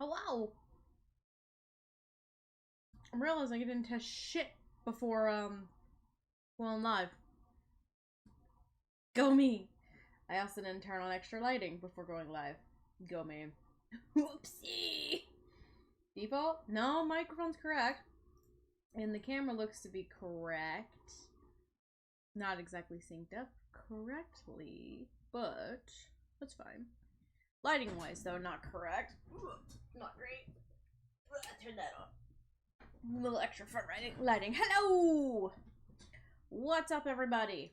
Oh wow! I realized I didn't test shit before going live. Go me! I also didn't turn on extra lighting before going live. Go me. Whoopsie! Default? No, microphone's correct. And the camera looks to be correct. Not exactly synced up correctly, but that's fine. Lighting wise, though, not correct. Not great. Turn that off. A little extra front lighting. Hello! What's up, everybody?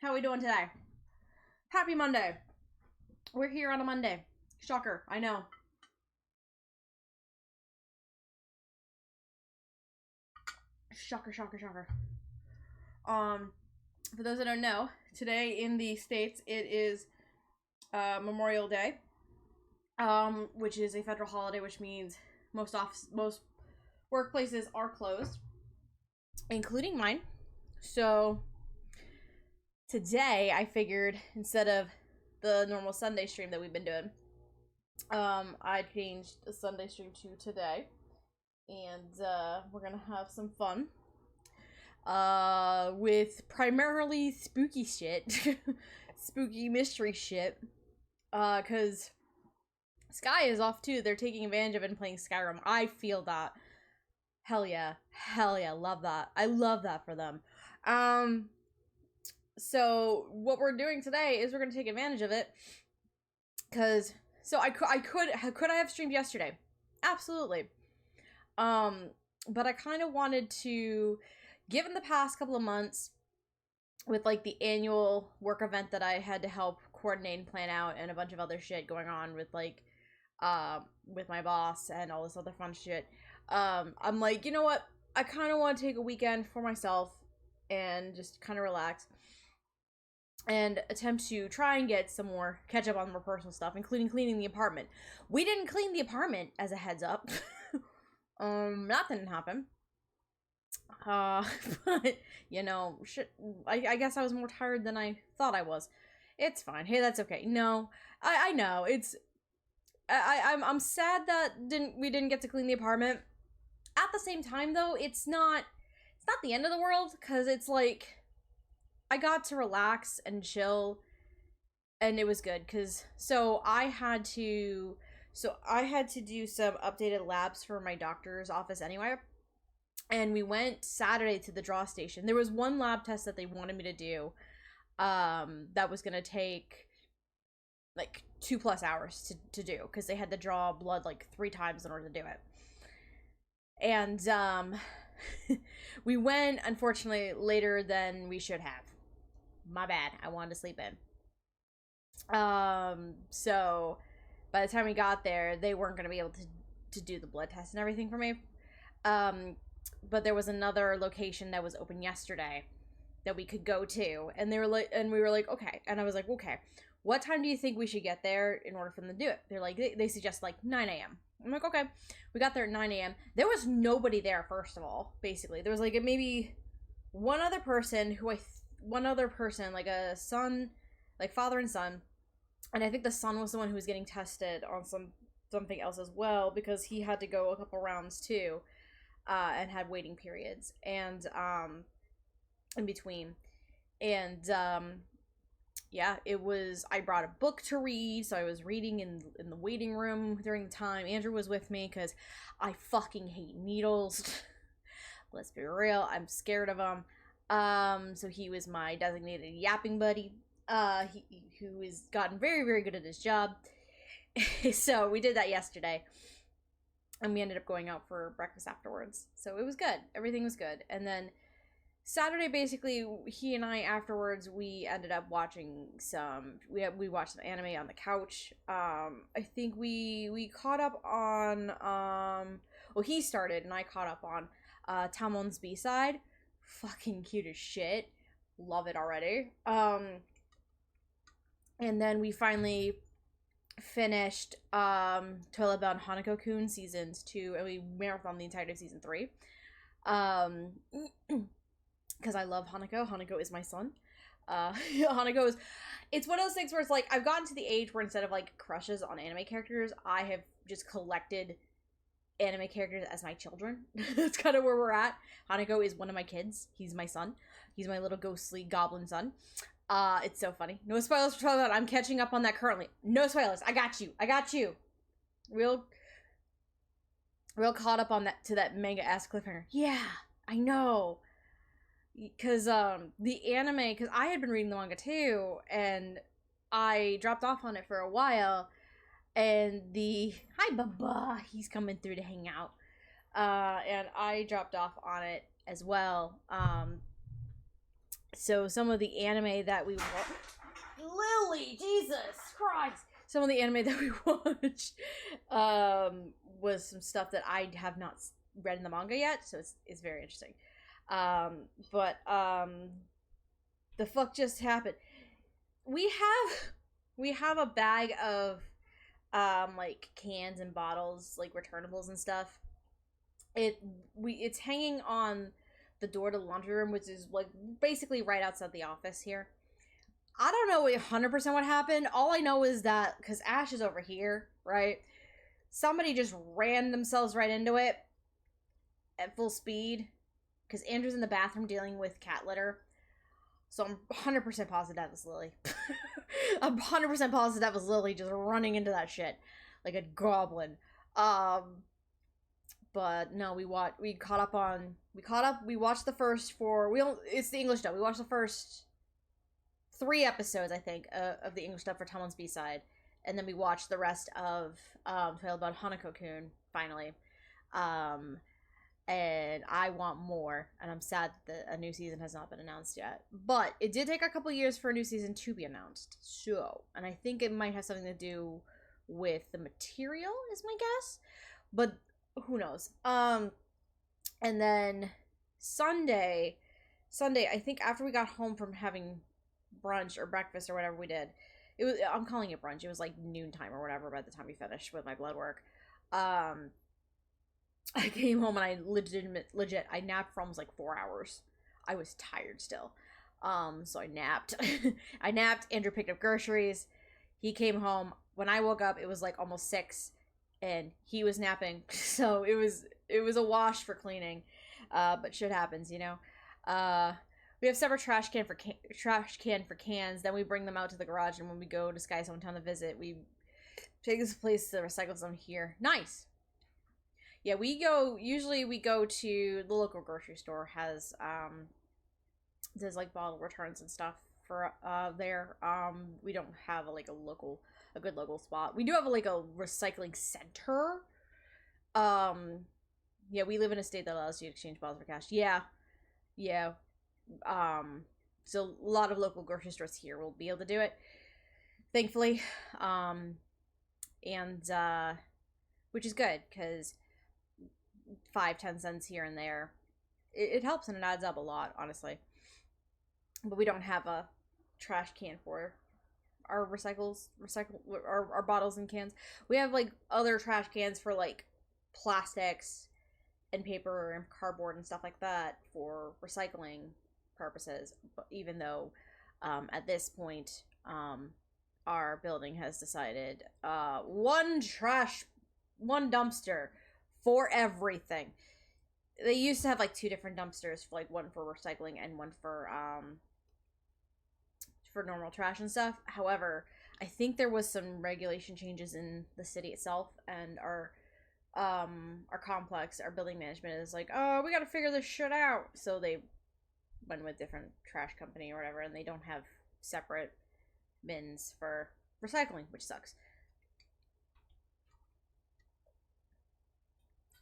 How we doing today? Happy Monday. We're here on a Monday. Shocker, I know. Shocker, shocker, shocker. For those that don't know, today in the States, it is Memorial Day, which is a federal holiday, which means most workplaces are closed, including mine. So today I figured instead of the normal Sunday stream that we've been doing, I changed the Sunday stream to today, and we're gonna have some fun with primarily spooky shit. Spooky mystery shit, because Sky is off too. They're taking advantage of it and playing Skyrim. I feel that. Hell yeah, love that. I love that for them. So what we're doing today is we're gonna take advantage of it, because I could I have streamed yesterday? Absolutely. But I kind of wanted to, given the past couple of months with like the annual work event that I had to help coordinate and plan out, and a bunch of other shit going on with like with my boss and all this other fun shit, I'm like, you know what, I kind of want to take a weekend for myself and just kind of relax and attempt to try and get some more catch up on more personal stuff, including cleaning the apartment. We didn't clean the apartment, as a heads up. That didn't happen. But, you know, shit, I guess I was more tired than I thought I was. It's fine. Hey, that's okay. No, I know, it's, I'm sad that we didn't get to clean the apartment. At the same time, though, it's not the end of the world, because it's like, I got to relax and chill, and it was good, because, I had to do some updated labs for my doctor's office anyway, and we went Saturday to the draw station. There was one lab test that they wanted me to do, that was gonna take like 2+ hours to do, because they had to draw blood like 3 times in order to do it. And we went, unfortunately, later than we should have. My bad. I wanted to sleep in. So by the time we got there, they weren't going to be able to do the blood test and everything for me. But there was another location that was open yesterday that we could go to, and they were like, and we were like, okay. And I was like, okay, what time do you think we should get there in order for them to do it? They're like, they suggest like 9 a.m. I'm like, okay. We got there at 9 a.m. There was nobody there, first of all, basically. There was like maybe one other person like a son, like father and son. And I think the son was the one who was getting tested on something else as well, because he had to go a couple rounds too, and had waiting periods and in between. And yeah, it was, I brought a book to read, so I was reading in the waiting room during the time. Andrew was with me because I fucking hate needles. Let's be real, I'm scared of them. So he was my designated yapping buddy, who has gotten very, very good at his job. So we did that yesterday, and we ended up going out for breakfast afterwards. So it was good. Everything was good. And then Saturday, basically, he and I, afterwards, we ended up watching we watched some anime on the couch. I think we caught up on, well, he started, and I caught up on, Tamon's B-side. Fucking cute as shit. Love it already. And then we finally finished, Toilet Bound Hanako-kun seasons 2, and we marathoned the entirety of season 3. Because I love Hanako. Hanako is my son. Hanako is, it's one of those things where it's like, I've gotten to the age where instead of like crushes on anime characters, I have just collected anime characters as my children. That's kind of where we're at. Hanako is one of my kids. He's my son. He's my little ghostly goblin son. It's so funny. No spoilers for Twilight. I'm catching up on that currently. No spoilers. I got you. Real caught up on that manga-ass cliffhanger. Yeah, I know. Because the anime, because I had been reading the manga too, and I dropped off on it for a while, and hi Baba, he's coming through to hang out, and I dropped off on it as well. So some of the anime that we Lily, Jesus Christ, some of the anime that we watched was some stuff that I have not read in the manga yet, so it's very interesting. The fuck just happened. We have a bag of like cans and bottles, like returnables and stuff. It's hanging on the door to the laundry room, which is like basically right outside the office here. I don't know 100% what happened. All I know is that because Ash is over here, right? Somebody just ran themselves right into it at full speed. Because Andrew's in the bathroom dealing with cat litter. So I'm 100% positive that was Lily. I'm 100% positive that was Lily just running into that shit. Like a goblin. But no, we watched the first it's the English dub. We watched the first 3 episodes, I think, of the English dub for Tomon's B-side. And then we watched the rest of Tale About Hanako-kun, finally. And I want more, and I'm sad that a new season has not been announced yet. But it did take a couple years for a new season to be announced. So, and I think it might have something to do with the material, is my guess. But who knows? And then Sunday, I think after we got home from having brunch or breakfast or whatever we did, I'm calling it brunch. It was like noontime or whatever by the time we finished with my blood work. I came home and I legit, I napped for almost like 4 hours. I was tired still. So I napped. Andrew picked up groceries. He came home. When I woke up, it was like almost 6 and he was napping. So it was a wash for cleaning. But shit happens, you know. We have separate trash can for cans. Then we bring them out to the garage, and when we go to Sky's hometown to visit, we take this place to the recycle zone here. Nice. Yeah, we go to the local grocery store has does like bottle returns and stuff for there. We don't have a good local spot. We do have a recycling center. Yeah, we live in a state that allows you to exchange bottles for cash. Yeah. So a lot of local grocery stores here will be able to do it, thankfully. Which is good because 5-10 cents here and there, it helps and it adds up a lot, honestly. But we don't have a trash can for our our bottles and cans. We have like other trash cans for like plastics and paper and cardboard and stuff like that for recycling purposes. But even though at this point our building has decided one dumpster for everything. They used to have like 2 different dumpsters, for like one for recycling and one for normal trash and stuff. However, I think there was some regulation changes in the city itself, and our complex, our building management is like, oh, we got to figure this shit out. So they went with different trash company or whatever, and they don't have separate bins for recycling, which sucks.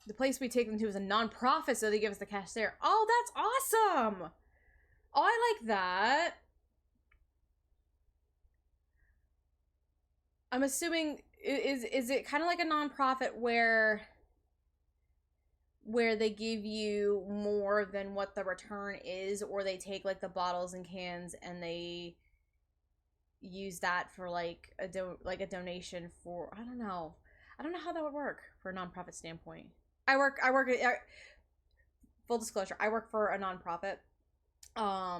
The place we take them to is a non-profit, so they give us the cash there. Oh, that's awesome! Oh, I like that. I'm assuming, is it kind of like a non-profit where they give you more than what the return is, or they take like the bottles and cans and they use that for like a donation for, I don't know how that would work for a non-profit standpoint. I work full disclosure, I work for a non-profit. I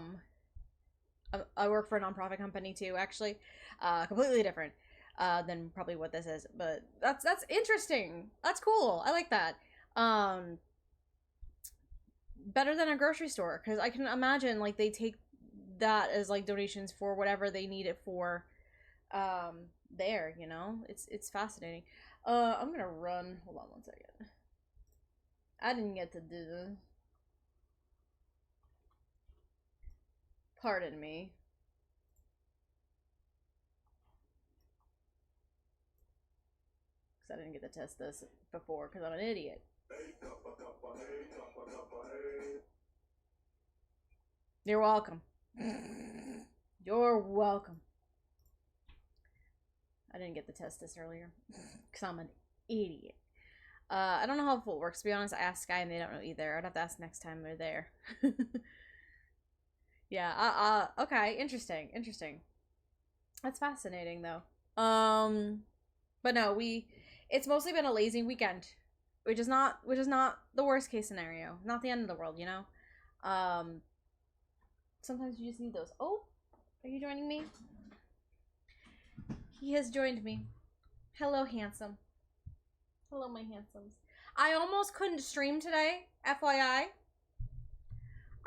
work for a non-profit company too, actually. Completely different. than probably what this is. But that's interesting. That's cool. I like that. Better than a grocery store, because I can imagine like they take that as like donations for whatever they need it for. There, you know, it's fascinating. I'm gonna run. Hold on one second. I didn't get to do this. Pardon me. Because I didn't get to test this before because I'm an idiot. You're welcome. You're welcome. I didn't get to test this earlier because I'm an idiot. I don't know how full it works, to be honest. I asked Sky and they don't know either. I'd have to ask next time they're there. Yeah, okay, interesting. That's fascinating though. But no, it's mostly been a lazy weekend, which is not the worst case scenario. Not the end of the world, you know? Sometimes you just need those. Oh, are you joining me? He has joined me. Hello, handsome. Hello, my handsomes. I almost couldn't stream today, FYI.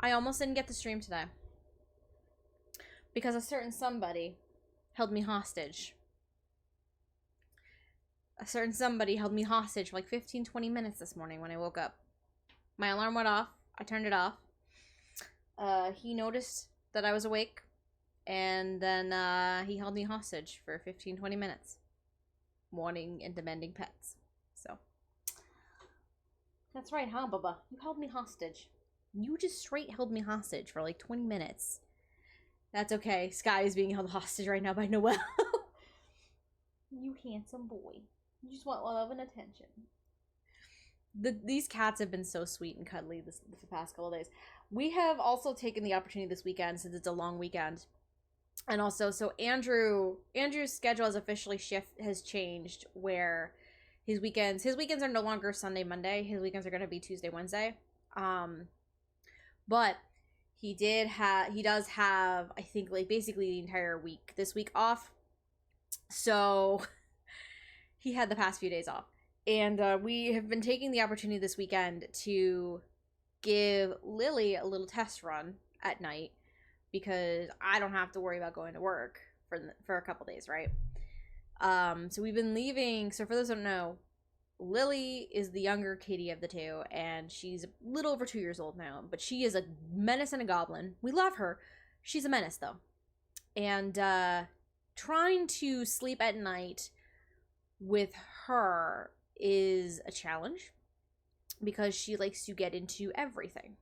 I almost didn't get to stream today. Because a certain somebody held me hostage. A certain somebody held me hostage for like 15-20 minutes this morning when I woke up. My alarm went off. I turned it off. He noticed that I was awake. And then he held me hostage for 15-20 minutes. Wanting and demanding pets. So. That's right, huh, Bubba? You held me hostage. You just straight held me hostage for like 20 minutes. That's okay. Sky is being held hostage right now by Noel. You handsome boy. You just want love and attention. These cats have been so sweet and cuddly the past couple of days. We have also taken the opportunity this weekend, since it's a long weekend. And also, so Andrew's schedule has changed, where his weekends are no longer Sunday, Monday. His weekends are going to be Tuesday, Wednesday. But he does have, I think, like basically the entire week this week off. So he had the past few days off. And we have been taking the opportunity this weekend to give Lily a little test run at night, because I don't have to worry about going to work for a couple days, right? So we've been leaving. So for those who don't know, Lily is the younger kitty of the two, and she's a little over 2 years old now, but she is a menace and a goblin. We love her. She's a menace, though. And trying to sleep at night with her is a challenge, because she likes to get into everything,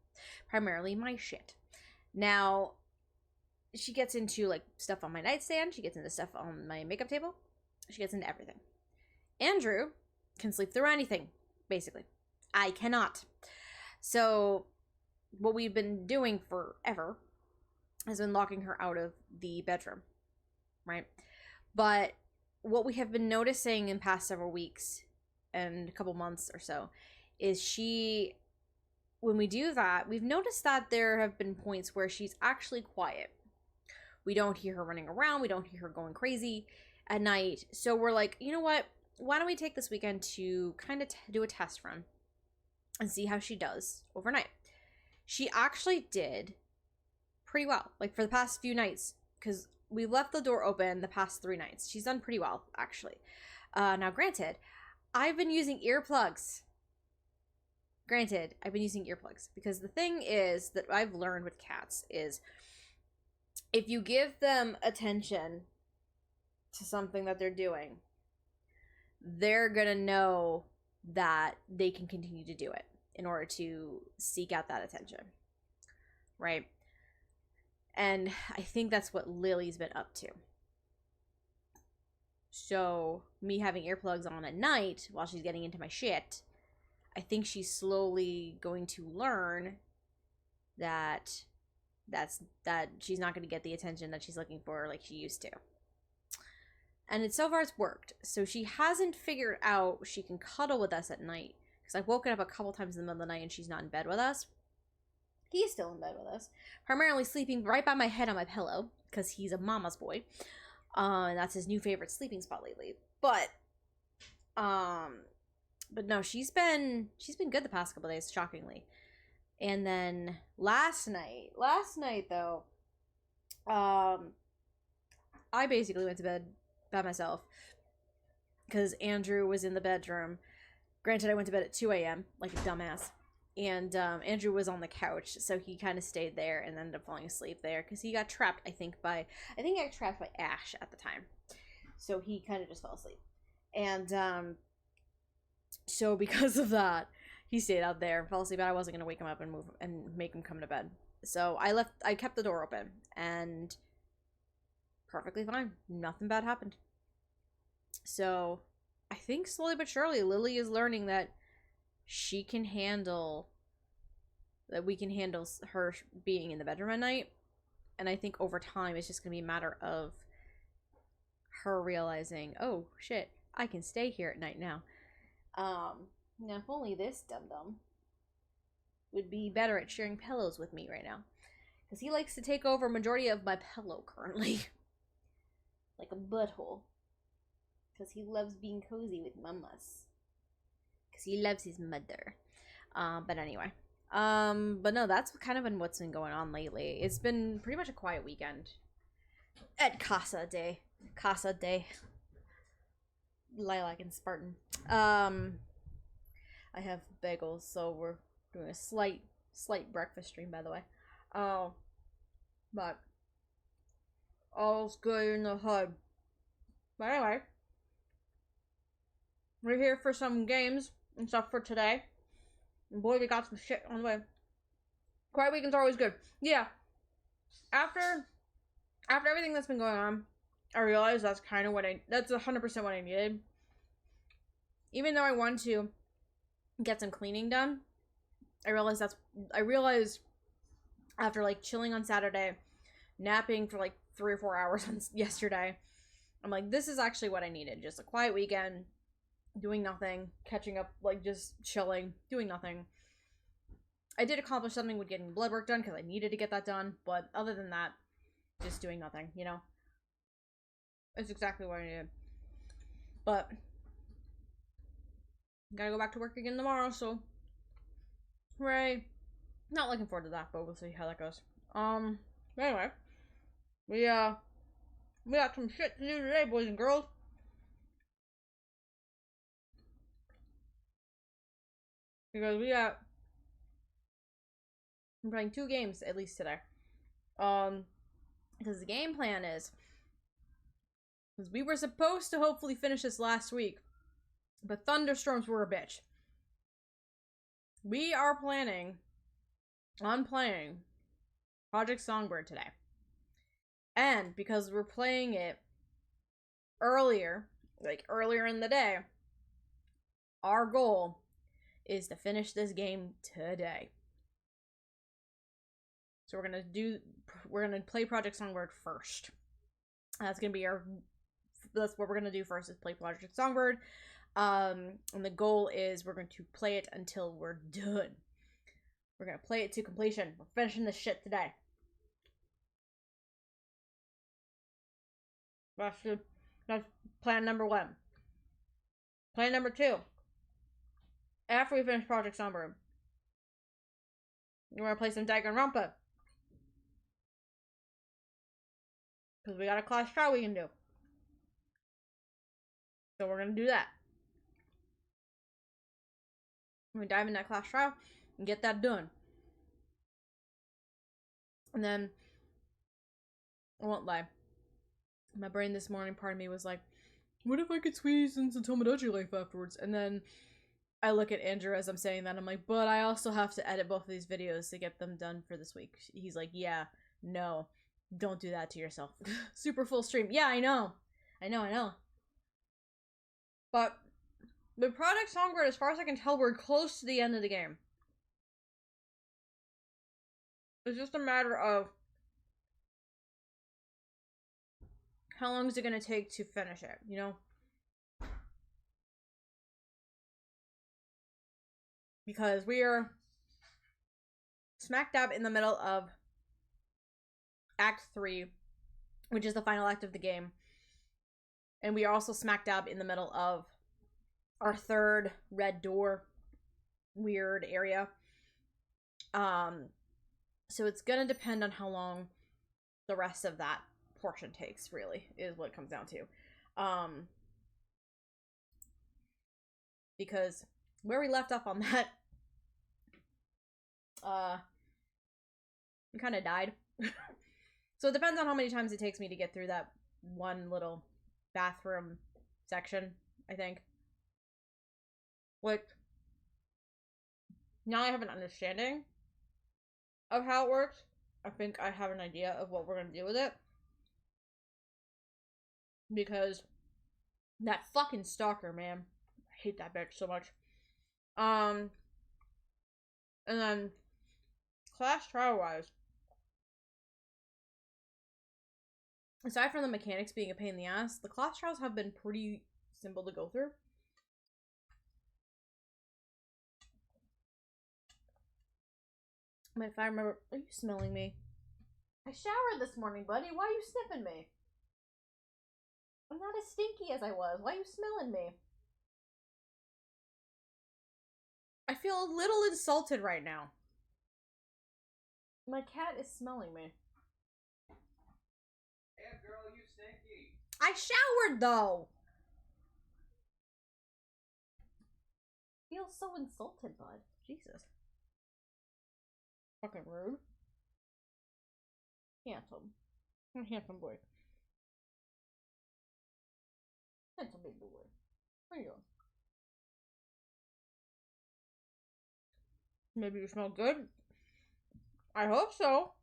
primarily my shit. Now, she gets into like stuff on my nightstand, she gets into stuff on my makeup table, she gets into everything. Andrew can sleep through anything, basically. I cannot. So what we've been doing forever has been locking her out of the bedroom, right? But what we have been noticing in past several weeks and a couple months or so is when we do that, we've noticed that there have been points where she's actually quiet. We don't hear her running around. We don't hear her going crazy at night. So we're like, you know what? Why don't we take this weekend to kind of do a test run and see how she does overnight? She actually did pretty well, like for the past few nights, because we left the door open the past 3 nights. She's done pretty well, actually. Now, granted, I've been using earplugs. Because the thing is that I've learned with cats is if you give them attention to something that they're doing, they're gonna know that they can continue to do it in order to seek out that attention, right? And I think that's what Lily's been up to. So me having earplugs on at night while she's getting into my shit, I think she's slowly going to learn that she's not going to get the attention that she's looking for like she used to. And so far it's worked. So she hasn't figured out she can cuddle with us at night, because I've woken up a couple times in the middle of the night and she's not in bed with us. He's still in bed with us, primarily sleeping right by my head on my pillow, because he's a mama's boy. And that's his new favorite sleeping spot lately. But no, she's been good the past couple days, shockingly. And then last night though, I basically went to bed by myself because Andrew was in the bedroom. Granted, I went to bed at 2 a.m. like a dumbass. And Andrew was on the couch, so he kind of stayed there and ended up falling asleep there because he got trapped, I think he got trapped by Ash at the time. So he kind of just fell asleep. And so because of that, he stayed out there and fell asleep, but I wasn't going to wake him up and move and make him come to bed. So I kept the door open, and perfectly fine. Nothing bad happened. So I think slowly but surely, Lily is learning that we can handle her being in the bedroom at night. And I think over time, it's just going to be a matter of her realizing, oh, shit, I can stay here at night now. Now, if only this dum-dum would be better at sharing pillows with me right now. Because he likes to take over a majority of my pillow currently. Like a butthole. Because he loves being cozy with mamas. Because he loves his mother. But anyway. But no, that's kind of what's been going on lately. It's been pretty much a quiet weekend. At Casa Day. Lilac and Spartan. I have bagels, so we're doing a slight breakfast stream, by the way. But all's good in the hood. But anyway, we're here for some games and stuff for today. And boy, we got some shit on the way. Quiet weekends are always good. Yeah. After everything that's been going on, I realized that's 100% what I needed. Even though I want to get some cleaning done, I realized after like chilling on Saturday, napping for like 3 or 4 hours yesterday, I'm like, this is actually what I needed. Just a quiet weekend, doing nothing, catching up, like just chilling, doing nothing. I did accomplish something with getting blood work done because I needed to get that done, but other than that, just doing nothing, you know? It's exactly what I needed. But gotta go back to work again tomorrow, so hooray. Not looking forward to that, but we'll see how that goes. Anyway, we got some shit to do today, boys and girls. Because I'm playing 2 games at least today. Because the game plan is, because we were supposed to hopefully finish this last week, but thunderstorms were a bitch. We are planning on playing Project Songbird today. And because we're playing it earlier in the day, our goal is to finish this game today. So we're gonna play Project Songbird first. That's what we're gonna do first, is play Project Songbird. And the goal is we're going to play it until we're done. We're gonna play it to completion. We're finishing this shit today. That's plan number 1. Plan number 2. After we finish Project Songbird, we're gonna play some Danganronpa. Because we got a class trial we can do. So we're gonna do that. I'm gonna dive in that class trial and get that done. And then, I won't lie, my brain this morning, part of me was like, what if I could squeeze in some Tomodachi Life afterwards? And then I look at Andrew as I'm saying that, I'm like, but I also have to edit both of these videos to get them done for this week. He's like, yeah, no, don't do that to yourself. Super full stream. Yeah, I know. But with Project Songbird, as far as I can tell, we're close to the end of the game. It's just a matter of how long is it going to take to finish it, you know? Because we are smack dab in the middle of Act 3, which is the final act of the game. And we are also smack dab in the middle of our third red door weird area. So it's gonna depend on how long the rest of that portion takes, really, is what it comes down to. Because where we left off on that, we kind of died. So it depends on how many times it takes me to get through that one little bathroom section, I think. Which, now I have an understanding of how it works. I think I have an idea of what we're going to do with it. Because that fucking stalker, man. I hate that bitch so much. And then, class trial-wise, aside from the mechanics being a pain in the ass, the class trials have been pretty simple to go through. If I remember, are you smelling me? I showered this morning, buddy. Why are you sniffing me? I'm not as stinky as I was. Why are you smelling me? I feel a little insulted right now. My cat is smelling me. Hey, girl, you stinky. I showered, though. I feel so insulted, bud. Jesus. Fucking rude. Handsome. Handsome boy. Handsome big boy. Where you going? Maybe you smell good? I hope so.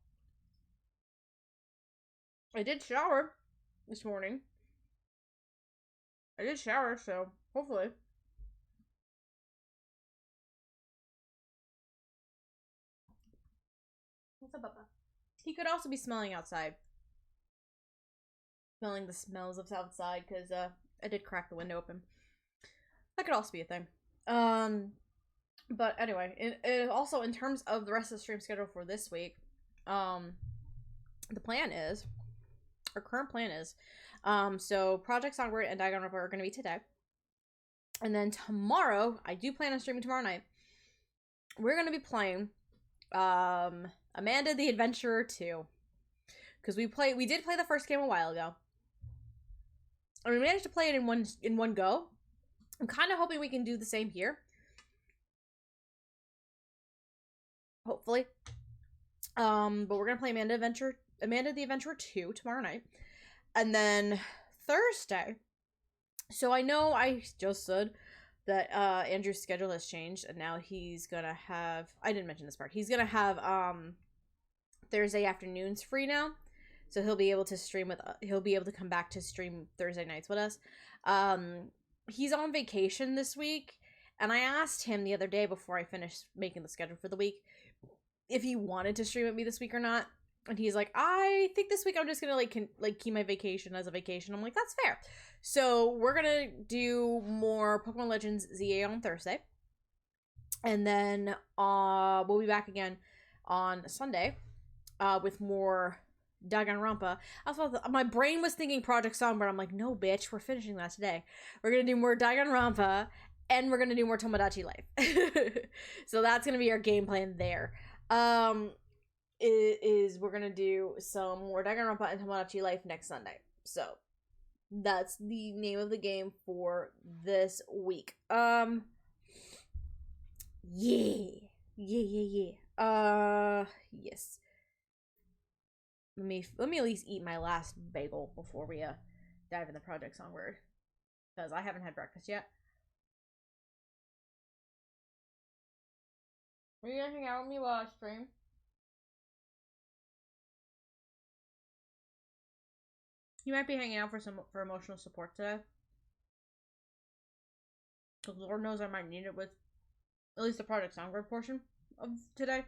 I did shower this morning. I did shower, so hopefully. What's up, Papa? He could also be smelling outside. Smelling the smells of outside, because I did crack the window open. That could also be a thing. But anyway, also in terms of the rest of the stream schedule for this week, the plan is, our current plan is, so Project Songbird and Danganronpa are going to be today. And then tomorrow, I do plan on streaming tomorrow night. We're going to be playing, Amanda the Adventurer 2. Because we did play the first game a while ago. And we managed to play it in one go. I'm kind of hoping we can do the same here. Hopefully. But we're gonna play Amanda the Adventurer 2 tomorrow night. And then Thursday. So I know I just said that Andrew's schedule has changed, and now he's gonna have, I didn't mention this part, he's gonna have Thursday afternoons free now. So he'll be able to stream with, he'll be able to come back to stream Thursday nights with us. He's on vacation this week, and I asked him the other day before I finished making the schedule for the week if he wanted to stream with me this week or not. And he's like, I think this week I'm just gonna like keep my vacation as a vacation. I'm like, that's fair. So we're gonna do more Pokemon Legends ZA on Thursday, and then we'll be back again on Sunday with more Danganronpa. My brain was thinking Project Songbird. I'm like, no, bitch, we're finishing that today. We're gonna do more Danganronpa, and we're gonna do more Tomodachi Life. So that's gonna be our game plan there. We're gonna do some more Danganronpa and Tomodachi Life next Sunday. So that's the name of the game for this week. Yeah. Yes. Let me at least eat my last bagel before we dive into Project Songbird, because I haven't had breakfast yet. Are you gonna hang out with me while I stream? You might be hanging out for emotional support today, because Lord knows I might need it with at least the Project Songbird portion of today.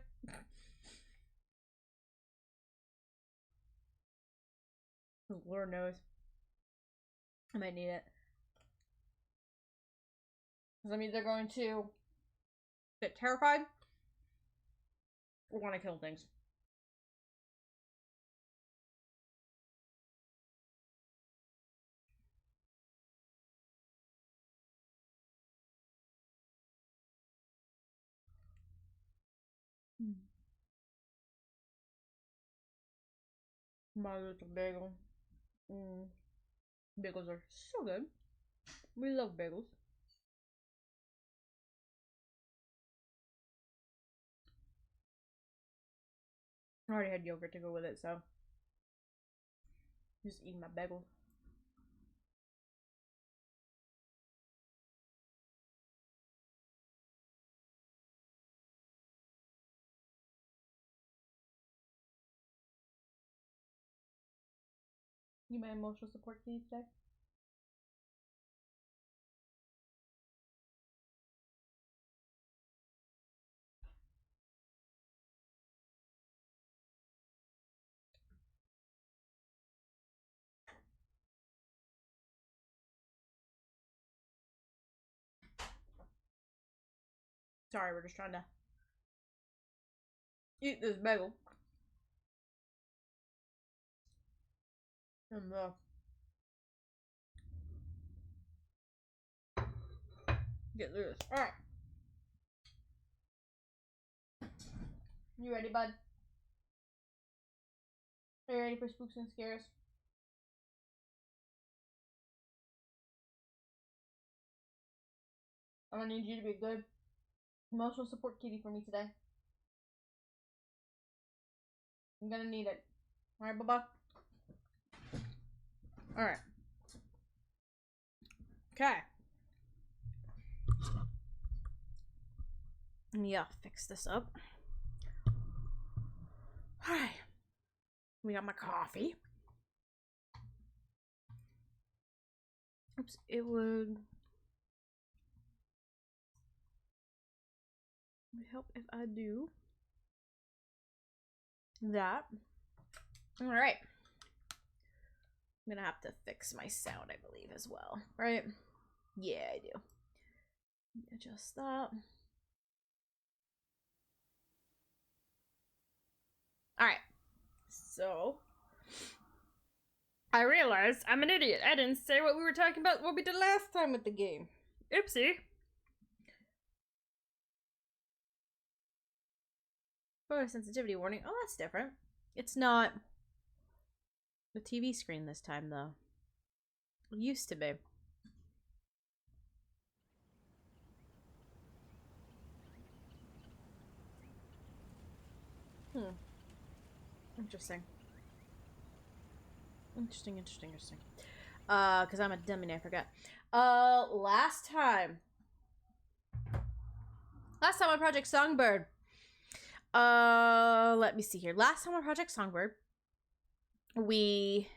Lord knows I might need it, because I'm either going to get terrified or want to kill things. My little bagel. Bagels are so good. We love bagels. I already had yogurt to go with it, so just eat my bagel. You my emotional support kitty today? Sorry, we're just trying to eat this bagel. And get through this. Alright. You ready, bud? Are you ready for spooks and scares? I'm gonna need you to be a good emotional support kitty for me today. I'm gonna need it. Alright, Bubba? Alright. Okay. Yeah, fix this up. Alright. We got my coffee. Oops, it would help if I do that. Alright. I'm gonna have to fix my sound, I believe, as well. Right? Yeah, I do. Adjust that. Alright. So I realized I'm an idiot. I didn't say what we were talking about, what we did last time with the game. Oopsie. Photo sensitivity warning. Oh, that's different. It's not the TV screen this time, though. It used to be. Interesting. Interesting. Because I'm a dummy and I forgot. Last time on Project Songbird. Let me see here. Last time on Project Songbird, we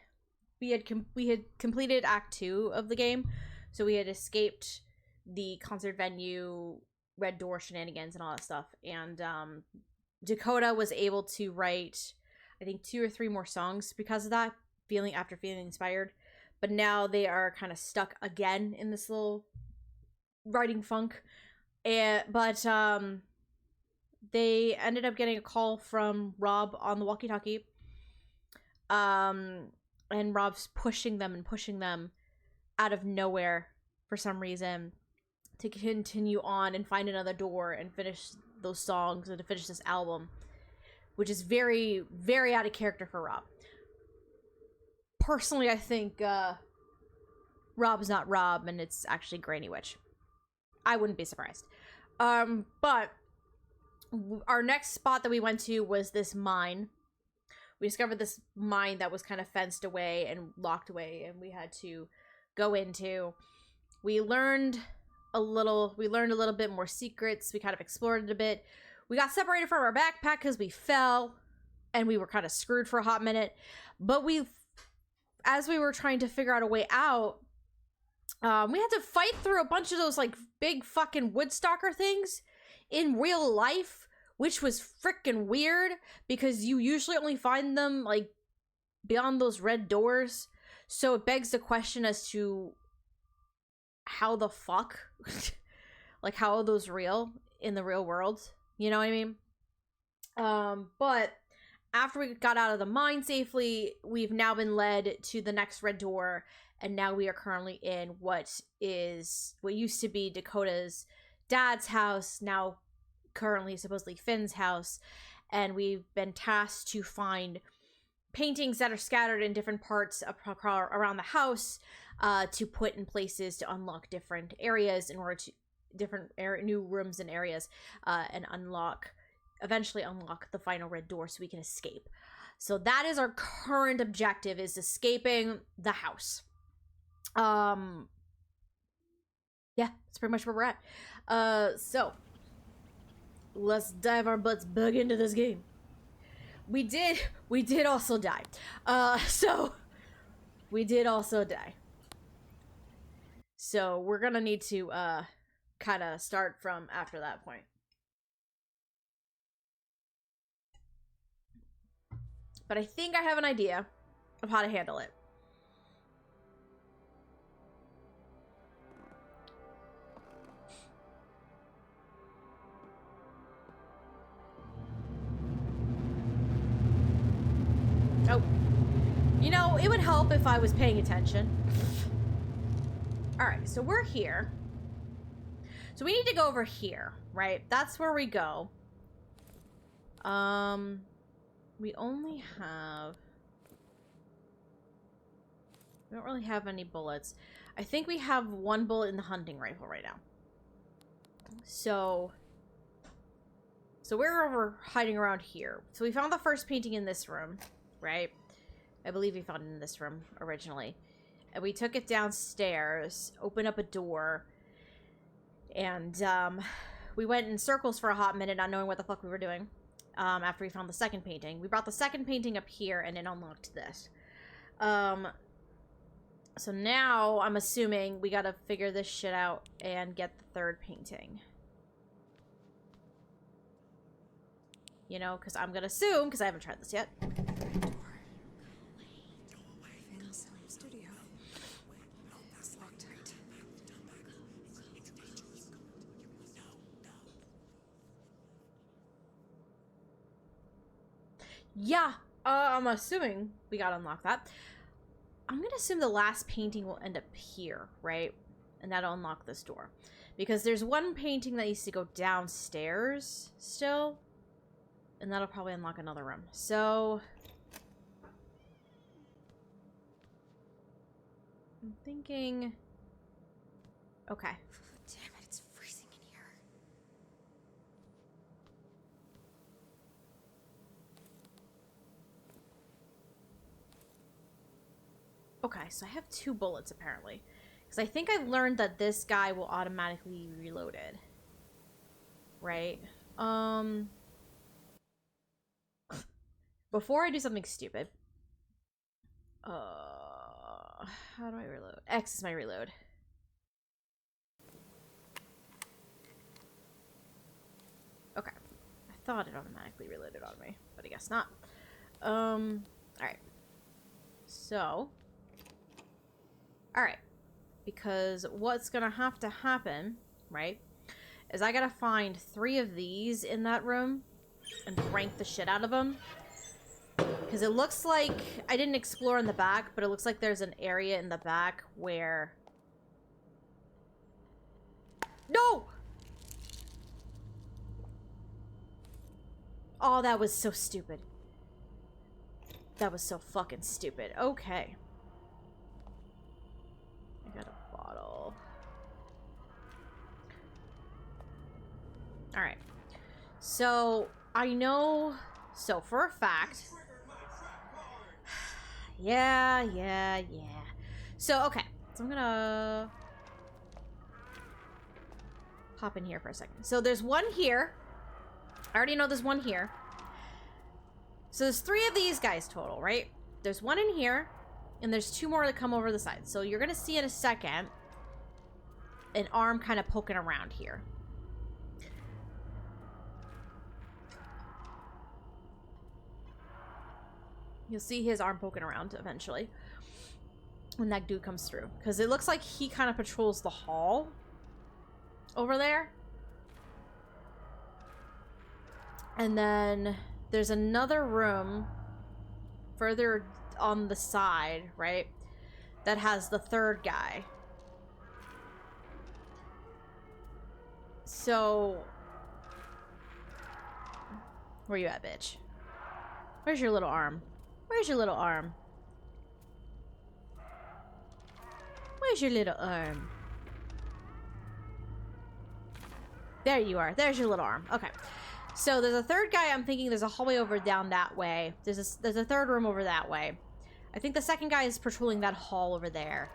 had completed Act 2 of the game, so we had escaped the concert venue, Red Door shenanigans, and all that stuff. And Dakota was able to write, I think, 2 or 3 more songs because of that, feeling inspired. But now they are kind of stuck again in this little writing funk. But they ended up getting a call from Rob on the walkie-talkie. And Rob's pushing them out of nowhere for some reason to continue on and find another door and finish those songs and to finish this album, which is very, very out of character for Rob. Personally, I think Rob's not Rob and it's actually Granny Witch. I wouldn't be surprised. But our next spot that we went to was this mine. We discovered this mine that was kind of fenced away and locked away, and we had to go into. We learned a little bit more secrets. We kind of explored it a bit. We got separated from our backpack because we fell, and we were kind of screwed for a hot minute. But as we were trying to figure out a way out, we had to fight through a bunch of those like big fucking Woodstalker things in real life, which was freaking weird because you usually only find them like beyond those red doors. So it begs the question as to how the fuck, like how are those real in the real world? You know what I mean? But after we got out of the mine safely, we've now been led to the next red door, and now we are currently in what used to be Dakota's dad's house, now currently supposedly Finn's house, and we've been tasked to find paintings that are scattered in different parts around the house to put in places to unlock different areas in order to new rooms and areas and eventually unlock the final red door so we can escape. So that is our current objective, is escaping the house. Yeah, that's pretty much where we're at. So let's dive our butts back into this game. We did also die. We did also die. So we're gonna need to kind of start from after that point. But I think I have an idea of how to handle it. Oh. You know, it would help if I was paying attention. Alright, so we're here. So we need to go over here, right? That's where we go. We only have... We don't really have any bullets. I think we have one bullet in the hunting rifle right now. So we're over hiding around here. So we found the first painting in this room, right? I believe we found it in this room originally. And we took it downstairs, opened up a door, and we went in circles for a hot minute, not knowing what the fuck we were doing. After we found the second painting. We brought the second painting up here, and it unlocked this. So now, I'm assuming we gotta figure this shit out and get the third painting. You know, because I'm gonna assume, because I haven't tried this yet. Yeah, I'm assuming we gotta unlock that. I'm gonna assume the last painting will end up here, right? And that'll unlock this door. Because there's one painting that needs to go downstairs still. And that'll probably unlock another room. So... I'm thinking... Okay. Damn it, it's freezing in here. Okay, so I have 2 bullets apparently. Because I think I learned that this guy will automatically be reloaded. Right? Before I do something stupid. How do I reload? X is my reload. Okay. I thought it automatically reloaded on me, but I guess not. Alright. So. Alright. Because what's gonna have to happen, right, is I gotta find 3 of these in that room and rank the shit out of them. Because it looks like, I didn't explore in the back, but it looks like there's an area in the back where... No! Oh, that was so stupid. That was so fucking stupid. Okay. I got a bottle. Alright. So, I know... So, for a fact... Yeah. So, okay. So, I'm gonna... hop in here for a second. So, there's one here. I already know there's one here. So, there's 3 of these guys total, right? There's one in here. And there's 2 more that come over the side. So, you're gonna see in a second... an arm kind of poking around here. You'll see his arm poking around eventually when that dude comes through. Because it looks like he kind of patrols the hall over there. And then there's another room further on the side, right? That has the 3rd guy. So Where you at, bitch? Where's your little arm? Where's your little arm? Where's your little arm? There you are. There's your little arm. Okay. So there's a third guy. I'm thinking there's a hallway over down that way. There's a third room over that way. I think the second guy is patrolling that hall over there.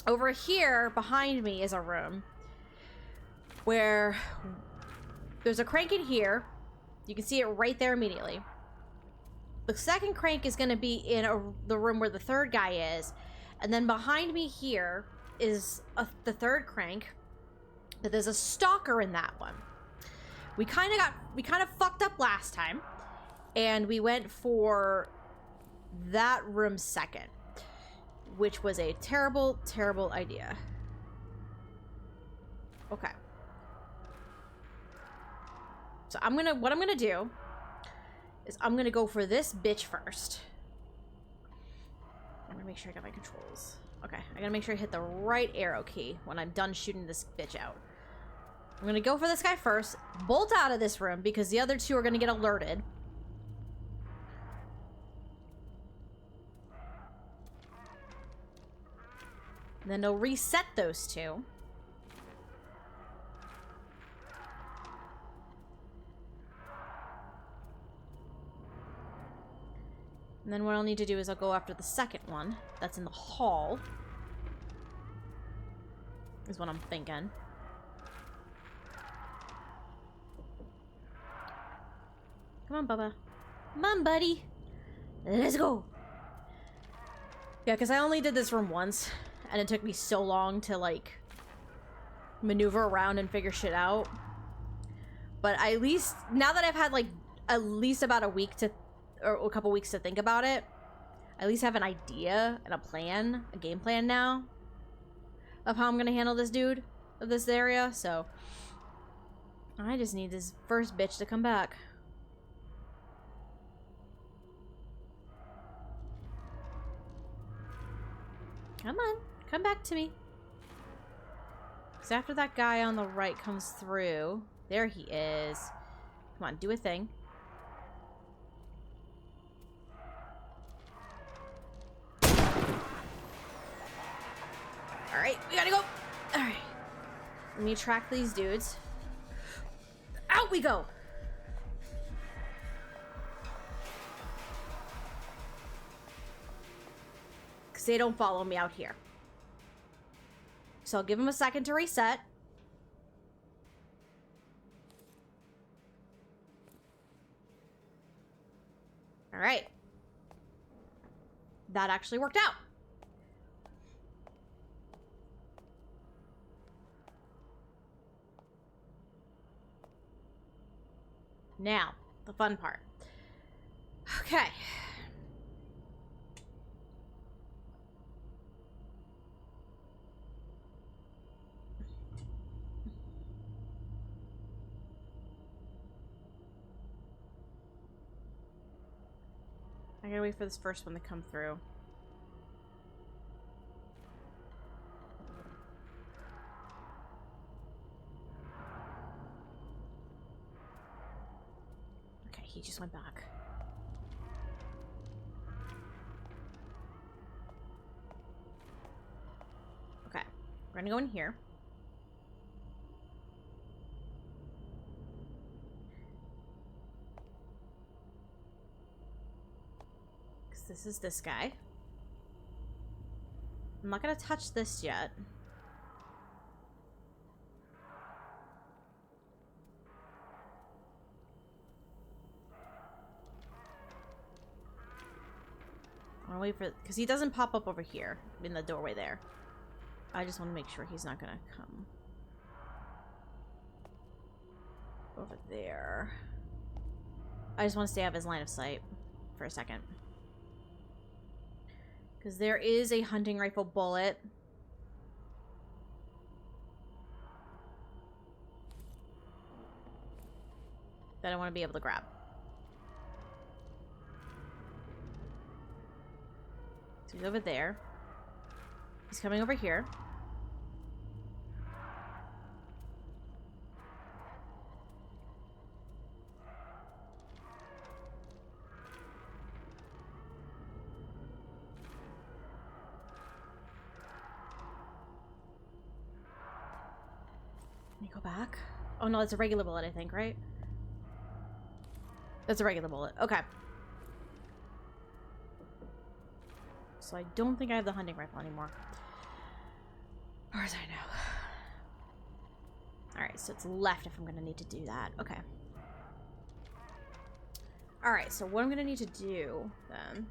Over here, behind me, is a room where there's a crank in here. You can see it right there immediately. The second crank is going to be in the room where the third guy is. And then behind me here is the third crank. But there's a stalker in that one. We kind of fucked up last time. And we went for that room second. Which was a terrible, terrible idea. Okay. So what I'm gonna do is I'm gonna go for this bitch first. I'm gonna make sure I got my controls. Okay, I gotta make sure I hit the right arrow key when I'm done shooting this bitch out. I'm gonna go for this guy first, bolt out of this room because the other two are gonna get alerted. And then they'll reset those two. And then what I'll need to do is I'll go after the second one that's in the hall. Is what I'm thinking. Come on, Bubba. Come on, buddy. Let's go. Yeah, because I only did this room once. And it took me so long to, like, maneuver around and figure shit out. But at least, now that I've had, like, at least about a week to... or a couple weeks to think about it, I at least have an idea and a plan, a game plan now of how I'm gonna handle this dude of this area, so I just need this first bitch to come back. Come on, come back to me. Because after that guy on the right comes through, there he is. Come on, do a thing. Alright, we gotta go. Alright. Let me track these dudes. Out we go! Because they don't follow me out here. So I'll give them a second to reset. Alright. That actually worked out. Now, the fun part. Okay. I gotta wait for this first one to come through. He just went back. Okay, we're gonna go in here. Because this is this guy. I'm not gonna touch this yet. I'll wait for, because he doesn't pop up over here in the doorway there. I just want to make sure he's not gonna come over there. I just want to stay out of his line of sight for a second, because there is a hunting rifle bullet that I want to be able to grab. So he's over there. He's coming over here. Let me go back. Oh no, that's a regular bullet, I think, right? That's a regular bullet. Okay. So I don't think I have the hunting rifle anymore. As far as I know. Alright, so it's left if I'm going to need to do that. Okay. Alright, so what I'm going to need to do, then...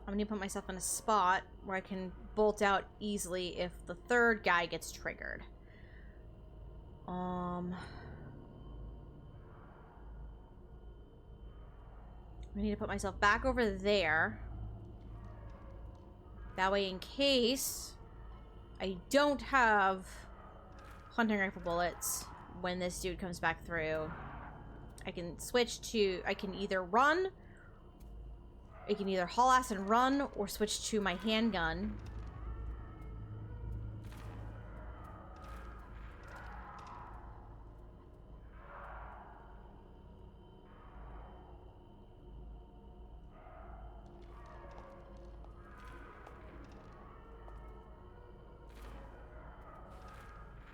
I'm going to put myself in a spot where I can bolt out easily if the third guy gets triggered. I need to put myself back over there. That way, in case I don't have hunting rifle bullets when this dude comes back through, I can switch to... I can either run... I can either haul ass and run, or switch to my handgun.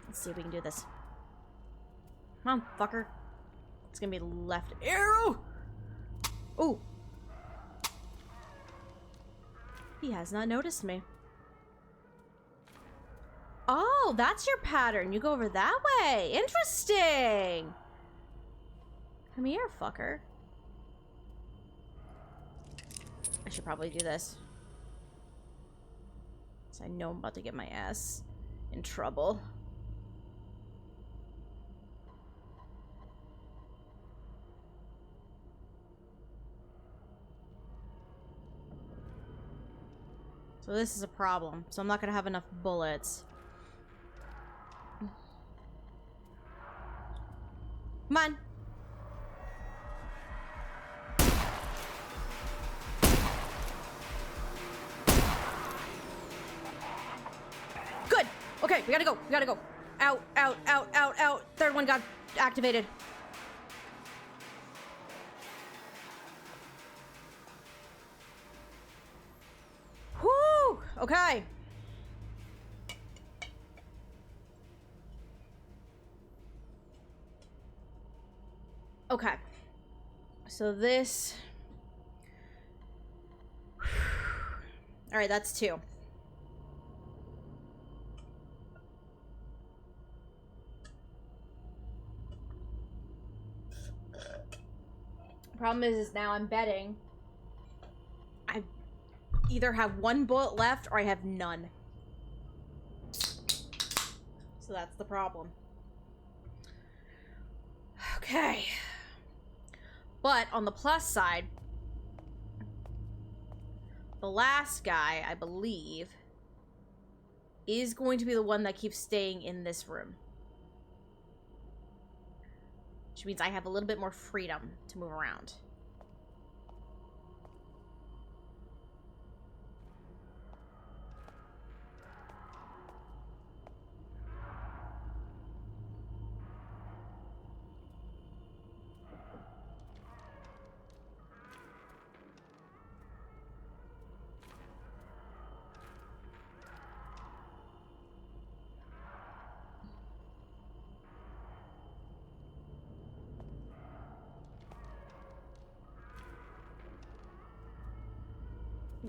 Let's see if we can do this. Come on, fucker. It's gonna be left arrow! Ooh! He has not noticed me. Oh, that's your pattern. You go over that way. Interesting. Come here, fucker. I should probably do this. So I know I'm about to get my ass in trouble. So this is a problem. So I'm not gonna have enough bullets. Come on. Good. Okay, we gotta go. We gotta go. Out, out, out, out, out. Third one got activated. Whoo! Okay. Okay. So this... Alright, that's 2. Problem is now I'm betting I either have 1 bullet left or I have none. So that's the problem. Okay. But on the plus side, the last guy, I believe, is going to be the one that keeps staying in this room. Which means I have a little bit more freedom to move around.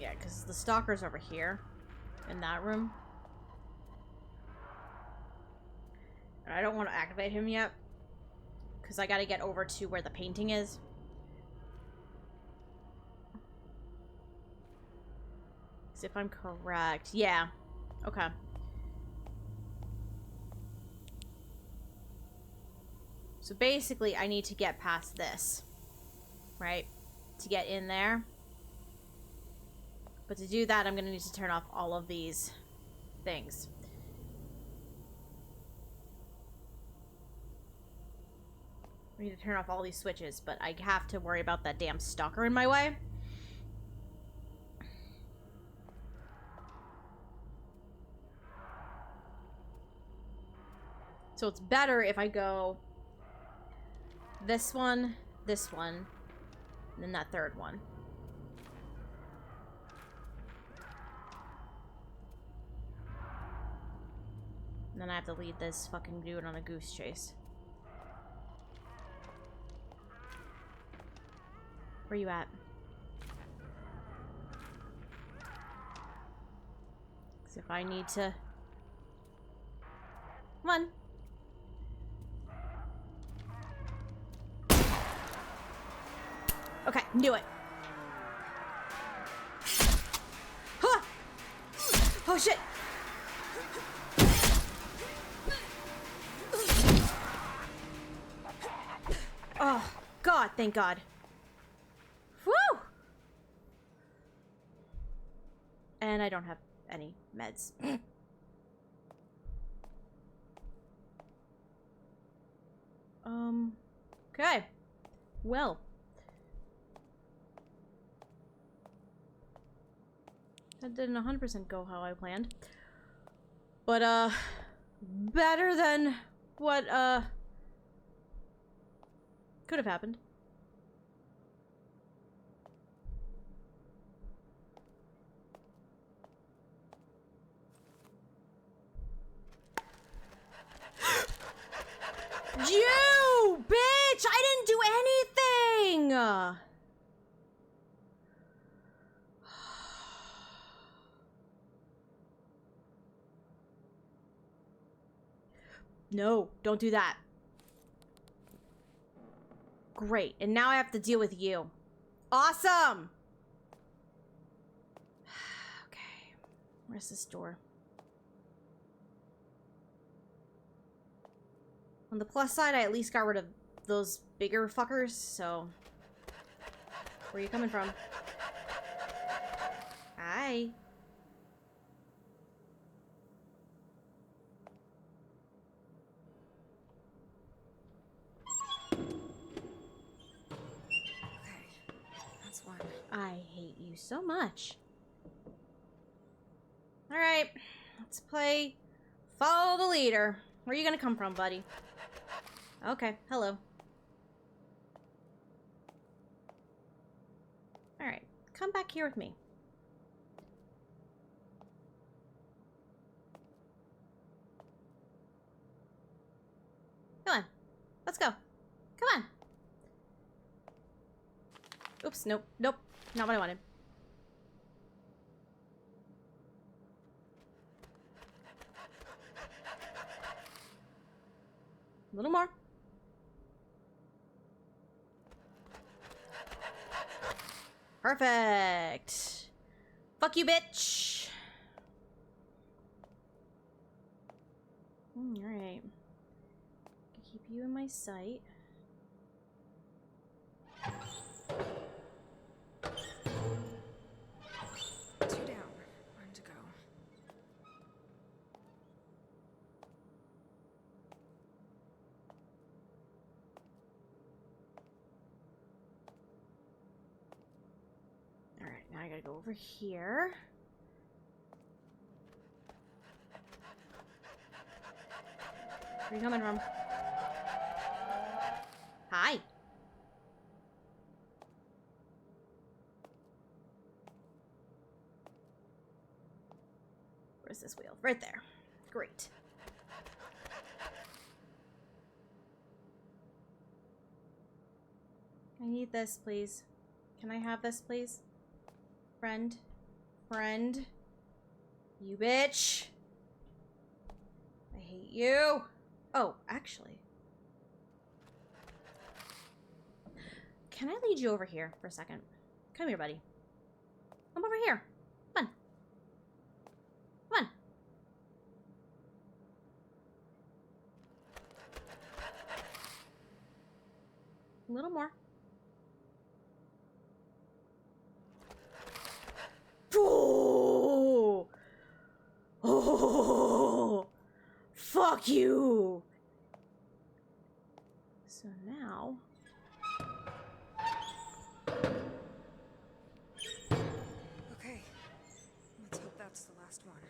Yeah, because the stalker's over here in that room. And I don't want to activate him yet because I got to get over to where the painting is. See if I'm correct. Yeah. Okay. So basically, I need to get past this, right? To get in there. But to do that, I'm going to need to turn off all of these things. I need to turn off all these switches, but I have to worry about that damn stalker in my way. So it's better if I go this one, And then that third one. And then I have to lead this fucking dude on a goose chase. Where you at? 'Cause if I need to... Come on. Okay, do it. Huh! Oh shit! Oh, God, thank God. Woo! And I don't have any meds. Okay. Well. That didn't 100% go how I planned. But, better than what, could have happened. You bitch! I didn't do anything! No, don't do that. Great, and now I have to deal with you. Awesome! Okay, where's this door? On the plus side, I at least got rid of those bigger fuckers, so... Where are you coming from? Hi. That's one. I hate you so much. Alright, let's play Follow the Leader. Where are you gonna come from, buddy? Okay, hello. Alright, come back here with me. Come on, let's go. Come on. Oops, nope, nope, not what I wanted. A little more. Perfect. Fuck you, bitch. Alright. Keep you in my sight. Two down. One to go. Alright, now I gotta go over here. Where are you coming from? Hi. Where's this wheel? Right there. Great. I need this, please. Can I have this, please? Friend. Friend. You bitch. I hate you. Oh, actually. Can I lead you over here for a second? Come here, buddy. Come over here. Come on. Come on. A little more. Oh! Oh! Fuck you! So now... Okay. Let's hope that's the last one.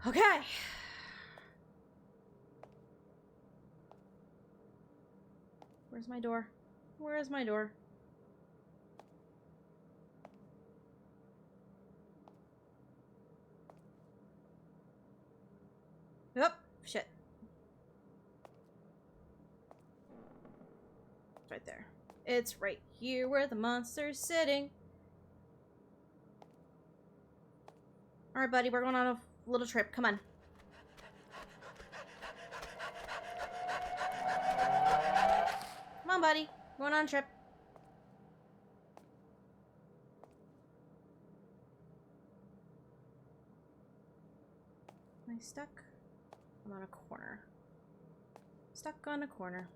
Okay. Where's my door? Where is my door? Yep. Shit. It's right there. It's right here where the monster's sitting. Alright, buddy, we're going on a little trip. Come on. Come on, buddy. Going on a trip. Am I stuck? I'm on a corner. Stuck on a corner.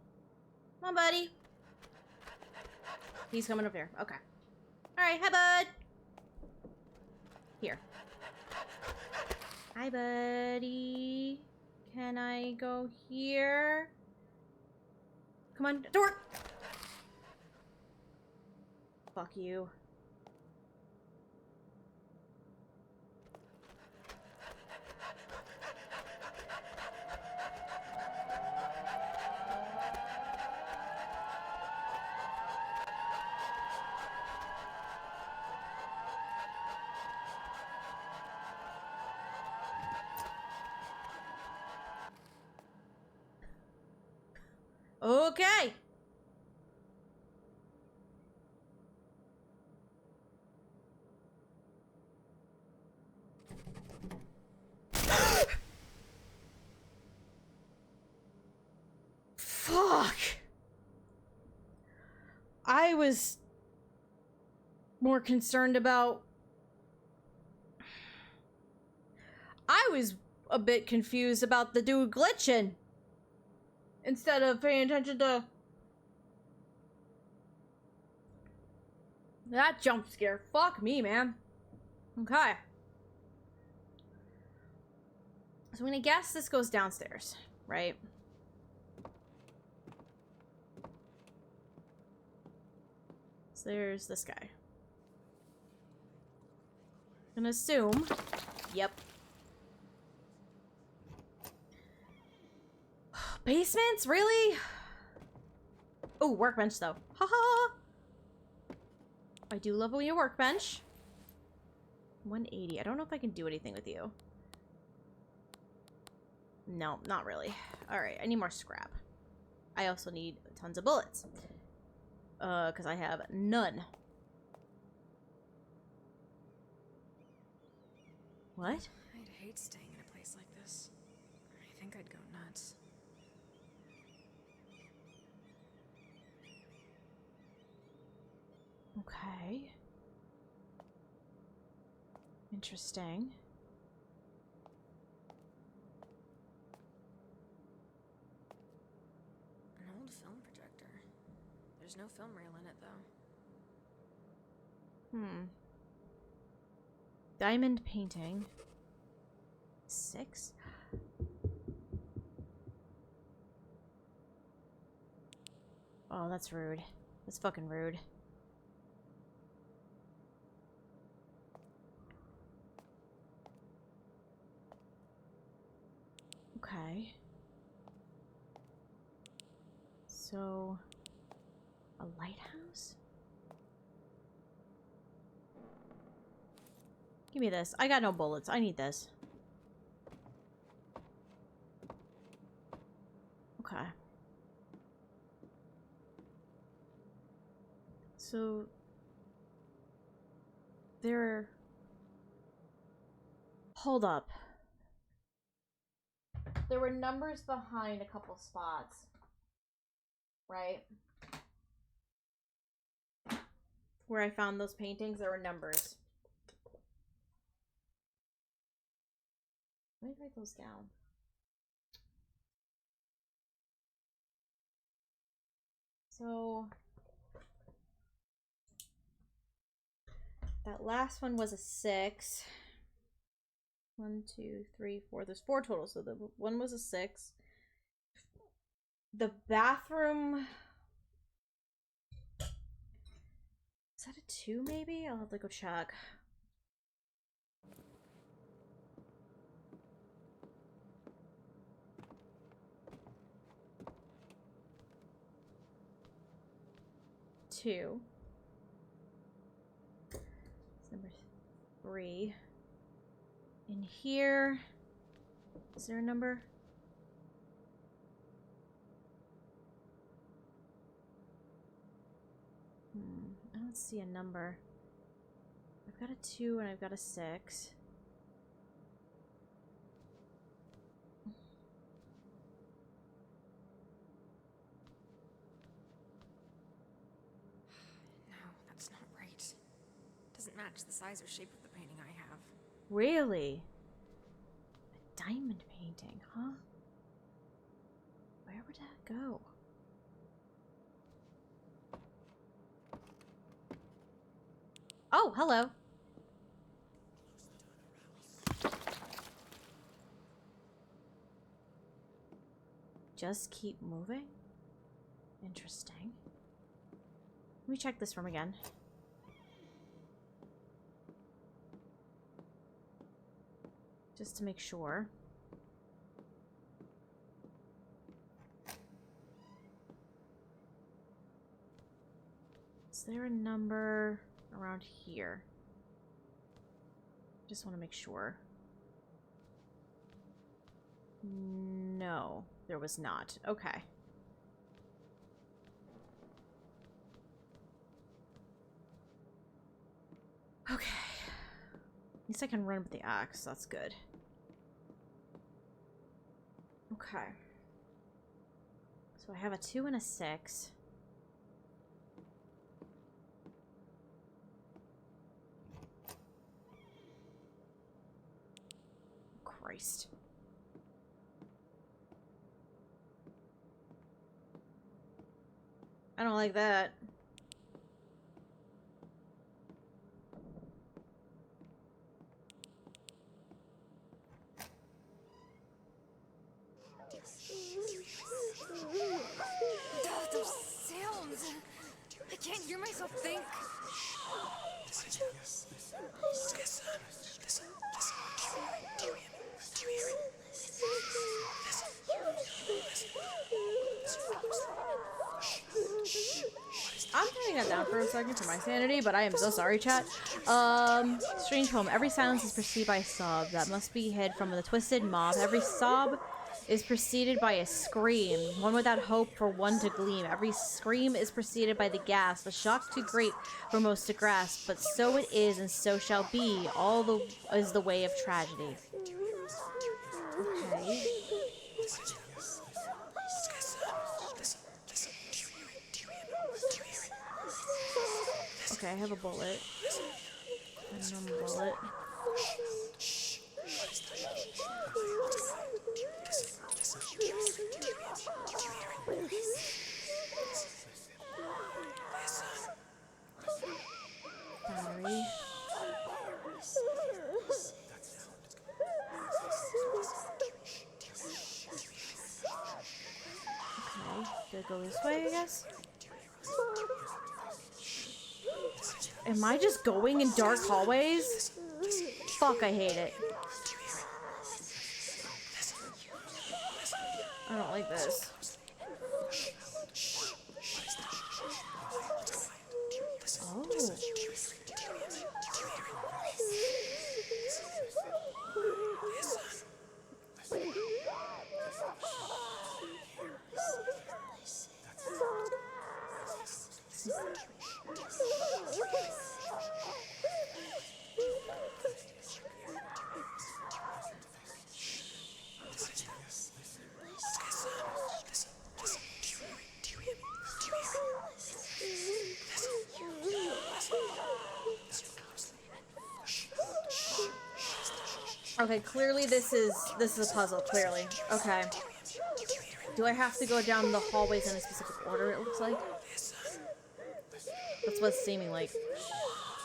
Come on, buddy. He's coming up here. Okay. Alright, hi, bud. Here. Hi, buddy. Can I go here? Come on, door! Fuck you. Okay. Fuck. I was more concerned about... I was a bit confused about the dude glitching. Instead of paying attention to that jump scare. Fuck me, man. Okay. So I'm gonna guess this goes downstairs, right? So there's this guy. I'm gonna assume. Yep. Basements? Really? Oh, workbench though. Haha. I do love your workbench. 180. I don't know if I can do anything with you. No, not really. Alright, I need more scrap. I also need tons of bullets. Because I have none. What? I'd hate staying in a place like this. I think I'd go nuts. Okay. Interesting. An old film projector. There's no film reel in it, though. Diamond painting. 6? Oh, that's rude. That's fucking rude. Okay. So, a lighthouse? Give me this. I got no bullets. I need this. Okay. So, there... Hold up. There were numbers behind a couple spots. Right? Where I found those paintings, there were numbers. Let me write those down. So... that last one was a 6. 1, 2, 3, 4. There's 4 total, so the one was a 6. The bathroom... is that a 2, maybe? I'll have to go check. 2. It's number 3. In here, is there a number? I don't see a number. I've got a 2 and I've got a 6. No, that's not right. Doesn't match the size or shape of the painting I have. Really? A diamond painting, huh? Where would that go? Oh, hello. Just keep moving? Interesting. Let me check this room again. Just to make sure. Is there a number around here? Just want to make sure. No, there was not. Okay. Okay. At least I can run with the axe. That's good. Okay. So I have a 2 and a 6. Christ. I don't like that. Those sounds! I can't hear myself think. I'm turning that down for a second for my sanity, but I am so sorry, chat. Strange poem. Every silence is preceded by a sob that must be hid from the twisted mob. Every sob is preceded by a scream, one without hope for one to gleam. Every scream is preceded by the gasp, a shock too great for most to grasp. But so it is, and so shall be. Is the way of tragedy. Okay. Okay, I have a bullet. A normal bullet. Battery. Okay, do I go this way, I guess? Am I just going in dark hallways? Fuck, I hate it. I don't like this. Oh. Okay, clearly this is a puzzle, clearly. Okay. Do I have to go down the hallways in a specific order, it looks like? That's what it's seeming like.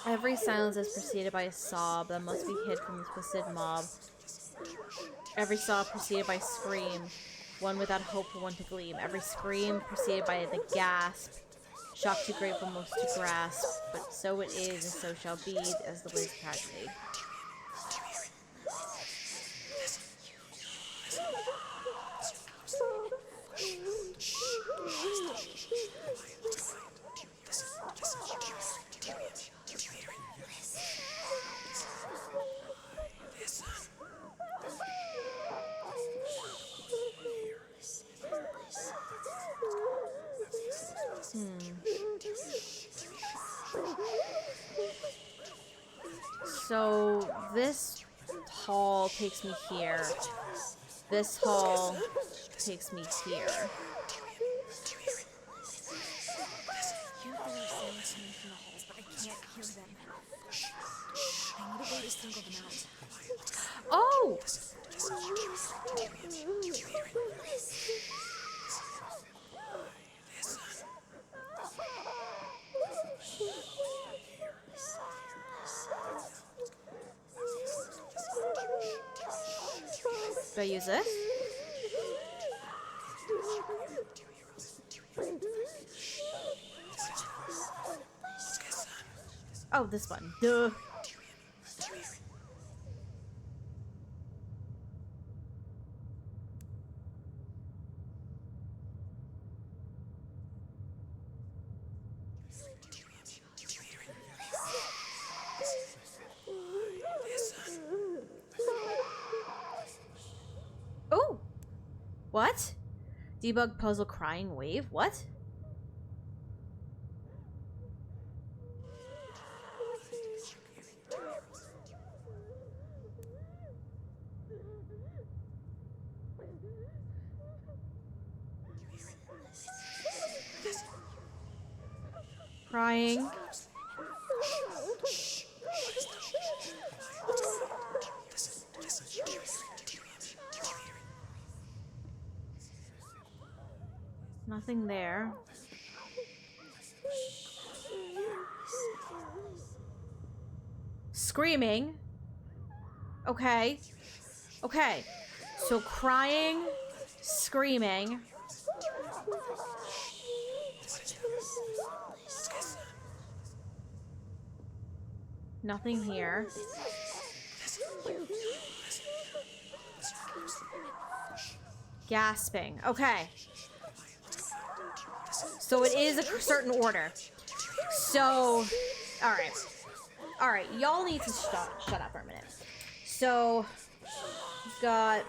Every silence is preceded by a sob that must be hid from the twisted mob. Every sob preceded by a scream, one without hope for one to gleam. Every scream preceded by the gasp, shock too great for most to grasp. But so it is, and so shall be, as the way of tragedy. So this hall takes me here. This hall takes me here. You know there are sounds coming from the halls, but I can't hear them. I need a way to single them out. Oh! Do I use this? Oh, this one. Duh. Oh! What? Debug puzzle crying wave? What? Crying. Nothing there. Screaming. Okay. Okay. So crying, screaming. Nothing here. Gasping. Okay. So it is a certain order. So, alright. Alright, y'all need to shut up for a minute. So, we've got...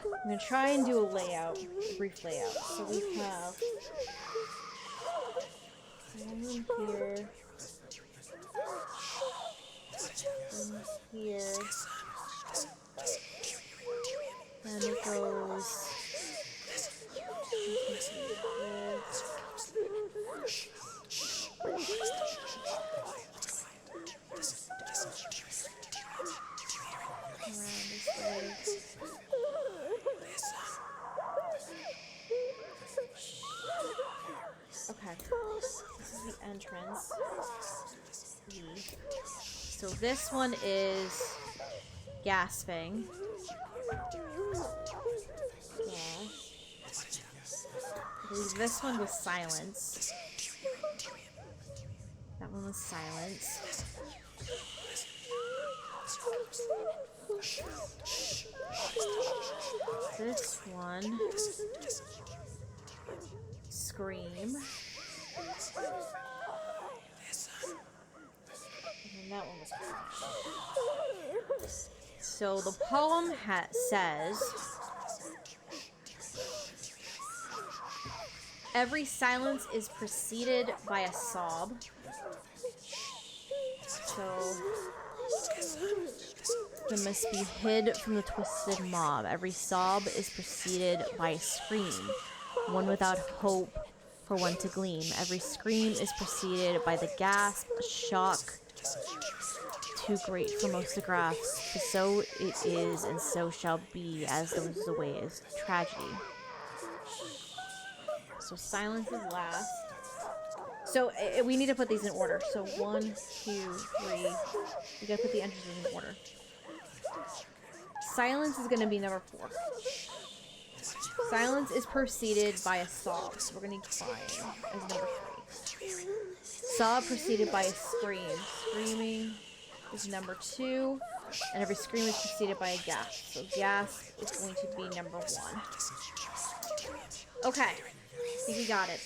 I'm gonna try and do a layout, a brief layout. So we have... one here. One here. Then it goes... Okay, this is the entrance. So this one is gasping. Yeah. I believe this one was silence. That one was silence. This one... scream. And then that one was cry. So the poem says... every silence is preceded by a sob. So... it must be hid from the twisted mob. Every sob is preceded by a scream, one without hope for one to gleam. Every scream is preceded by the gasp, a shock too great for most to grasp. For so it is, and so shall be, as those away is tragedy. So silence is last. So we need to put these in order. So 1, 2, 3. We gotta put the entrances in order. Silence is gonna be number 4. Silence is preceded by a sob. So we're gonna need crying as number 3. Sob preceded by a scream. Screaming is number 2. And every scream is preceded by a gasp. So gasp is going to be number 1. Okay. I think we got it.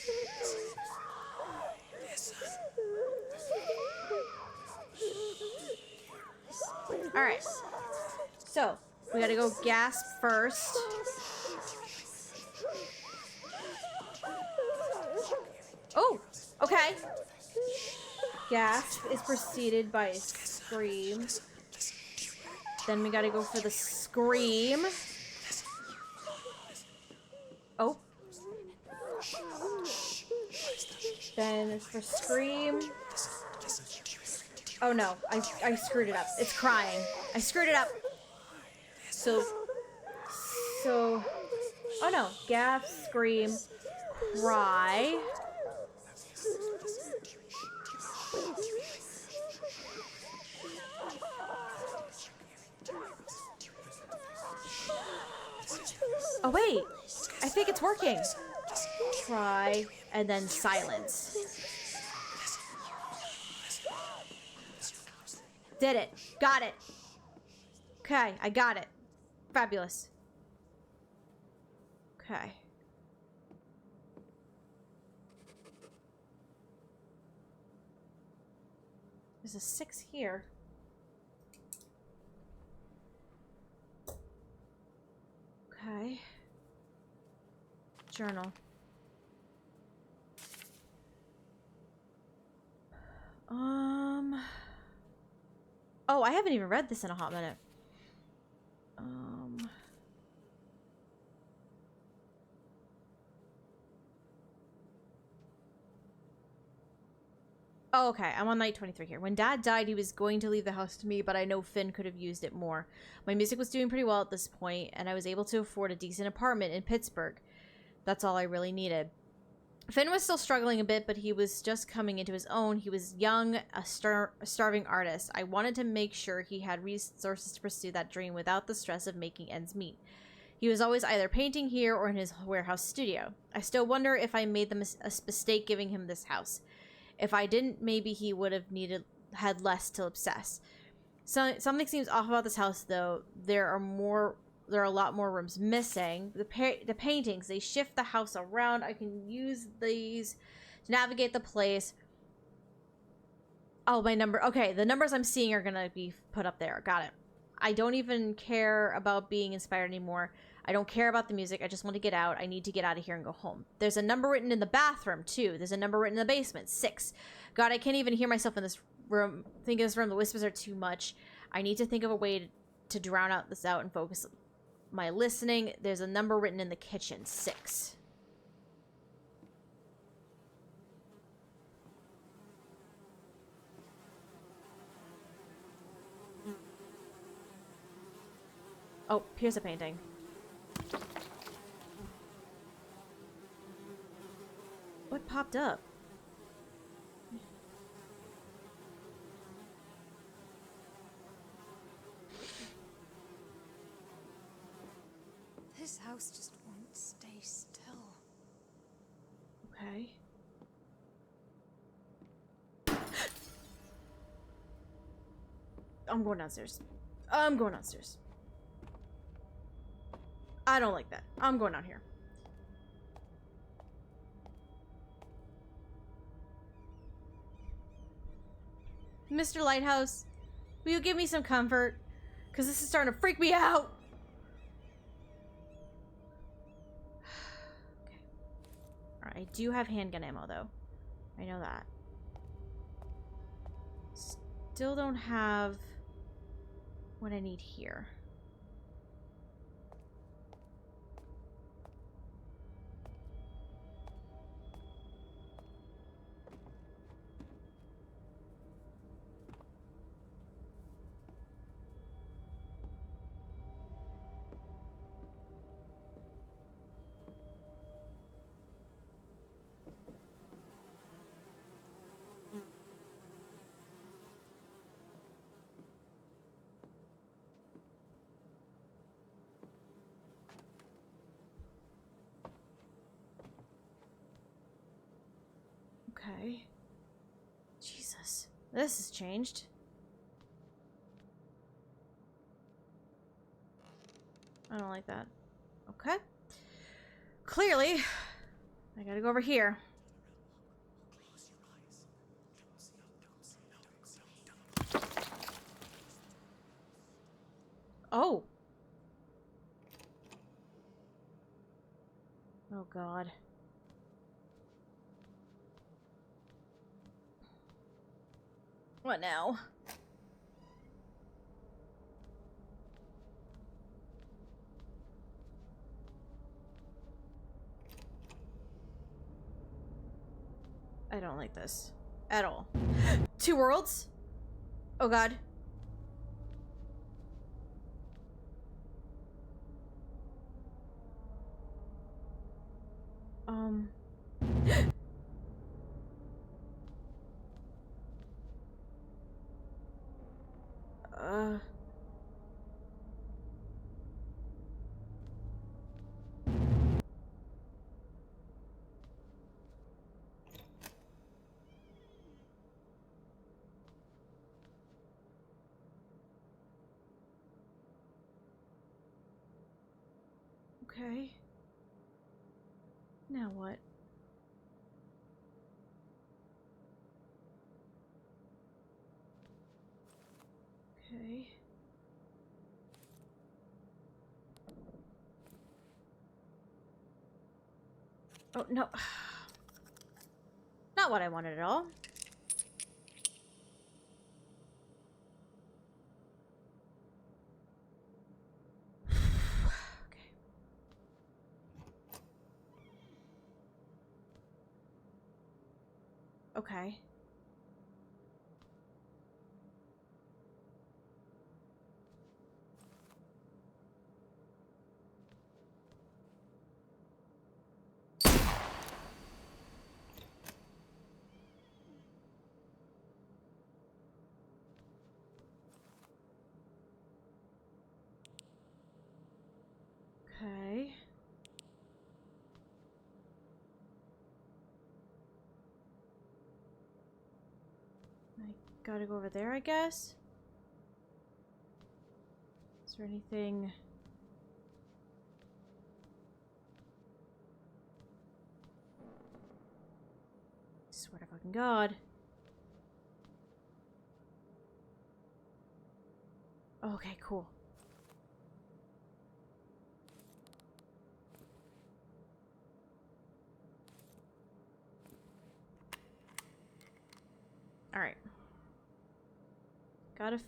Alright. So, we gotta go gasp first. Oh! Okay. gasp is preceded by a scream. Then we gotta go for the scream. Oh. Then it's for scream. Oh no, I screwed it up. It's crying. I screwed it up. So, oh no, gasp, scream, cry. Oh wait, I think it's working. Cry, and then silence. Did it. Got it. Okay, I got it. Fabulous. Okay. There's a 6 here. Okay. Journal. Oh, I haven't even read this in a hot minute. Oh, okay. I'm on night 23 here. When Dad died, he was going to leave the house to me, but I know Finn could have used it more. My music was doing pretty well at this point, and I was able to afford a decent apartment in Pittsburgh. That's all I really needed. Finn was still struggling a bit, but he was just coming into his own. He was young, a starving artist. I wanted to make sure he had resources to pursue that dream without the stress of making ends meet. He was always either painting here or in his warehouse studio. I still wonder if I made a mistake giving him this house. If I didn't, maybe he would have had less to obsess. So, something seems off about this house, though. There are a lot more rooms missing. The paintings, they shift the house around. I can use these to navigate the place. Oh, my number. Okay, the numbers I'm seeing are going to be put up there. Got it. I don't even care about being inspired anymore. I don't care about the music. I just want to get out. I need to get out of here and go home. There's a number written in the bathroom, too. There's a number written in the basement. 6. God, I can't even hear myself in this room. Think of this room. The whispers are too much. I need to think of a way to drown out this out and focus my listening. There's a number written in the kitchen. 6. Oh, here's a painting. What popped up? This house just won't stay still. Okay. I'm going downstairs. I'm going downstairs. I don't like that. I'm going out here. Mr. Lighthouse, will you give me some comfort? Because this is starting to freak me out. Okay. Alright, I do have handgun ammo, though. I know that. Still don't have what I need here. Okay. Jesus. This has changed. I don't like that. Okay. Clearly, I gotta go over here. Oh. Oh, God. What now? I don't like this at all. Two worlds? Oh god. Uh. Okay. Now what? Okay. Oh, no. Not what I wanted at all. Okay. Okay. Okay. I gotta go over there, I guess? Is there anything... Swear to fucking God. Okay, cool. Alright. Got a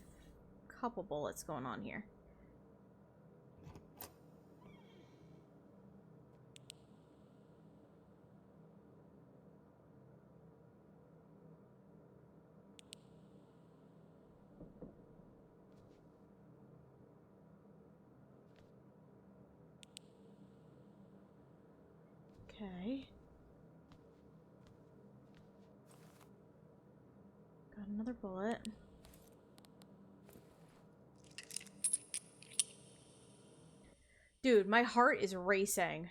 couple bullets going on here. Okay. Got another bullet. Dude, my heart is racing.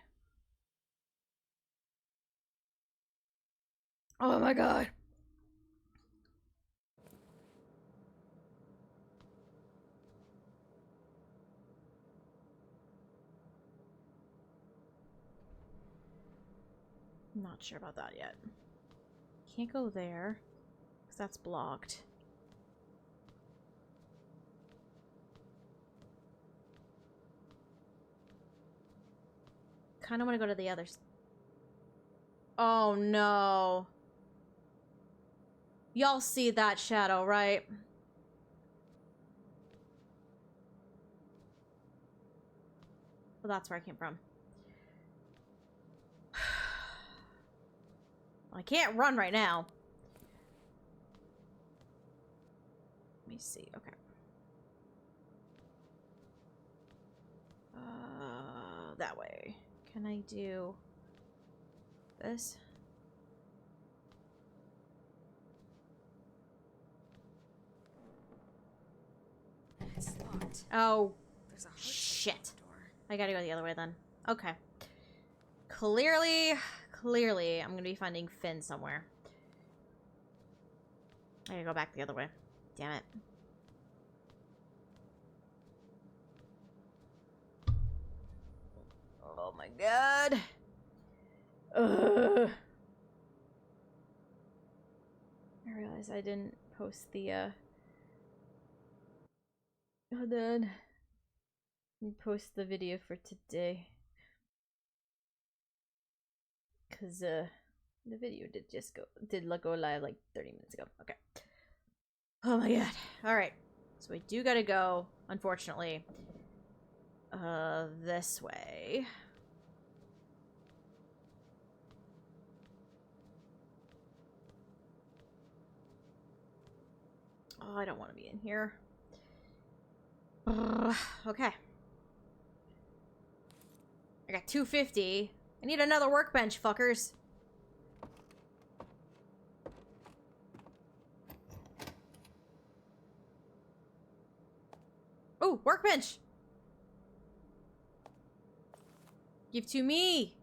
Oh my god. Not sure about that yet. Can't go there, because that's blocked. Kind of want to go to the others. Oh no. Y'all see that shadow, right? Well, that's where I came from. I can't run right now. Let me see. Okay. That way. Can I do this? It's locked. Oh, There's a shit. door. I gotta go the other way then. Okay. Clearly, I'm gonna be finding Finn somewhere. I gotta go back the other way. Damn it. Oh my god. Ugh. I realized I didn't post the, Hold on. Let me post the video for today. Cause, the video did go live like 30 minutes ago. Okay. Oh my god. Alright. So we do gotta go, unfortunately, this way. Oh, I don't want to be in here. Okay. I got 250. I need another workbench, fuckers. Oh, workbench! Give to me!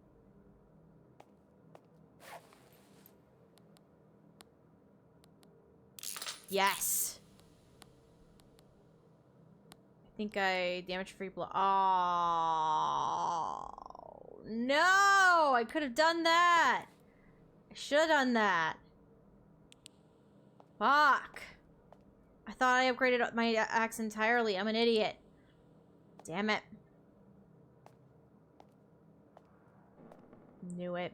Yes! I think I damage free blow. Oh no! I could have done that! I should have done that. Fuck! I thought I upgraded my axe entirely. I'm an idiot. Damn it. Knew it.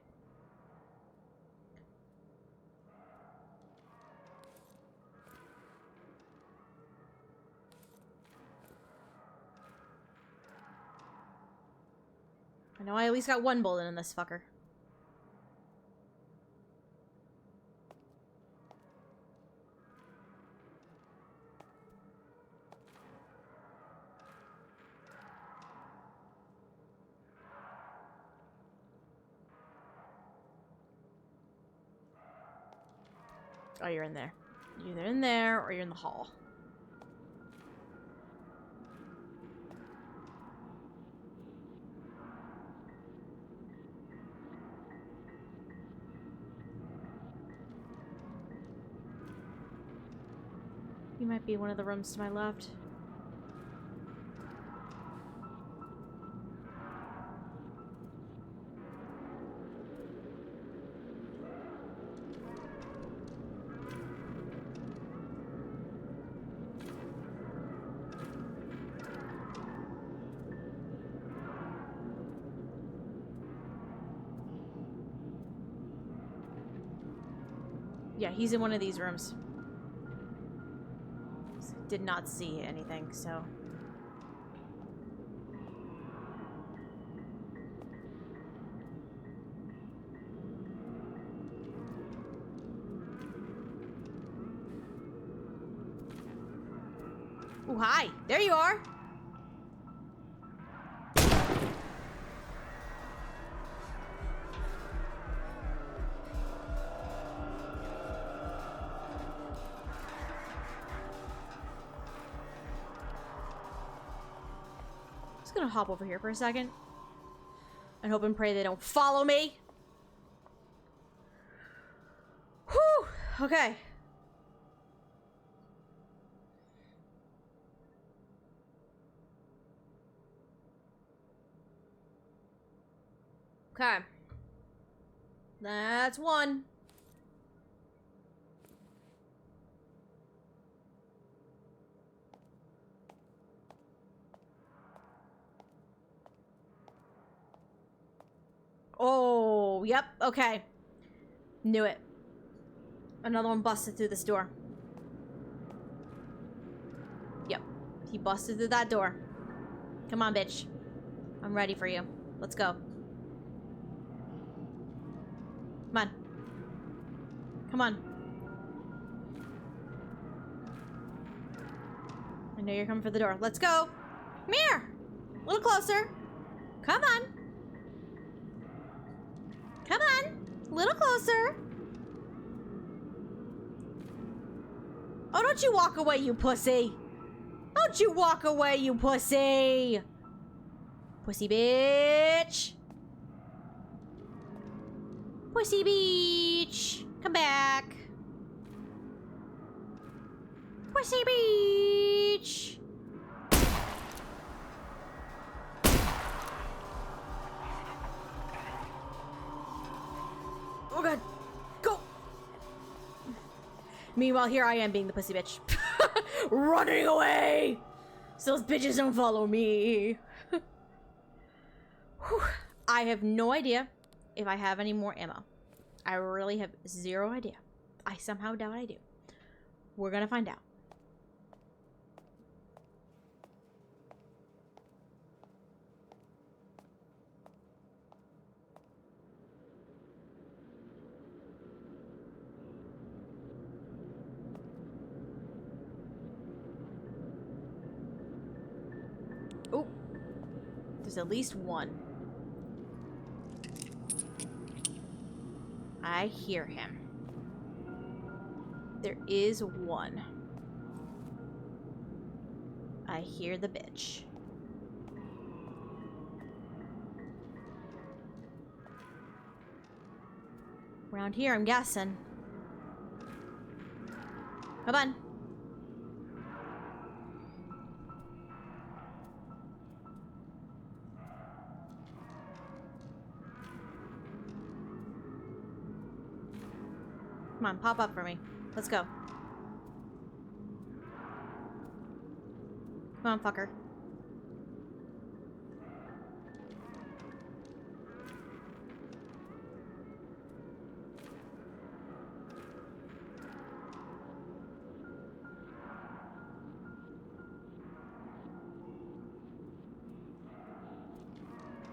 I know I at least got one bullet in this fucker. Oh, you're in there. You're either in there or you're in the hall. You might be one of the rooms to my left. Yeah, he's in one of these rooms. Did not see anything, so... Oh, hi! There you are! Just gonna hop over here for a second. And hope and pray they don't follow me. Whew! Okay. Okay. That's one. Oh, yep, okay. Knew it. Another one busted through this door. Yep, he busted through that door. Come on, bitch. I'm ready for you. Let's go. Come on. Come on. I know you're coming for the door. Let's go. Come here. A little closer. Come on. Come on. A little closer. Oh, don't you walk away, you pussy. Don't you walk away, you pussy. Pussy bitch. Pussy beach. Come back. Pussy beach. Oh god. Go. Meanwhile, here I am being the pussy bitch. Running away. So those bitches don't follow me. I have no idea if I have any more ammo. I really have zero idea. I somehow doubt I do. We're gonna find out. Oh, there's at least one. I hear him. There is one. I hear the bitch. Around here, I'm guessing. Come on. Come on, pop up for me. Let's go. Come on, fucker.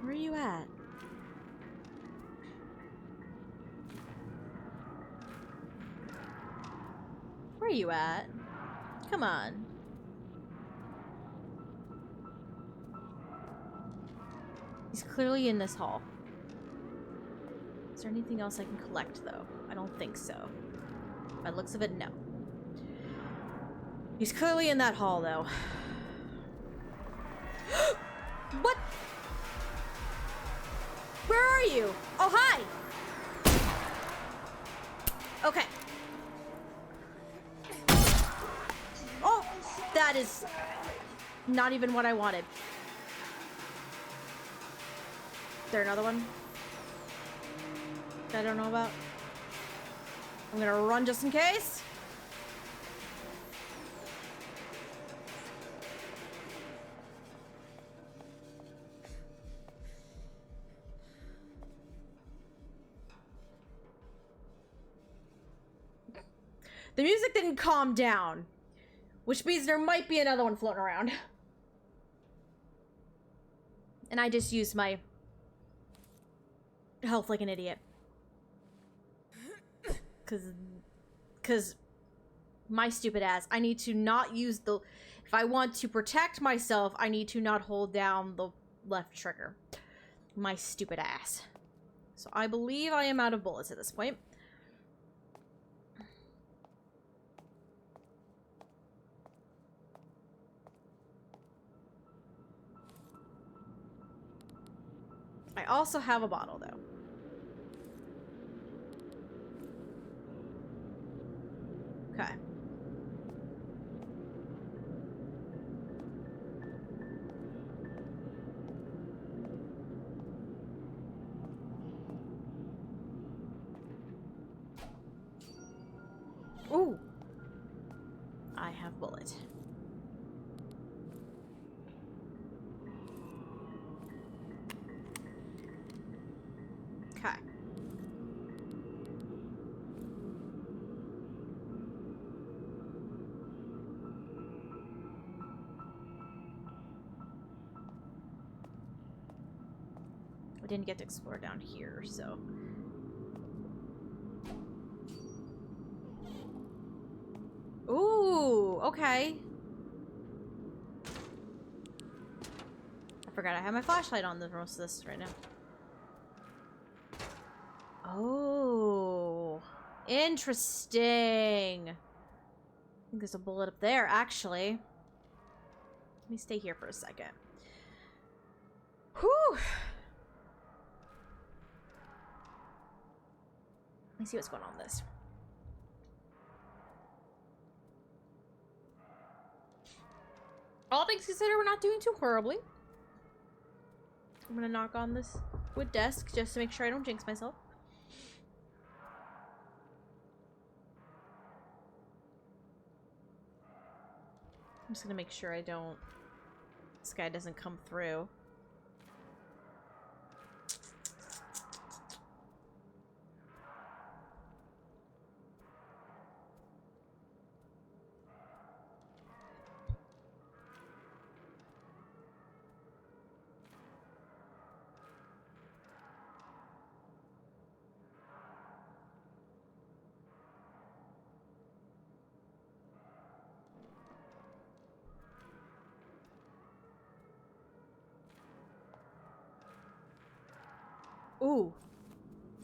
Where are you at? Where are you at? Come on. He's clearly in this hall. Is there anything else I can collect, though? I don't think so. By the looks of it, no. He's clearly in that hall, though. What? Where are you? Oh, hi! Okay. Oh, that is not even what I wanted. Is there another one that I don't know about? I'm gonna run just in case. The music didn't calm down, which means there might be another one floating around. And I just used my health like an idiot. Cause my stupid ass, I need to not use the... If I want to protect myself, I need to not hold down the left trigger. My stupid ass. So I believe I am out of bullets at this point. I also have a bottle, though. Okay. Ooh. I have bullet. Okay. I didn't get to explore down here, so... Ooh, okay. I forgot I have my flashlight on the most of this right now. Oh, interesting. I think there's a bullet up there, actually. Let me stay here for a second. Whew. Let me see what's going on with this. All things considered, we're not doing too horribly. I'm gonna knock on this wood desk just to make sure I don't jinx myself. I'm just gonna make sure I don't... This guy doesn't come through. Ooh.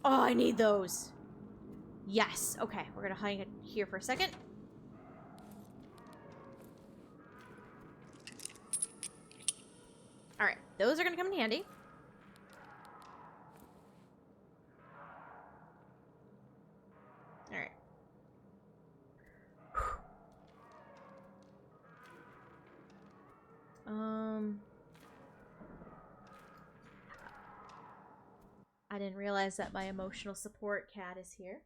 Oh, I need those. Yes. Okay, we're gonna hang it here for a second. Alright, those are gonna come in handy. Alright. I didn't realize that my emotional support cat is here.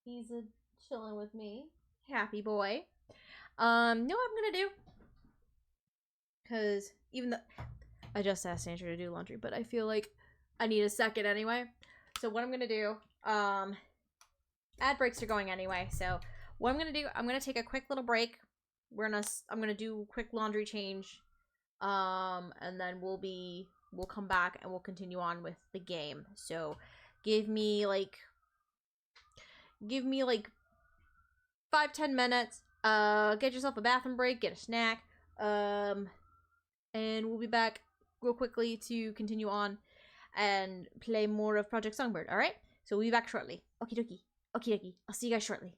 He's chilling with me. Happy boy. Know what I'm gonna do? Because even though I just asked Andrew to do laundry, but I feel like I need a second anyway. So what I'm gonna do, ad breaks are going anyway. So what I'm gonna do, I'm gonna take a quick little break. I'm gonna do a quick laundry change, and then we'll come back and we'll continue on with the game. So give me like 5-10 minutes. Get yourself a bathroom break, get a snack, and we'll be back real quickly to continue on and play more of Project Songbird. All right, so we'll be back shortly. Okie dokie. Okie dokie. I'll see you guys shortly.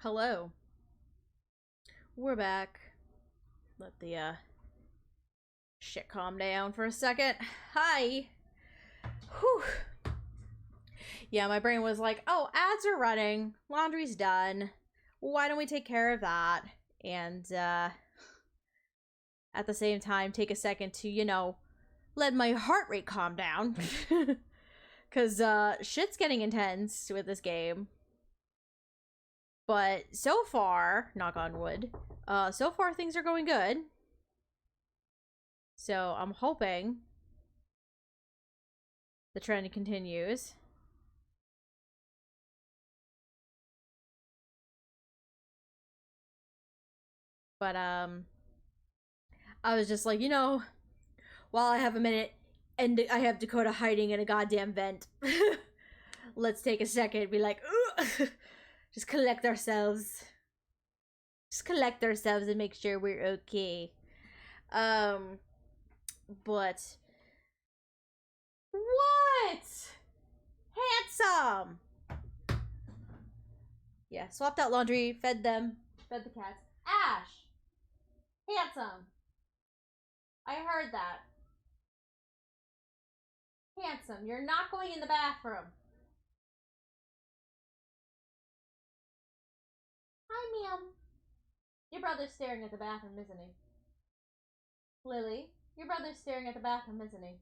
Hello. We're back. Let the shit calm down for a second. Hi. Whew. Yeah, my brain was like, oh, ads are running. Laundry's done. Why don't we take care of that? And at the same time, take a second to, you know, let my heart rate calm down. Because shit's getting intense with this game. But so far, knock on wood, so far things are going good. So I'm hoping the trend continues. But I was just like, you know, while I have a minute and I have Dakota hiding in a goddamn vent, let's take a second and be like, ooh, just collect ourselves. Just collect ourselves and make sure we're okay. But what? Handsome. Yeah, swapped out laundry, fed the cats. Ash, handsome. I heard that. Handsome, you're not going in the bathroom. Hi, ma'am. Your brother's staring at the bathroom, isn't he? Lily, your brother's staring at the bathroom, isn't he?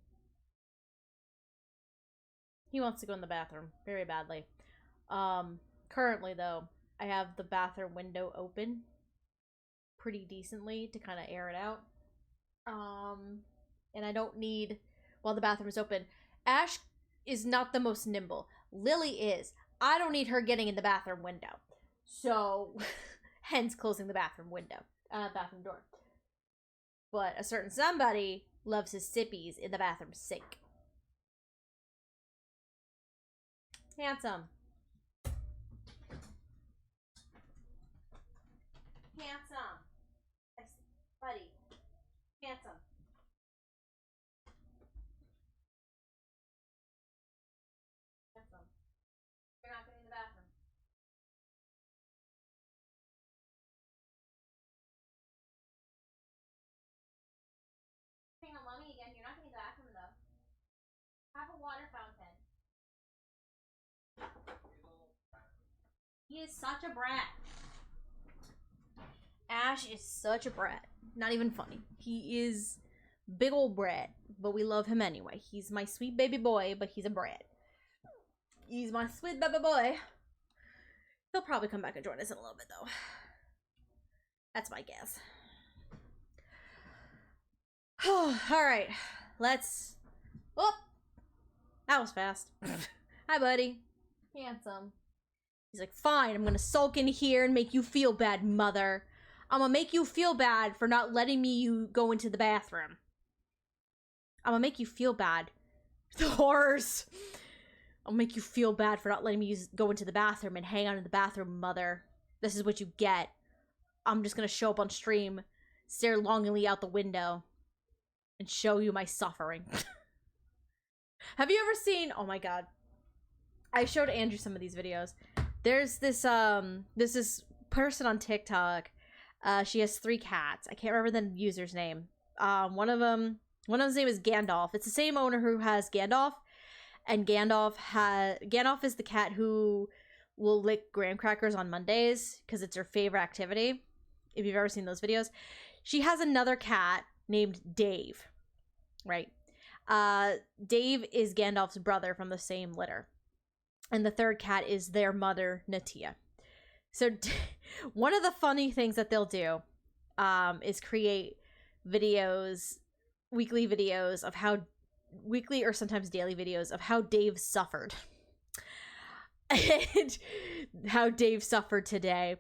He wants to go in the bathroom very badly. Currently though, I have the bathroom window open pretty decently to kind of air it out. And I don't need, while the bathroom is open, Ash is not the most nimble. Lily is. I don't need her getting in the bathroom window. So, hence closing the bathroom window, bathroom door. But a certain somebody loves his sippies in the bathroom sink. Handsome. Handsome. Buddy. Handsome. Handsome. You're not getting in the bathroom. Hang on, mommy again. You're not getting in the bathroom though. Have a water fountain. He is such a brat. Ash is such a brat. Not even funny. He is big old brat, but we love him anyway. He's my sweet baby boy, but he's a brat. He's my sweet baby boy. He'll probably come back and join us in a little bit, though. That's my guess. Alright. Let's... Oh! That was fast. Hi, buddy. Handsome. He's like, fine, I'm gonna sulk in here and make you feel bad, mother. I'm gonna make you feel bad for not letting me go into the bathroom. I'm gonna make you feel bad. The horrors. I'll make you feel bad for not letting me go into the bathroom and hang out in the bathroom, mother. This is what you get. I'm just gonna show up on stream, stare longingly out the window, and show you my suffering. Have you ever seen... Oh my god. I showed Andrew some of these videos. There's this person on TikTok. She has 3 cats. I can't remember the user's name. One of them's name is Gandalf. It's the same owner who has Gandalf. And Gandalf is the cat who will lick graham crackers on Mondays because it's her favorite activity. If you've ever seen those videos. She has another cat named Dave. Right? Dave is Gandalf's brother from the same litter. And the third cat is their mother, Natia. So one of the funny things that they'll do is create videos, weekly videos of how, weekly or sometimes daily videos of how Dave suffered. And how Dave suffered today.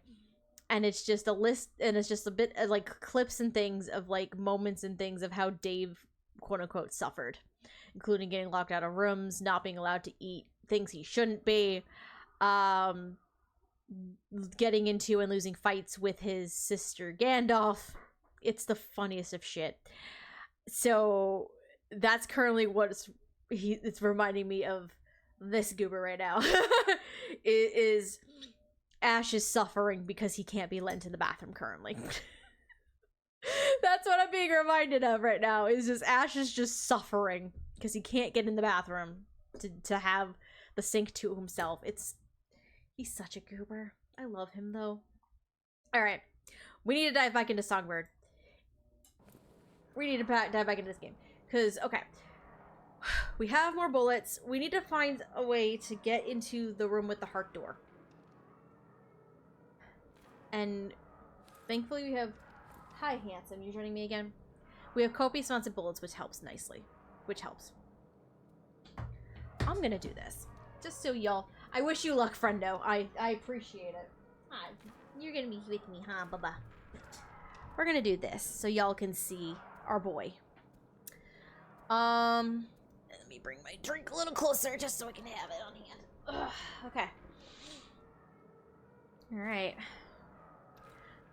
And it's just a list, and it's just a bit of, like, clips and things of, like, moments and things of how Dave, quote-unquote, suffered. Including getting locked out of rooms, not being allowed to eat things he shouldn't be, getting into and losing fights with his sister Gandalf. It's the funniest of shit. So that's currently what's it's reminding me of this goober right now. is Ash is suffering because he can't be let into the bathroom currently. That's what I'm being reminded of right now, is just Ash is just suffering because he can't get in the bathroom to have the sink to himself. He's such a goober. I love him though. Alright. We need to dive back into Songbird. We need to dive back into this game. Because, okay. We have more bullets. We need to find a way to get into the room with the heart door. And thankfully we have... Hi, handsome. You joining me again? We have copious amounts of bullets, which helps nicely. Which helps. I'm gonna do this. Just so y'all... I wish you luck, friendo. I appreciate it. Hi. You're gonna be with me, huh, Baba? We're gonna do this so y'all can see our boy. Let me bring my drink a little closer just so I can have it on hand. Ugh, okay. Alright.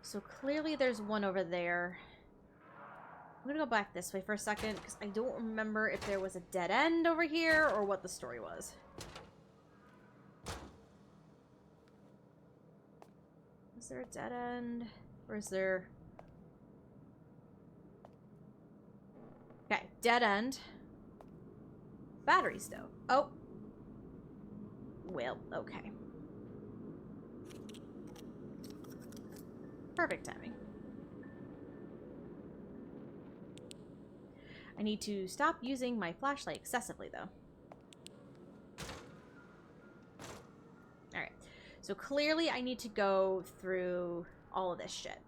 So clearly there's one over there. I'm gonna go back this way for a second because I don't remember if there was a dead end over here or what the story was. Is there a dead end? Or is there... Okay, dead end. Batteries, though. Oh. Well, okay. Perfect timing. I need to stop using my flashlight excessively, though. Alright. So clearly I need to go through all of this shit.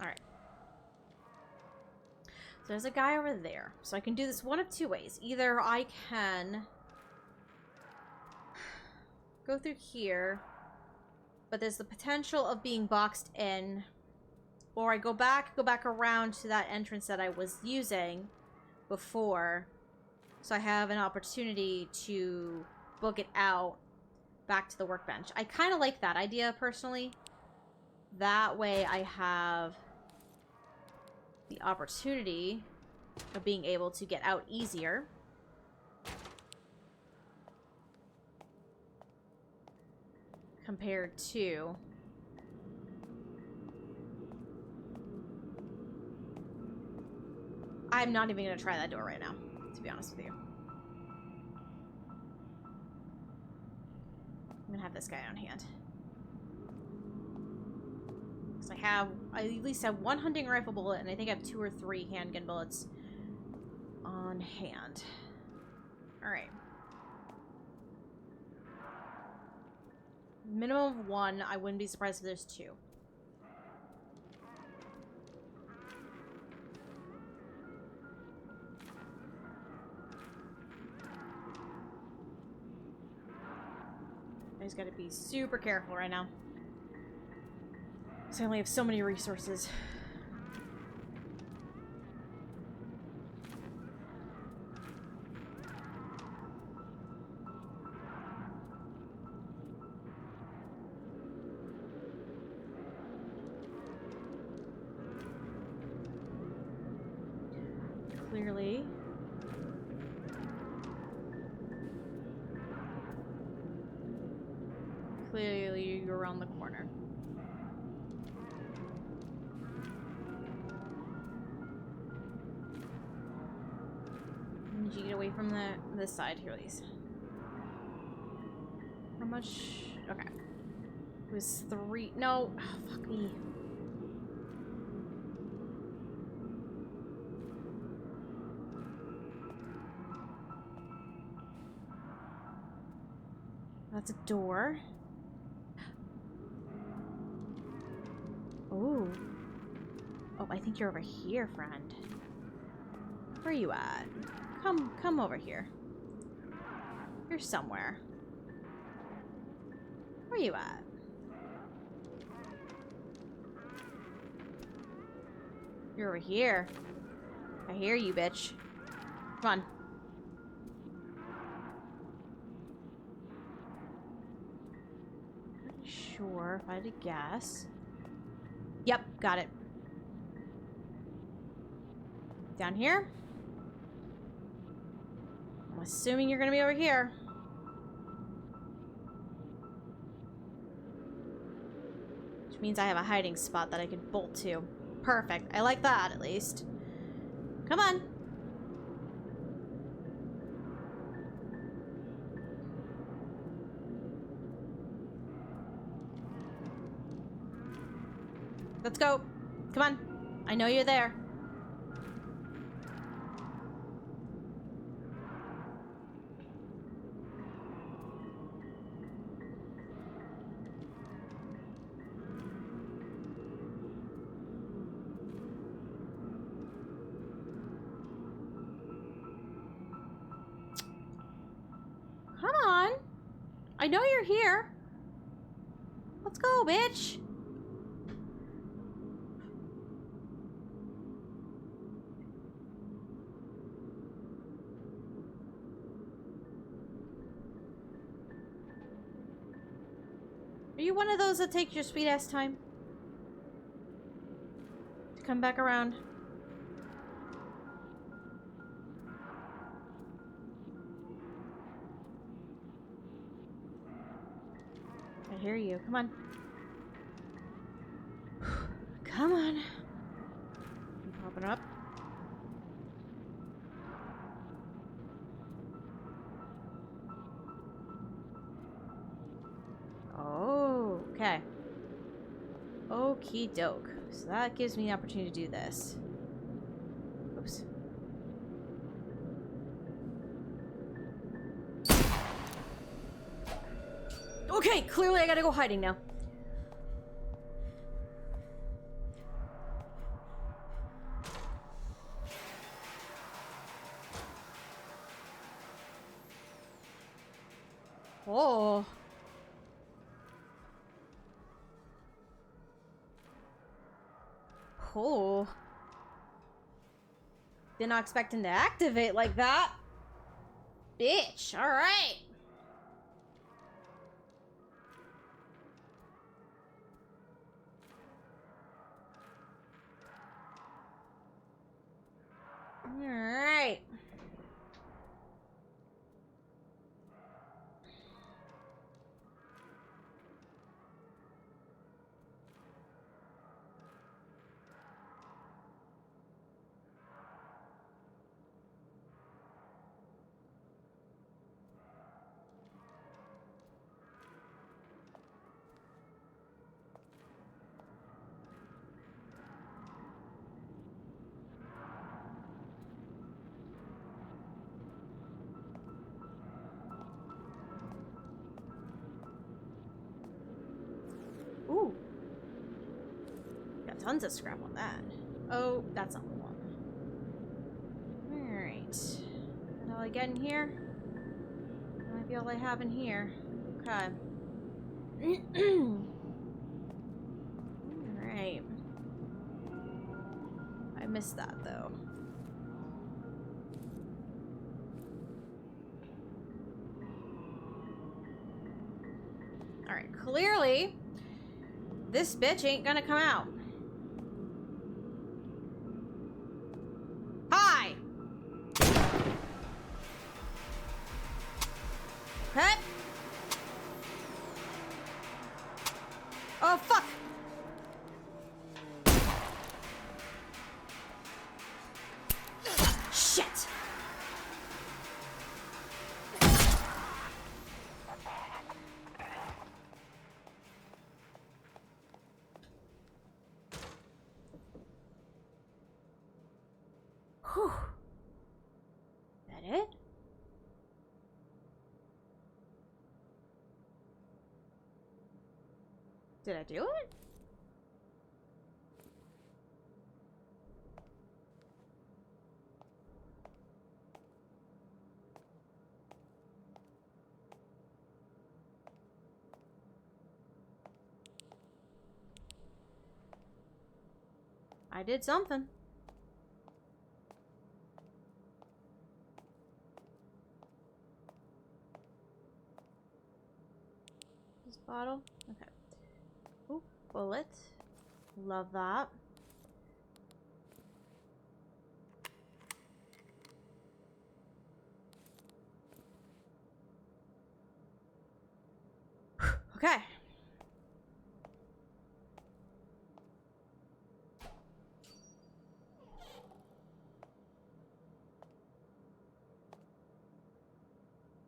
Alright. So there's a guy over there. So I can do this one of 2 ways. Either I can go through here, but there's the potential of being boxed in, or I go back around to that entrance that I was using before, so I have an opportunity to book it out back to the workbench. I kind of like that idea, personally. That way I have the opportunity of being able to get out easier. Compared to... I'm not even going to try that door right now, to be honest with you. I'm going to have this guy on hand. Because I at least have 1 hunting rifle bullet, and I think I have 2 or 3 handgun bullets on hand. Alright. Minimum of 1. I wouldn't be surprised if there's 2. I just gotta be super careful right now. Because I only have so many resources. Clearly. Clearly, you're around the corner. I need you to get away from this side here, please. How much? Okay. It was 3. No. Oh, fuck me. That's a door. Oh. Oh, I think you're over here, friend. Where are you at? Come over here. You're somewhere. Where are you at? You're over here. I hear you, bitch. Come on. Not sure if I had to guess. Yep, got it. Down here? I'm assuming you're gonna be over here. Which means I have a hiding spot that I can bolt to. Perfect. I like that, at least. Come on. Let's go. Come on. I know you're there. Come on. I know you're here. Let's go, bitch. Are you one of those that takes your sweet ass time to come back around? I hear you. Come on. Come on. Open up. Oh, okay. Okie doke. So that gives me the opportunity to do this. Oops. Okay, clearly I gotta go hiding now. Oh. Oh. Did not expect him to activate like that. Bitch, alright. Alright. Ooh. Got tons of scrap on that. Oh, that's not the one. Alright. Is that all I get in here? That might be all I have in here. Okay. Alright. I missed that, though. Alright, clearly, this bitch ain't gonna come out. Hi! Huh? Oh, fuck! Shit! Whew. That it? Did I do it? I did something. This bottle? Okay. Ooh, bullet. Love that. Okay.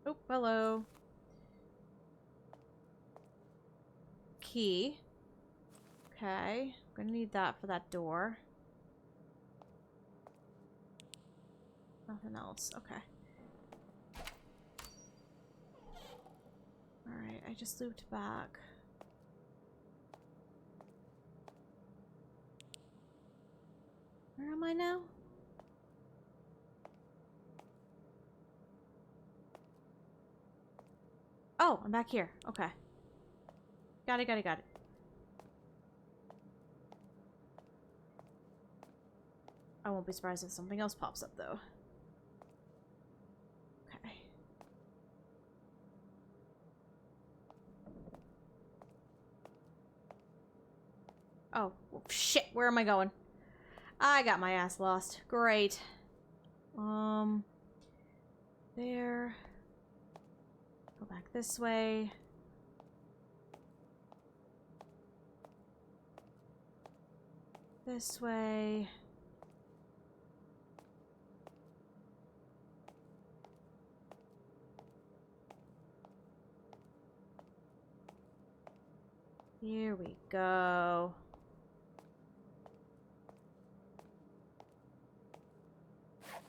Oh, hello. Key. Okay. I'm gonna need that for that door. Nothing else. Okay. Alright, I just looped back. Where am I now? Oh, I'm back here. Okay. Got it, got it, got it. I won't be surprised if something else pops up, though. Okay. Oh, well, shit. Where am I going? I got my ass lost. Great. There. Go back this way. This way. Here we go.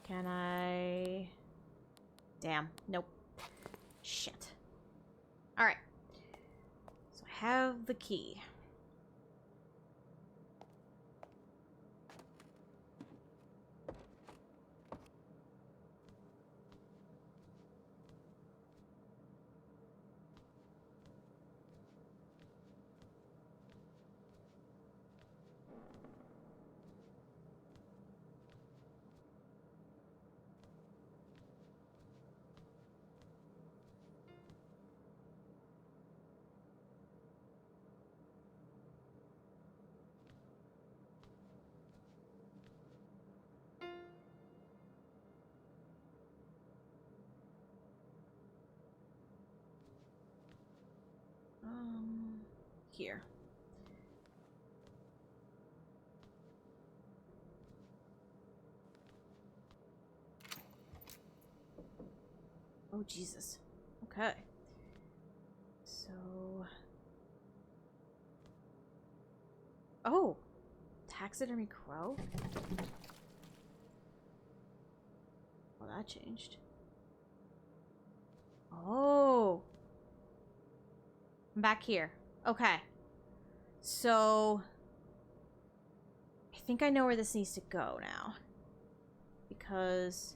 Can I... Damn. Nope. Shit. Alright. So I have the key. Here. Oh, Jesus. Okay. So... Oh! Taxidermy crow? Well, that changed. Oh! I'm back here. Okay. So... I think I know where this needs to go now. Because...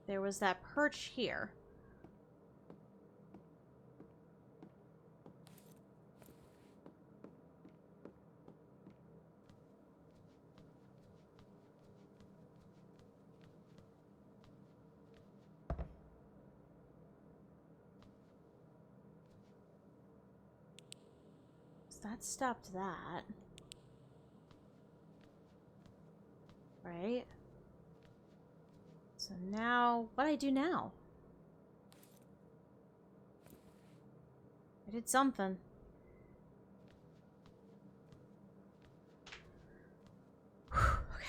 There was that perch here. So that stopped that. Right? So now, what do I do now? I did something. Okay.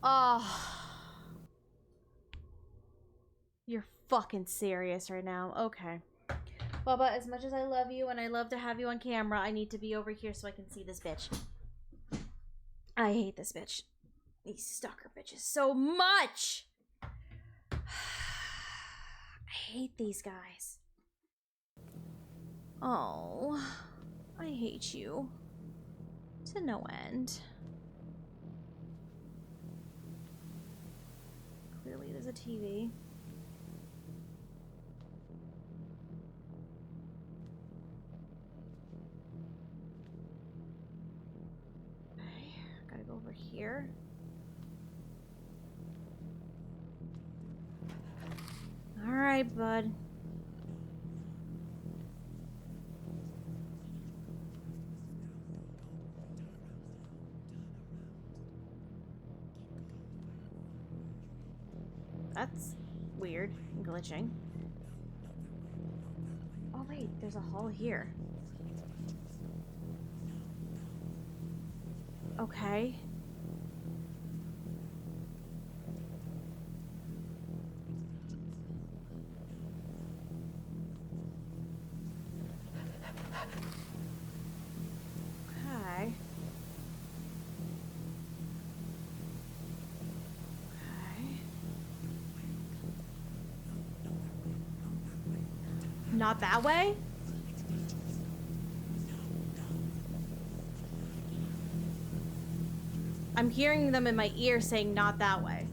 Oh. You're fucking serious right now. Okay. Bubba, as much as I love you and I love to have you on camera, I need to be over here so I can see this bitch. I hate this bitch. These stalker bitches so much! I hate these guys. Oh, I hate you. To no end. Clearly there's a TV. Okay, gotta go over here. Alright, bud. That's weird and glitching. Oh wait, there's a hall here. Okay. Okay. Not that way? I'm hearing them in my ear saying not that way.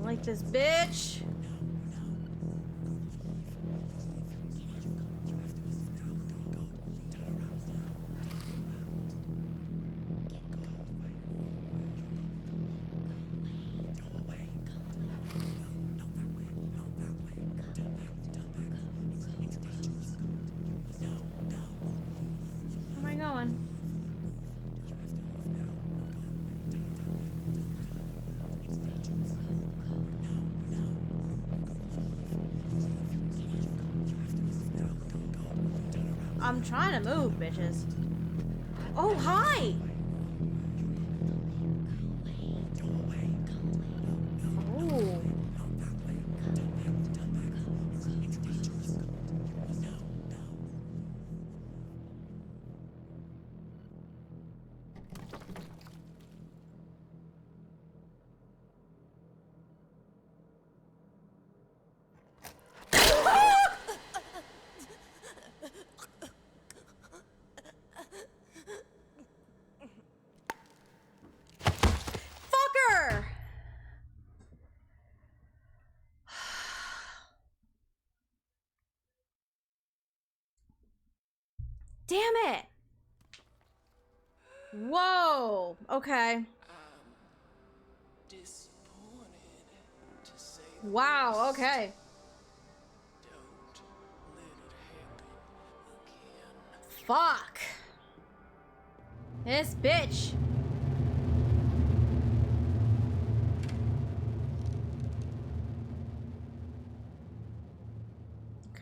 Like this bitch. Where am I going? I'm trying to move, bitches. Oh, hi! Oh. Damn it! Whoa! Okay. Wow, okay. Fuck. This bitch.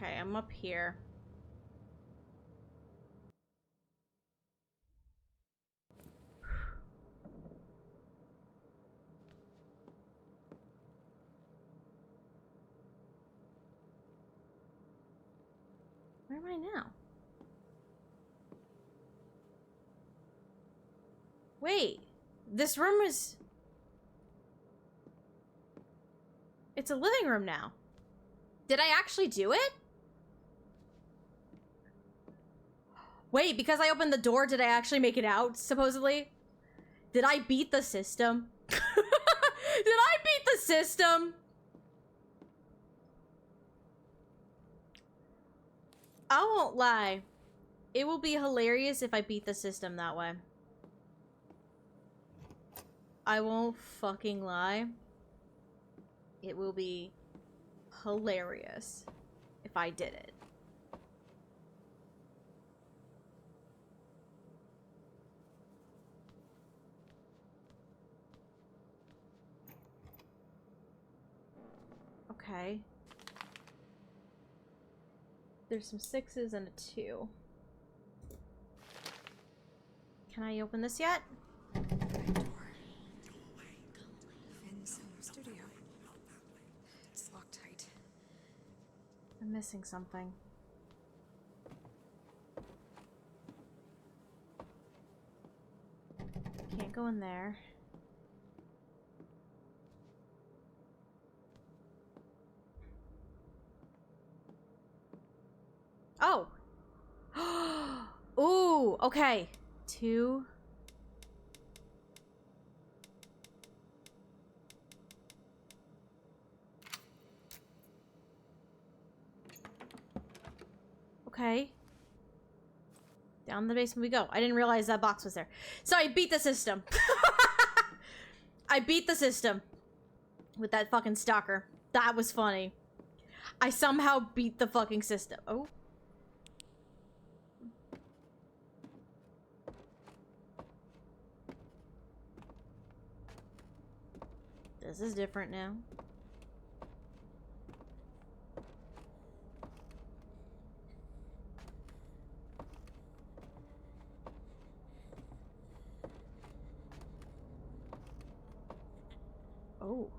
Okay, I'm up here. Where am I now? Wait, this room is... It's a living room now. Did I actually do it? Wait, because I opened the door, did I actually make it out, supposedly? Did I beat the system? Did I beat the system? I won't lie. It will be hilarious if I beat the system that way. I won't fucking lie. It will be hilarious if I did it. Okay. There's some 6s and a 2. Can I open this yet? Studio. It's locked tight. I'm missing something. Can't go in there. Oh! Ooh, okay. 2. Okay. Down the basement we go. I didn't realize that box was there. So I beat the system. I beat the system. With that fucking stalker. That was funny. I somehow beat the fucking system. Oh. This is different now. Oh.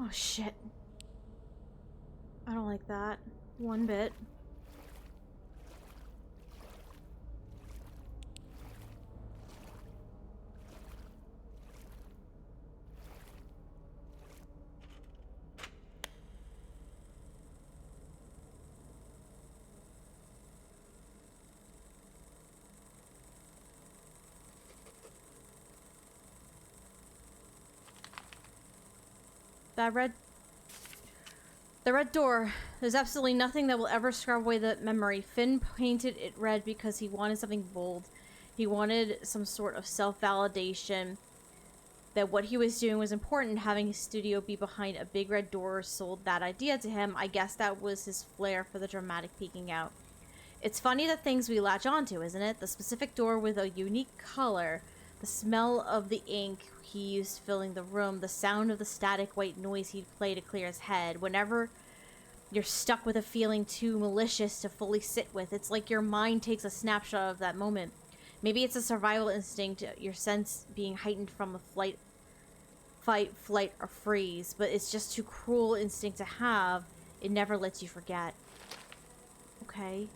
Oh, shit. I don't like that. One bit. The red door. There's absolutely nothing that will ever scrub away the memory. Finn painted it red because he wanted something bold. He wanted some sort of self-validation that what he was doing was important. Having his studio be behind a big red door sold that idea to him. I guess that was his flair for the dramatic peeking out. It's funny the things we latch onto, isn't it? The specific door with a unique color. The smell of the ink he used filling the room. The sound of the static white noise he'd play to clear his head. Whenever you're stuck with a feeling too malicious to fully sit with, it's like your mind takes a snapshot of that moment. Maybe it's a survival instinct, your sense being heightened from a fight, flight, or freeze. But it's just too cruel instinct to have. It never lets you forget. Okay.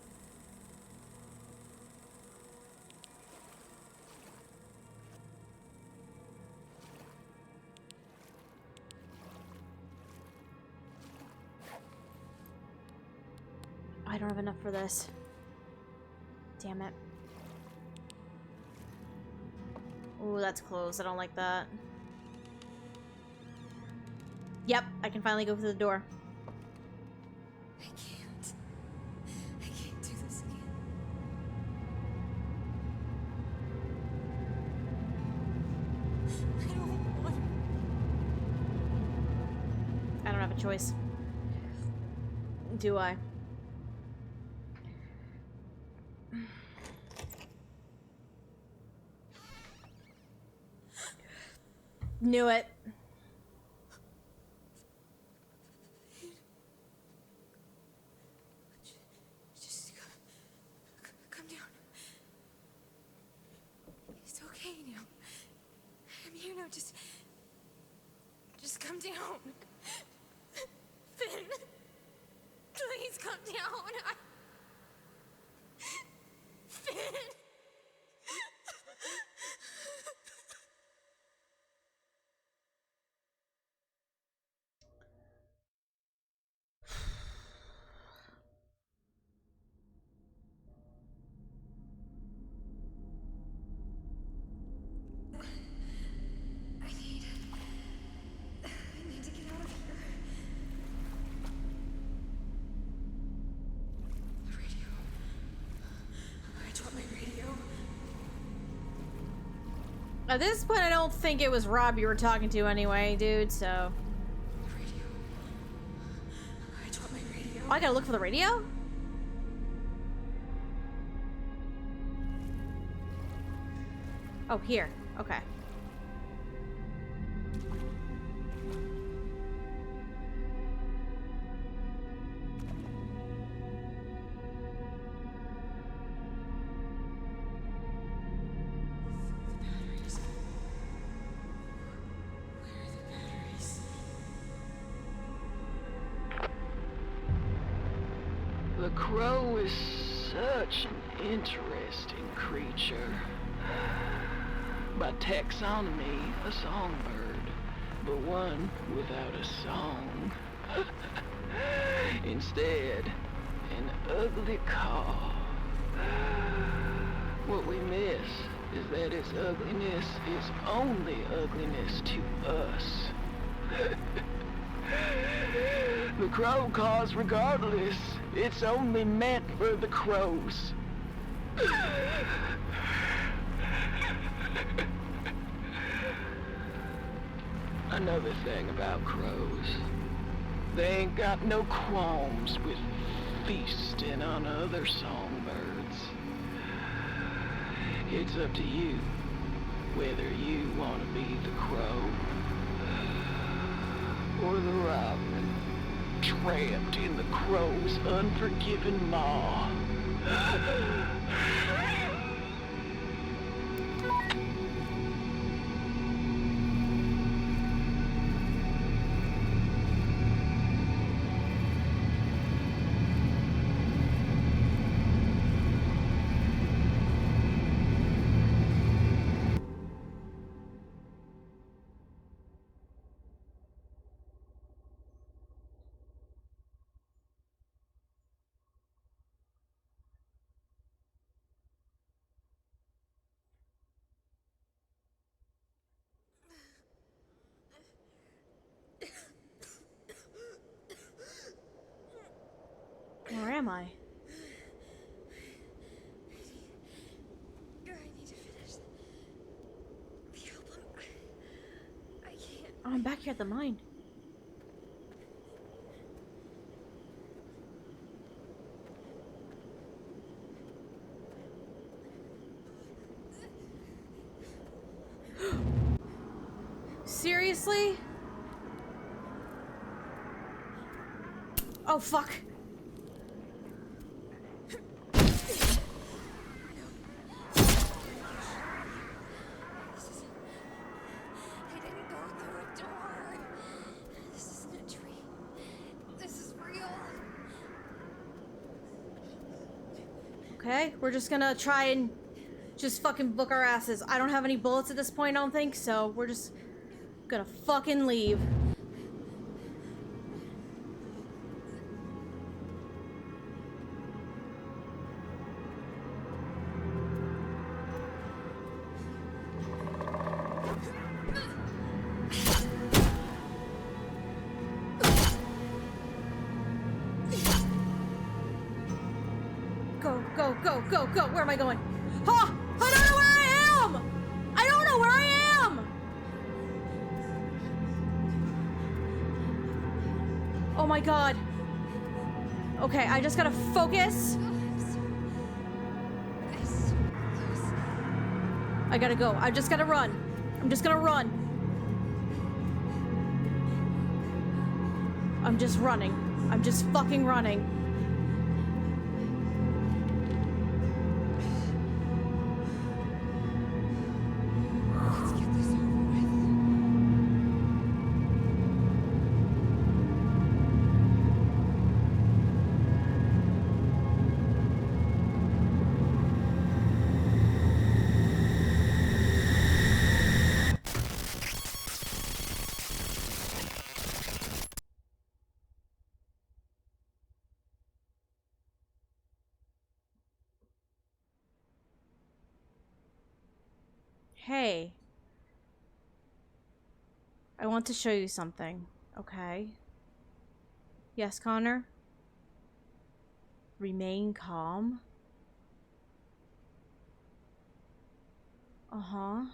I don't have enough for this. Damn it. Ooh, that's close. I don't like that. Yep, I can finally go through the door. I can't. I can't do this again. I don't want. I don't have have a choice. Do I? Knew it. Just come down. It's okay now. I'm here now. Just come down. Finn, please come down. Finn. I need to get out of here. The radio. I dropped my radio. At this point, I don't think it was Rob you were talking to anyway, dude, so... The radio. I dropped my radio. Oh, I gotta look for the radio? Oh, here. Okay. Batteries. Where are the batteries? The crow is such an interesting creature. By taxonomy, a songbird, but one without a song. Instead, an ugly caw. What we miss is that its ugliness is only ugliness to us. The crow caws regardless. It's only meant for the crows. Another thing about crows. They ain't got no qualms with feasting on other songbirds. It's up to you whether you want to be the crow or the robin, trapped in the crow's unforgiving maw. Where am I? I need to finish the album. I can't. Oh, I'm back here at the mine. Seriously? Oh, fuck. I didn't go through a door. This isn't a dream. This is real. Okay, we're just gonna try and just fucking book our asses. I don't have any bullets at this point, I don't think, so we're just gonna fucking leave. Go, go, go, go, go. Where am I going? Ha! I don't know where I am! I don't know where I am! Oh my god. Okay, I just gotta focus. I gotta go. I just gotta run. I'm just gonna run. I'm just running. I'm just fucking running. Let's get this over with. Hey. I want to show you something, okay? Yes, Connor? Remain calm? Uh-huh.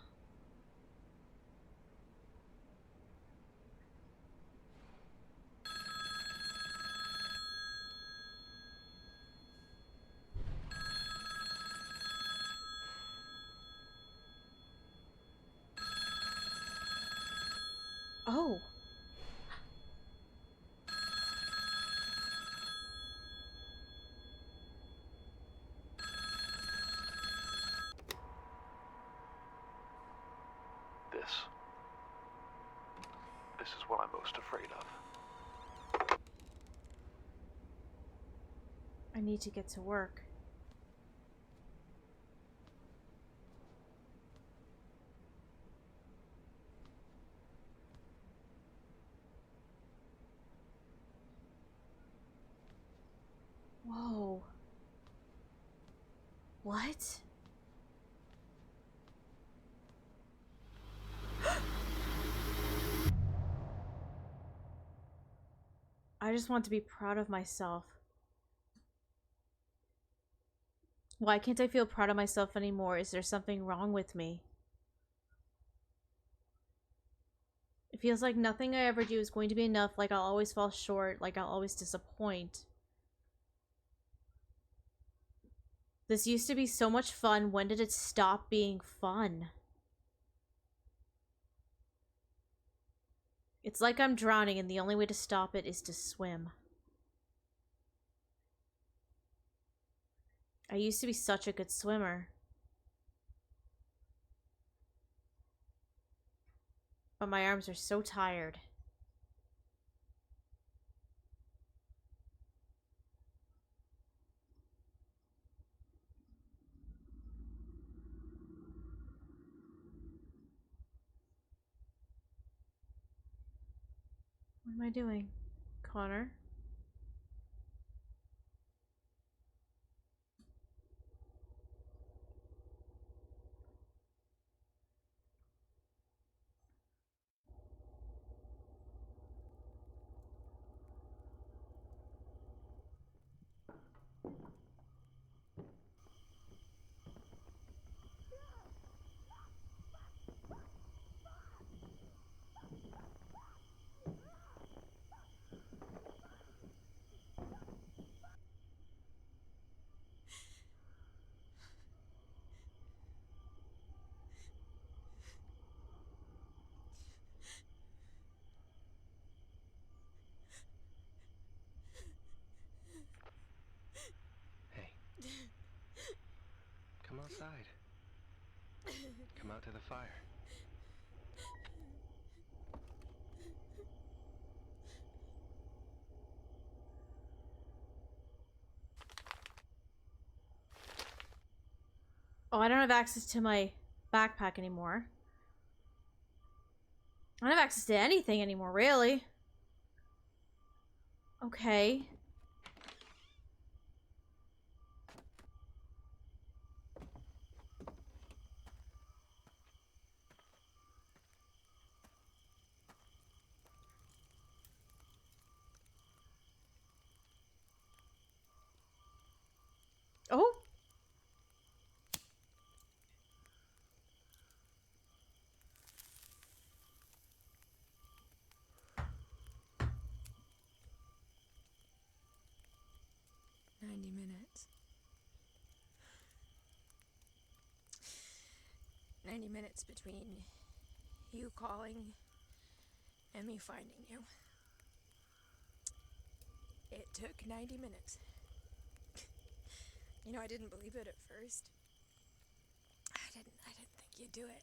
Oh. This is what I'm most afraid of. I need to get to work. Whoa. What? I just want to be proud of myself. Why can't I feel proud of myself anymore? Is there something wrong with me? It feels like nothing I ever do is going to be enough, like I'll always fall short, like I'll always disappoint. This used to be so much fun. When did it stop being fun? It's like I'm drowning and the only way to stop it is to swim. I used to be such a good swimmer. But my arms are so tired. What am I doing? Connor? Hey. Come outside. Come out to the fire. Oh, I don't have access to my backpack anymore. I don't have access to anything anymore, really. Okay. Oh! 90 minutes. 90 minutes between you calling and me finding you. It took 90 minutes. You know, I didn't believe it at first. I didn't think you'd do it.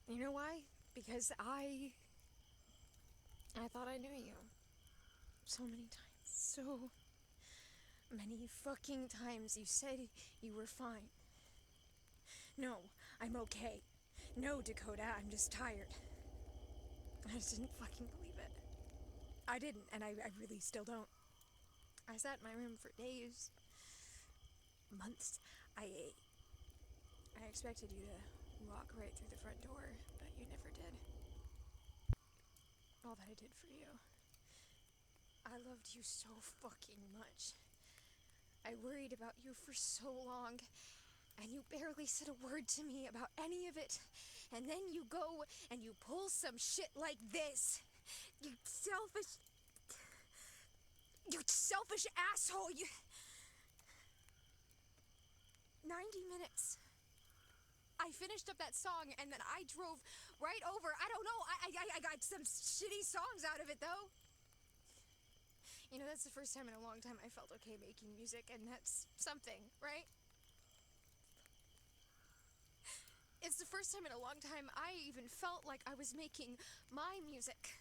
You know why? Because I thought I knew you. So many times. So many fucking times you said you were fine. No, I'm okay. No, Dakota, I'm just tired. I just didn't fucking believe it. I didn't, and I really still don't. I sat in my room for days, months. I expected you to walk right through the front door, but you never did. All that I did for you. I loved you so fucking much. I worried about you for so long, and you barely said a word to me about any of it. And then you go and you pull some shit like this. You selfish asshole. 90 minutes. I finished up that song and then I drove right over. I don't know. I got some shitty songs out of it though. You know, that's the first time in a long time I felt okay making music, and that's something, right? It's the first time in a long time I even felt like I was making my music.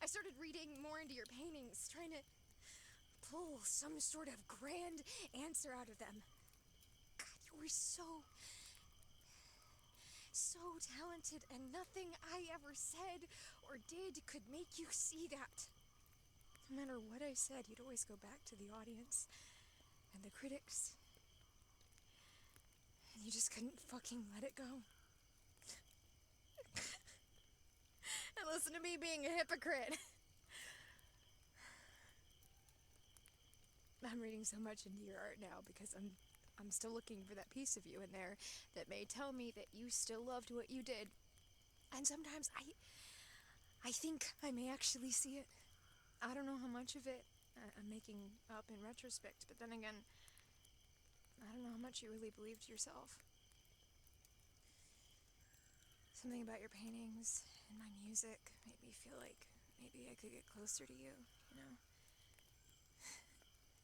I started reading more into your paintings, trying to pull some sort of grand answer out of them. God, you were so talented, and nothing I ever said or did could make you see that. No matter what I said, you'd always go back to the audience and the critics. And you just couldn't fucking let it go. And listen to me being a hypocrite. I'm reading so much into your art now because I'm still looking for that piece of you in there that may tell me that you still loved what you did. And sometimes I think I may actually see it. I don't know how much of it I'm making up in retrospect, but then again, I don't know how much you really believed yourself. Something about your paintings and my music made me feel like maybe I could get closer to you, you know?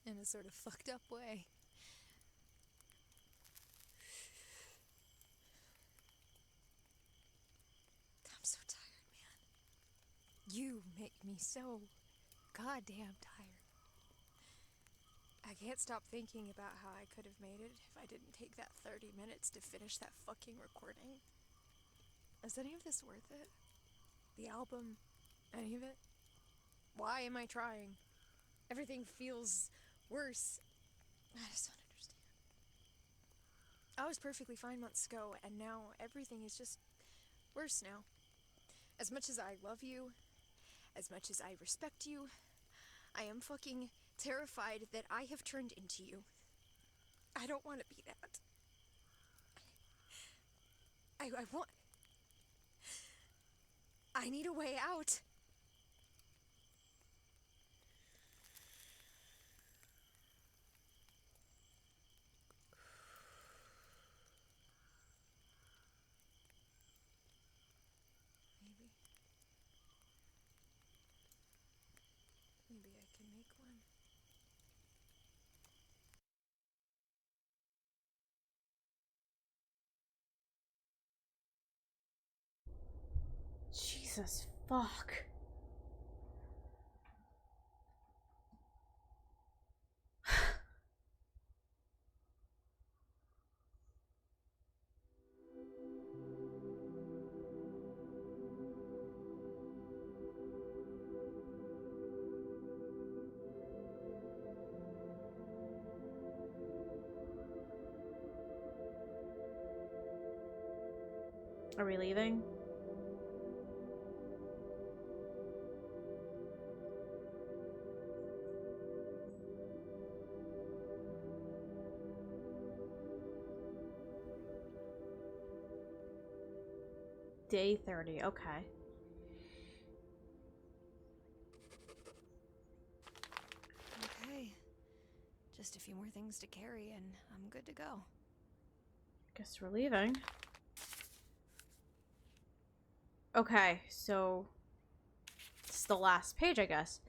In a sort of fucked up way. I'm so tired, man. You make me so goddamn tired. I can't stop thinking about how I could have made it if I didn't take that 30 minutes to finish that fucking recording. Is any of this worth it? The album? Any of it? Why am I trying? Everything feels worse. I just don't understand. I was perfectly fine months ago, and now everything is just worse now. As much as I love you, as much as I respect you, I am fucking terrified that I have turned into you. I don't want to be that. I need a way out. Maybe I can make one. Jesus fuck. Are we leaving? Day 30, okay. Okay. Just a few more things to carry and I'm good to go. Guess we're leaving. Okay, so this is the last page, I guess.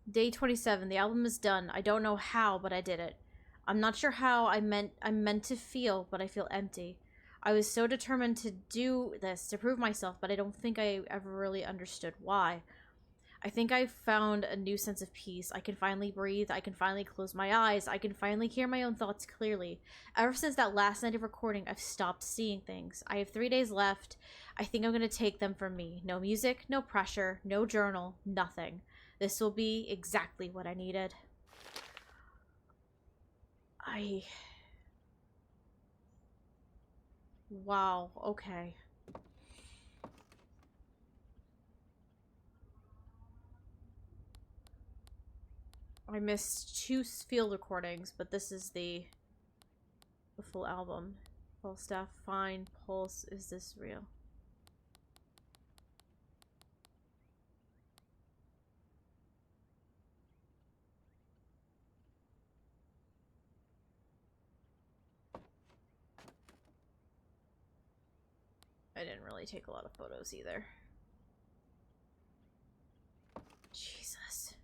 Day 27. The album is done. I don't know how, but I did it. I'm not sure how I'm meant to feel, but I feel empty. I was so determined to do this, to prove myself, but I don't think I ever really understood why. I think I found a new sense of peace. I can finally breathe. I can finally close my eyes. I can finally hear my own thoughts clearly. Ever since that last night of recording, I've stopped seeing things. I have 3 days left. I think I'm going to take them from me. No music, no pressure, no journal, nothing. This will be exactly what I needed. Wow, okay. I missed 2 field recordings, but this is the full album. Full stuff, fine, pulse, is this real? I didn't really take a lot of photos either. Jesus.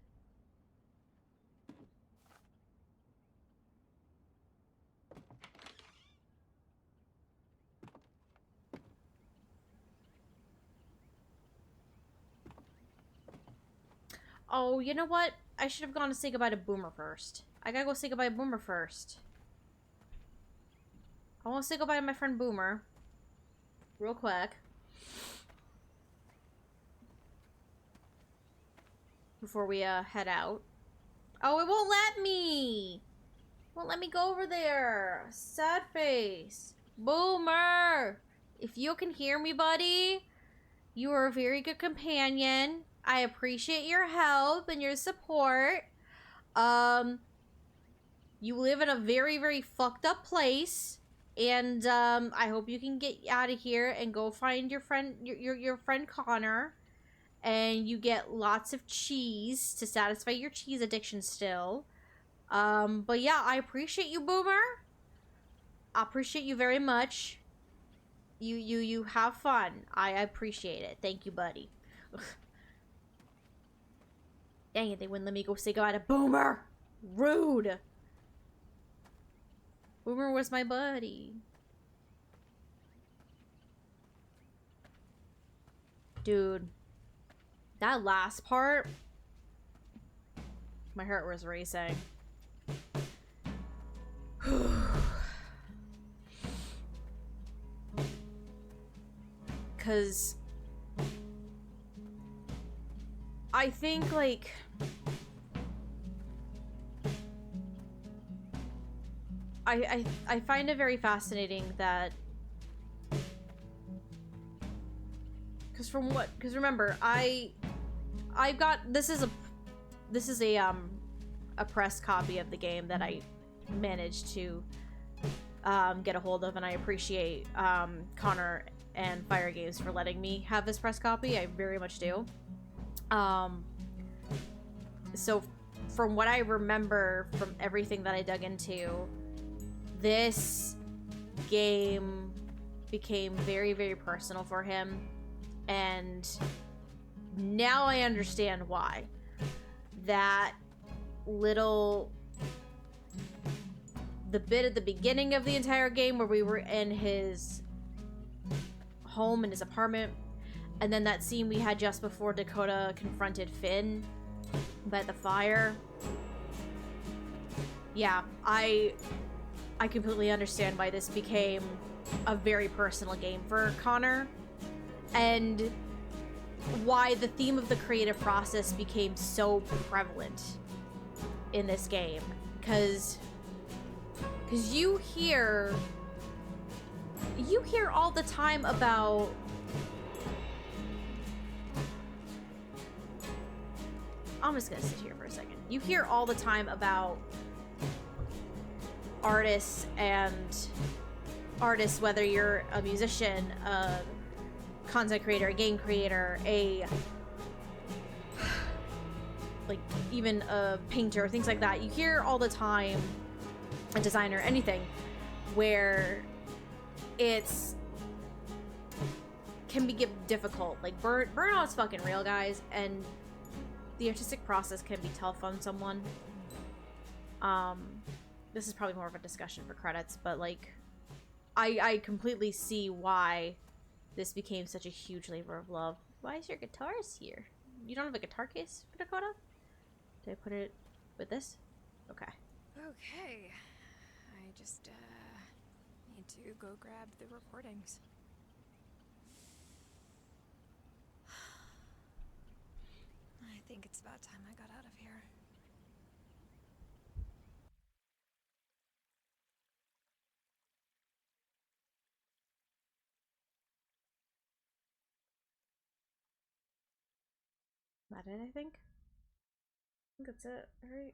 Oh, you know what? I should have gone to say goodbye to Boomer first. I gotta go say goodbye to Boomer first. I want to say goodbye to my friend Boomer. Real quick. Before we, head out. Oh, it won't let me! Won't let me go over there. Sad face. Boomer! If you can hear me, buddy, you are a very good companion. I appreciate your help and your support. You live in a very, very fucked up place. And, I hope you can get out of here and go find your friend, your friend Connor. And you get lots of cheese to satisfy your cheese addiction still. But yeah, I appreciate you, Boomer. I appreciate you very much. You have fun. I appreciate it. Thank you, buddy. Ugh. Dang it, they wouldn't let me go say goodbye to Boomer. Rude. Boomer was my buddy. Dude. That last part, my heart was racing. Cause I think, like, I find it very fascinating that, because remember, I've got, this is a press copy of the game that I managed to get a hold of, and I appreciate Connor and Fire Games for letting me have this press copy. I very much do. So from what I remember from everything that I dug into, this game became very, very personal for him, and now I understand why. That little, the bit at the beginning of the entire game where we were in his home, in his apartment, and then that scene we had just before Dakota confronted Finn by the fire. Yeah, I completely understand why this became a very personal game for Connor, and why the theme of the creative process became so prevalent in this game. Because you hear all the time about I'm just gonna sit here for a second. You hear all the time about artists, whether you're a musician, a content creator, a game creator, like even a painter, things like that. You hear all the time, a designer, anything, where it's can be difficult. Like burnout's fucking real, guys, and the artistic process can be tough on someone. This is probably more of a discussion for credits, but like I completely see why this became such a huge labor of love. Why is your guitars here? You don't have a guitar case, Dakota? Did I put it with this? Okay. Okay. I just, need to go grab the recordings. I think it's about time I got out of here. That it, I think? I think that's it, right?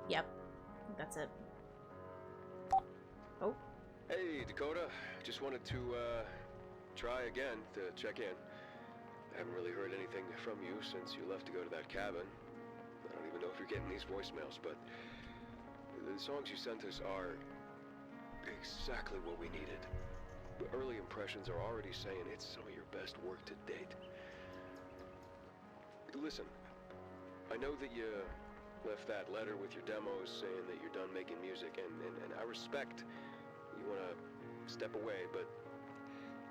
Yep. I think that's it. Oh. Hey, Dakota. Just wanted to, try again to check in. I haven't really heard anything from you since you left to go to that cabin. I don't even know if you're getting these voicemails, but the songs you sent us are exactly what we needed. The early impressions are already saying it's some of your best work to date. Listen, I know that you left that letter with your demos saying that you're done making music, and I respect you want to step away, but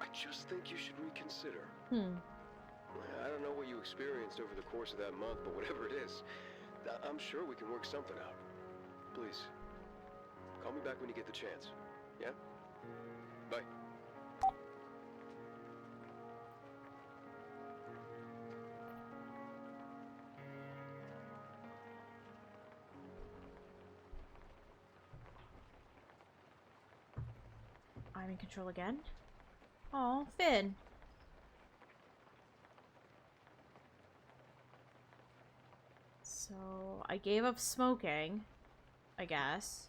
I just think you should reconsider. I don't know what you experienced over the course of that month, but whatever it is, I'm sure we can work something out. Please, call me back when you get the chance, yeah? Bye. I'm in control again. Oh, Finn. So, I gave up smoking, I guess.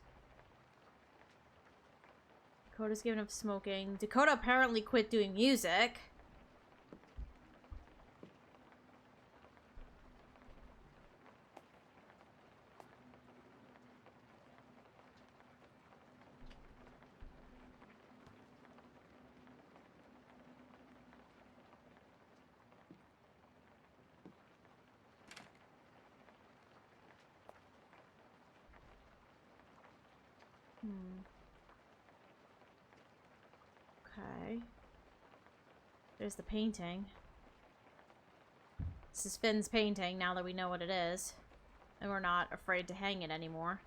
Dakota's given up smoking. Dakota apparently quit doing music. Okay. There's the painting. This is Finn's painting, now that we know what it is. And we're not afraid to hang it anymore.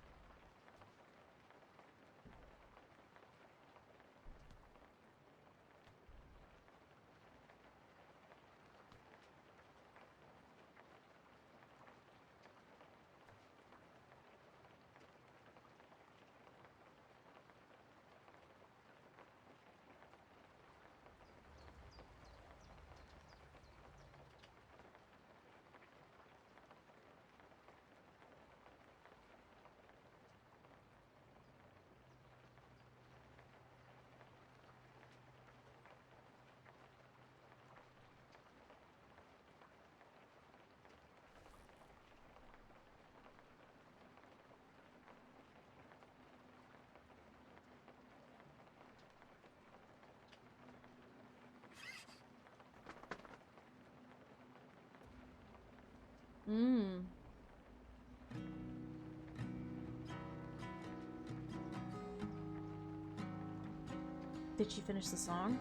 Did she finish the song?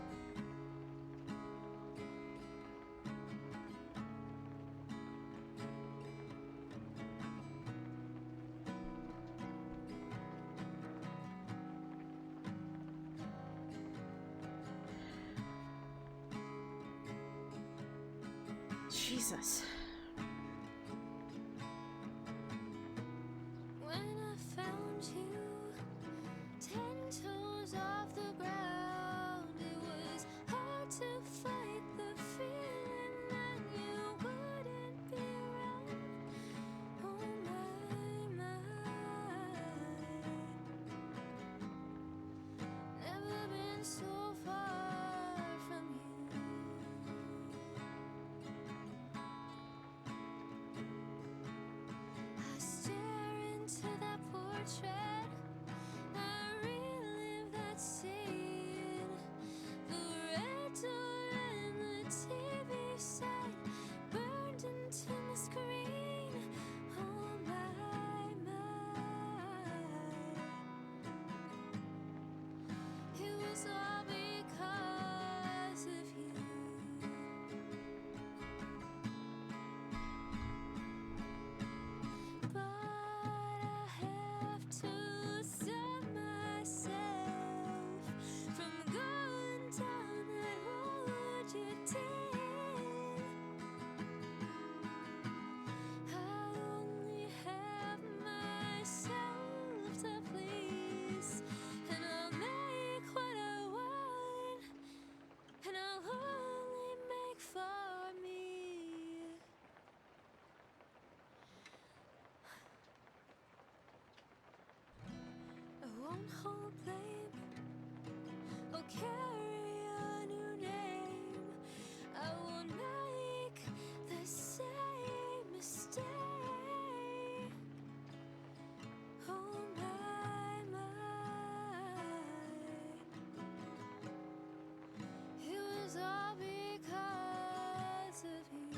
Jesus. When I found you 10 toes off the ground, it was hard to fight the feeling that you wouldn't be around. Oh my, never been so far from you. won't hold blame or carry a new name. I won't make the same mistake. Oh my, it was all because of you.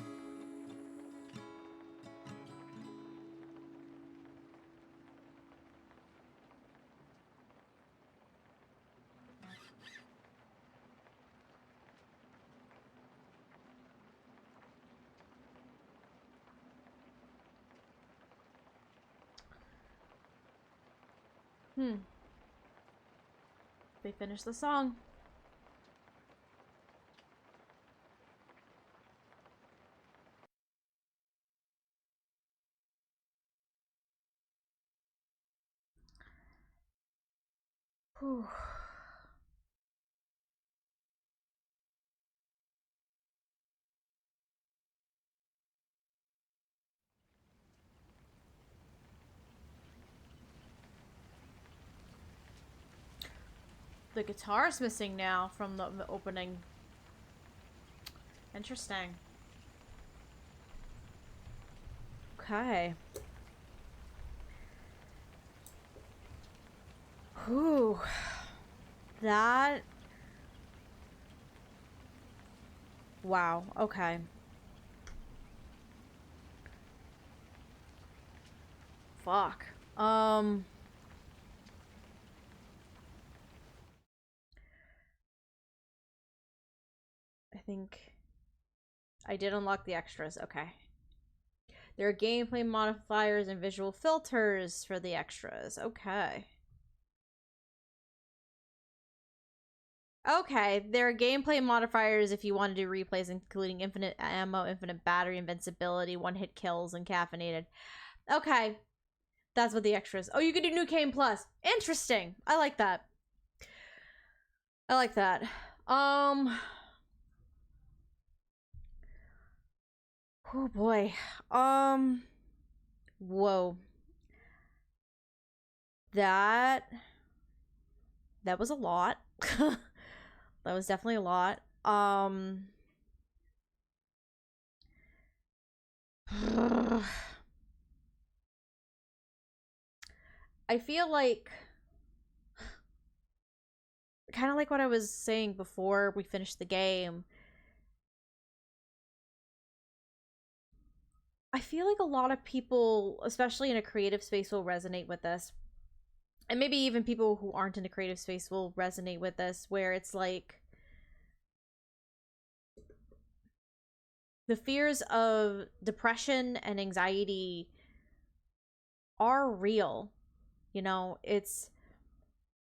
They finished the song. Whew. The guitar's missing now from the opening. Interesting. Okay. Whew. That... Wow. Okay. Fuck. I think I did unlock the extras. Okay. There are gameplay modifiers and visual filters for the extras. Okay. Okay, there are gameplay modifiers if you want to do replays, including infinite ammo, infinite battery, invincibility, one-hit kills, and caffeinated. Okay. That's what the extras. Oh, you can do New Game Plus. Interesting. I like that. I like that. Oh boy. Whoa. That was a lot. That was definitely a lot. I feel like kind of like what I was saying before we finished the game. I feel like a lot of people, especially in a creative space, will resonate with this. And maybe even people who aren't in a creative space will resonate with this, where it's like the fears of depression and anxiety are real. You know, it's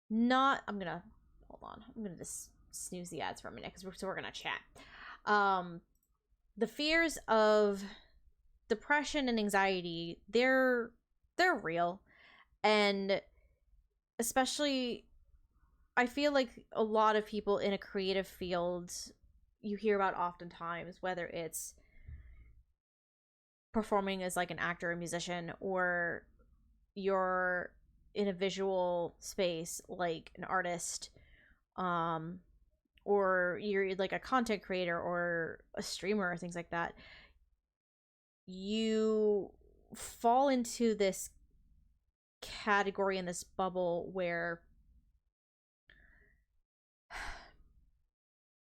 not... I'm gonna... Hold on. I'm gonna just snooze the ads for a minute, because we're gonna chat. The fears of depression and anxiety, they're real. And especially, I feel like a lot of people in a creative field you hear about oftentimes, whether it's performing as like an actor or musician, or you're in a visual space like an artist, or you're like a content creator or a streamer or things like that, you fall into this category, in this bubble, where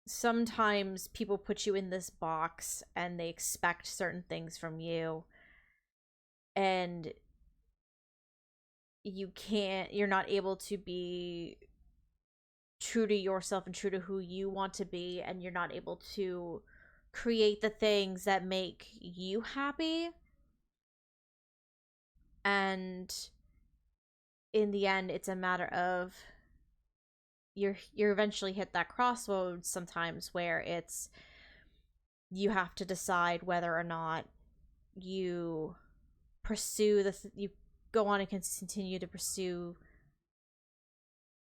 sometimes people put you in this box and they expect certain things from you, and you're not able to be true to yourself and true to who you want to be, and you're not able to create the things that make you happy. And in the end, it's a matter of you're eventually hit that crossroads sometimes, where it's you have to decide whether or not you pursue you go on and continue to pursue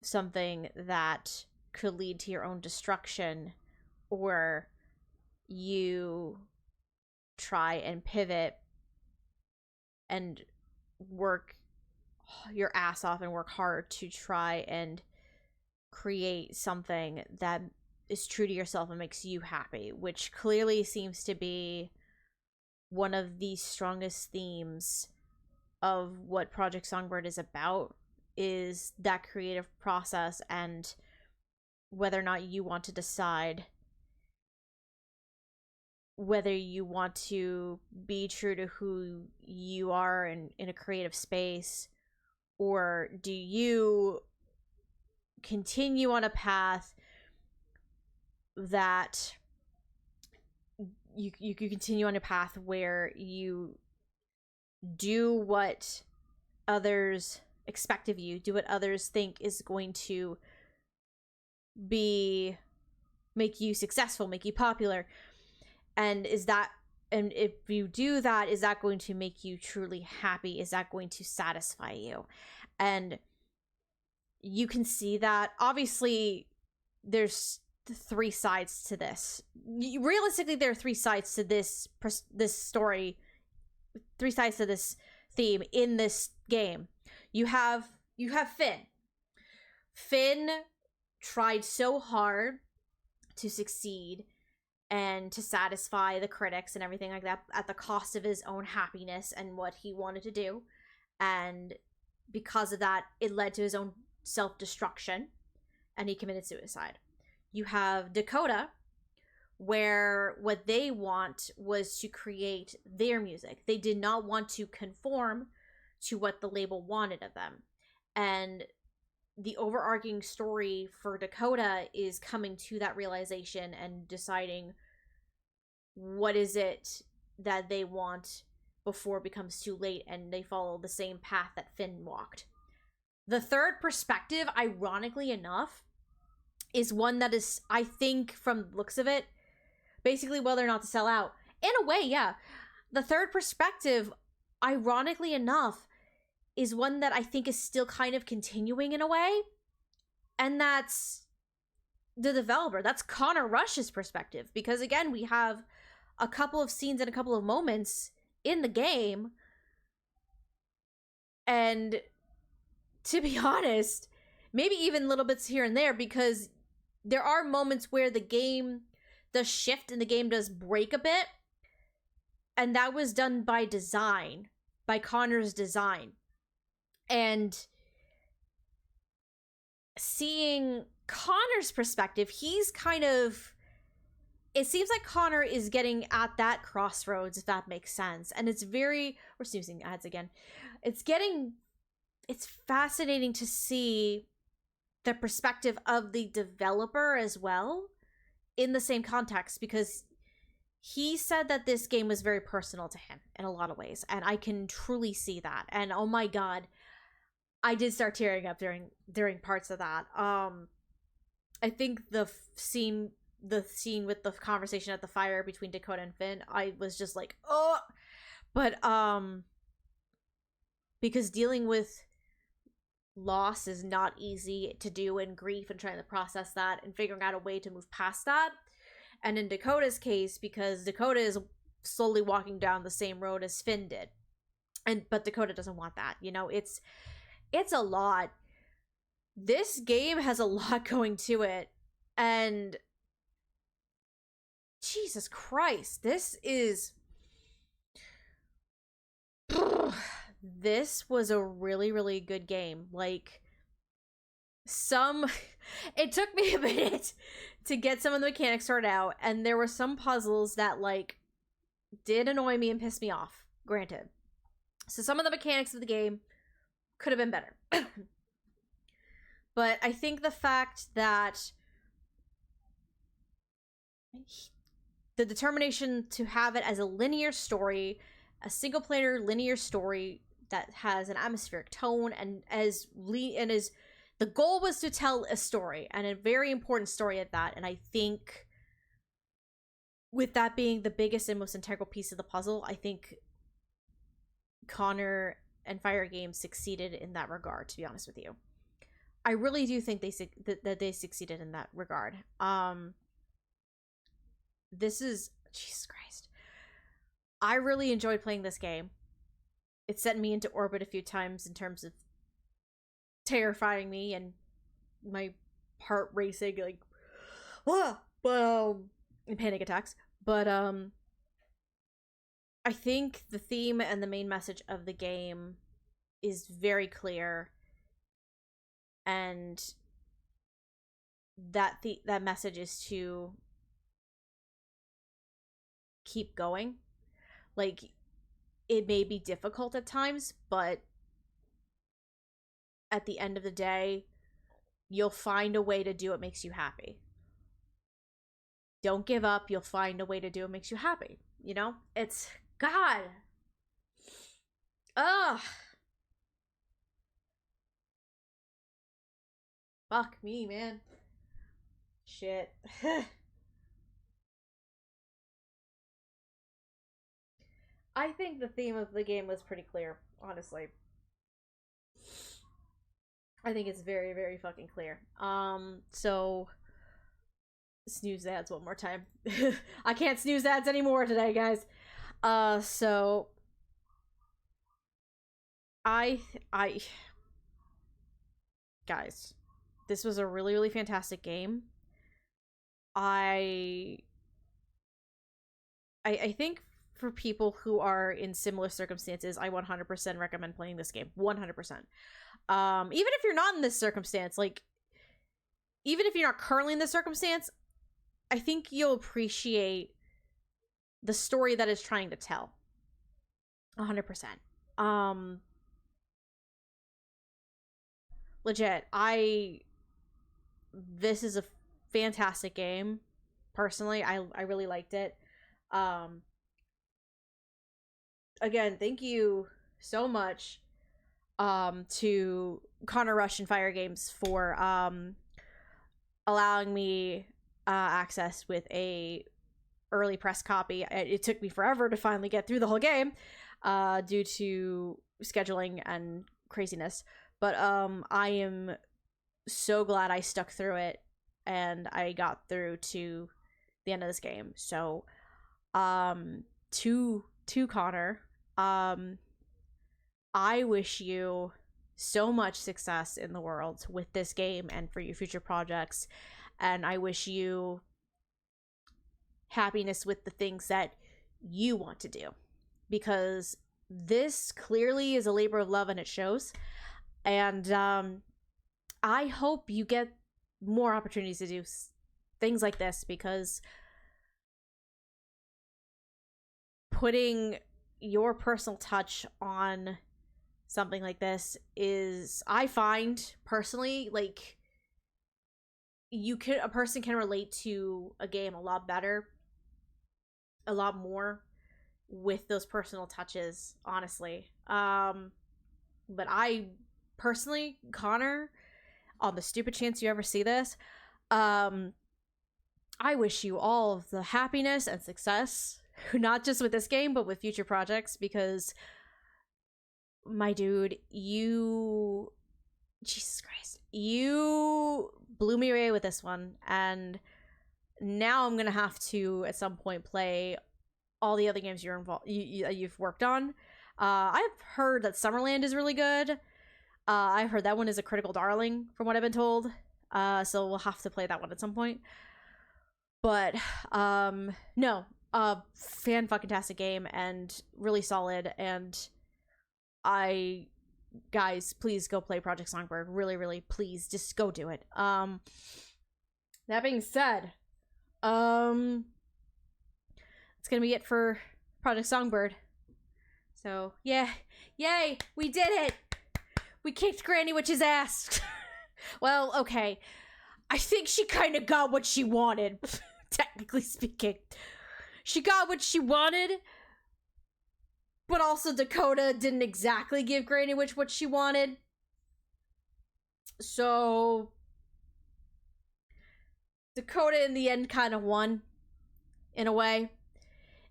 something that could lead to your own destruction, or you try and pivot and work your ass off and work hard to try and create something that is true to yourself and makes you happy, which clearly seems to be one of the strongest themes of what Project Songbird is about, is that creative process and whether or not you want to decide whether you want to be true to who you are in a creative space, or do you continue on a path that you continue on a path where you do what others expect of you, do what others think is going to make you successful, make you popular, and if you do that, is that going to make you truly happy? Is that going to satisfy you? And you can see that obviously there's three sides to this. Realistically, there are three sides to this story, three sides to this theme in this game. You have Finn. Finn tried so hard to succeed and to satisfy the critics and everything like that at the cost of his own happiness and what he wanted to do. And because of that, it led to his own self-destruction, and he committed suicide. You have Dakota, where what they want was to create their music. They did not want to conform to what the label wanted of them. And the overarching story for Dakota is coming to that realization and deciding what is it that they want before it becomes too late, and they follow the same path that Finn walked. The third perspective, ironically enough, is one that is, I think, from the looks of it, basically whether or not to sell out. In a way, yeah. The third perspective, ironically enough, is one that I think is still kind of continuing in a way. And that's the developer. That's Connor Rush's perspective. Because again, we have a couple of scenes and a couple of moments in the game. And to be honest, maybe even little bits here and there, because there are moments where the shift in the game does break a bit. And that was done by design, by Connor's design. And seeing Connor's perspective, he's kind of, it seems like Connor is getting at that crossroads, if that makes sense. And it's we're snoozing ads again. It's fascinating to see the perspective of the developer as well in the same context, because he said that this game was very personal to him in a lot of ways, and I can truly see that. And oh my god, I did start tearing up during parts of that. I think the scene with the conversation at the fire between Dakota and Finn, I was just like, oh. But because dealing with loss is not easy to do, and grief, and trying to process that and figuring out a way to move past that. And in Dakota's case, because Dakota is slowly walking down the same road as Finn did, but Dakota doesn't want that. You know, it's a lot. This game has a lot going to it, and Jesus Christ, this was a really, really good game. Like, it took me a minute to get some of the mechanics sorted out, and there were some puzzles that, like, did annoy me and piss me off, granted. So some of the mechanics of the game could have been better. But I think the fact that the determination to have it as a linear story, a single-player linear story that has an atmospheric tone, and the goal was to tell a story, and a very important story at that. And I think with that being the biggest and most integral piece of the puzzle, I think Connor and Fire Games succeeded in that regard, to be honest with you. I really do think that they succeeded in that regard. Jesus Christ. I really enjoyed playing this game. It sent me into orbit a few times in terms of terrifying me and my heart racing, like, and panic attacks. But I think the theme and the main message of the game is very clear, and that message is to keep going. Like, it may be difficult at times, but at the end of the day, you'll find a way to do what makes you happy. Don't give up. You'll find a way to do what makes you happy. You know? It's... God. Ugh. Fuck me, man. Shit. I think the theme of the game was pretty clear, honestly. I think it's very, very fucking clear. So snooze ads one more time. I can't snooze ads anymore today, guys. So guys, this was a really, really fantastic game. I think for people who are in similar circumstances, I 100% recommend playing this game. 100%. Even if you're not in this circumstance, like, even if you're not currently in this circumstance, I think you'll appreciate the story that it's trying to tell. 100%. Legit, this is a fantastic game. Personally, I really liked it. Again, thank you so much to Connor Rush and Fire Games for allowing me access with a early press copy. It took me forever to finally get through the whole game due to scheduling and craziness, but I am so glad I stuck through it and I got through to the end of this game. So to Connor, I wish you so much success in the world with this game and for your future projects, and I wish you happiness with the things that you want to do, because this clearly is a labor of love and it shows. And I hope you get more opportunities to do things like this, because putting your personal touch on something like this is, I find personally, like, a person can relate to a game a lot better, a lot more with those personal touches, honestly. But I personally, Connor, on the stupid chance you ever see this, I wish you all of the happiness and success, not just with this game, but with future projects, because, my dude, Jesus Christ, you blew me away with this one, and now I'm gonna have to, at some point, play all the other games you've worked on. I've heard that Summerland is really good. I've heard that one is a critical darling, from what I've been told. So we'll have to play that one at some point. But, no, fan-fucking-tastic game, and really solid, and guys, please go play Project Songbird. Really, really, please, just go do it. That being said, it's gonna be it for Project Songbird. So, yeah, yay, we did it! We kicked Granny Witch's ass! Well, okay, I think she kind of got what she wanted, technically speaking. She got what she wanted, but also Dakota didn't exactly give Granny Witch what she wanted. So Dakota in the end kind of won, in a way.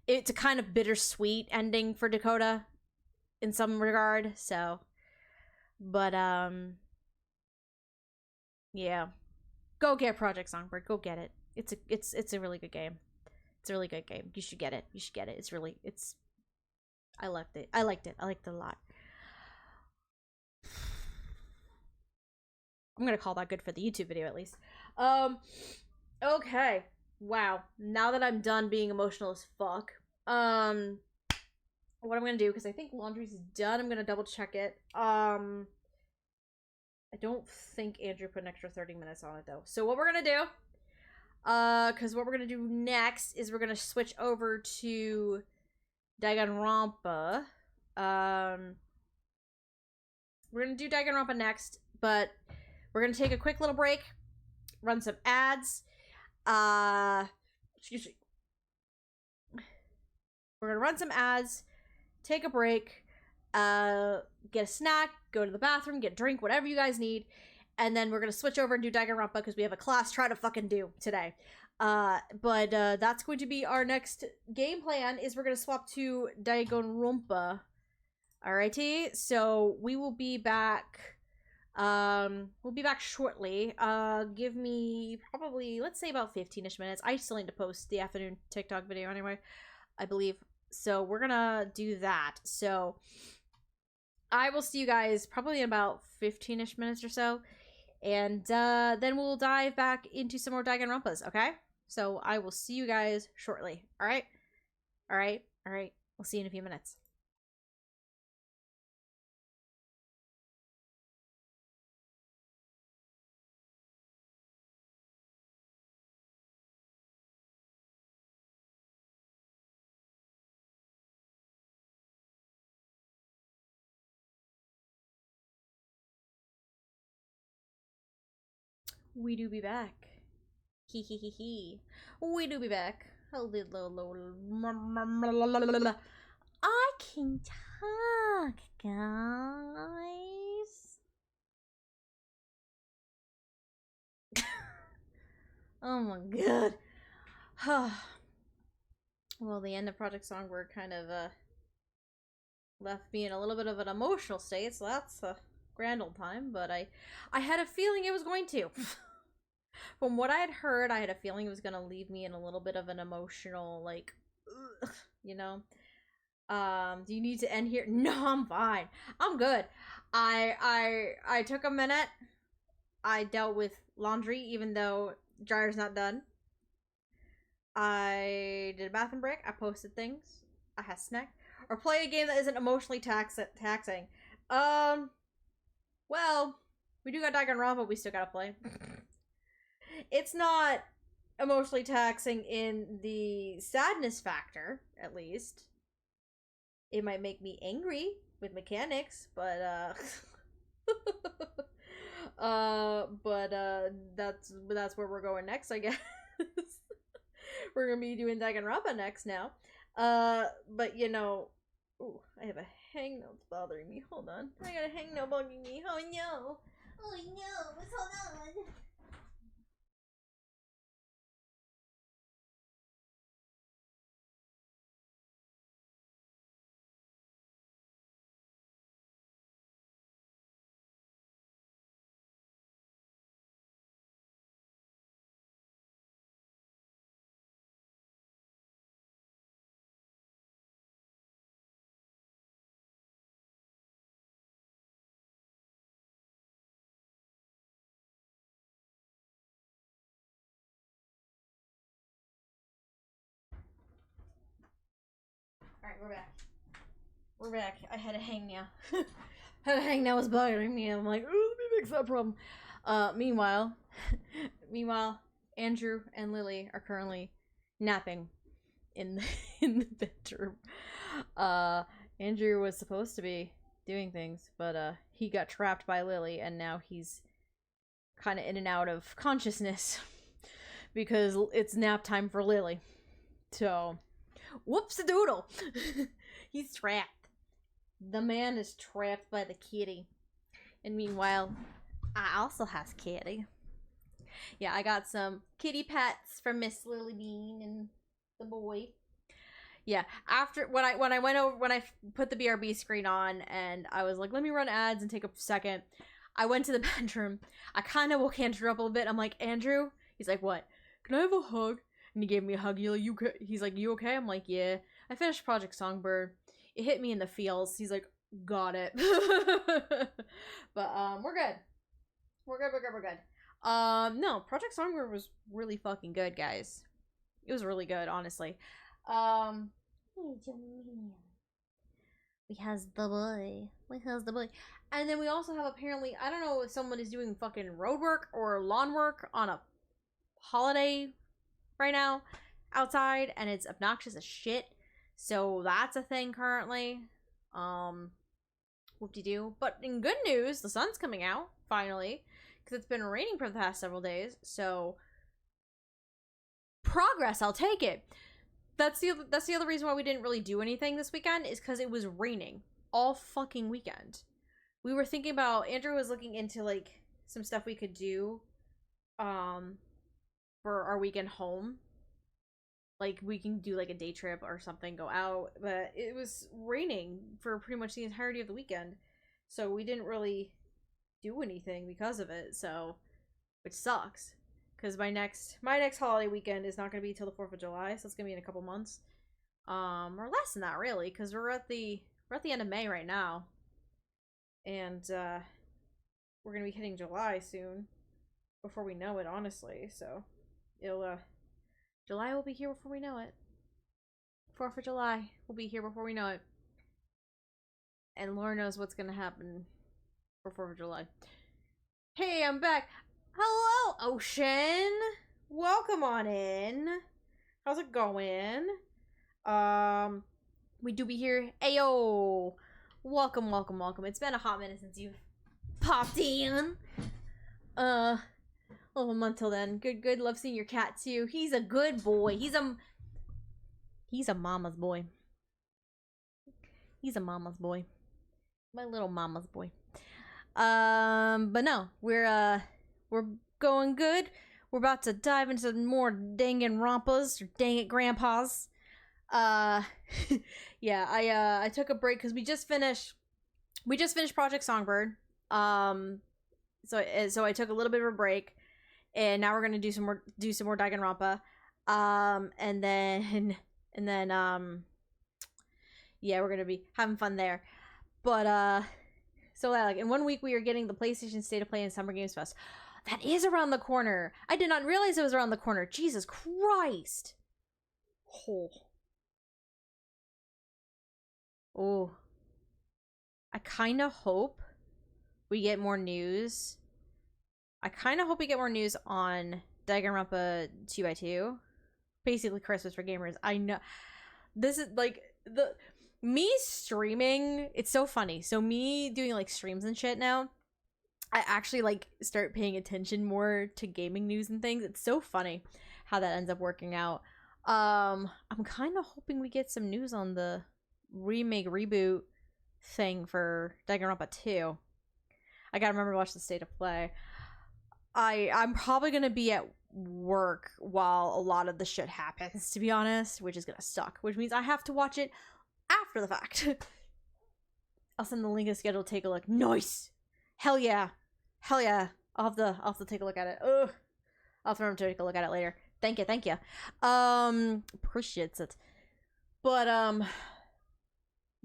It's a kind of bittersweet ending for Dakota in some regard, so. But, yeah. Go get Project Songbird. Go get it. It's a really good game. It's a really good game. You should get it. You should get it. I liked it. I liked it a lot. I'm gonna call that good for the YouTube video at least. Okay. Wow. Now that I'm done being emotional as fuck, what I'm gonna do, because I think laundry's done, I'm gonna double check it. I don't think Andrew put an extra 30 minutes on it though. So what we're gonna do, because what we're gonna do next is we're gonna switch over to Danganronpa. We're gonna do Danganronpa next, but we're gonna take a quick little break, run some ads. Excuse me. We're gonna run some ads, take a break, get a snack, go to the bathroom, get a drink, whatever you guys need, and then we're gonna switch over and do Danganronpa because we have a class try to fucking do today. But that's going to be our next game plan, is we're gonna swap to Danganronpa. Alrighty, so we will be back. We'll be back shortly. Give me probably, let's say about 15-ish minutes. I still need to post the afternoon TikTok video anyway, I believe. So we're gonna do that. So I will see you guys probably in about 15-ish minutes or so. And then we'll dive back into some more Danganronpas, okay? So I will see you guys shortly. Alright? Alright? Alright. We'll see you in a few minutes. We do be back. Hee hee hee hee. We do be back. I can talk, guys. Oh my god. Well, the end of Project Songbird kind of left me in a little bit of an emotional state, so that's a grand old time, but I had a feeling it was going to. From what I had heard, I had a feeling it was going to leave me in a little bit of an emotional, like, ugh, you know? Do you need to end here? No, I'm fine. I'm good. I took a minute. I dealt with laundry, even though dryer's not done. I did a bathroom break. I posted things. I had a snack. Or play a game that isn't emotionally taxing. Well, we do got Danganronpa, we still gotta play. It's not emotionally taxing in the sadness factor, at least. It might make me angry with mechanics, but that's where we're going next, I guess. We're gonna be doing Danganronpa next now. But you know, ooh, I have a hangnail bothering me. Hold on, I got a hangnail bugging me. Oh no! Oh no! What's hold on? Alright, we're back. We're back. I had a hangnail. Had a hangnail was bothering me. I'm like, ooh, let me fix that problem. Meanwhile, Andrew and Lily are currently napping in the bedroom. Andrew was supposed to be doing things, but he got trapped by Lily, and now he's kind of in and out of consciousness because it's nap time for Lily. So, whoops-a-doodle. He's trapped. The man is trapped by the kitty. And meanwhile, I also has kitty. Yeah, I got some kitty pets from Miss Lily Bean and the boy. Yeah, after when I put the BRB screen on and I was like, let me run ads and take a second. I went to the bedroom. I kind of woke Andrew up a little bit. I'm like, Andrew? He's like, what? Can I have a hug? And he gave me a hug. He's like, you okay? I'm like, yeah. I finished Project Songbird. It hit me in the feels. He's like, got it. But we're good. We're good, we're good, we're good. No, Project Songbird was really fucking good, guys. It was really good, honestly. We has the boy. We has the boy. And then we also have apparently, I don't know if someone is doing fucking road work or lawn work on a holiday right now outside, and it's obnoxious as shit. So that's a thing currently. Whoop-de-doo. But in good news, the sun's coming out, finally. Because it's been raining for the past several days. So, progress, I'll take it. That's the other reason why we didn't really do anything this weekend, is because it was raining all fucking weekend. We were thinking about, Andrew was looking into, like, some stuff we could do, for our weekend home. Like, we can do, like, a day trip or something, go out, but it was raining for pretty much the entirety of the weekend, so we didn't really do anything because of it, so, which sucks. Because my next holiday weekend is not going to be till the 4th of July, so it's going to be in a couple months. Or less than that, really, because we're at the end of May right now. And, we're going to be hitting July soon. Before we know it, honestly, so. July will be here before we know it. 4th of July will be here before we know it. And Laura knows what's going to happen for 4th of July. Hey, I'm back! Hello, Ocean! Welcome on in. How's it going? We do be here. Ayo! Welcome, welcome, welcome. It's been a hot minute since you've popped in. A month till then. Good. Love seeing your cat too. He's a good boy. He's a mama's boy. He's a mama's boy. My little mama's boy. But no, we're going good. We're about to dive into more Danganronpas, or Dang It Grandpas. Yeah, I took a break because we just finished Project Songbird. So I took a little bit of a break, and now we're gonna do some more Danganronpa. And then yeah, we're gonna be having fun there. But so like in 1 week we are getting the PlayStation State of Play and Summer Games Fest. That is around the corner. I did not realize it was around the corner. Jesus Christ. Oh. I kind of hope we get more news. I kind of hope we get more news on Danganronpa 2x2. Basically Christmas for gamers. I know. This is like me streaming. It's so funny. So me doing like streams and shit now, I actually like start paying attention more to gaming news and things. It's so funny how that ends up working out. I'm kind of hoping we get some news on the reboot thing for Danganronpa 2. I gotta remember to watch the State of Play. I'm probably gonna be at work while a lot of the shit happens, to be honest, which is gonna suck, which means I have to watch it after the fact. I'll send the link in the schedule to take a look. Nice! Hell yeah! Hell yeah! I'll have to take a look at it. Ugh! I'll have to remember to take a look at it later. Thank you. Appreciate it. But,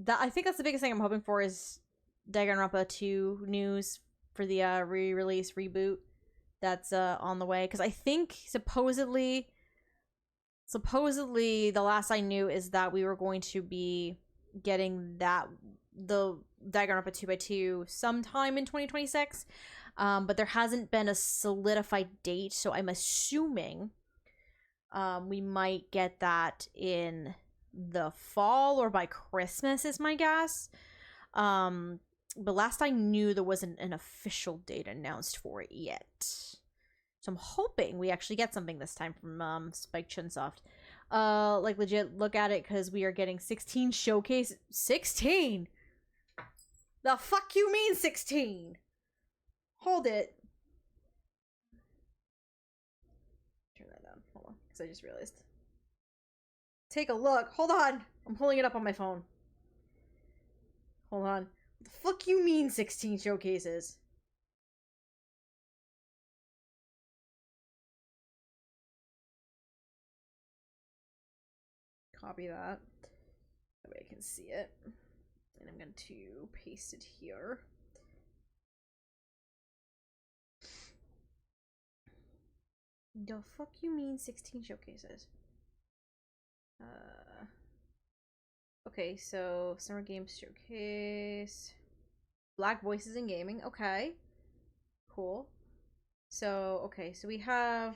I think that's the biggest thing I'm hoping for is Danganronpa 2 news for the, re-release reboot that's, on the way. Because I think, supposedly, the last I knew is that we were going to be getting the Danganronpa 2x2 sometime in 2026. But there hasn't been a solidified date, so I'm assuming we might get that in the fall or by Christmas is my guess. But last I knew there wasn't an official date announced for it yet. So I'm hoping we actually get something this time from Spike Chunsoft. Like legit look at it because we are getting 16 showcase. 16? The fuck you mean 16? Hold it. Turn that down. Hold on, because I just realized. Take a look. Hold on. I'm pulling it up on my phone. Hold on. What the fuck you mean 16 showcases? Copy that. That way I can see it. And I'm going to paste it here. The fuck you mean 16 showcases? Okay, so Summer Games Showcase. Black Voices in Gaming. Okay. Cool. So, okay, so we have...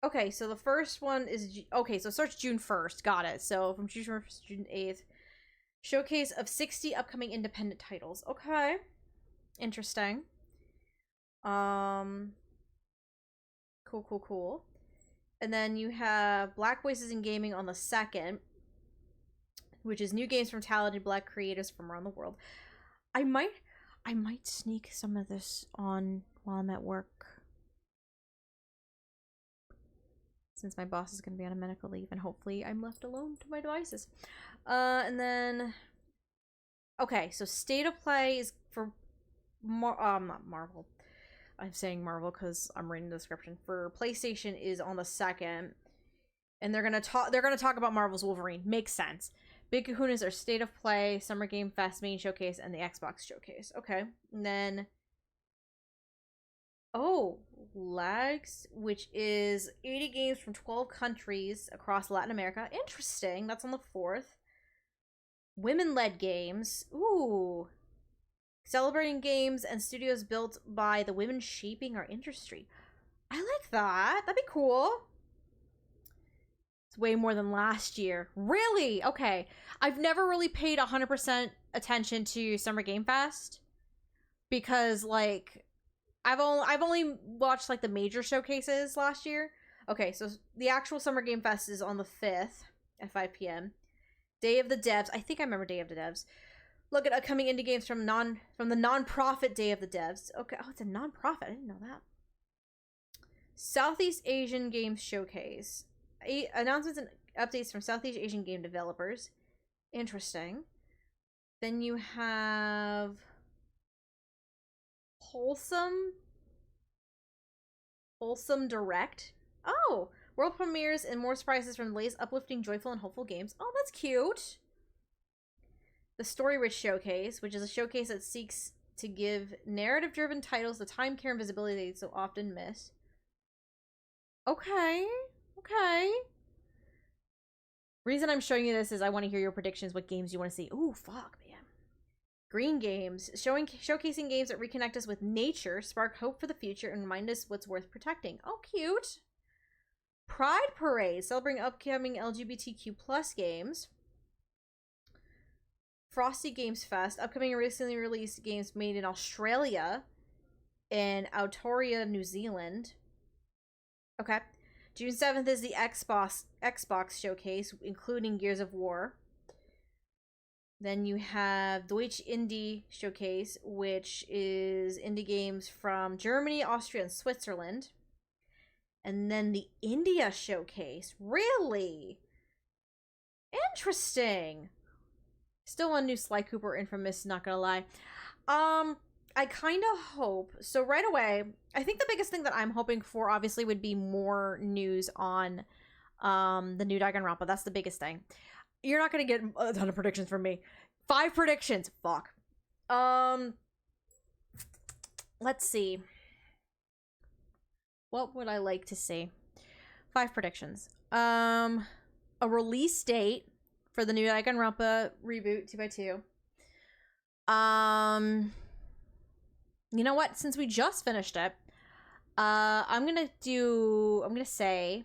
Okay, so the first one is... Okay, so it starts June 1st. Got it. So, from June 1st to June 8th. Showcase of 60 upcoming independent titles. Okay. Interesting. Cool, cool, cool. And then you have Black Voices in Gaming on the 2nd, which is new games from talented Black creators from around the world. I might sneak some of this on while I'm at work, since my boss is going to be on a medical leave, and hopefully I'm left alone to my devices. And then, okay, so State of Play is for not Marvel. I'm saying Marvel because I'm reading the description. For PlayStation is on the 2nd, and they're gonna talk about Marvel's Wolverine. Makes sense. Big kahunas are State of Play, Summer Game Fest main showcase, and the Xbox showcase. Okay, and then Lags, which is 80 games from 12 countries across Latin America. Interesting. That's on the 4th. Women-led games. Ooh. Celebrating games and studios built by the women shaping our industry. I like that. That'd be cool. It's way more than last year. Really? Okay. I've never really paid 100% attention to Summer Game Fest because, like, I've only watched, like, the major showcases last year. Okay, so the actual Summer Game Fest is on the 5th at 5 p.m. Day of the Devs. I think I remember Day of the Devs. Look at upcoming indie games from the non-profit Day of the Devs. Okay, oh, it's a non-profit. I didn't know that. Southeast Asian Games Showcase. Announcements and updates from Southeast Asian game developers. Interesting. Then you have Wholesome Direct. Oh, world premieres and more surprises from the latest uplifting, joyful, and hopeful games. Oh, that's cute. The Story Rich Showcase, which is a showcase that seeks to give narrative-driven titles the time, care, and visibility they so often miss. Okay. Okay. Reason I'm showing you this is I want to hear your predictions, what games you want to see. Ooh, fuck, man. Green Games. Showcasing games that reconnect us with nature, spark hope for the future, and remind us what's worth protecting. Oh, cute. Pride Parade. Celebrating upcoming LGBTQ+ games. Frosty Games Fest, upcoming and recently released games made in Australia and Aotearoa, New Zealand. Okay. June 7th is the Xbox showcase, including Gears of War. Then you have Deutsche Indie Showcase, which is indie games from Germany, Austria, and Switzerland. And then the India Showcase. Really? Interesting. Still one new Sly Cooper Infamous, not gonna lie. I kind of hope, so right away, I think the biggest thing that I'm hoping for, obviously, would be more news on the new Danganronpa. That's the biggest thing. You're not gonna get a ton of predictions from me. 5 predictions. Fuck. Let's see. What would I like to see? 5 predictions. A release date for the new Danganronpa reboot 2x2. You know what? Since we just finished it, I'm gonna say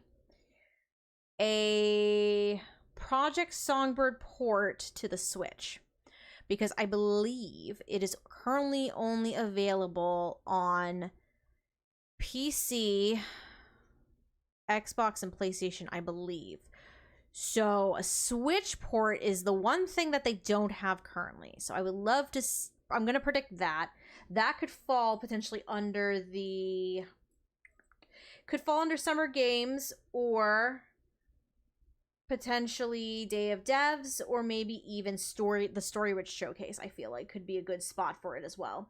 a Project Songbird port to the Switch, because I believe it is currently only available on PC, Xbox, and PlayStation, I believe. So a Switch port is the one thing that they don't have currently. So I would love to... I'm going to predict that. That could fall potentially under the... Could fall under Summer Games, or potentially Day of Devs, or maybe even the Story Rich Showcase, I feel like could be a good spot for it as well.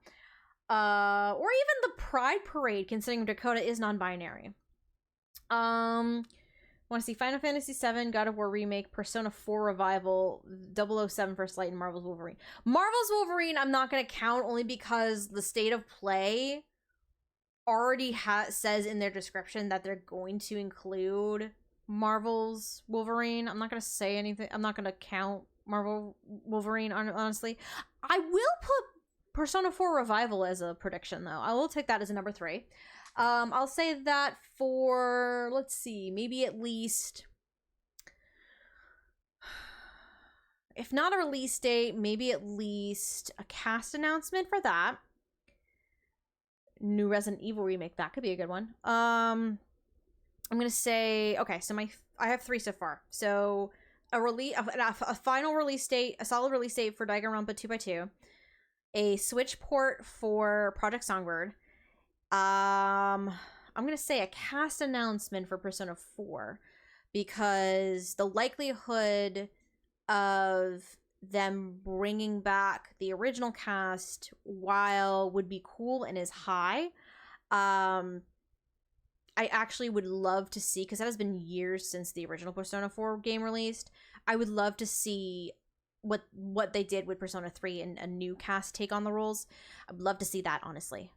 Or even the Pride Parade, considering Dakota is non-binary. Want to see Final Fantasy VII, God of War Remake, Persona 4 Revival, 007 First Light, and Marvel's Wolverine. Marvel's Wolverine I'm not going to count, only because the State of Play already says in their description that they're going to include Marvel's Wolverine. I'm not going to say anything. I'm not going to count Marvel Wolverine, honestly. I will put Persona 4 Revival as a prediction, though. I will take that as a number 3. I'll say that for, let's see, maybe at least, if not a release date, maybe at least a cast announcement for that. New Resident Evil remake, that could be a good one. I'm gonna say, okay, so I have 3 so far. So a final release date, a solid release date for Danganronpa 2x2, a Switch port for Project Songbird. I'm gonna say a cast announcement for Persona 4, because the likelihood of them bringing back the original cast, while would be cool and is high, I actually would love to see, because that has been years since the original Persona 4 game released. I would love to see what they did with Persona 3 and a new cast take on the roles. I'd love to see that, honestly.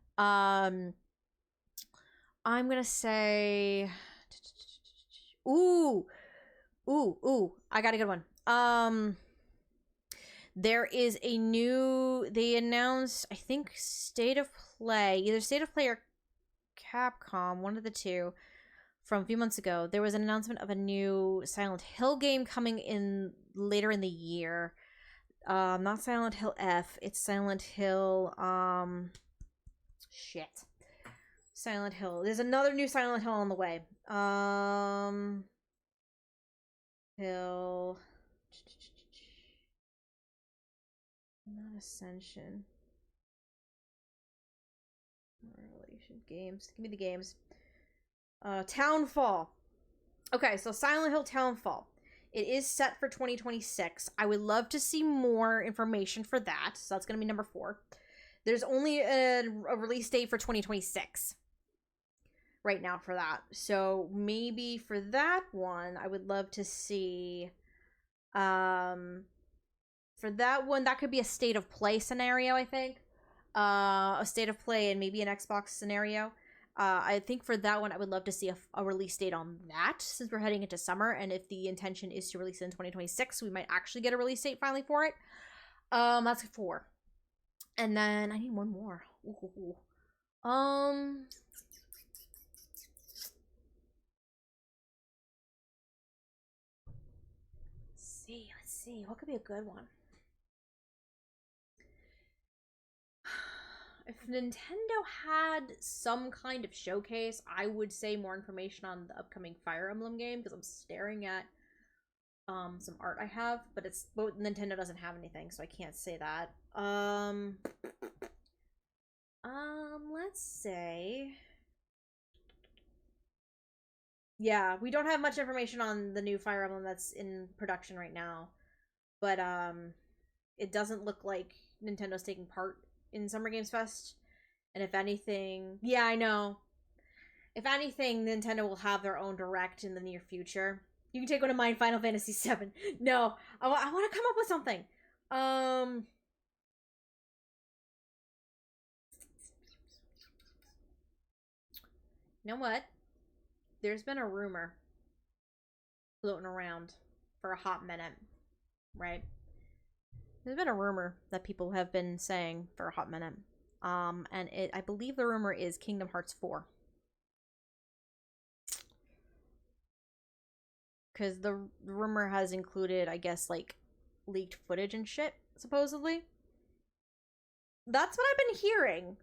I'm gonna say, ooh, I got a good one. There is a new, they announced, I think, State of Play, either State of Play or Capcom, one of the two, from a few months ago. There was an announcement of a new Silent Hill game coming in later in the year. Not Silent Hill F, it's Silent Hill, shit. Silent Hill. There's another new Silent Hill on the way. Hill. Not Ascension. Revelation games. Give me the games. Townfall. Okay, so Silent Hill Townfall. It is set for 2026. I would love to see more information for that. So that's going to be number 4. There's only a release date for 2026 right now for that. So maybe for that one, I would love to see, for that one, that could be a State of Play scenario, I think. A State of Play and maybe an Xbox scenario. I think for that one, I would love to see a release date on that, since we're heading into summer, and if the intention is to release it in 2026, we might actually get a release date finally for it. That's 4. And then I need one more. Ooh. Let's see. What could be a good one? If Nintendo had some kind of showcase, I would say more information on the upcoming Fire Emblem game, because I'm staring at some art I have, but Nintendo doesn't have anything, so I can't say that. Let's say, yeah, we don't have much information on the new Fire Emblem that's in production right now, but it doesn't look like Nintendo's taking part in Summer Games Fest. And if anything, yeah, I know. If anything, Nintendo will have their own direct in the near future. You can take one of mine, Final Fantasy VII. No, I want to come up with something. You know what? There's been a rumor floating around for a hot minute, right? There's been a rumor that people have been saying for a hot minute. And I believe the rumor is Kingdom Hearts 4. Because the rumor has included, I guess, like, leaked footage and shit, supposedly. That's what I've been hearing.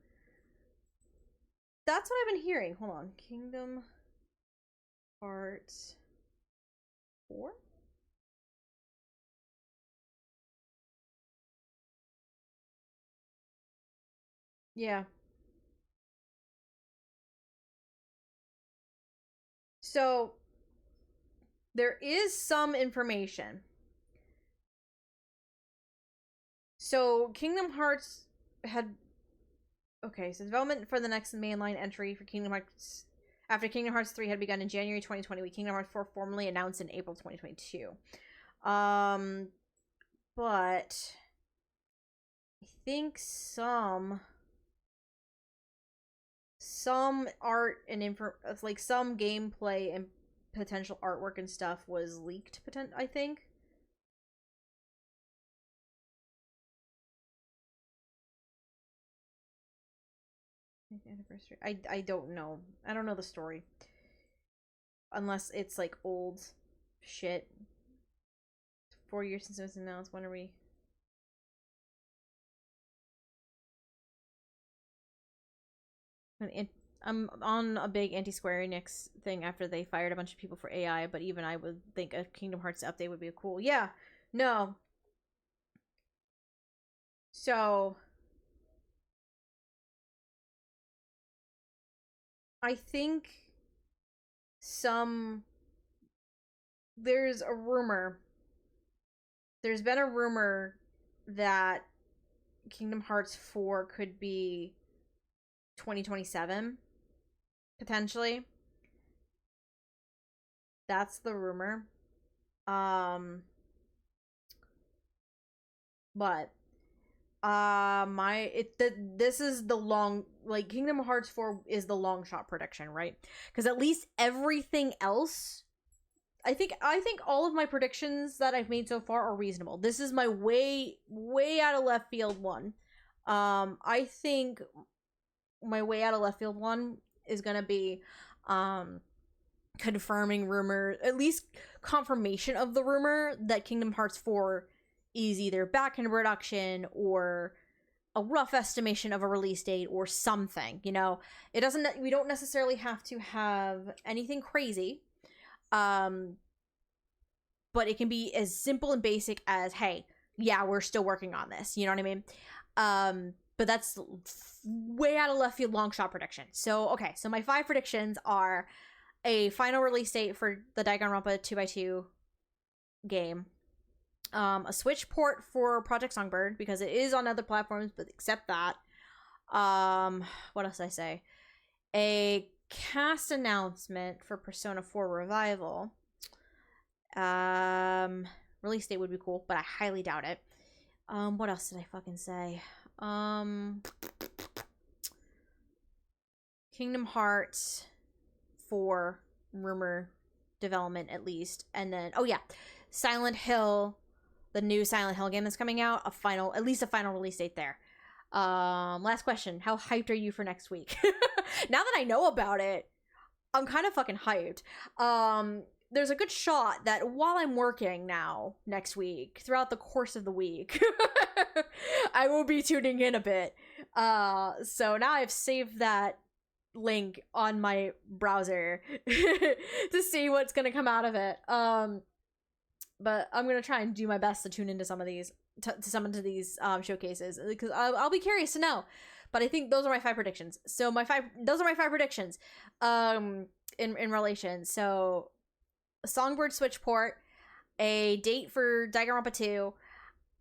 Hold on. Kingdom Hearts 4? Yeah. So, there is some information. So, Kingdom Hearts had... Okay, so development for the next mainline entry for Kingdom Hearts... After Kingdom Hearts 3 had begun in January 2020, with Kingdom Hearts 4 formally announced in April 2022. But... I think some some art and like some gameplay and potential artwork and stuff was leaked, I think. Anniversary. I don't know. I don't know the story. Unless it's like old shit. 4 years since it was announced. When are we? I'm on a big anti-Square Enix thing after they fired a bunch of people for AI, but even I would think a Kingdom Hearts update would be cool. Yeah, no. So, I think there's a rumor. There's been a rumor that Kingdom Hearts 4 could be 2027. Potentially. That's the rumor. But this is the long, like, Kingdom Hearts 4 is the long shot prediction, right? Because at least everything else, I think all of my predictions that I've made so far are reasonable. This is my way out of left field one. I think my way out of left field one is gonna be confirming rumor, at least confirmation of the rumor that Kingdom Hearts 4 is either back in production or a rough estimation of a release date or something, you know. We don't necessarily have to have anything crazy, but it can be as simple and basic as, hey, yeah, we're still working on this, you know what I mean? But that's way out of left field long shot prediction. So, okay, so my 5 predictions are a final release date for the Danganronpa 2x2 game, a Switch port for Project Songbird, because it is on other platforms, but except that. What else did I say? A cast announcement for Persona 4 Revival. Release date would be cool, but I highly doubt it. What else did I fucking say? Kingdom Hearts 4 rumor development, at least. And then, oh yeah, Silent Hill, the new Silent Hill game that's coming out, at least a final release date there. Last question, how hyped are you for next week? Now that I know about it, I'm kind of fucking hyped. There's a good shot that while I'm working now next week, throughout the course of the week, I will be tuning in a bit. So now I've saved that link on my browser to see what's gonna come out of it. But I'm gonna try and do my best to tune into some of these, to these showcases, because I'll be curious to know. But I think those are my 5 predictions. So those are my 5 predictions. In relation, so Songbird Switch port, a date for Danganronpa 2,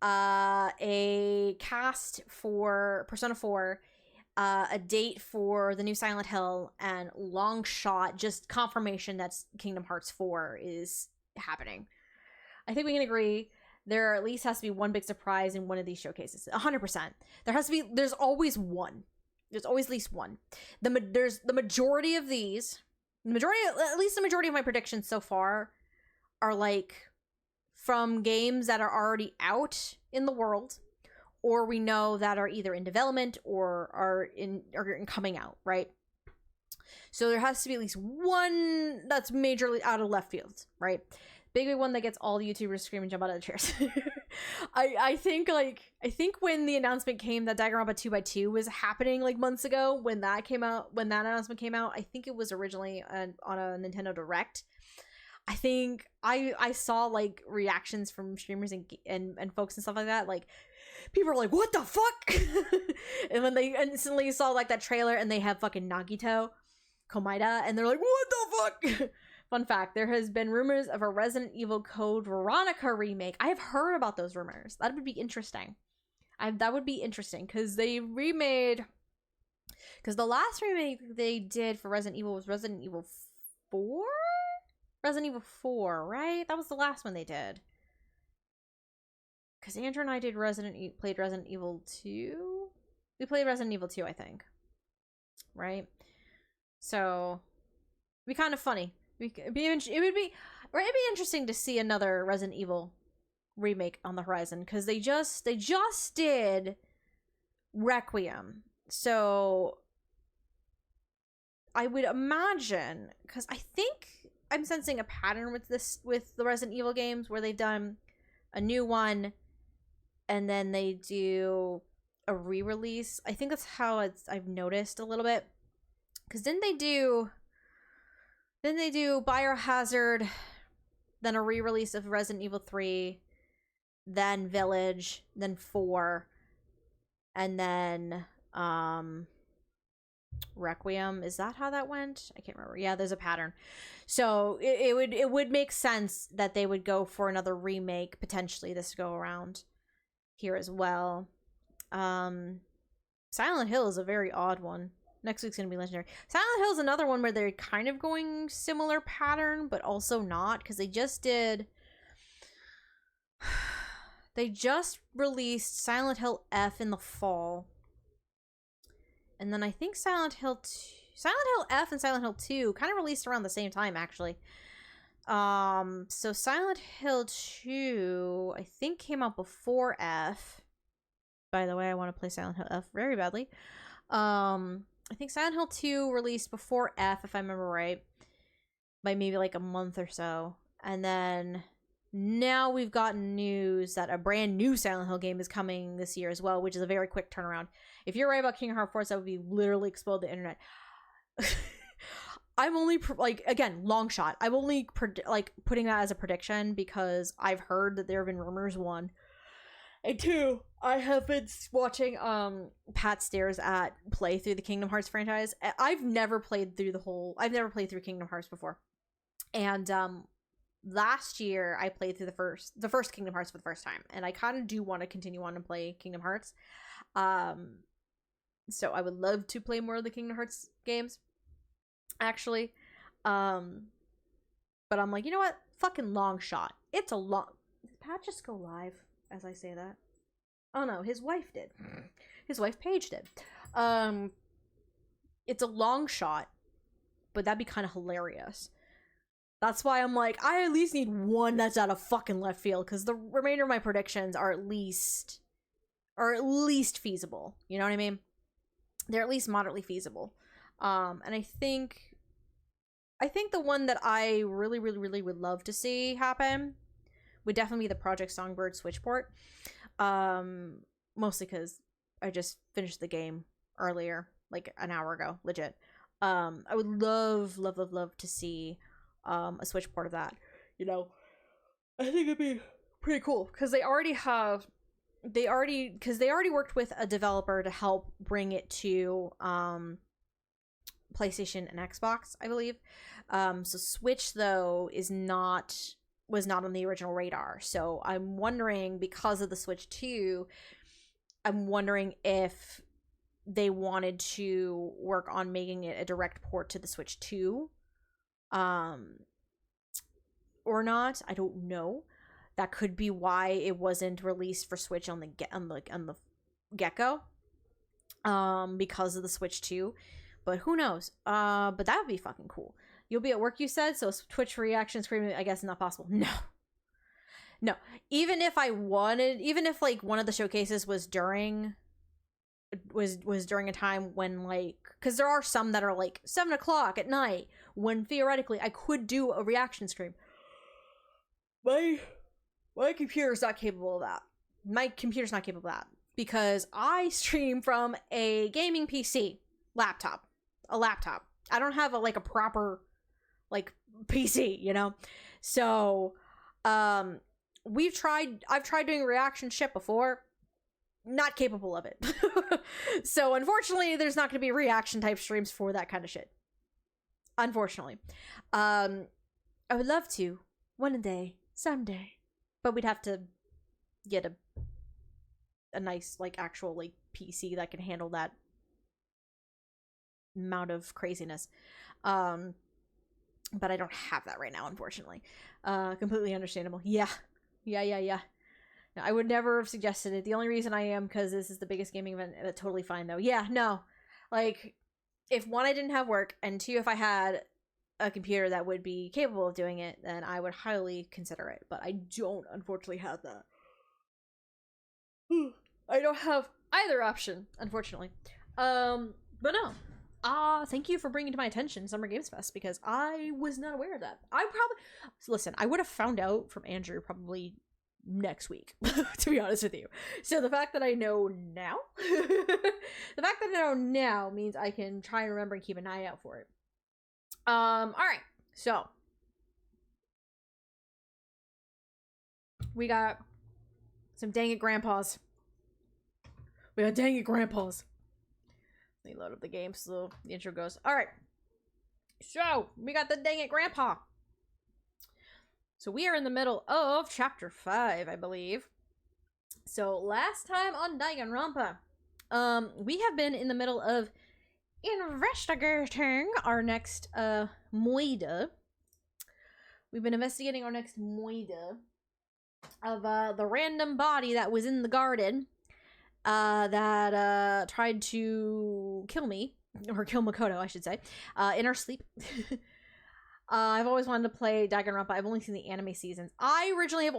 a cast for Persona 4, a date for the new Silent Hill, and long shot, just confirmation that Kingdom Hearts 4 is happening. I think we can agree there at least has to be one big surprise in one of these showcases. 100%. There's always one. There's always at least one. There's the majority of these, at least the majority of my predictions so far are like from games that are already out in the world, or we know that are either in development or are in coming out, right? So there has to be at least one that's majorly out of left field, right? Big one that gets all the YouTubers scream and jump out of the chairs. I think when the announcement came that Danganronpa 2x2 was happening like months ago, when that announcement came out, I think it was originally on a Nintendo Direct. I think I saw like reactions from streamers and folks and stuff like that. Like, people are like, what the fuck? And when they instantly saw like that trailer and they have fucking Nagito Komaeda, and they're like, what the fuck? Fun fact, there has been rumors of a Resident Evil Code Veronica remake. I have heard about those rumors. That would be interesting. That would be interesting, because they remade... Because the last remake they did for Resident Evil was Resident Evil 4? Resident Evil 4, right? That was the last one they did. Because Andrew and I played Resident Evil 2? We played Resident Evil 2, I think. Right? So it'd be kind of funny. It'd be interesting to see another Resident Evil remake on the horizon, because they just did Requiem. So I would imagine, because I think I'm sensing a pattern with the Resident Evil games, where they've done a new one and then they do a re-release. I think that's how I've noticed a little bit. Because didn't they do Biohazard, then a re-release of Resident Evil 3, then Village, then 4, and then Requiem? Is that how that went? I can't remember. Yeah, there's a pattern. So it would make sense that they would go for another remake potentially this go around here as well. Silent Hill is a very odd one. Next week's gonna be Legendary. Silent Hill is another one where they're kind of going similar pattern, but also not, because they just released Silent Hill F in the fall. And then I think Silent Hill F and Silent Hill 2 kind of released around the same time, actually. So Silent Hill 2, I think, came out before F. By the way, I want to play Silent Hill F very badly. I think Silent Hill 2 released before F, if I remember right, by maybe like a month or so. And then now we've gotten news that a brand new Silent Hill game is coming this year as well, which is a very quick turnaround. If you're right about Kingdom Hearts 4, that would be literally explode the internet. I'm only again, long shot. I'm only putting that as a prediction because I've heard that there have been rumors, 1. And 2, I have been watching Pat Stairs at play through the Kingdom Hearts franchise. I've never played through Kingdom Hearts before. And last year I played through the first Kingdom Hearts for the first time, and I kind of do want to continue on and play Kingdom Hearts. So I would love to play more of the Kingdom Hearts games, actually. But I'm like, you know what? Fucking long shot. It's a long... Did Pat just go live as I say that? Oh no, his wife did. His wife Paige did. It's a long shot, but that'd be kind of hilarious. That's why I'm like, I at least need one that's out of fucking left field, because the remainder of my predictions are at least feasible. You know what I mean? They're at least moderately feasible. And I think the one that I really, really, really would love to see happen would definitely be the Project Songbird Switch port. Mostly because I just finished the game earlier, like an hour ago, legit. I would love to see a Switch port of that. You know, I think it'd be pretty cool because they already worked with a developer to help bring it to PlayStation and Xbox, I believe. So Switch though was not on the original radar. So I'm wondering, because of the Switch 2, I'm wondering if they wanted to work on making it a direct port to the Switch 2 or not. I don't know. That could be why it wasn't released for Switch on the get-go, because of the Switch 2. But who knows? But that would be fucking cool. You'll be at work, you said, so Twitch reaction screaming, I guess, not possible. No. Even if like one of the showcases was during a time when, like, because there are some that are like 7 o'clock at night when theoretically I could do a reaction stream. My computer's not capable of that. Because I stream from a gaming PC laptop. A laptop. I don't have a proper PC, you know? So I've tried doing reaction shit before. Not capable of it. So unfortunately there's not going to be reaction type streams for that kind of shit. Unfortunately. I would love to one day, someday, but we'd have to get a nice actual PC that can handle that amount of craziness. But I don't have that right now, unfortunately. Completely understandable. Yeah. No, I would never have suggested it. The only reason I am because this is the biggest gaming event. Totally fine, though. Yeah, no. if one, I didn't have work, and two, if I had a computer that would be capable of doing it, then I would highly consider it. But I don't, unfortunately, have that. I don't have either option, unfortunately. But no. Thank you for bringing to my attention Summer Games Fest, because I was not aware of that. Listen, I would have found out from Andrew probably next week, to be honest with you. So the fact that I know now, means I can try and remember and keep an eye out for it. Alright, so we got some dang it grandpas. Let me load up the game so the intro goes. Alright. So, we got the dang it grandpa. So we are in the middle of chapter 5, I believe. So last time on Danganronpa, we have been in the middle of investigating our next moida. We've been investigating our next moida of the random body that was in the garden that tried to kill me, or kill Makoto, I should say, in our sleep. I've always wanted to play Danganronpa. I've only seen the anime seasons. I originally have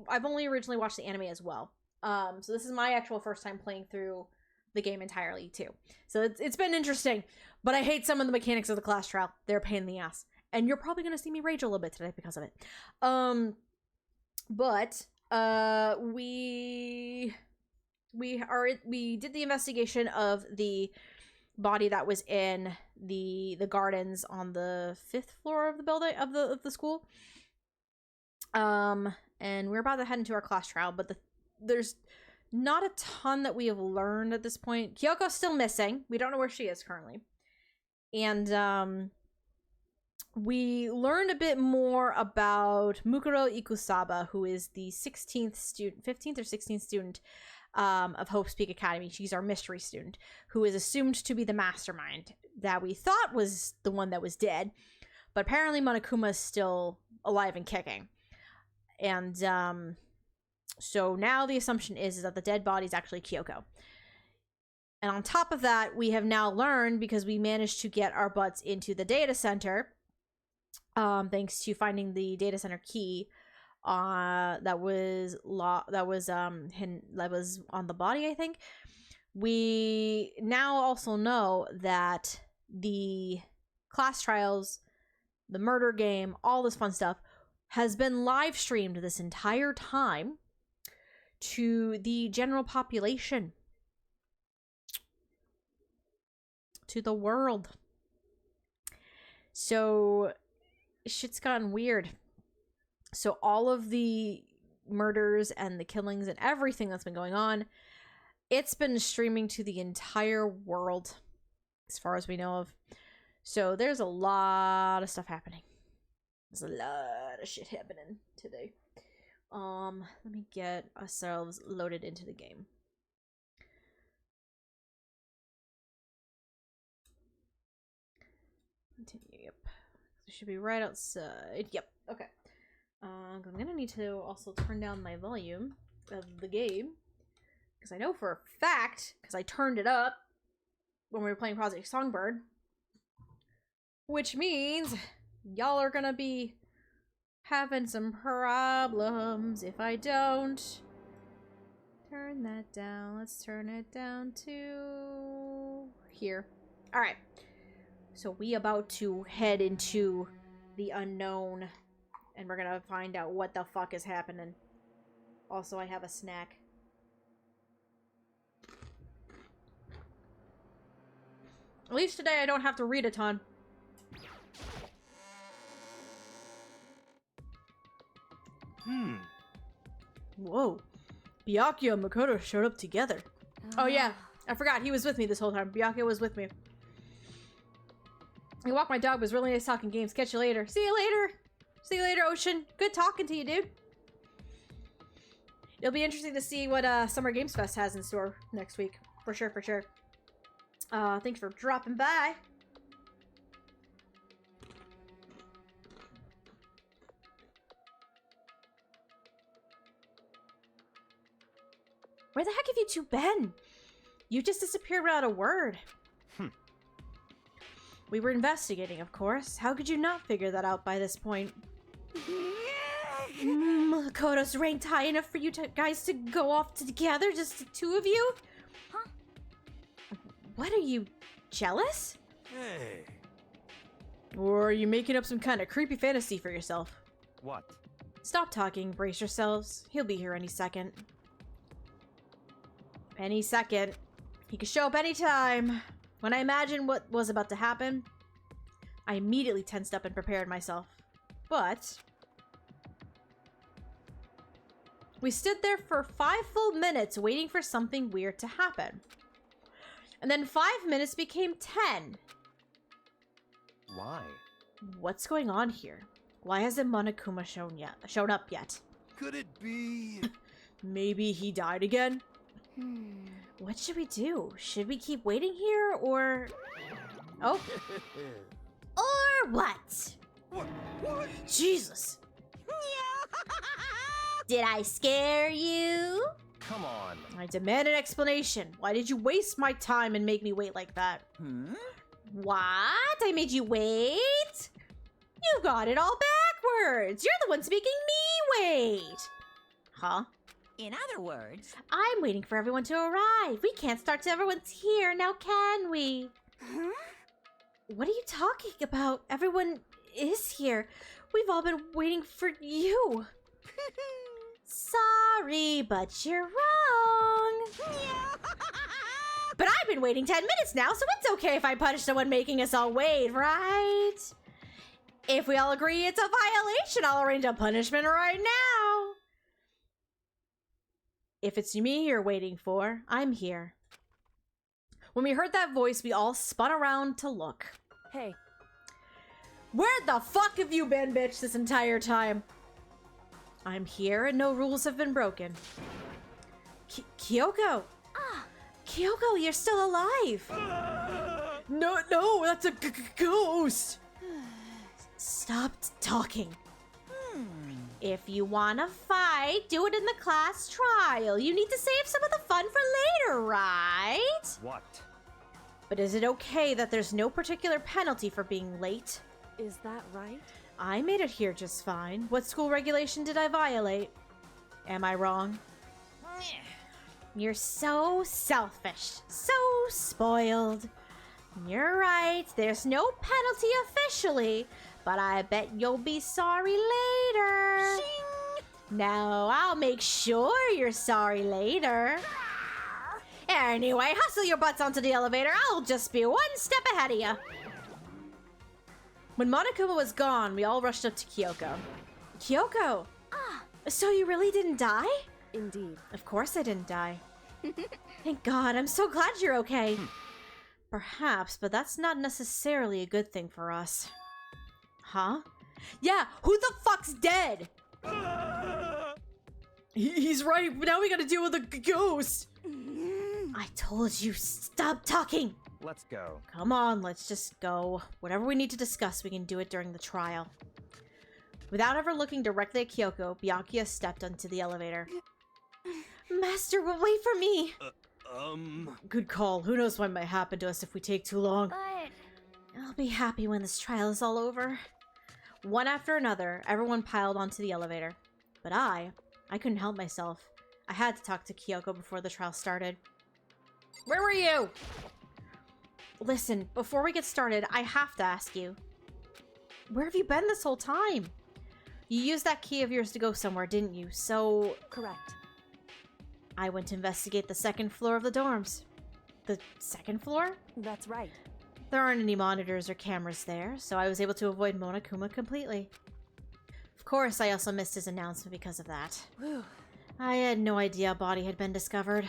I've only originally watched the anime as well. So this is my actual first time playing through the game entirely too. So it's been interesting, but I hate some of the mechanics of the class trial. They're a pain in the ass, and you're probably gonna see me rage a little bit today because of it. But we did the investigation of the body that was in the gardens on the 5th floor of the building of the school. And we're about to head into our class trial, but there's not a ton that we have learned at this point. Kyoko's still missing. We don't know where she is currently. And we learned a bit more about Mukuro Ikusaba, who is the 15th or 16th student of Hope's Peak Academy. She's our mystery student, who is assumed to be the mastermind that we thought was the one that was dead, but apparently Monokuma is still alive and kicking. And so now the assumption is that the dead body is actually Kyoko. And on top of that, we have now learned, because we managed to get our butts into the data center, thanks to finding the data center key that was on the body, I think. We now also know that the class trials, the murder game, all this fun stuff has been live streamed this entire time to the general population, to the world. So shit's gotten weird. So all of the murders and the killings and everything that's been going on, it's been streaming to the entire world, as far as we know of. So there's a lot of stuff happening. There's a lot of shit happening today. Let me get ourselves loaded into the game. Continue, yep. It should be right outside. Yep, okay. I'm gonna need to also turn down my volume of the game, because I know for a fact, because I turned it up when we were playing Project Songbird, which means y'all are gonna be having some problems if I don't turn that down. Let's turn it down to here. Alright, so we about to head into the unknown, and we're gonna find out what the fuck is happening. Also, I have a snack. At least today I don't have to read a ton. Whoa. Byakuya and Makoto showed up together. Oh yeah, I forgot. He was with me this whole time. Byakuya was with me. I walked my dog. It was really nice talking games. Catch you later. See you later. See you later, Ocean. Good talking to you, dude. It'll be interesting to see what Summer Games Fest has in store next week. For sure, for sure. Thanks for dropping by. Where the heck have you two been? You just disappeared without a word. We were investigating, of course. How could you not figure that out by this point? Makoto's ranked high enough for you guys to go off together, just the two of you? Huh? What, are you jealous? Hey. Or are you making up some kind of creepy fantasy for yourself? What? Stop talking, brace yourselves. He'll be here any second. Any second. He could show up anytime. When I imagined what was about to happen, I immediately tensed up and prepared myself. But we stood there for 5 full minutes waiting for something weird to happen. And then 5 minutes became 10. Why? What's going on here? Why hasn't Monokuma shown up yet? Could it be? Maybe he died again? What should we do? Should we keep waiting here, or... Oh. Or what? What? Jesus. Did I scare you? Come on. I demand an explanation. Why did you waste my time and make me wait like that? What? I made you wait? You got it all backwards. You're the one making me wait. Huh? In other words, I'm waiting for everyone to arrive. We can't start till everyone's here, now can we? What are you talking about? Everyone is here. We've all been waiting for you. Sorry, but you're wrong. But I've been waiting 10 minutes now, so it's okay if I punish someone making us all wait, right? If we all agree it's a violation, I'll arrange a punishment right now. If it's me you're waiting for, I'm here. When we heard that voice, we all spun around to look. hey, Where the fuck have you been, bitch, this entire time? I'm here and no rules have been broken. Kyoko! Kyoko, you're still alive! No, that's a ghost! Stop talking. If you wanna fight, do it in the class trial. You need to save some of the fun for later, right? What? But is it okay that there's no particular penalty for being late? is that right? I made it here just fine. What school regulation did I violate? Am I wrong? You're so selfish. So spoiled. You're right. There's no penalty officially, but I bet you'll be sorry later. No, I'll make sure you're sorry later. Anyway, hustle your butts onto the elevator. I'll just be one step ahead of you. When Monokuma was gone, we all rushed up to Kyoko. Kyoko! So you really didn't die? Indeed. Of course I didn't die. Thank God, I'm so glad you're okay. Perhaps, but that's not necessarily a good thing for us. Huh? Yeah, who the fuck's dead? He's right, now we gotta deal with a ghost. I told you, stop talking. Let's go. Come on, let's just go. Whatever we need to discuss, we can do it during the trial. Without ever looking directly at Kyoko, Byakuya stepped onto the elevator. Master, wait for me! Good call. Who knows what might happen to us if we take too long. But I'll be happy when this trial is all over. One after another, everyone piled onto the elevator. But I couldn't help myself. I had to talk to Kyoko before the trial started. Where were you? Listen, before we get started, I have to ask you. Where have you been this whole time? You used that key of yours to go somewhere, didn't you? So... Correct. I went to investigate the second floor of the dorms. The second floor? That's right. There aren't any monitors or cameras there, so I was able to avoid Monokuma completely. Of course, I also missed his announcement because of that. Whew. I had no idea a body had been discovered.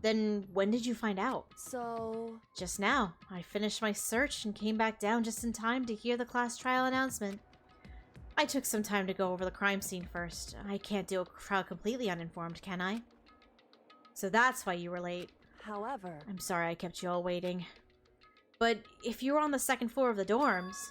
Then, when did you find out? So... Just now. I finished my search and came back down just in time to hear the class trial announcement. I took some time to go over the crime scene first. I can't do a trial completely uninformed, can I? So that's why you were late. However... I'm sorry I kept you all waiting. But if you were on the second floor of the dorms,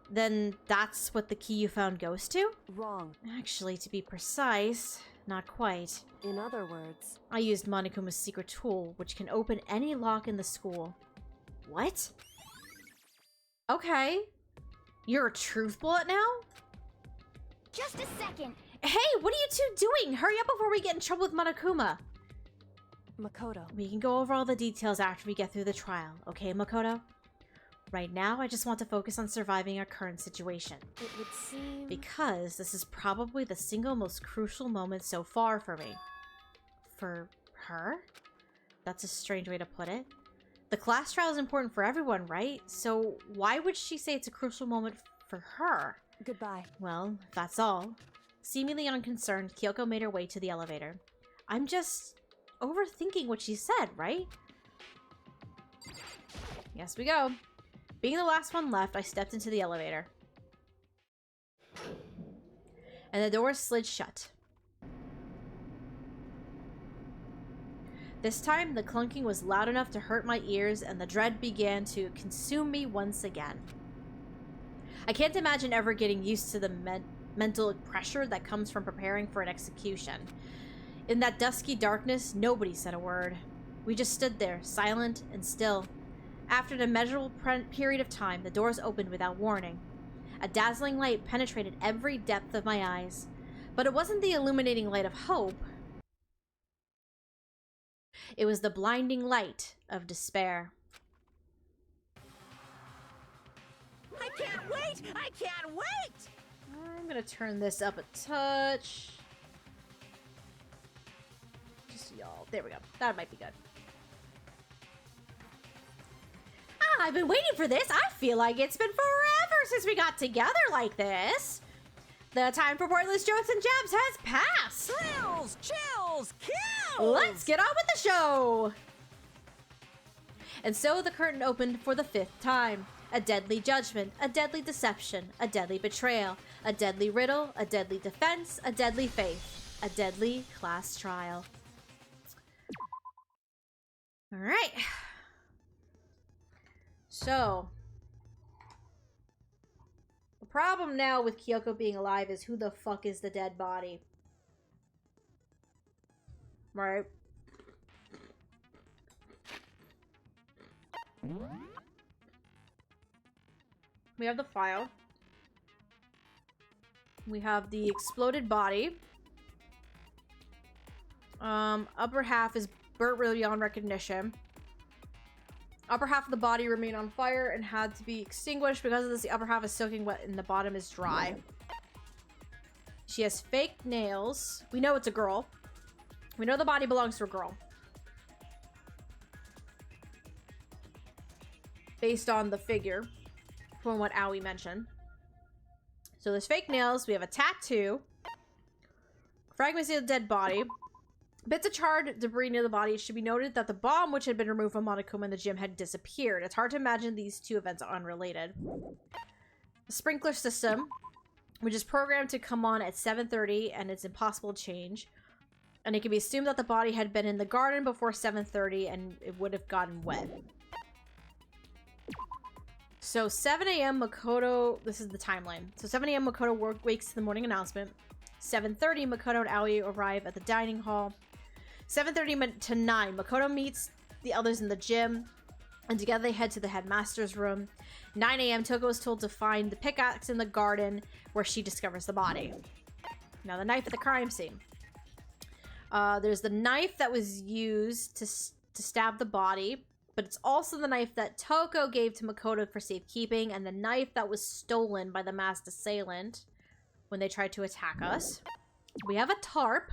then that's what the key you found goes to? Wrong. Actually, to be precise, not quite. In other words... I used Monokuma's secret tool, which can open any lock in the school. What? Okay. You're a truth bullet now? Just a second. Hey, what are you two doing? Hurry up before we get in trouble with Monokuma. Makoto. We can go over all the details after we get through the trial, okay, Makoto? Right now, I just want to focus on surviving our current situation. It would seem... Because this is probably the single most crucial moment so far for me. For her? That's a strange way to put it. The class trial is important for everyone, right? So why would she say it's a crucial moment for her? Goodbye. Well, that's all. Seemingly unconcerned, Kyoko made her way to the elevator. I'm just overthinking what she said, right? Yes, we go. Being the last one left, I stepped into the elevator. And the door slid shut. This time, the clunking was loud enough to hurt my ears, and the dread began to consume me once again. I can't imagine ever getting used to the mental pressure that comes from preparing for an execution. In that dusky darkness, nobody said a word. We just stood there, silent and still. After an immeasurable period of time, the doors opened without warning. A dazzling light penetrated every depth of my eyes. But it wasn't the illuminating light of hope. It was the blinding light of despair. I can't wait! I can't wait! I'm gonna turn this up a touch. Just y'all. There we go. That might be good. I've been waiting for this. I feel like it's been forever since we got together like this. The time for pointless jokes and jabs has passed. Thrills, chills, kills! Let's get on with the show. And so the curtain opened for the 5th time. A deadly judgment, a deadly deception, a deadly betrayal, a deadly riddle, a deadly defense, a deadly faith, a deadly class trial. All right. So, the problem now with Kyoko being alive is who the fuck is the dead body? Right? We have the file. We have the exploded body. Upper half is burnt beyond recognition. Upper half of the body remained on fire and had to be extinguished. Because of this, the upper half is soaking wet and the bottom is dry. She has fake nails. We know it's a girl. We know the body belongs to a girl. Based on the figure from what Aoi mentioned. So there's fake nails. We have a tattoo. Fragments of the dead body. Bits of charred debris near the body. It should be noted that the bomb, which had been removed from Monokuma in the gym, had disappeared. It's hard to imagine these two events are unrelated. The sprinkler system, which is programmed to come on at 7:30, and it's impossible to change. And it can be assumed that the body had been in the garden before 7:30, and it would have gotten wet. So 7 a.m. Makoto, this is the timeline. So 7 a.m. Makoto wakes to the morning announcement. 7:30 Makoto and Aoi arrive at the dining hall. 7:30 to 9, Makoto meets the others in the gym, and together they head to the headmaster's room. 9 a.m. Toko is told to find the pickaxe in the garden, where she discovers the body. Now the knife at the crime scene. There's the knife that was used to stab the body, but it's also the knife that Toko gave to Makoto for safekeeping, and the knife that was stolen by the masked assailant when they tried to attack us. We have a tarp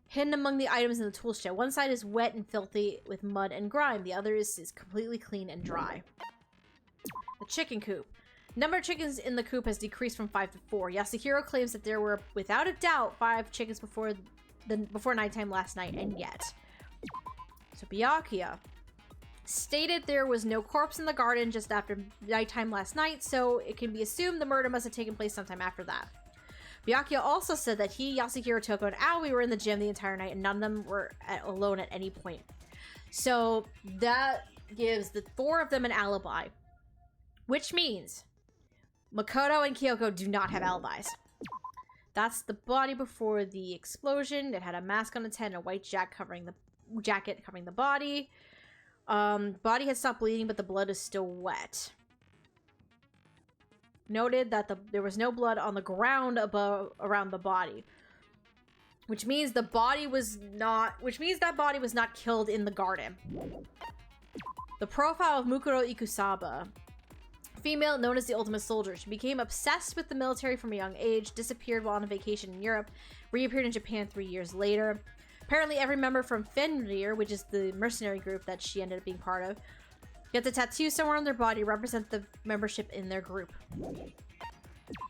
hidden among the items in the tool shed. One side is wet and filthy with mud and grime. The other is completely clean and dry. The chicken coop. Number of chickens in the coop has decreased from 5 to 4. Yasuhiro claims that there were, without a doubt, 5 chickens before nighttime last night, and yet. So Byakuya stated there was no corpse in the garden just after nighttime last night, so it can be assumed the murder must have taken place sometime after that. Byakuya also said that he, Yasuhiro, Toko, and Aoi were in the gym the entire night, and none of them were alone at any point. So that gives the 4 of them an alibi, which means Makoto and Kyoko do not have alibis. That's the body before the explosion. It had a mask on its head and a white jacket covering the body. Body had stopped bleeding, but the blood is still wet. noted that there was no blood on the ground around the body. Which means that body was not killed in the garden. The profile of Mukuro Ikusaba. Female known as the Ultimate Soldier. She became obsessed with the military from a young age, disappeared while on a vacation in Europe, reappeared in Japan 3 years later. Apparently every member from Fenrir, which is the mercenary group that she ended up being part of, gets a tattoo somewhere on their body to represent the membership in their group.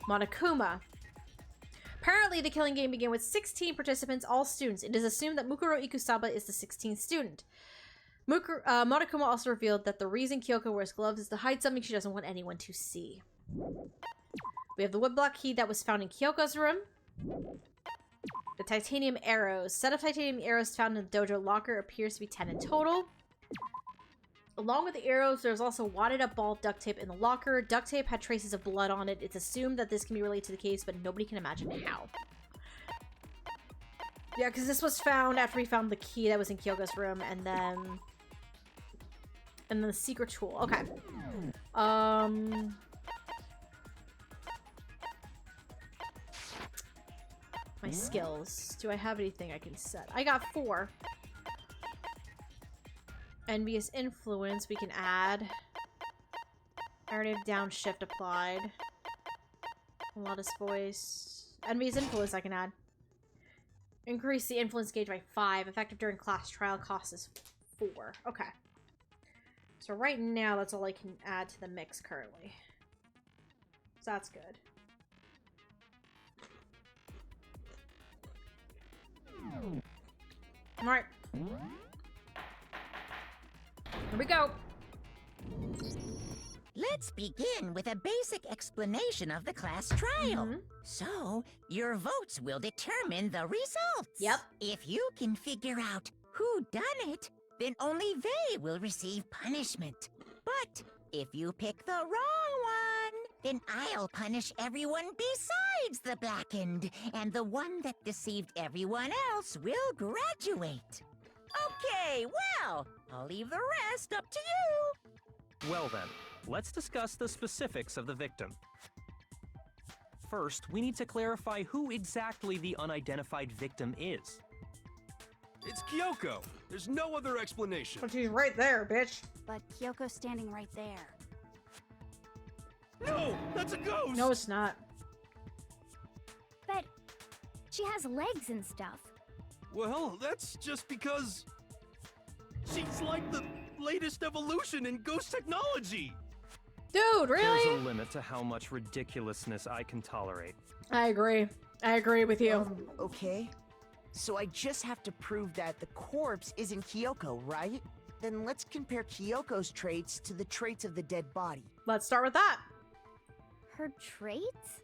Monokuma. Apparently the killing game began with 16 participants, all students. It is assumed that Mukuro Ikusaba is the 16th student. Monokuma also revealed that the reason Kyoko wears gloves is to hide something she doesn't want anyone to see. We have the woodblock key that was found in Kyoko's room. The titanium arrows. Set of titanium arrows found in the dojo locker appears to be 10 in total. Along with the arrows, there's also wadded up ball duct tape in the locker. Duct tape had traces of blood on it. It's assumed that this can be related to the case, but nobody can imagine how. Yeah, because this was found after we found the key that was in Kyoko's room, and then the secret tool. Okay. My skills. Do I have anything I can set? I got 4. Envious influence we can add. I already have downshift applied. Lotus voice. Envious influence I can add. Increase the influence gauge by 5. Effective during class trial cost is 4. Okay. So right now that's all I can add to the mix currently. So that's good. Alright. Here we go. Let's begin with a basic explanation of the class trial. So, your votes will determine the results. Yep. If you can figure out who done it, then only they will receive punishment. But if you pick the wrong one, then I'll punish everyone besides the blackened, and the one that deceived everyone else will graduate. Okay, well, I'll leave the rest up to you. Well then, let's discuss the specifics of the victim. First, we need to clarify who exactly the unidentified victim is. It's Kyoko. There's no other explanation. But she's right there, bitch. But Kyoko's standing right there. No, that's a ghost. No, it's not. But she has legs and stuff. Well, that's just because she's like the latest evolution in ghost technology. Dude, really? There's a limit to how much ridiculousness I can tolerate. I agree. I agree with you. Okay. So I just have to prove that the corpse isn't Kyoko, right? Then let's compare Kyoko's traits to the traits of the dead body. Let's start with that. Her traits?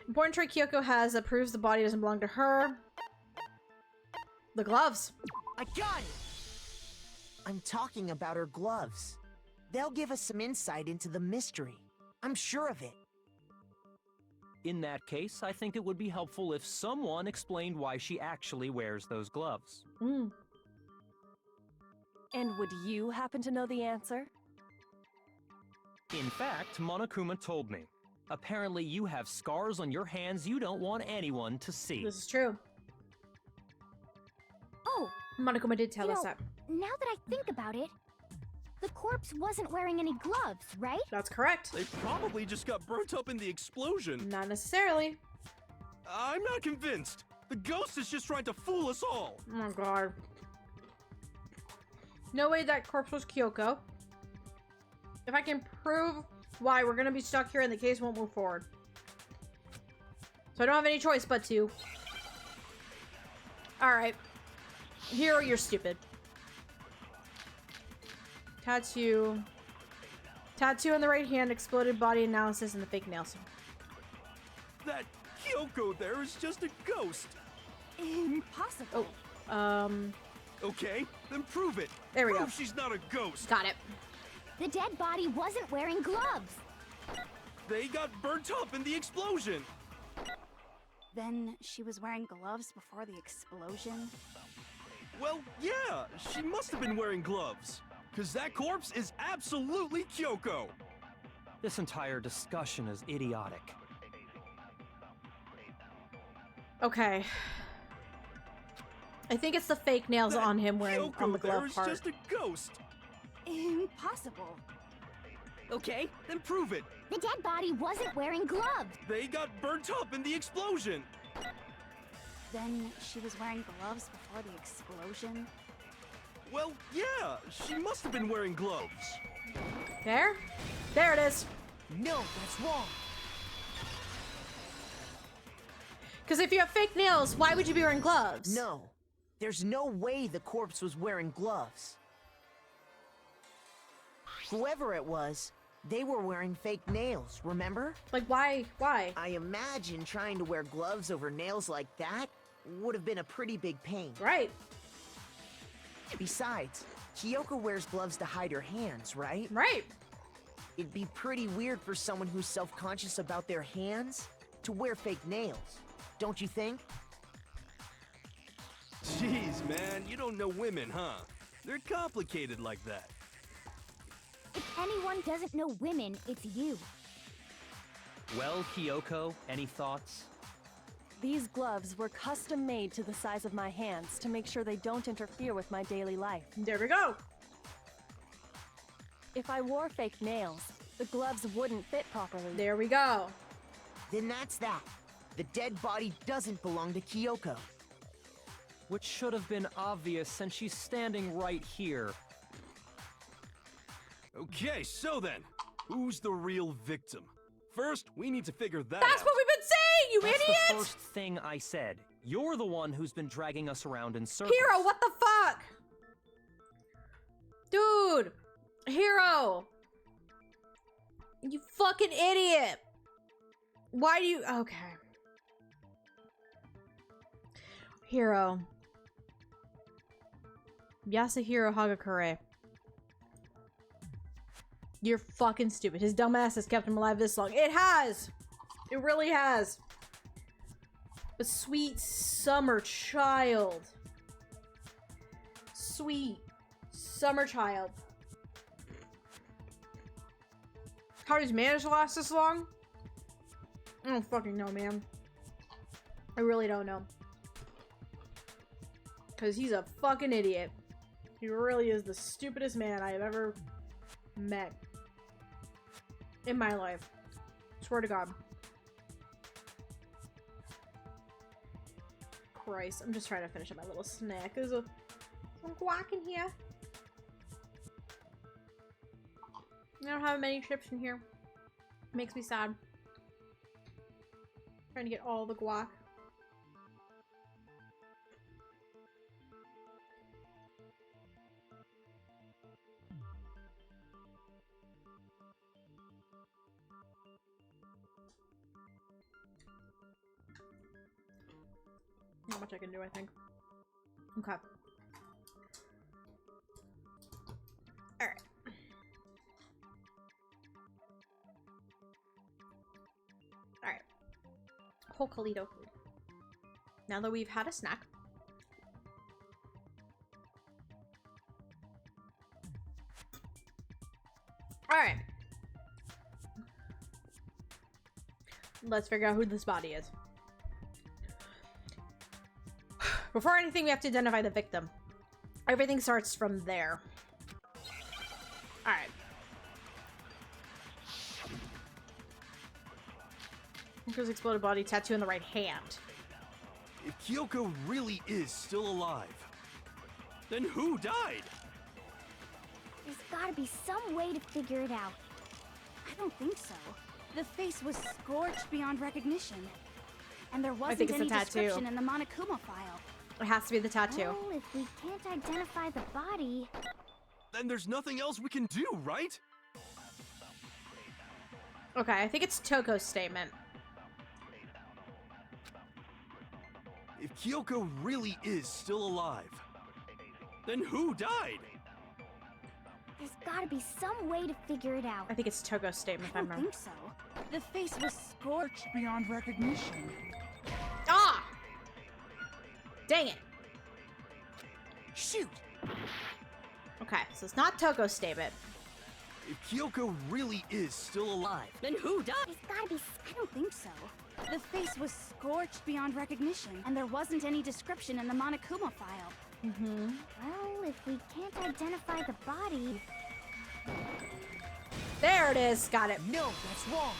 Important trait Kyoko has that proves the body doesn't belong to her. The gloves. I got it! I'm talking about her gloves. They'll give us some insight into the mystery. I'm sure of it. In that case, I think it would be helpful if someone explained why she actually wears those gloves. Mm. And would you happen to know the answer? In fact, Monokuma told me. Apparently you have scars on your hands you don't want anyone to see. This is true. Oh, Monokuma did tell us that. Now that I think about it, the corpse wasn't wearing any gloves, right? That's correct. They probably just got burnt up in the explosion. Not necessarily. I'm not convinced. The ghost is just trying to fool us all. Oh my god. No way that corpse was Kyoko. If I can prove why, we're gonna be stuck here and the case won't move forward. So I don't have any choice but to. Alright. Hero, you're stupid. Tattoo. Tattoo on the right hand, exploded body analysis, and the fake nails. That Kyoko there is just a ghost. Impossible. Oh, Okay, then prove it. There we go. Prove she's not a ghost. Got it. The dead body wasn't wearing gloves. They got burnt up in the explosion. Then she was wearing gloves before the explosion? Well, yeah, she must have been wearing gloves. Because that corpse is absolutely Kyoko. This entire discussion is idiotic. Okay. I think it's the fake nails on him wearing Kyoko on the glove there is part. just a ghost. Impossible. Okay, then prove it. The dead body wasn't wearing gloves. They got burnt up in the explosion. Then she was wearing gloves before the explosion? Well, yeah, she must have been wearing gloves. There? There it is. No, that's wrong. Because if you have fake nails, why would you be wearing gloves? No. There's no way the corpse was wearing gloves. Whoever it was, they were wearing fake nails, remember? Like, why? Why? I imagine trying to wear gloves over nails like that would have been a pretty big pain. Right. Besides, Kyoko wears gloves to hide her hands, right? Right. It'd be pretty weird for someone who's self-conscious about their hands to wear fake nails, don't you think? Jeez, man, you don't know women, huh? They're complicated like that. If anyone doesn't know women, it's you. Well, Kyoko, any thoughts? These gloves were custom made to the size of my hands to make sure they don't interfere with my daily life. There we go. If I wore fake nails, the gloves wouldn't fit properly. There we go. Then that's that. The dead body doesn't belong to Kyoko. Which should have been obvious since she's standing right here. Okay, so then, who's the real victim? First, we need to figure that That's out. what we've been saying, you That's idiot! the first thing I said. You're the one who's been dragging us around in circles. Hero, what the fuck? Dude! Hero! You fucking idiot! Why do you... Okay. Hero. Yasuhiro Hagakure. You're fucking stupid. His dumb ass has kept him alive this long. It has! It really has. A sweet summer child. Sweet summer child. How did he manage to last this long? I don't fucking know, man. I really don't know. Because he's a fucking idiot. He really is the stupidest man I have ever met. In my life. Swear to God. Christ, I'm just trying to finish up my little snack. There's some guac in here. I don't have many chips in here. Makes me sad. Trying to get all the guac. Not much I can do, I think. Okay. Alright. Alright. Hokalito food. Now that we've had a snack. Alright. Let's figure out who this body is. Before anything, we have to identify the victim. Everything starts from there. Alright. Kyoko's exploded body, tattoo on the right hand. If Kyoko really is still alive, then who died? There's gotta be some way to figure it out. I don't think so. The face was scorched beyond recognition. And there I wasn't think it's any the tattoo. description in the Monokuma file. It has to be the tattoo. Well, if we can't identify the body... Then there's nothing else we can do, right? Okay, I think it's Toko's statement. If Kyoko really is still alive, then who died? There's gotta be some way to figure it out. I think it's Toko's statement, if I I'm don't wrong. think so. The face was scorched beyond recognition. Ah! Dang it. Shoot! Okay, so it's not Toko's statement. If Kyoko really is still alive, then who died? It's gotta be. I don't think so. The face was scorched beyond recognition, and there wasn't any description in the Monokuma file. Well, if we can't identify the body... There it is. Got it. No, that's wrong.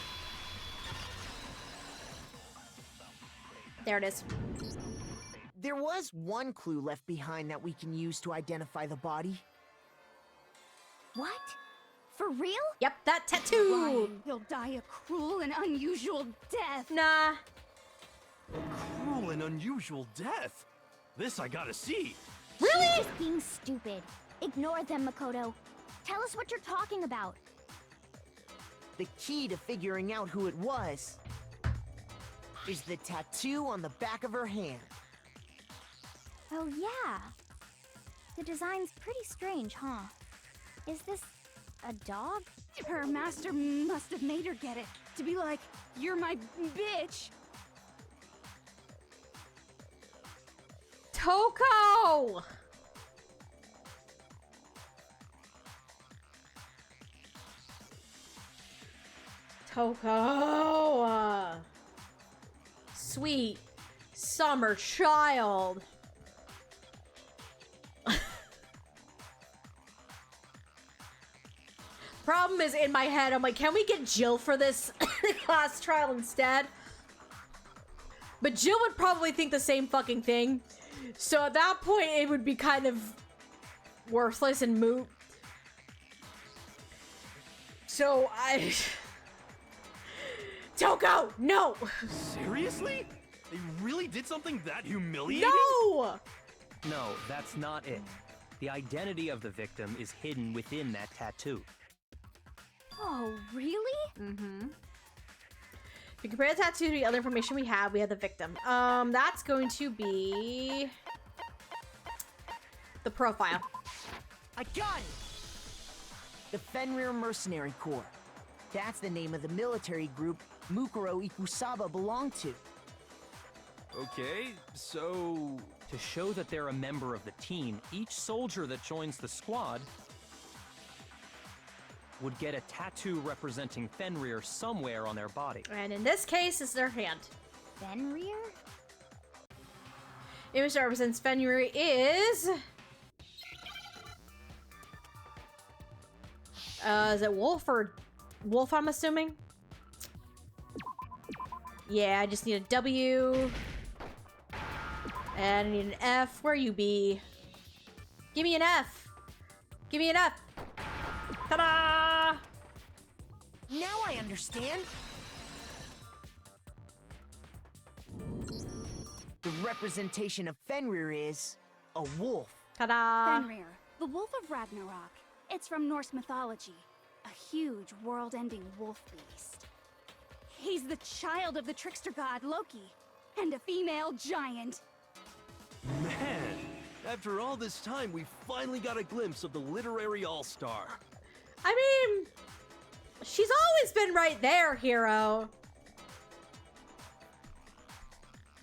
There it is. There was one clue left behind that we can use to identify the body. What? For real? Yep, that tattoo. Ryan, he'll die a cruel and unusual death. Nah. Cruel and unusual death. This I gotta see. Really? She's just being stupid. Ignore them, Makoto. Tell us what you're talking about. The key to figuring out who it was is the tattoo on the back of her hand. Oh, yeah. The design's pretty strange, huh? Is this a dog? Her master must have made her get it. To be like, you're my bitch. Toko! Toko! Sweet summer child. Problem is, in my head, I'm like, can we get Jill for this class trial instead? But Jill would probably think the same fucking thing. So at that point, it would be kind of worthless and moot. So Toko, no! Seriously? They really did something that humiliating? No! No, that's not it. The identity of the victim is hidden within that tattoo. Oh, really? Mm-hmm. If you compare the tattoo to the other information we have the victim. That's going to be the profile. I got it! The Fenrir Mercenary Corps. That's the name of the military group Mukuro Ikusaba belonged to. Okay, so... To show that they're a member of the team, each soldier that joins the squad would get a tattoo representing Fenrir somewhere on their body. And in this case, it's their hand. Fenrir? Image that represents Fenrir is... is it Wolf or... Wolf, I'm assuming? Yeah, I just need a W. And I need an F. Where you be? Give me an F. Give me an F. Ta-da! Now I understand. The representation of Fenrir is a wolf. Ta-da! Fenrir, the wolf of Ragnarok. It's from Norse mythology. A huge, world-ending wolf beast. He's the child of the trickster god Loki, and a female giant. Man, after all this time, we finally got a glimpse of the literary all-star. I mean, she's always been right there, hero.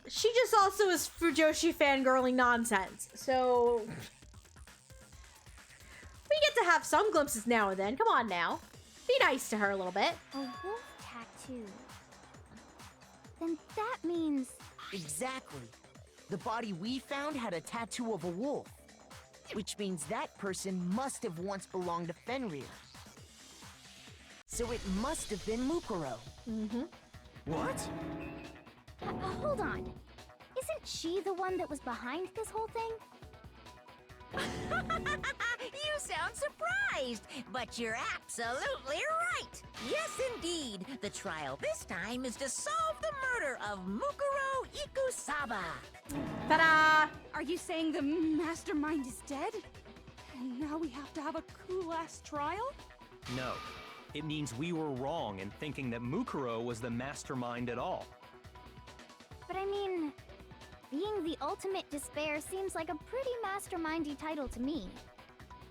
She just also is Fujoshi fangirling nonsense, so... We get to have some glimpses now and then. Come on now. Be nice to her a little bit. A wolf tattoo. Then that means... Exactly. The body we found had a tattoo of a wolf, which means that person must have once belonged to Fenrir. So it must have been Mukuro. Mm-hmm. What? Hold on. Isn't she the one that was behind this whole thing? You sound surprised, but you're absolutely right. Yes, indeed. The trial this time is to solve the murder of Mukuro Ikusaba. Ta-da! Are you saying the mastermind is dead? And now we have to have a cool-ass trial? No. It means we were wrong in thinking that Mukuro was the mastermind at all. But I mean, being the ultimate despair seems like a pretty mastermindy title to me.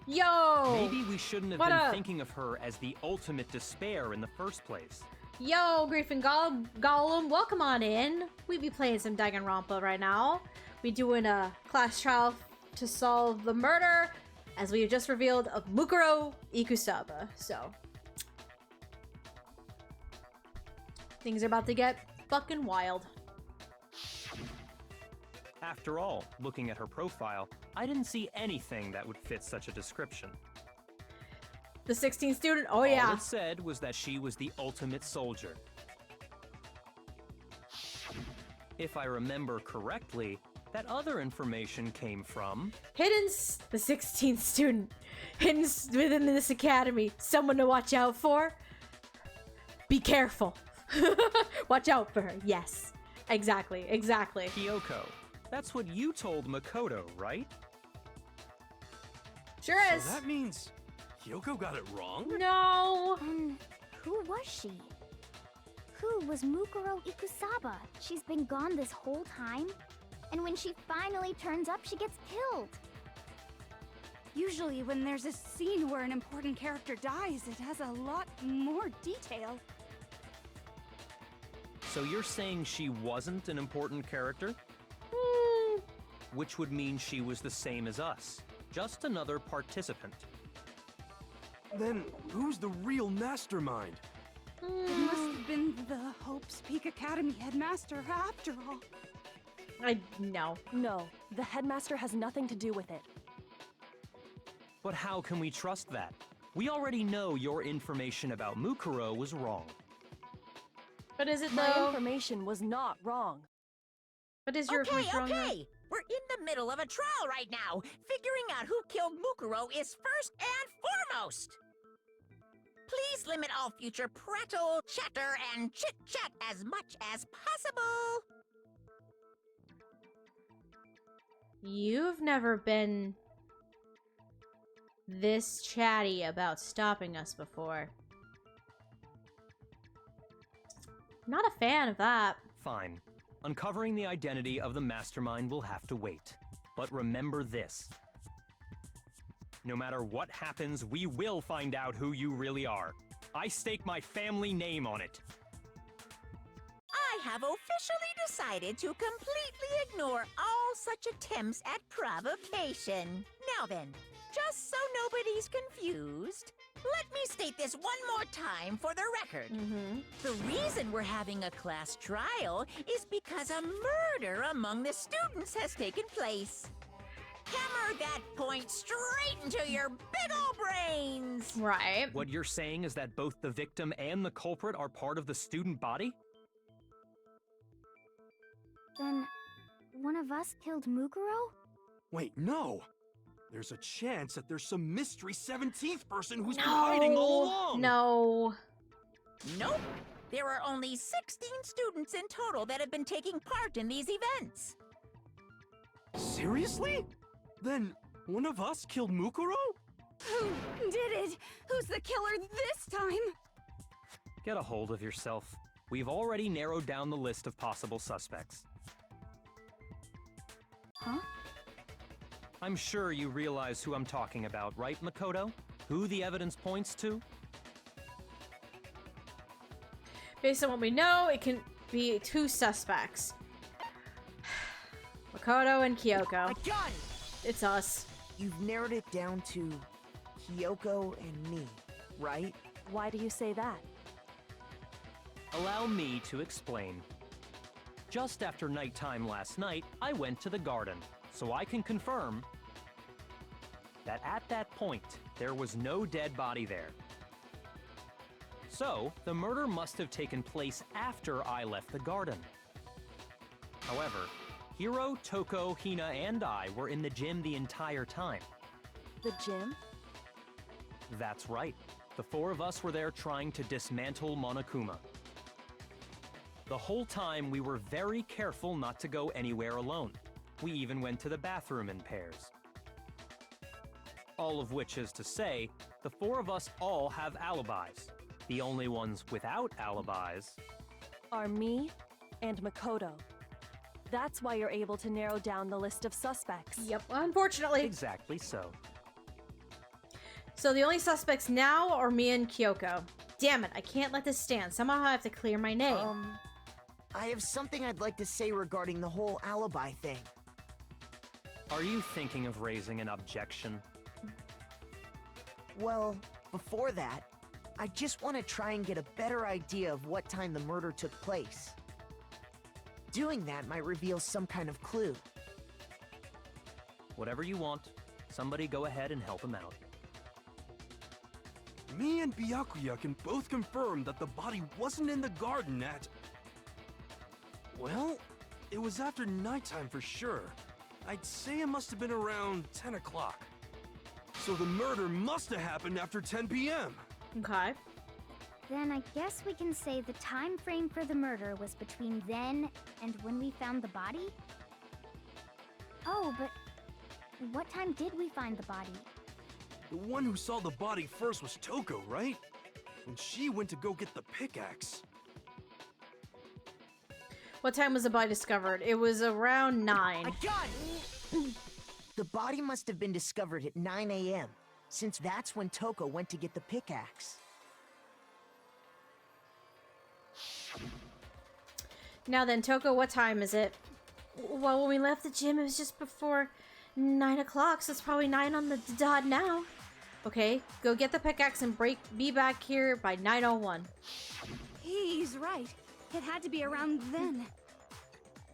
Yo! Maybe we shouldn't have been thinking of her as the ultimate despair in the first place. Yo, Grief and Gollum, welcome on in. We be playing some Danganronpa right now. We doing a class trial to solve the murder as we have just revealed, of Mukuro Ikusaba. So things are about to get fucking wild. After all, looking at her profile, I didn't see anything that would fit such a description. The 16th student? Oh yeah. All it said was that she was the ultimate soldier. If I remember correctly, that other information came from... The 16th student. Hidden within this academy. Someone to watch out for. Be careful. Watch out for her. Yes. Exactly. Kyoko. That's what you told Makoto, right? Sure is. So that means Kyoko got it wrong? No. And who was she? Who was Mukuro Ikusaba? She's been gone this whole time? And when she finally turns up, she gets killed. Usually when there's a scene where an important character dies, it has a lot more detail. So you're saying she wasn't an important character? Which would mean she was the same as us. Just another participant. Then who's the real mastermind? It must have been the Hope's Peak Academy headmaster after all. No. No, the headmaster has nothing to do with it. But how can we trust that? We already know your information about Mukuro was wrong. But is it My though? information was not wrong. But is your information wrong? Okay. We're in the middle of a trial right now. Figuring out who killed Mukuro is first and foremost. Please limit all future prattle, chatter, and chit-chat as much as possible. You've never been this chatty about stopping us before. Not a fan of that. Fine. Uncovering the identity of the mastermind will have to wait. But remember this. No matter what happens, we will find out who you really are. I stake my family name on it. I have officially decided to completely ignore all such attempts at provocation. Now then, just so nobody's confused, let me state this one more time for the record. The reason we're having a class trial is because a murder among the students has taken place. Hammer that point straight into your big ol' brains! Right. What you're saying is that both the victim and the culprit are part of the student body? Then, one of us killed Mukuro? Wait, no! There's a chance that there's some mystery 17th person who's been hiding all along! No. Nope. There are only 16 students in total that have been taking part in these events. Seriously? Then one of us killed Mukuro? Who did it? Who's the killer this time? Get a hold of yourself. We've already narrowed down the list of possible suspects. Huh? I'm sure you realize who I'm talking about, right, Makoto? Who the evidence points to? Based on what we know, it can be two suspects. Makoto and Kyoko. I got it! It's us. You've narrowed it down to Kyoko and me, right? Why do you say that? Allow me to explain. Just after nighttime last night, I went to the garden, so I can confirm that at that point, there was no dead body there. So, the murder must have taken place after I left the garden. However, Hiro, Toko, Hina, and I were in the gym the entire time. The gym? That's right. The four of us were there trying to dismantle Monokuma. The whole time, we were very careful not to go anywhere alone. We even went to the bathroom in pairs. All of which is to say, the four of us all have alibis. The only ones without alibis are me and Makoto. That's why you're able to narrow down the list of suspects. Yep, unfortunately. Exactly so. So the only suspects now are me and Kyoko. Damn it, I can't let this stand. Somehow I have to clear my name. I have something I'd like to say regarding the whole alibi thing. Are you thinking of raising an objection? Well, before that, I just want to try and get a better idea of what time the murder took place. Doing that might reveal some kind of clue. Whatever you want. Somebody go ahead and help him out. Me and Byakuya can both confirm that the body wasn't in the garden at... Well, it was after nighttime for sure. I'd say it must have been around 10 o'clock. So the murder must have happened after 10 p.m. Okay. Then I guess we can say the time frame for the murder was between then and when we found the body? Oh, but what time did we find the body? The one who saw the body first was Toko, right? And she went to go get the pickaxe. What time was the body discovered? It was around 9. I got it! The body must have been discovered at 9 a.m., since that's when Toko went to get the pickaxe. Now then, Toko, what time is it? Well, when we left the gym, it was just before 9 o'clock, so it's probably 9 on the dot now. Okay, go get the pickaxe and be back here by 9:01. He's right. It had to be around then.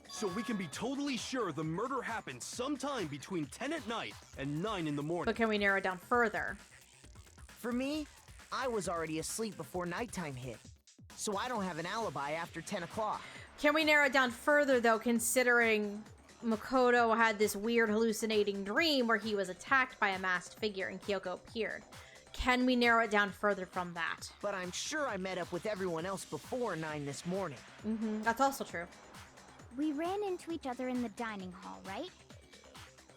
So we can be totally sure the murder happened sometime between 10 at night and 9 in the morning. But can we narrow it down further? For me, I was already asleep before nighttime hit, so I don't have an alibi after 10 o'clock. Can we narrow it down further, though, considering Makoto had this weird hallucinating dream where he was attacked by a masked figure and Kyoko appeared? Can we narrow it down further from that? But I'm sure I met up with everyone else before 9 this morning. That's also true. We ran into each other in the dining hall, right?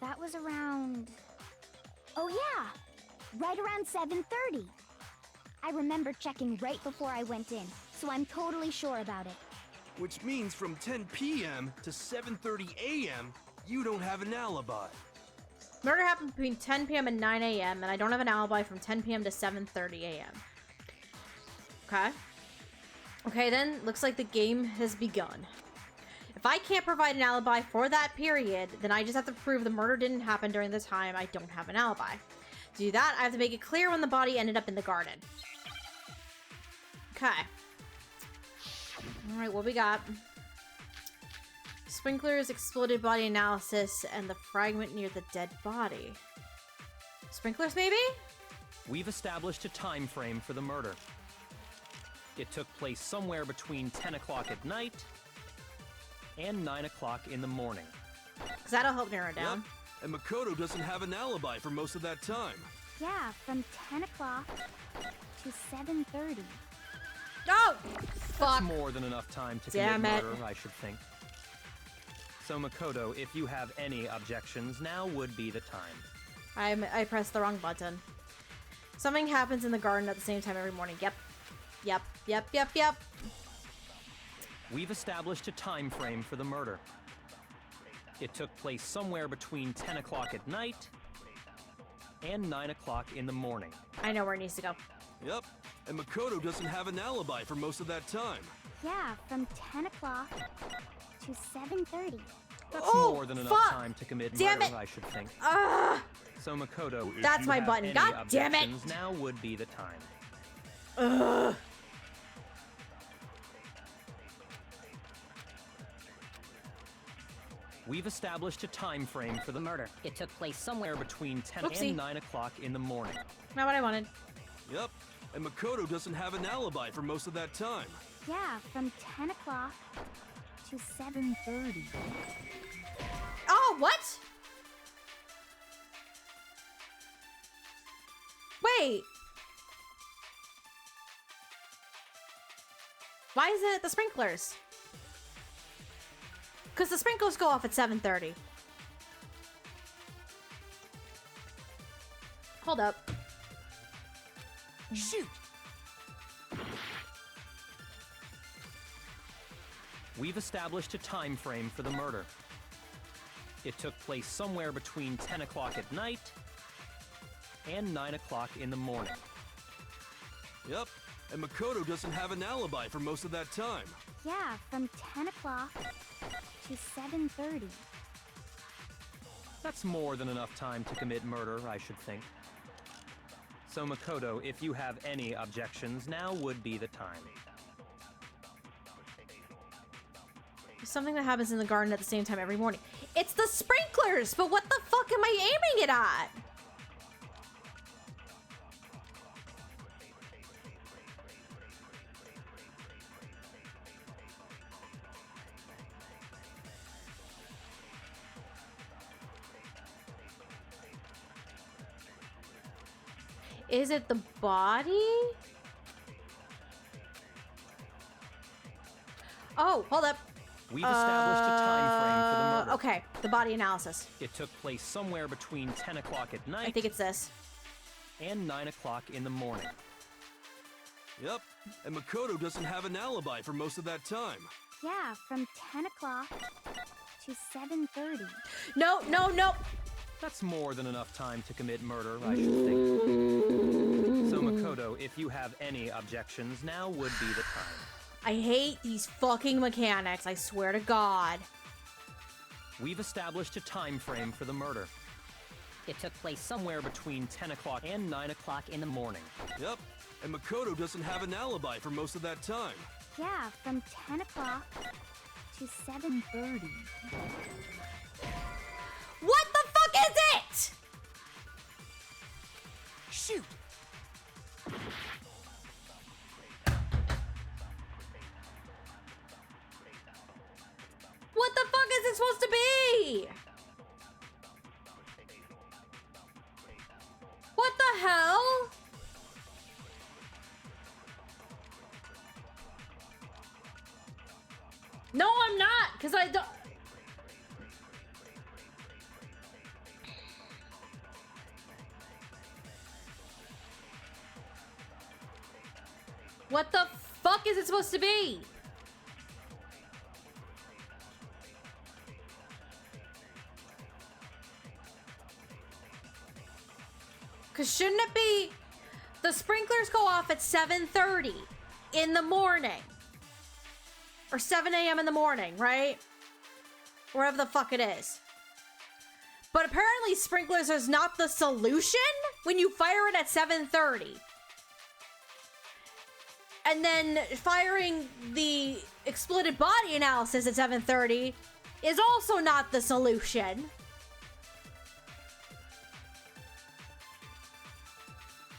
That was around... Oh yeah! Right around 7:30. I remember checking right before I went in, so I'm totally sure about it. Which means from 10 p.m. to 7:30 a.m., you don't have an alibi. Murder happened between 10 p.m. and 9 a.m., and I don't have an alibi from 10 p.m. to 7:30 a.m. Okay. Okay, then, looks like the game has begun. If I can't provide an alibi for that period, then I just have to prove the murder didn't happen during the time I don't have an alibi. To do that, I have to make it clear when the body ended up in the garden. Okay. Alright, what we got? Sprinklers, exploded body analysis, and the fragment near the dead body. Sprinklers, maybe? We've established a time frame for the murder. It took place somewhere between 10 o'clock at night and 9 o'clock in the morning. Because that'll help narrow it down. Yep. And Makoto doesn't have an alibi for most of that time. Yeah, from 10 o'clock to 7:30. Oh! That's more than enough time to commit murder, I should think. So Makoto, if you have any objections, now would be the time. I pressed the wrong button. Something happens in the garden at the same time every morning. Yep. Yep. Yep. Yep. Yep. We've established a time frame for the murder. It took place somewhere between 10 o'clock at night and 9 o'clock in the morning. I know where it needs to go. Yep. And Makoto doesn't have an alibi for most of that time. Yeah, from 10 o'clock to 7:30. That's more than enough time to commit murder, I should think. So Makoto, if that's you my have button. any God damn it! objections, now would be the time. Ugh. We've established a time frame for the murder. It took place somewhere between 10 Oopsie. and 9 o'clock in the morning. Not what I wanted. Yep. And Makoto doesn't have an alibi for most of that time. Yeah, from 10 o'clock to 7:30. Oh, what? Wait. Why is it the sprinklers? Because the sprinklers go off at 7:30. Hold up. Shoot! We've established a time frame for the murder. It took place somewhere between 10 o'clock at night and 9 o'clock in the morning. Yep. And Makoto doesn't have an alibi for most of that time. Yeah, from 10 o'clock to 7:30. That's more than enough time to commit murder, I should think. So Makoto, if you have any objections, now would be the time. Something that happens in the garden at the same time every morning. It's the sprinklers, but what the fuck am I aiming it at? Is it the body? Oh, hold up. We've established a time frame for the murder. Okay, the body analysis. It took place somewhere between 10 o'clock at night. I think it's this. And 9 o'clock in the morning. Yep, and Makoto doesn't have an alibi for most of that time. Yeah, from 10 o'clock to 7:30. No, no, no. That's more than enough time to commit murder, I should think. So Makoto, if you have any objections, now would be the time. I hate these fucking mechanics, I swear to God. We've established a time frame for the murder. It took place somewhere between 10 o'clock and 9 o'clock in the morning. Yep, and Makoto doesn't have an alibi for most of that time. Yeah, from 10 o'clock to 7:30. What the fuck is it? Shoot! What the fuck is it supposed to be? What the hell? No, I'm not, because I don't... What the fuck is it supposed to be? Because shouldn't it be... The sprinklers go off at 7:30 in the morning. Or 7 a.m. in the morning, right? Wherever the fuck it is. But apparently sprinklers is not the solution when you fire it at 7:30. And then firing the exploded body analysis at 7:30 is also not the solution.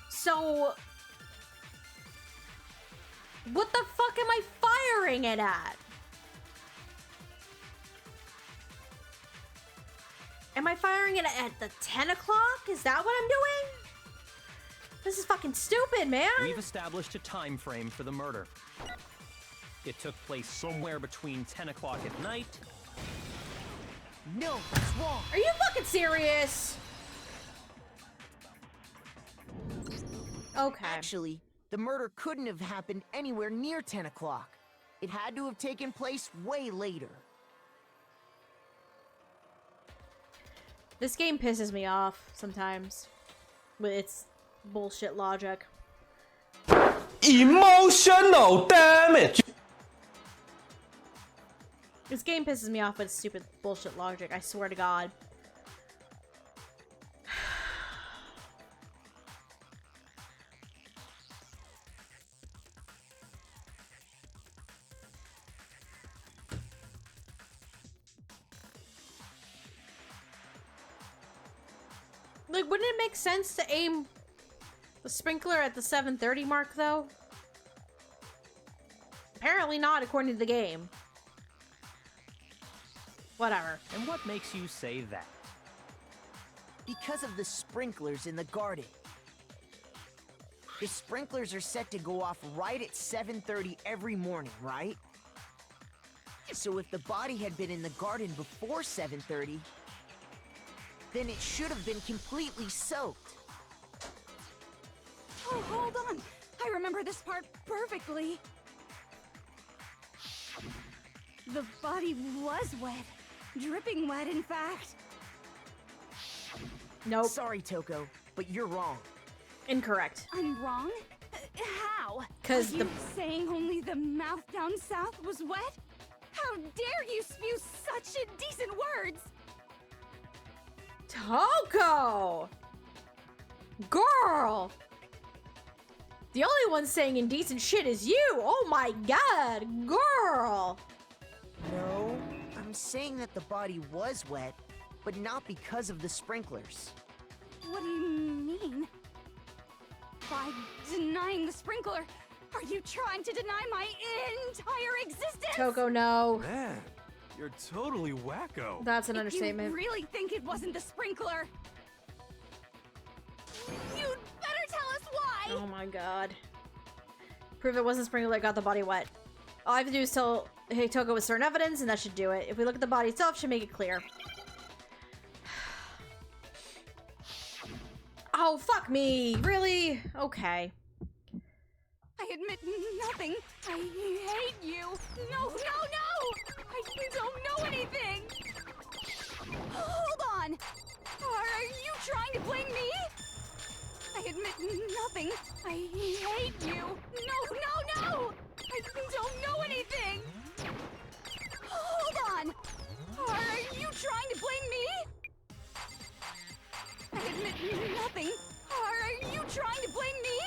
So, what the fuck am I firing it at? Am I firing it at the 10 o'clock? Is that what I'm doing? This is fucking stupid, man. We've established a time frame for the murder. It took place somewhere between 10 o'clock at night. No, it's wrong. Are you fucking serious? Okay. Actually, the murder couldn't have happened anywhere near 10 o'clock. It had to have taken place way later. This game pisses me off sometimes with its bullshit logic. Emotional damage! This game pisses me off with its stupid bullshit logic, I swear to God. Like, wouldn't it make sense to aim the sprinkler at the 7:30 mark, though? Apparently not, according to the game. Whatever. And what makes you say that? Because of the sprinklers in the garden. The sprinklers are set to go off right at 7:30 every morning, right? So if the body had been in the garden before 7:30, then it should have been completely soaked. Oh, hold on. I remember this part perfectly. The body was wet. Dripping wet, in fact. Nope. Sorry, Toko, but you're wrong. Incorrect. I'm wrong? How? 'Cause Are you saying only the mouth down south was wet? How dare you spew such indecent words? Toko! Girl! The only one saying indecent shit is you! Oh my god, girl! No, I'm saying that the body was wet, but not because of the sprinklers. What do you mean? By denying the sprinkler, are you trying to deny my entire existence? Toko, no. Man, you're totally wacko. That's an understatement. If you really think it wasn't the sprinkler, you'd better tell us why! Oh my god. Prove it wasn't sprinkler that got the body wet. All I have to do is tell hey Toko with certain evidence, and that should do it. If we look at the body itself, it should make it clear. Oh, fuck me. Really? Okay. I admit nothing. I hate you. No, no, no! I don't know anything! Hold on! Are you trying to blame me? I admit nothing. I hate you. No, no, no! I don't know anything! Hold on! Are you trying to blame me? I admit nothing. Are you trying to blame me?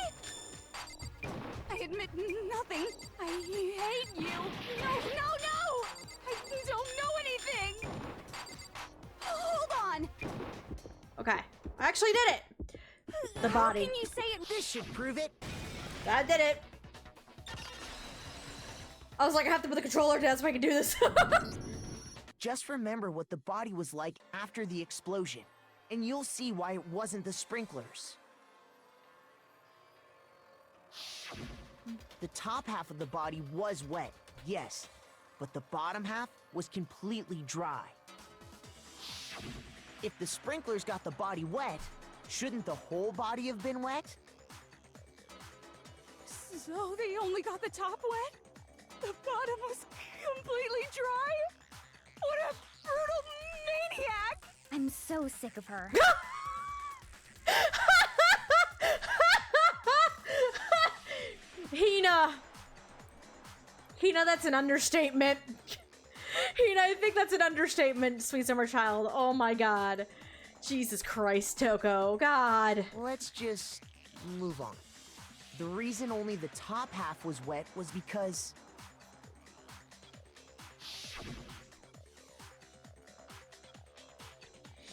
I admit nothing. I hate you. No, no, no! I don't know anything! Hold on! Okay. I actually did it! The body. How can you say it? This should prove it. I did it. I was like, I have to put the controller down so I can do this. Just remember what the body was like after the explosion, and you'll see why it wasn't the sprinklers. The top half of the body was wet, yes, but the bottom half was completely dry. If the sprinklers got the body wet, shouldn't the whole body have been wet? So they only got the top wet? The bottom was completely dry? What a brutal maniac! I'm so sick of her. Hina, that's an understatement. Hina, I think that's an understatement, Sweet Summer Child. Oh my god. Jesus Christ, Toko. God. Let's just move on. The reason only the top half was wet was because...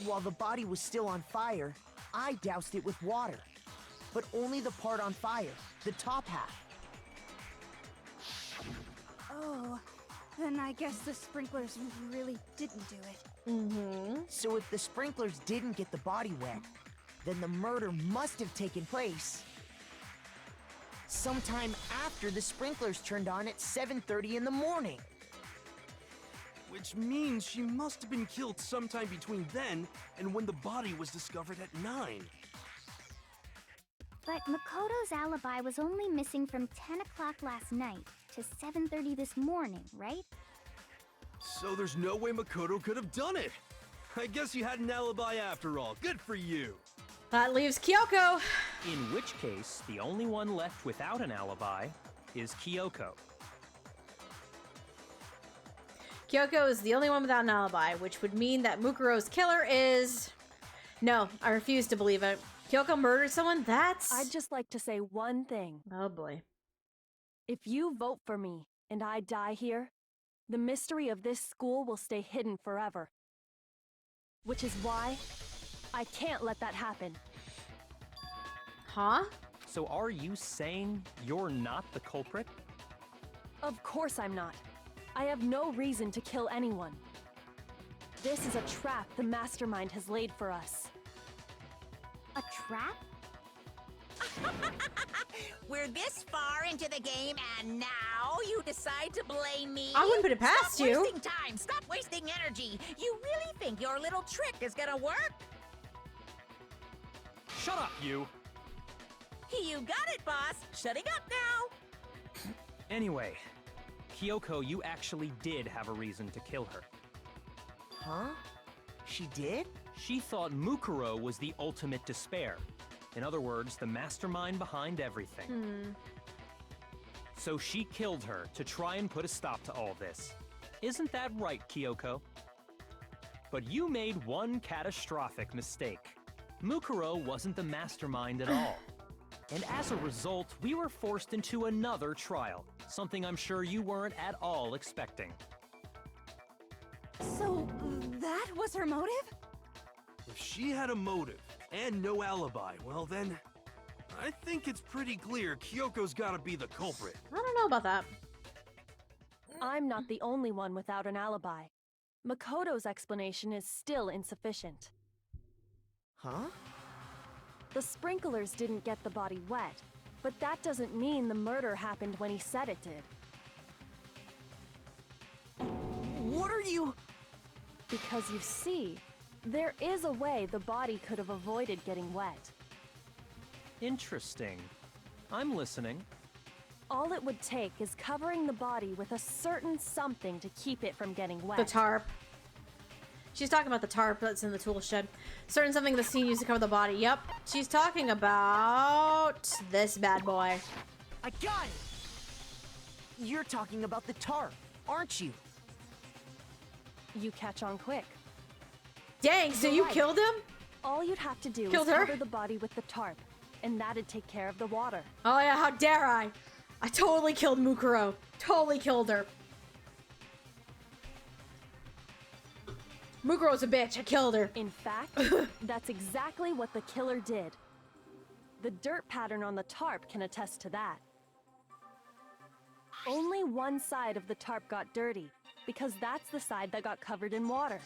while the body was still on fire, I doused it with water. But only the part on fire, the top half. Oh, then I guess the sprinklers really didn't do it. Mm-hmm. So if the sprinklers didn't get the body wet, then the murder must have taken place sometime after the sprinklers turned on at 7:30 in the morning. Which means she must have been killed sometime between then and when the body was discovered at 9. But Makoto's alibi was only missing from 10 o'clock last night to 7:30 this morning, right? So there's no way Makoto could have done it. I guess you had an alibi after all. Good for you. That leaves Kyoko. In which case, the only one left without an alibi is Kyoko. Kyoko is the only one without an alibi, which would mean that Mukuro's killer is... No, I refuse to believe it. Kyoko murdered someone? That's... I'd just like to say one thing. Oh boy. If you vote for me and I die here, the mystery of this school will stay hidden forever. Which is why I can't let that happen. Huh? So are you saying you're not the culprit? Of course I'm not. I have no reason to kill anyone. This is a trap the mastermind has laid for us. A trap? We're this far into the game, and now you decide to blame me? I wouldn't put it past Stop you. wasting time. Stop wasting energy. You really think your little trick is gonna work? Shut up, you! You got it, boss. Shutting up now. Anyway, Kyoko, you actually did have a reason to kill her. Huh? She did? She thought Mukuro was the ultimate despair. In other words, the mastermind behind everything. So she killed her to try and put a stop to all this. Isn't that right, Kyoko? But you made one catastrophic mistake. Mukuro wasn't the mastermind at all. And as a result, we were forced into another trial, something I'm sure you weren't at all expecting. So, that was her motive? If she had a motive and no alibi, well then, I think it's pretty clear Kyoko's gotta be the culprit. I don't know about that. I'm not the only one without an alibi. Makoto's explanation is still insufficient. Huh? The sprinklers didn't get the body wet, but that doesn't mean the murder happened when he said it did. What are you... Because you see, there is a way the body could have avoided getting wet. Interesting. I'm listening. All it would take is covering the body with a certain something to keep it from getting wet. The tarp. She's talking about the tarp that's in the tool shed. Certain something the scene used to cover the body. Yep. She's talking about this bad boy. I got it! You're talking about the tarp, aren't you? You catch on quick. Dang, so you killed him? All you'd have to do is Killed her? cover the body with the tarp, and that'd take care of the water. Oh yeah, how dare I? I totally killed Mukuro. Totally killed her. Mukuro's a bitch. I killed her. In fact, that's exactly what the killer did. The dirt pattern on the tarp can attest to that. Only one side of the tarp got dirty, because that's the side that got covered in water.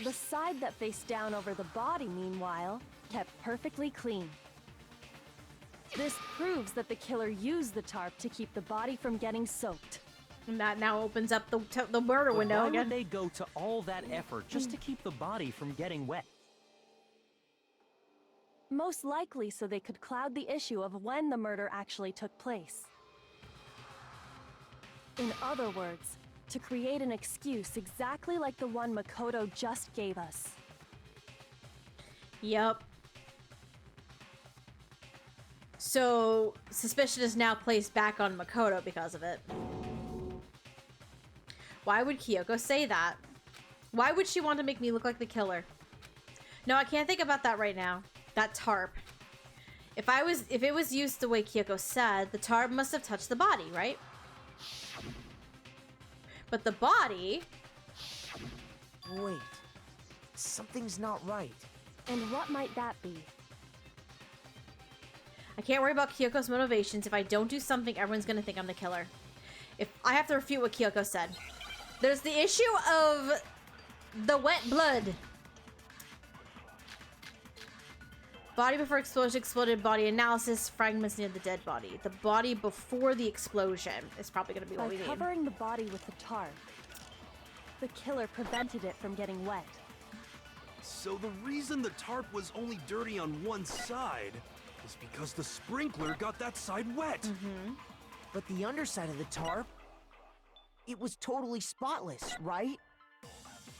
The side that faced down over the body, meanwhile, kept perfectly clean. This proves that the killer used the tarp to keep the body from getting soaked. And that now opens up the murder window Why again. would they go to all that effort just to keep the body from getting wet? Most likely so they could cloud the issue of when the murder actually took place. In other words, to create an excuse exactly like the one Makoto just gave us. Yep. So, suspicion is now placed back on Makoto because of it. Why would Kyoko say that? Why would she want to make me look like the killer? No, I can't think about that right now. That tarp. If it was used the way Kyoko said, the tarp must have touched the body, right? But the body... Wait. Something's not right. And what might that be? I can't worry about Kyoko's motivations. If I don't do something, everyone's gonna think I'm the killer. If I have to refute what Kyoko said. There's the issue of the wet blood. Body before explosion, exploded body analysis, fragments near the dead body. The body before the explosion is probably gonna be what we need. By covering the body with the tarp, the killer prevented it from getting wet. So the reason the tarp was only dirty on one side is because the sprinkler got that side wet. Mm-hmm. But the underside of the tarp, it was totally spotless, right?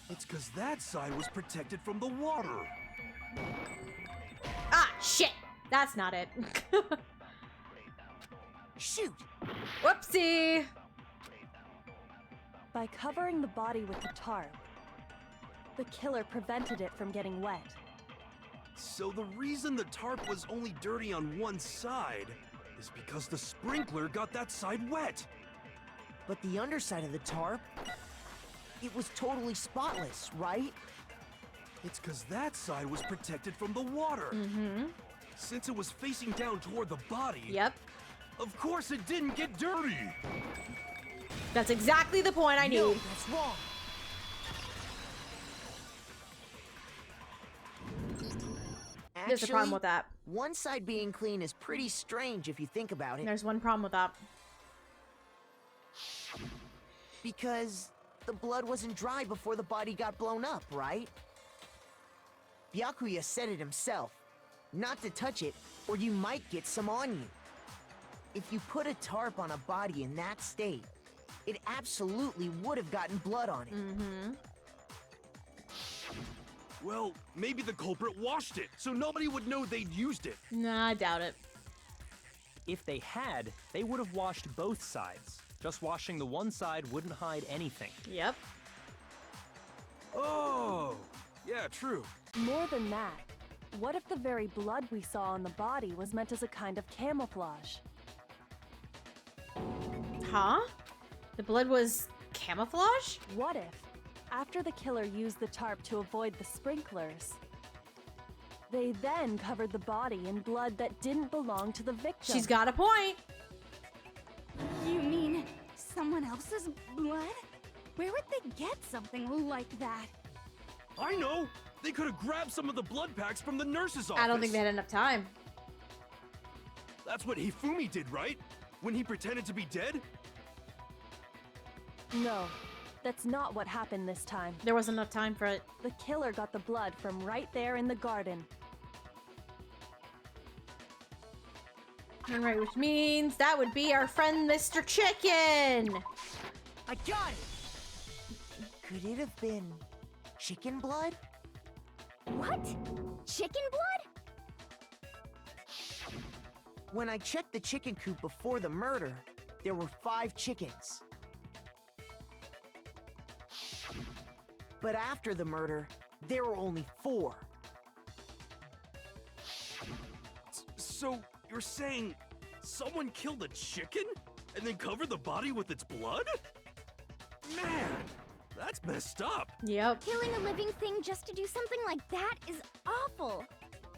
It's because that side was protected from the water. Ah, shit! That's not it. Shoot! Whoopsie! By covering the body with the tarp, the killer prevented it from getting wet. So the reason the tarp was only dirty on one side is because the sprinkler got that side wet. But the underside of the tarp, it was totally spotless, right? It's because that side was protected from the water. Mm-hmm. Since it was facing down toward the body. Yep. Of course it didn't get dirty. That's exactly the point I need. No, that's wrong. There's a problem with that. One side being clean is pretty strange if you think about it. There's one problem with that. Because the blood wasn't dry before the body got blown up, right? Byakuya said it himself. Not to touch it, or you might get some on you. If you put a tarp on a body in that state, it absolutely would have gotten blood on it. Mm-hmm. Well, maybe the culprit washed it, so nobody would know they'd used it. Nah, I doubt it. If they had, they would have washed both sides. Just washing the one side wouldn't hide anything. Yep. Oh, yeah, true. More than that, What if the very blood we saw on the body was meant as a kind of camouflage? Huh? The blood was camouflage? What if, after the killer used the tarp to avoid the sprinklers, they then covered the body in blood that didn't belong to the victim? She's got a point. You mean someone else's blood? Where would they get something like that? I know! They could have grabbed some of the blood packs from the nurse's office. I don't think they had enough time. That's what Hifumi did, right? When he pretended to be dead? No, that's not what happened this time. There wasn't enough time for it. The killer got the blood from right there in the garden. Alright, which means that would be our friend Mr. Chicken! I got it! Could it have been chicken blood? What? Chicken blood? When I checked the chicken coop before the murder, there were 5 chickens. But after the murder, there were only 4. So, you're saying someone killed a chicken and then covered the body with its blood? Man, that's messed up. Yep. Killing a living thing just to do something like that is awful.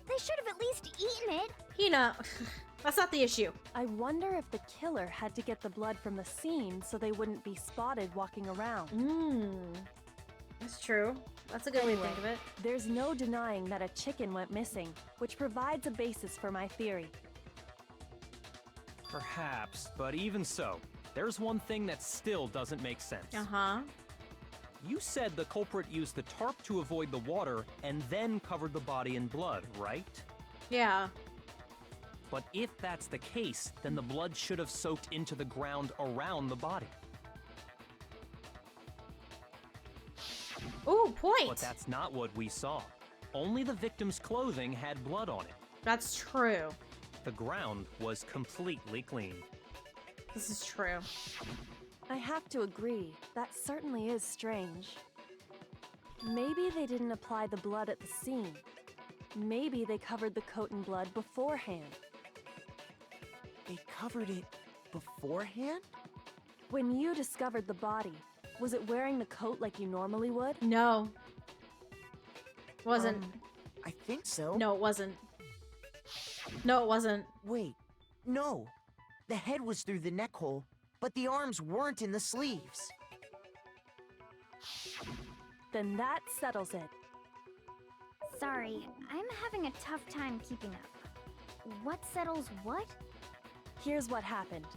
They should have at least eaten it. Hina, that's not the issue. I wonder if the killer had to get the blood from the scene so they wouldn't be spotted walking around. That's true. That's a good way to think of it. There's no denying that a chicken went missing, which provides a basis for my theory. Perhaps, but even so, there's one thing that still doesn't make sense. Uh-huh. You said the culprit used the tarp to avoid the water and then covered the body in blood, right? Yeah. But if that's the case, then the blood should have soaked into the ground around the body. Ooh, point! But that's not what we saw. Only the victim's clothing had blood on it. That's true. The ground was completely clean. This is true. I have to agree, that certainly is strange. Maybe they didn't apply the blood at the scene. Maybe they covered the coat in blood beforehand. They covered it beforehand? When you discovered the body, was it wearing the coat like you normally would? No. Wasn't. I think so. No, it wasn't. No, it wasn't. Wait, no. The head was through the neck hole, but the arms weren't in the sleeves. Then that settles it. Sorry, I'm having a tough time keeping up. What settles what? Here's what happened.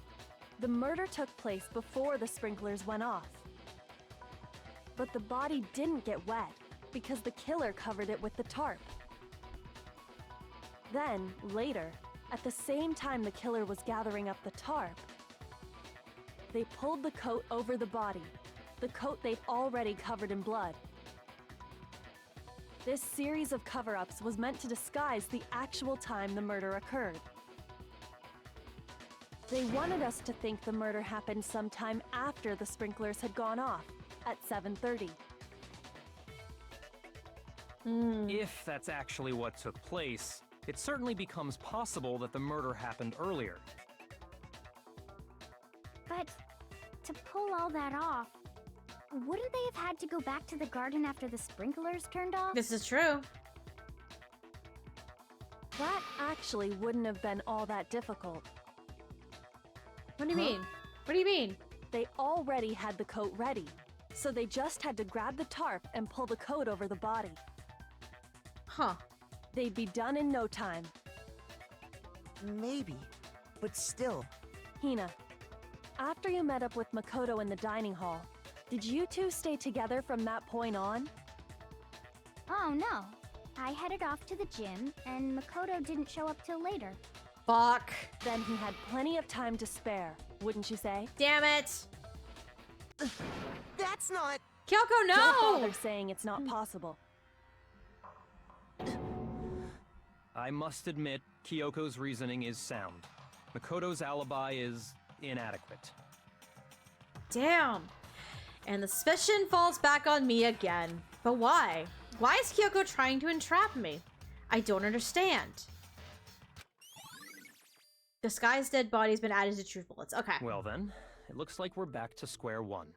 The murder took place before the sprinklers went off. But the body didn't get wet because the killer covered it with the tarp. Then, later, at the same time the killer was gathering up the tarp, they pulled the coat over the body, the coat they'd already covered in blood. This series of cover-ups was meant to disguise the actual time the murder occurred. They wanted us to think the murder happened sometime after the sprinklers had gone off, at 7:30. If that's actually what took place, it certainly becomes possible that the murder happened earlier. But to pull all that off, wouldn't they have had to go back to the garden after the sprinklers turned off? This is true. That actually wouldn't have been all that difficult. What do you mean? What do you mean? They already had the coat ready, so they just had to grab the tarp and pull the coat over the body. Huh. They'd be done in no time. Maybe, but still. Hina, after you met up with Makoto in the dining hall, did you two stay together from that point on? Oh no. I headed off to the gym, and Makoto didn't show up till later. Fuck. Then he had plenty of time to spare, wouldn't you say? Damn it. That's not... Kyoko, no! Don't bother saying it's not possible. I must admit, Kyoko's reasoning is sound. Makoto's alibi is inadequate. Damn. And the suspicion falls back on me again. But why? Why is Kyoko trying to entrap me? I don't understand. The Sky's dead body has been added to truth bullets. Okay. Well then, it looks like we're back to square one.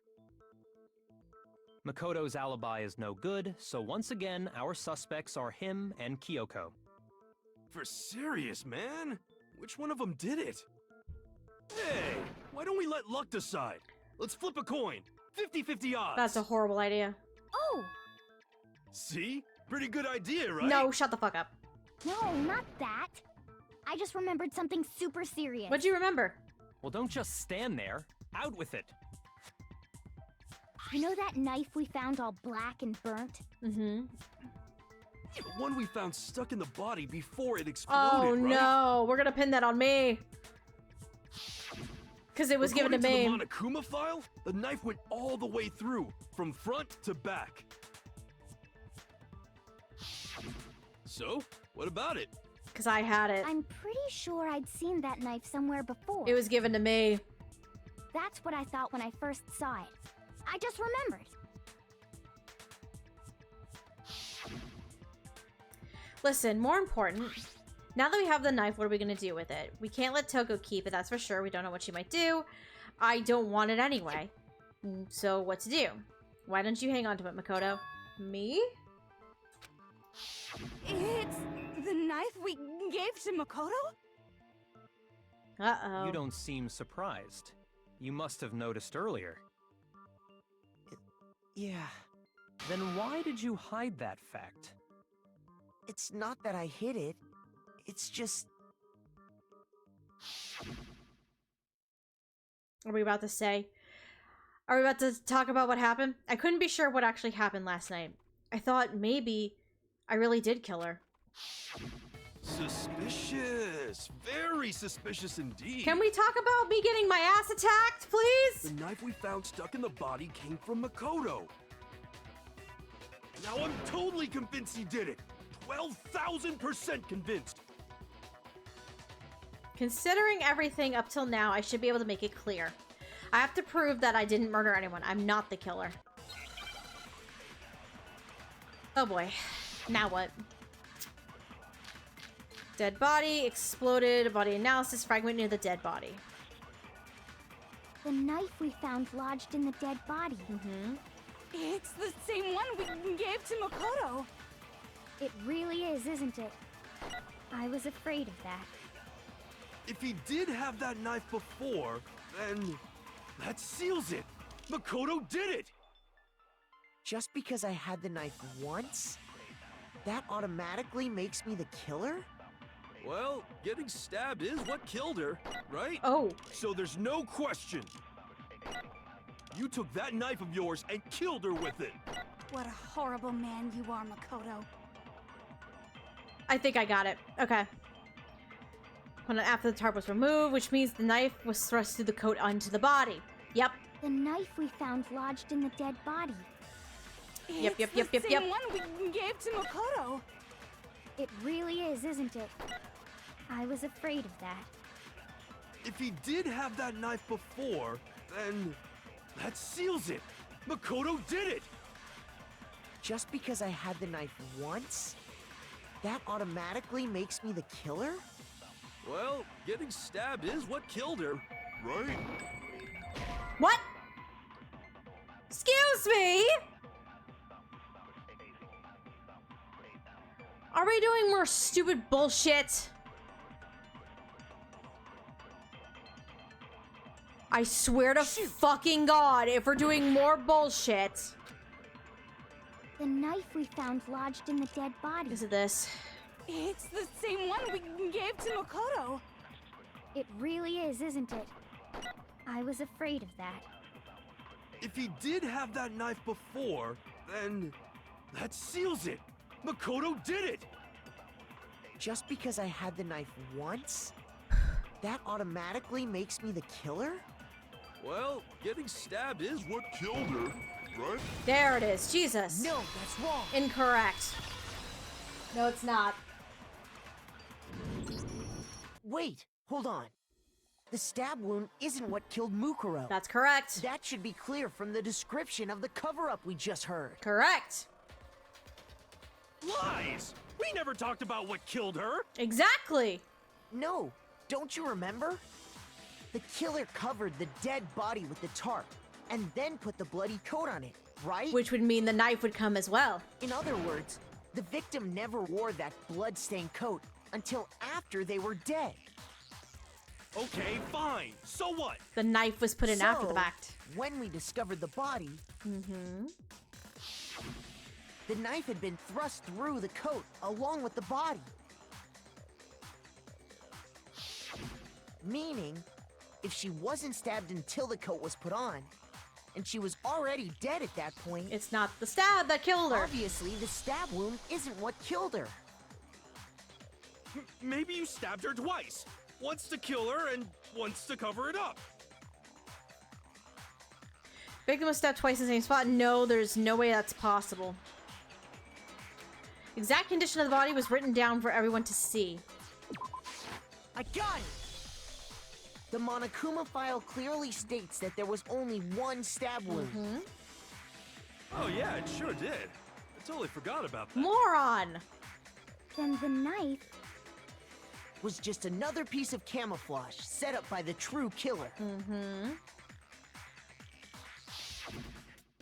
Makoto's alibi is no good, so once again, our suspects are him and Kyoko. For serious, man? Which one of them did it? Hey, why don't we let luck decide? Let's flip a coin. 50-50 odds. That's a horrible idea. Oh! See? Pretty good idea, right? No, shut the fuck up. No, not that. I just remembered something super serious. What'd you remember? Well, don't just stand there. Out with it. You know that knife we found all black and burnt? Mm-hmm. The one we found stuck in the body before it exploded, Oh, right? no. We're gonna pin that on me. Because it was given to me. According to the Monokuma file, the knife went all the way through, from front to back. So, what about it? Because I had it. I'm pretty sure I'd seen that knife somewhere before. It was given to me. That's what I thought when I first saw it. I just remembered. Listen, more important, now that we have the knife, what are we going to do with it? We can't let Toko keep it, that's for sure. We don't know what she might do. I don't want it anyway. So what to do? Why don't you hang on to it, Makoto? Me? It's the knife we gave to Makoto? Uh-oh. You don't seem surprised. You must have noticed earlier. Yeah. Then why did you hide that fact? It's not that I hid it. It's just... Are we about to say? Are we about to talk about what happened? I couldn't be sure what actually happened last night. I thought maybe I really did kill her. Suspicious. Very suspicious indeed. Can we talk about me getting my ass attacked, please? The knife we found stuck in the body came from Makoto. Now I'm totally convinced he did it. 12,000% convinced. Considering everything up till now, I should be able to make it clear. I have to prove that I didn't murder anyone. I'm not the killer. Oh boy. Now what? Dead body, exploded, body analysis, fragment near the dead body. The knife we found lodged in the dead body. Mm-hmm. It's the same one we gave to Makoto. It really is, isn't it? I was afraid of that. If he did have that knife before, then that seals it. Makoto did it. Just because I had the knife once, that automatically makes me the killer? Well, getting stabbed is what killed her, right? Oh. So there's no question. You took that knife of yours and killed her with it. What a horrible man you are, Makoto. I think I got it. Okay. When after the tarp was removed, which means the knife was thrust through the coat onto the body. Yep. The knife we found lodged in the dead body. Yep. It's the same one we gave to Makoto. It really is, isn't it? I was afraid of that. If he did have that knife before, then that seals it. Makoto did it. Just because I had the knife once, that automatically makes me the killer? Well, getting stabbed is what killed her, right? What? Excuse me? Are we doing more stupid bullshit? I swear to fucking God, if we're doing more bullshit. The knife we found lodged in the dead body. Is it this? It's the same one we gave to Makoto. It really is, isn't it? I was afraid of that. If he did have that knife before, then that seals it. Makoto did it. Just because I had the knife once, that automatically makes me the killer? Well, getting stabbed is what killed her, right? There it is. Jesus. No, that's wrong. Incorrect. No, it's not. Wait, hold on. The stab wound isn't what killed Mukuro. That's correct. That should be clear from the description of the cover-up we just heard. Correct. Lies! We never talked about what killed her. Exactly. No, don't you remember? The killer covered the dead body with the tarp and then put the bloody coat on it, right? Which would mean the knife would come as well. In other words, the victim never wore that blood-stained coat until after they were dead. Okay, fine. So what? The knife was put in after the fact. When we discovered the body, the knife had been thrust through the coat along with the body. Meaning, if she wasn't stabbed until the coat was put on, and she was already dead at that point, it's not the stab that killed her. Obviously, the stab wound isn't what killed her. Maybe you stabbed her twice. Once to kill her and once to cover it up. Victim was stabbed twice in the same spot. No, there's no way that's possible. Exact condition of the body was written down for everyone to see. I got it! The Monokuma file clearly states that there was only one stab wound. Oh yeah, it sure did. I totally forgot about that. Moron! Then the knife was just another piece of camouflage set up by the true killer.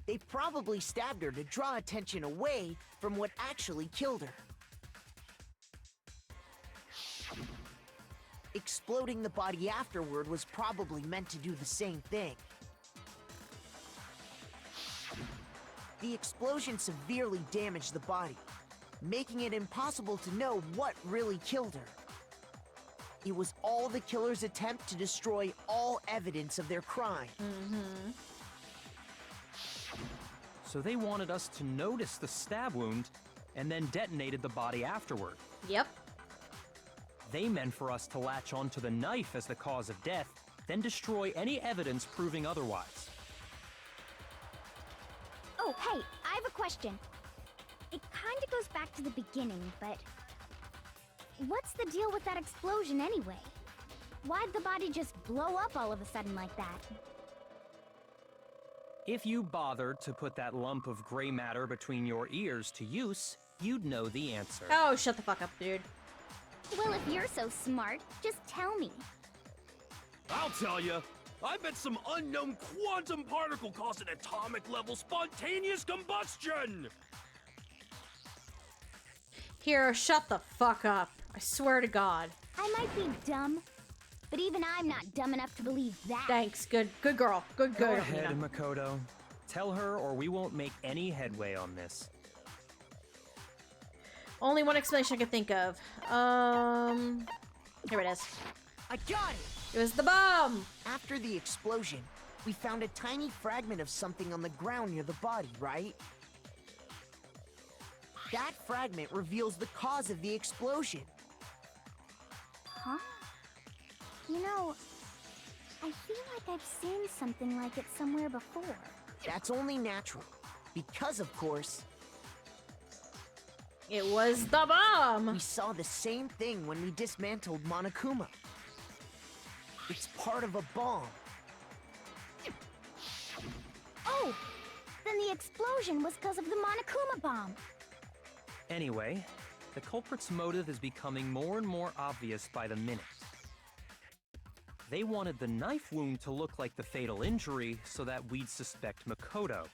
They probably stabbed her to draw attention away from what actually killed her. Exploding the body afterward was probably meant to do the same thing. The explosion severely damaged the body, making it impossible to know what really killed her. It was all the killer's attempt to destroy all evidence of their crime. So they wanted us to notice the stab wound and then detonated the body afterward. Yep. They meant for us to latch onto the knife as the cause of death, then destroy any evidence proving otherwise. Oh, hey, I have a question. It kinda goes back to the beginning, but what's the deal with that explosion anyway? Why'd the body just blow up all of a sudden like that? If you bothered to put that lump of gray matter between your ears to use, you'd know the answer. Oh, shut the fuck up, dude. Well, if you're so smart, just tell me. I'll tell you. I bet some unknown quantum particle caused an atomic-level spontaneous combustion! Here, shut the fuck up. I swear to God. I might be dumb, but even I'm not dumb enough to believe that. Thanks, good girl. Good. Go ahead, Makoto. Tell her or we won't make any headway on this. Only one explanation I could think of. Here it is. I got it! It was the bomb! After the explosion, we found a tiny fragment of something on the ground near the body, right? That fragment reveals the cause of the explosion. Huh? You know, I feel like I've seen something like it somewhere before. That's only natural. Because, of course, it was the bomb! We saw the same thing when we dismantled Monokuma. It's part of a bomb. Oh! Then the explosion was because of the Monokuma bomb. Anyway, the culprit's motive is becoming more and more obvious by the minute. They wanted the knife wound to look like the fatal injury so that we'd suspect Makoto.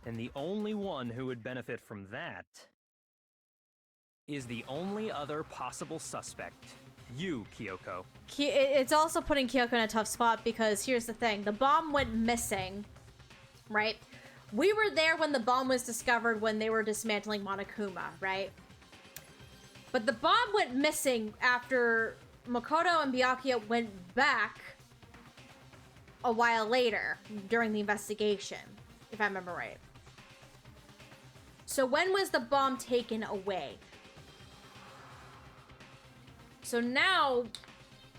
And the only one who would benefit from that is the only other possible suspect. You, Kyoko. It's also putting Kyoko in a tough spot because here's the thing. The bomb went missing, right? We were there when the bomb was discovered when they were dismantling Monokuma, right? But the bomb went missing after Makoto and Byakuya went back a while later during the investigation, if I remember right. So when was the bomb taken away? So now,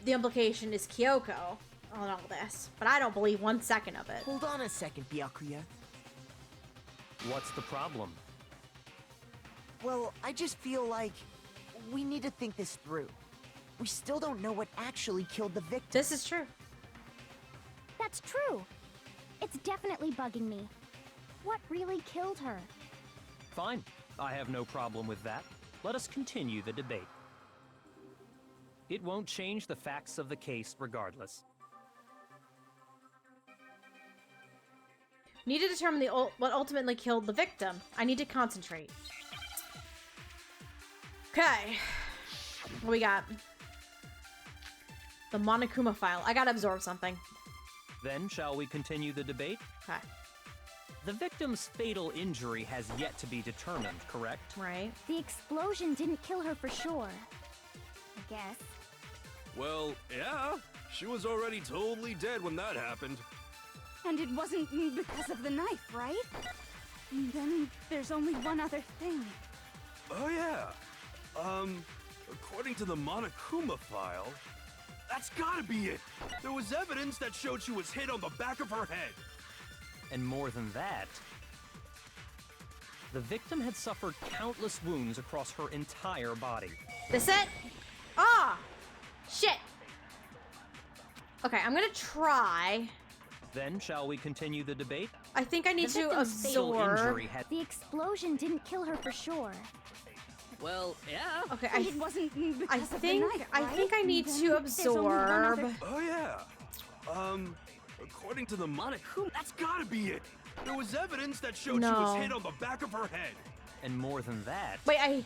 the implication is Kyoko on all this, but I don't believe 1 second of it. Hold on a second, Byakuya. What's the problem? Well, I just feel like we need to think this through. We still don't know what actually killed the victim. This is true. That's true. It's definitely bugging me. What really killed her? Fine. I have no problem with that. Let us continue the debate. It won't change the facts of the case regardless. Need to determine what ultimately killed the victim. I need to concentrate. Okay. What we got? The Monokuma file. I gotta absorb something. Then, shall we continue the debate? Okay. The victim's fatal injury has yet to be determined, correct? Right. The explosion didn't kill her for sure. I guess. Well, yeah. She was already totally dead when that happened. And it wasn't because of the knife, right? And then there's only one other thing. Oh, yeah. According to the Monokuma file, that's gotta be it. There was evidence that showed she was hit on the back of her head. And more than that, the victim had suffered countless wounds across her entire body. This it? Ah! Shit! Okay, I'm gonna try. Then, shall we continue the debate? I think I need to absorb. The explosion didn't kill her for sure. Well, yeah. Okay, And it wasn't because of the knife, I right? think I need And to then there's only one absorb. other- Oh, yeah. According to the Monokuma, that's gotta be it. There was evidence that showed she was No. hit on the back of her head. And more than that, Wait,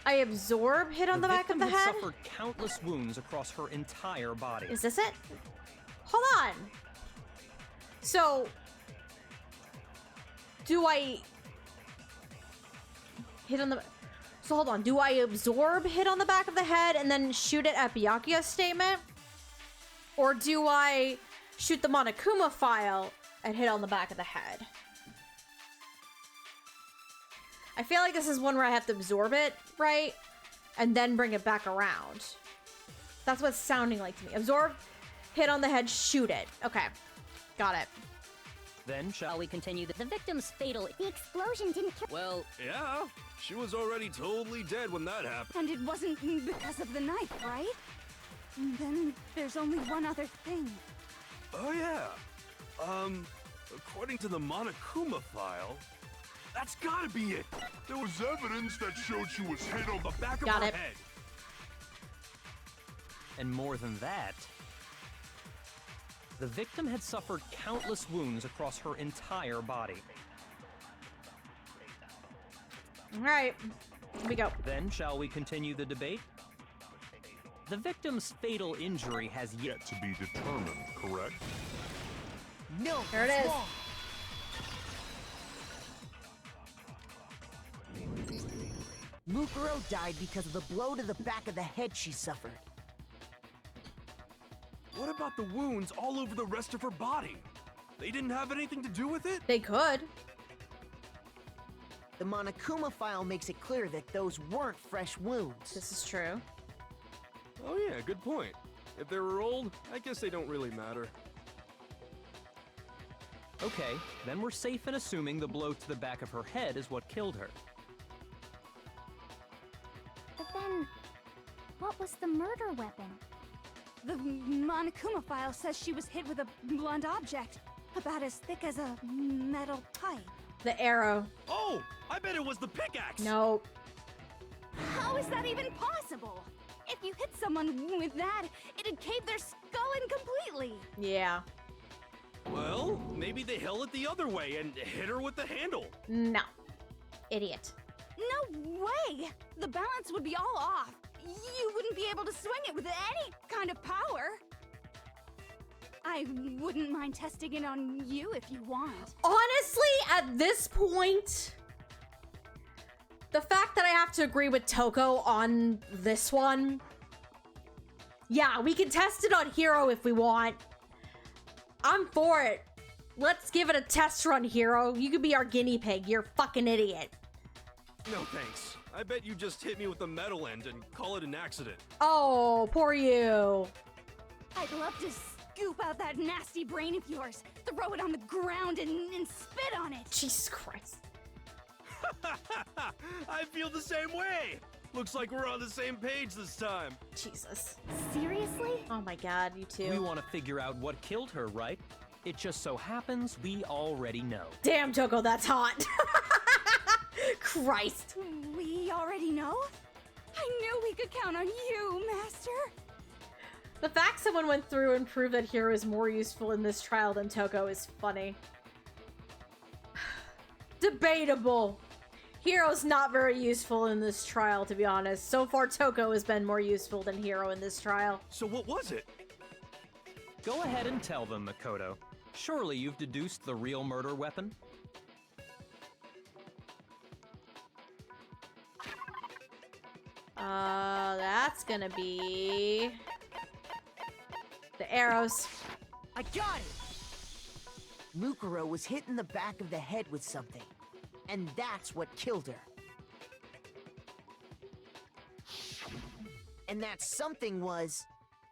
I absorb hit on the back of the victim head? had suffered countless wounds across her entire body. Is this it? Hold on. So, do I hit on the... So hold on, do I absorb hit on the back of the head and then shoot it at Byakuya's statement? Or do I shoot the Monokuma file and hit on the back of the head? I feel like this is one where I have to absorb it, right? And then bring it back around. That's what it's sounding like to me. Absorb, hit on the head, shoot it. Okay, got it. Then shall we continue The victim's fatal. The explosion didn't kill. Well, Yeah. She was already totally dead when that happened. And it wasn't because of the knife, right? And then there's only one other thing. Oh, yeah. According to the Monokuma file, that's gotta be it. There was evidence that showed she was hit on the back of Got her it. head. And more than that, the victim had suffered countless wounds across her entire body. All right, here we go. Then shall we continue the debate? The victim's fatal injury has yet to be determined, correct? no. There it it's is. wrong. Mukuro died because of the blow to the back of the head she suffered. What about the wounds all over the rest of her body? They didn't have anything to do with it? They could. The Monokuma file makes it clear that those weren't fresh wounds. This is true. Oh yeah, good point. If they were old, I guess they don't really matter. Okay, then we're safe in assuming the blow to the back of her head is what killed her. But then, what was the murder weapon? The Monokuma file says she was hit with a blunt object, about as thick as a metal pipe. The arrow. Oh, I bet it was the pickaxe. No. How is that even possible? If you hit someone with that, it'd cave their skull in completely. Yeah. Well, maybe they held it the other way and hit her with the handle. No. Idiot. No way! The balance would be all off. You wouldn't be able to swing it with any kind of power. I wouldn't mind testing it on you if you want. Honestly, at this point, the fact that I have to agree with Toko on this one, yeah, we can test it on Hero if we want. I'm for it. Let's give it a test run, Hero. You could be our guinea pig. You're a fucking idiot. No thanks. I bet you just hit me with the metal end and call it an accident. Oh, poor you. I'd love to scoop out that nasty brain of yours, throw it on the ground, and spit on it. Jesus Christ. I feel the same way. Looks like we're on the same page this time. Jesus. Seriously? Oh my god, you two. We want to figure out what killed her, right? It just so happens we already know. Damn, Toko, that's hot. Christ! We already know? I knew we could count on you, Master. The fact someone went through and proved that Hero is more useful in this trial than Toko is funny. Debatable. Hero's not very useful in this trial, to be honest. So far, Toko has been more useful than Hero in this trial. So what was it? Go ahead and tell them, Makoto. Surely you've deduced the real murder weapon? That's gonna be... the arrows. I got it! Mukuro was hit in the back of the head with something. And that's what killed her. And that something was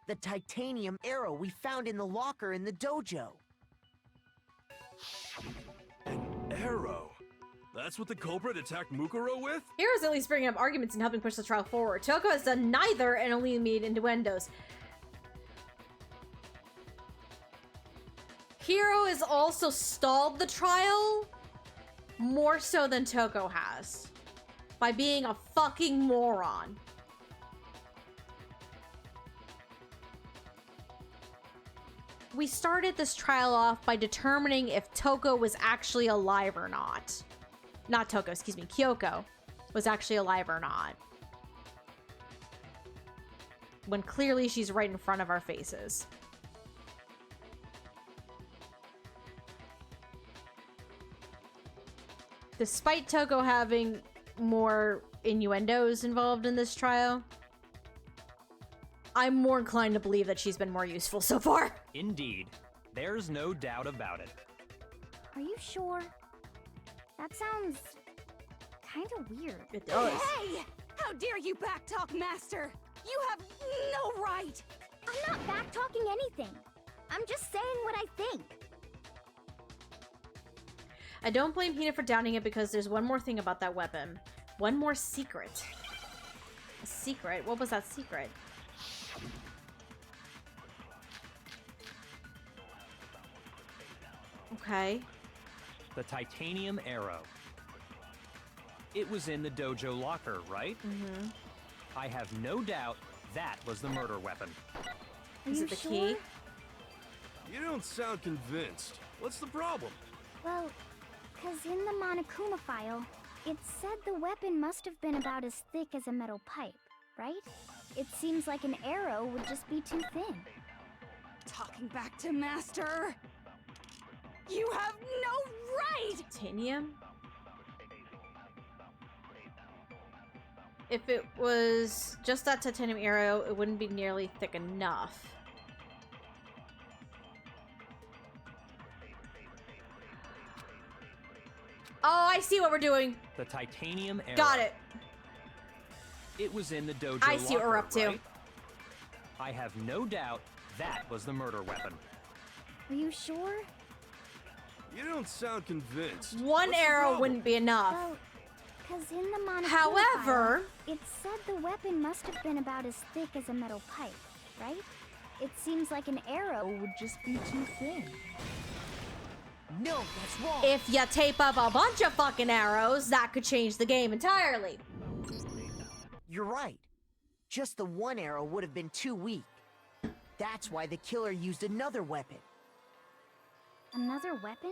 the titanium arrow we found in the locker in the dojo. An arrow? That's what the culprit attacked Mukuro with? Hero's at least bringing up arguments and helping push the trial forward. Toko has done neither and only made innuendos. Hero has also stalled the trial more so than Toko has by being a fucking moron. We started this trial off by determining if Toko was actually alive or not. Not Toko, excuse me, Kyoko was actually alive or not. When clearly she's right in front of our faces. Despite Toko having more innuendos involved in this trial, I'm more inclined to believe that she's been more useful so far. Indeed. There's no doubt about it. Are you sure? That sounds kind of weird. It does. Hey! How dare you backtalk, Master? You have no right! I'm not back-talking anything. I'm just saying what I think. I don't blame Hina for doubting it because there's one more thing about that weapon. One more secret. A secret? What was that secret? Okay. The titanium arrow. It was in the dojo locker, right? Mm-hmm. I have no doubt that was the murder weapon. Is it the key? You don't sound convinced. What's the problem? Well, because in the Monokuma file, it said the weapon must have been about as thick as a metal pipe, right? It seems like an arrow would just be too thin. Talking back to Master! You have no right! Titanium? If it was just that titanium arrow, it wouldn't be nearly thick enough. Oh, I see what we're doing. The titanium arrow. Got it. It was in the dojo I see what we're up to. right? I have no doubt that was the murder weapon. Are you sure? You don't sound convinced. One What's the arrow problem? wouldn't be enough. Well, because in the Monokuma However, file, it said the weapon must have been about as thick as a metal pipe, right? It seems like an arrow would just be too thin. No, that's wrong. if you tape up a bunch of fucking arrows, that could change the game entirely. You're right. Just the one arrow would have been too weak. That's why the killer used another weapon. Another weapon?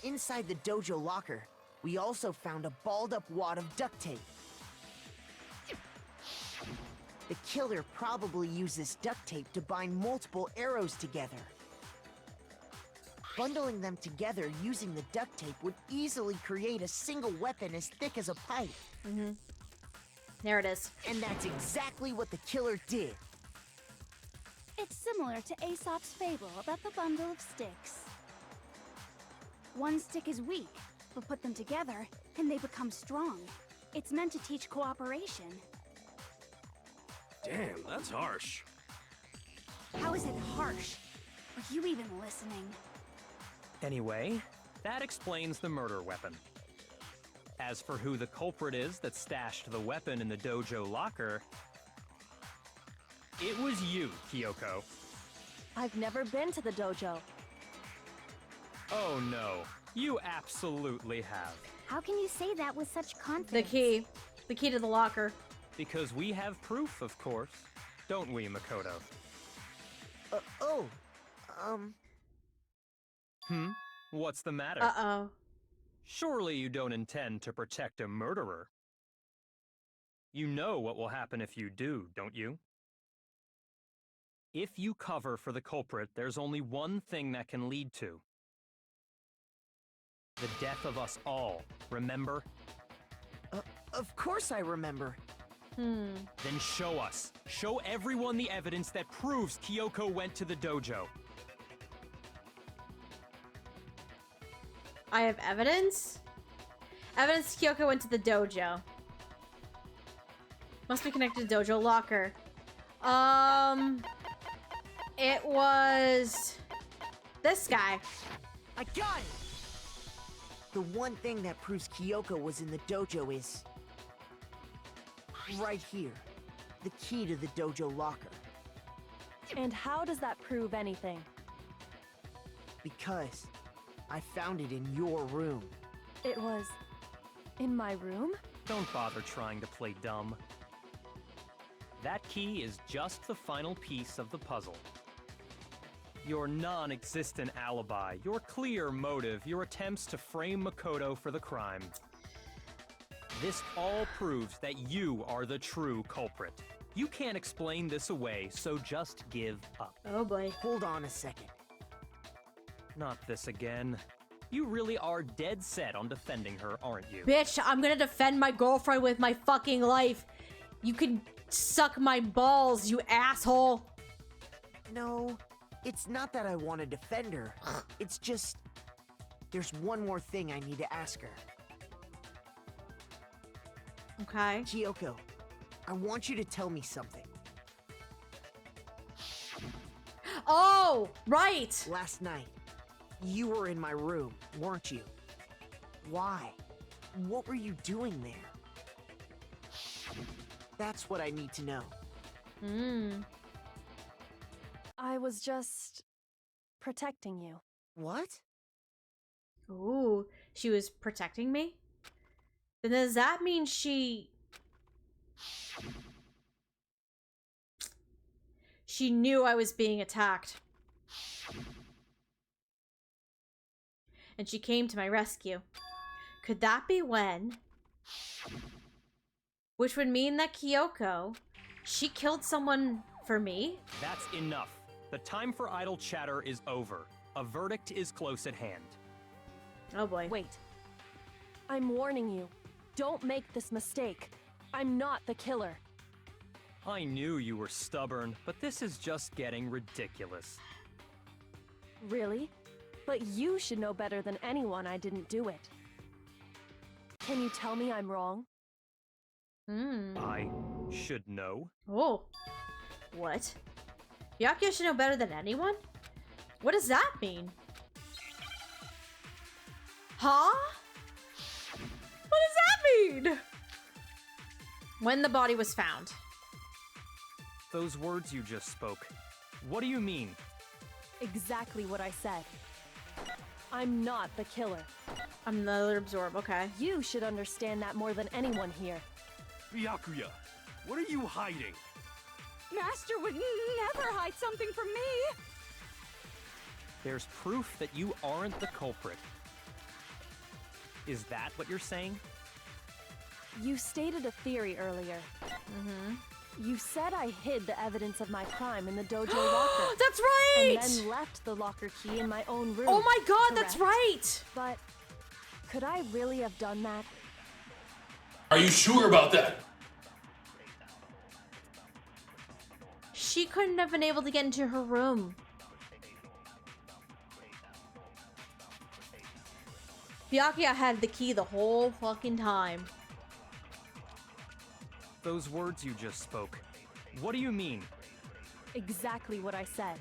Inside the dojo locker, we also found a balled-up wad of duct tape. The killer probably uses duct tape to bind multiple arrows together. Bundling them together using the duct tape would easily create a single weapon as thick as a pipe. Mm-hmm. There it is. And that's exactly what the killer did. It's similar to Aesop's fable about the bundle of sticks. One stick is weak, but put them together, and they become strong. It's meant to teach cooperation. Damn, that's harsh. How is it harsh? Are you even listening? Anyway, that explains the murder weapon. As for who the culprit is that stashed the weapon in the dojo locker, it was you, Kyoko. I've never been to the dojo. Oh no. You absolutely have. How can you say that with such The confidence? key. The key to the locker. Because we have proof, of course. Don't we, Makoto? What's the matter? Uh-oh. Surely you don't intend to protect a murderer. You know what will happen if you do, don't you? If you cover for the culprit, there's only one thing that can lead to. The death of us all, remember? Of course I remember. Then show us. Show everyone the evidence that proves Kyoko went to the dojo. I have evidence? Evidence Kyoko went to the dojo. Must be connected to dojo locker. It was this guy. I got it! The one thing that proves Kyoko was in the dojo is right here. The key to the dojo locker. And how does that prove anything? Because I found it in your room. It was in my room? Don't bother trying to play dumb. That key is just the final piece of the puzzle. Your non-existent alibi, your clear motive, your attempts to frame Makoto for the crime. This all proves that you are the true culprit. You can't explain this away, so just give up. Oh boy. Hold on a second. Not this again. You really are dead set on defending her, aren't you? Bitch, I'm gonna defend my girlfriend with my fucking life. You can suck my balls, you asshole. No, it's not that I want to defend her. It's just... there's one more thing I need to ask her. Okay. Kyoko, I want you to tell me something. Oh, right. Last night, you were in my room, weren't you? Why? What were you doing there? That's what I need to know. I was just protecting you. What? Ooh, she was protecting me? Then does that mean she knew I was being attacked? And she came to my rescue. Could that be when? Which would mean that Kyoko, she killed someone for me? That's enough. The time for idle chatter is over. A verdict is close at hand. Oh boy. Wait. I'm warning you. Don't make this mistake. I'm not the killer. I knew you were stubborn, but this is just getting ridiculous. Really? But you should know better than anyone I didn't do it. Can you tell me I'm wrong? I should know. Oh. What? Byakuya should know better than anyone? What does that mean? Huh? What does that mean? When the body was found. Those words you just spoke. What do you mean? Exactly what I said. I'm not the killer. I'm the other absorb, okay. You should understand that more than anyone here. Byakuya, what are you hiding? Master would never hide something from me! There's proof that you aren't the culprit. Is that what you're saying? You stated a theory earlier. You said I hid the evidence of my crime in the dojo locker. That's right! And then left the locker key in my own room. Oh my god, correct? that's right! But could I really have done that? Are you sure about that? She couldn't have been able to get into her room. Byakuya had the key the whole fucking time. Those words you just spoke. What do you mean? Exactly what I said.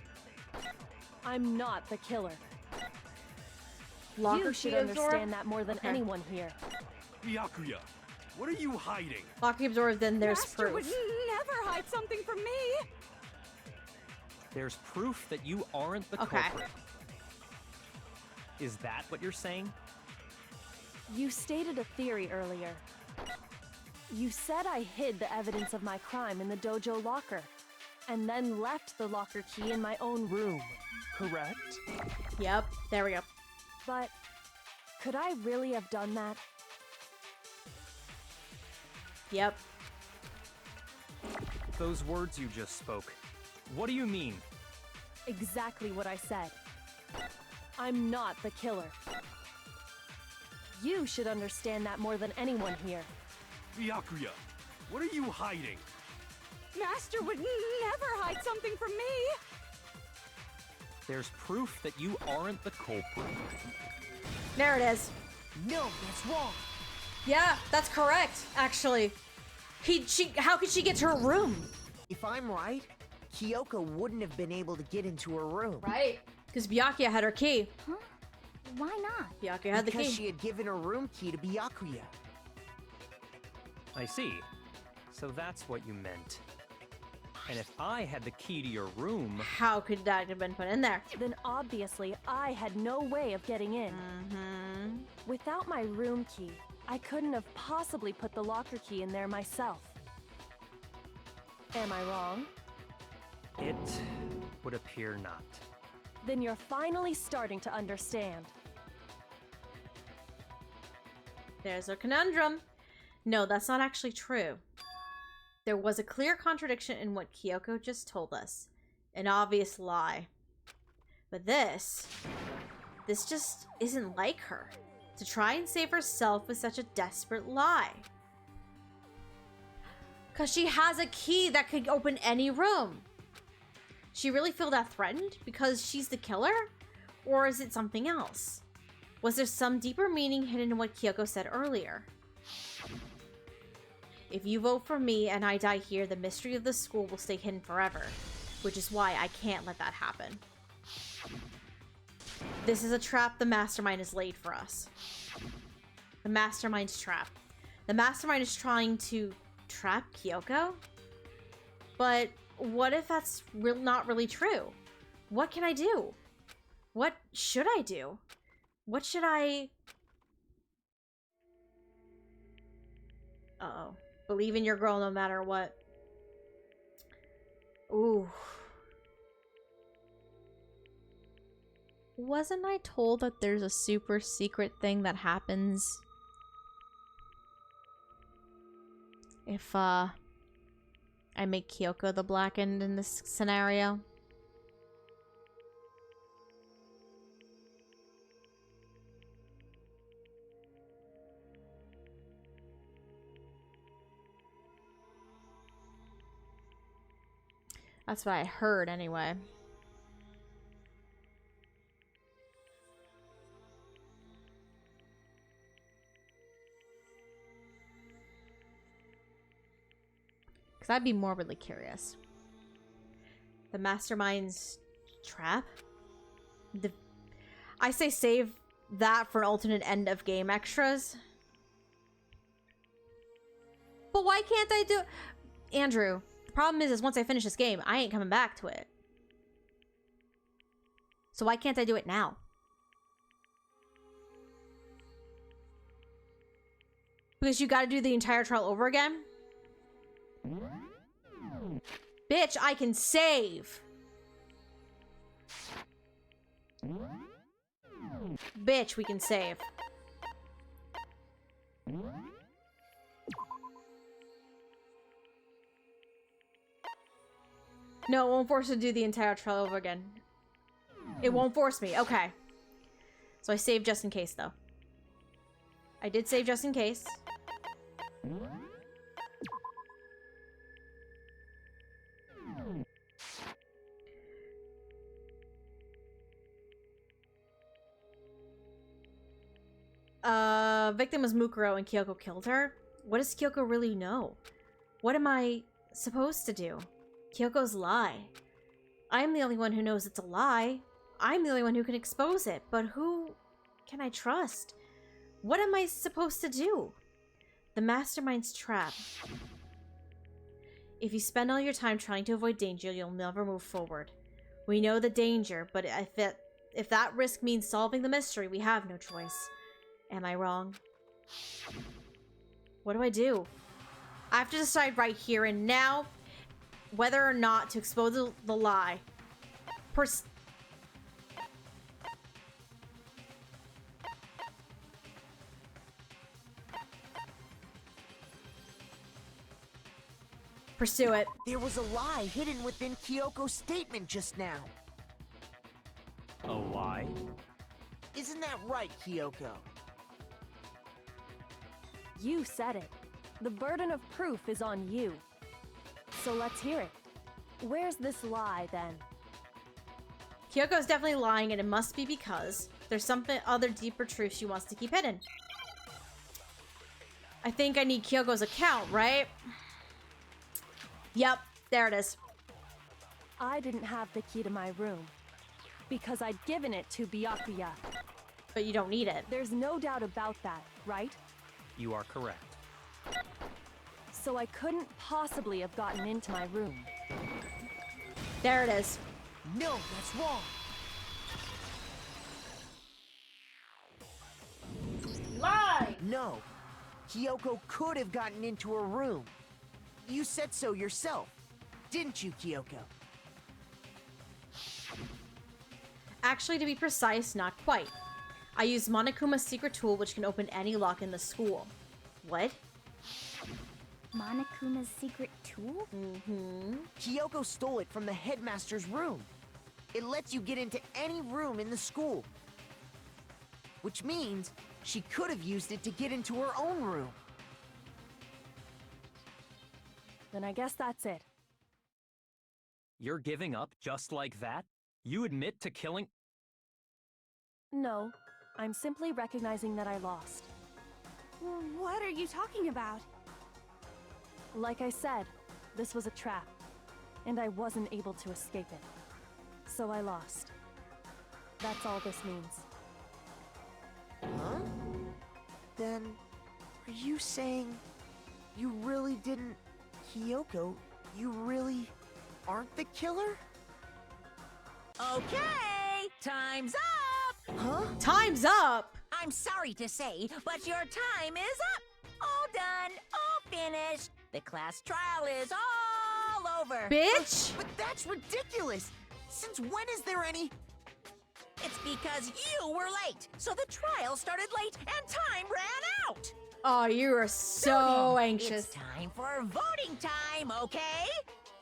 I'm not the killer. Locker You should key absorb? understand that more than anyone here. Byakuya, what are you hiding? Locker absorbed, then there's Master would proof. never hide something from me! There's proof that you aren't the Okay. culprit. Is that what you're saying? You stated a theory earlier. You said I hid the evidence of my crime in the dojo locker, and then left the locker key in my own room, correct? Yep, there we go. But could I really have done that? Yep. Those words you just spoke, what do you mean? Exactly what I said. I'm not the killer. You should understand that more than anyone here. Byakuya, what are you hiding? Master would never hide something from me! There's proof that you aren't the culprit. There it is. No, that's wrong. Yeah, that's correct, actually. How could she get to her room? If I'm right, Kyoko wouldn't have been able to get into her room. Right. Because Byakuya had her key. Huh? Why not? Byakuya had the Because key. she had given her room key to Byakuya. I see. So that's what you meant. And if I had the key to your room... How could that have been put in there? Then obviously I had no way of getting in. Mm-hmm. Without my room key, I couldn't have possibly put the locker key in there myself. Am I wrong? It would appear not. Then you're finally starting to understand. There's a conundrum. No, that's not actually true. There was a clear contradiction in what Kyoko just told us. An obvious lie. But this just isn't like her. To try and save herself with such a desperate lie. Because she has a key that could open any room. She really feel that threatened because she's the killer? Or is it something else? Was there some deeper meaning hidden in what Kyoko said earlier? If you vote for me and I die here, the mystery of the school will stay hidden forever. Which is why I can't let that happen. This is a trap the mastermind has laid for us. The mastermind's trap. The mastermind is trying to trap Kyoko? But what if that's not really true? What can I do? What should I do? What should I... Uh-oh. Believe in your girl no matter what. Ooh. Wasn't I told that there's a super secret thing that happens if, I make Kyoko the blackened in this scenario? That's what I heard anyway. Because I'd be morbidly curious. The mastermind's trap? I say save that for an alternate end of game extras. But why can't I do... Andrew, the problem is once I finish this game, I ain't coming back to it. So why can't I do it now? Because you gotta do the entire trial over again? Bitch, I can save. Bitch, we can save. No, it won't force me to do the entire trial over again. It won't force me. Okay. So I saved just in case, though. I did save just in case. Victim was Mukuro and Kyoko killed her? What does Kyoko really know? What am I supposed to do? Kyoko's lie. I'm the only one who knows it's a lie. I'm the only one who can expose it, but who can I trust? What am I supposed to do? The mastermind's trap. If you spend all your time trying to avoid danger, you'll never move forward. We know the danger, but If that risk means solving the mystery, we have no choice. Am I wrong? What do I do? I have to decide right here and now whether or not to expose the lie. Pursue it. There was a lie hidden within Kyoko's statement just now. A lie? Isn't that right, Kyoko? You said it. The burden of proof is on you. So let's hear it. Where's this lie, then? Kyoko's definitely lying, and it must be because there's something other deeper truth she wants to keep hidden. I think I need Kyoko's account, right? Yep, there it is. I didn't have the key to my room because I'd given it to Byakuya. But you don't need it. There's no doubt about that, right? You are correct. So I couldn't possibly have gotten into my room. There it is. No, that's wrong. Lie! No. Kyoko could have gotten into her room. You said so yourself, didn't you, Kyoko? Actually, to be precise, not quite. I used Monokuma's secret tool, which can open any lock in the school. What? Monokuma's secret tool? Mm-hmm. Kyoko stole it from the headmaster's room. It lets you get into any room in the school. Which means she could have used it to get into her own room. Then I guess that's it. You're giving up just like that? You admit to killing... No, I'm simply recognizing that I lost. What are you talking about? Like I said, this was a trap, and I wasn't able to escape it. So I lost. That's all this means. Huh? Then, are you saying you really didn't... Kyoko, you really aren't the killer? Okay, time's up! Huh? Time's up! I'm sorry to say, but your time is up! All done, all finished. The class trial is all over. Bitch! But that's ridiculous! Since when is there any... It's because you were late, so the trial started late and time ran out! Oh, you are so then, anxious. It's time for voting time, okay?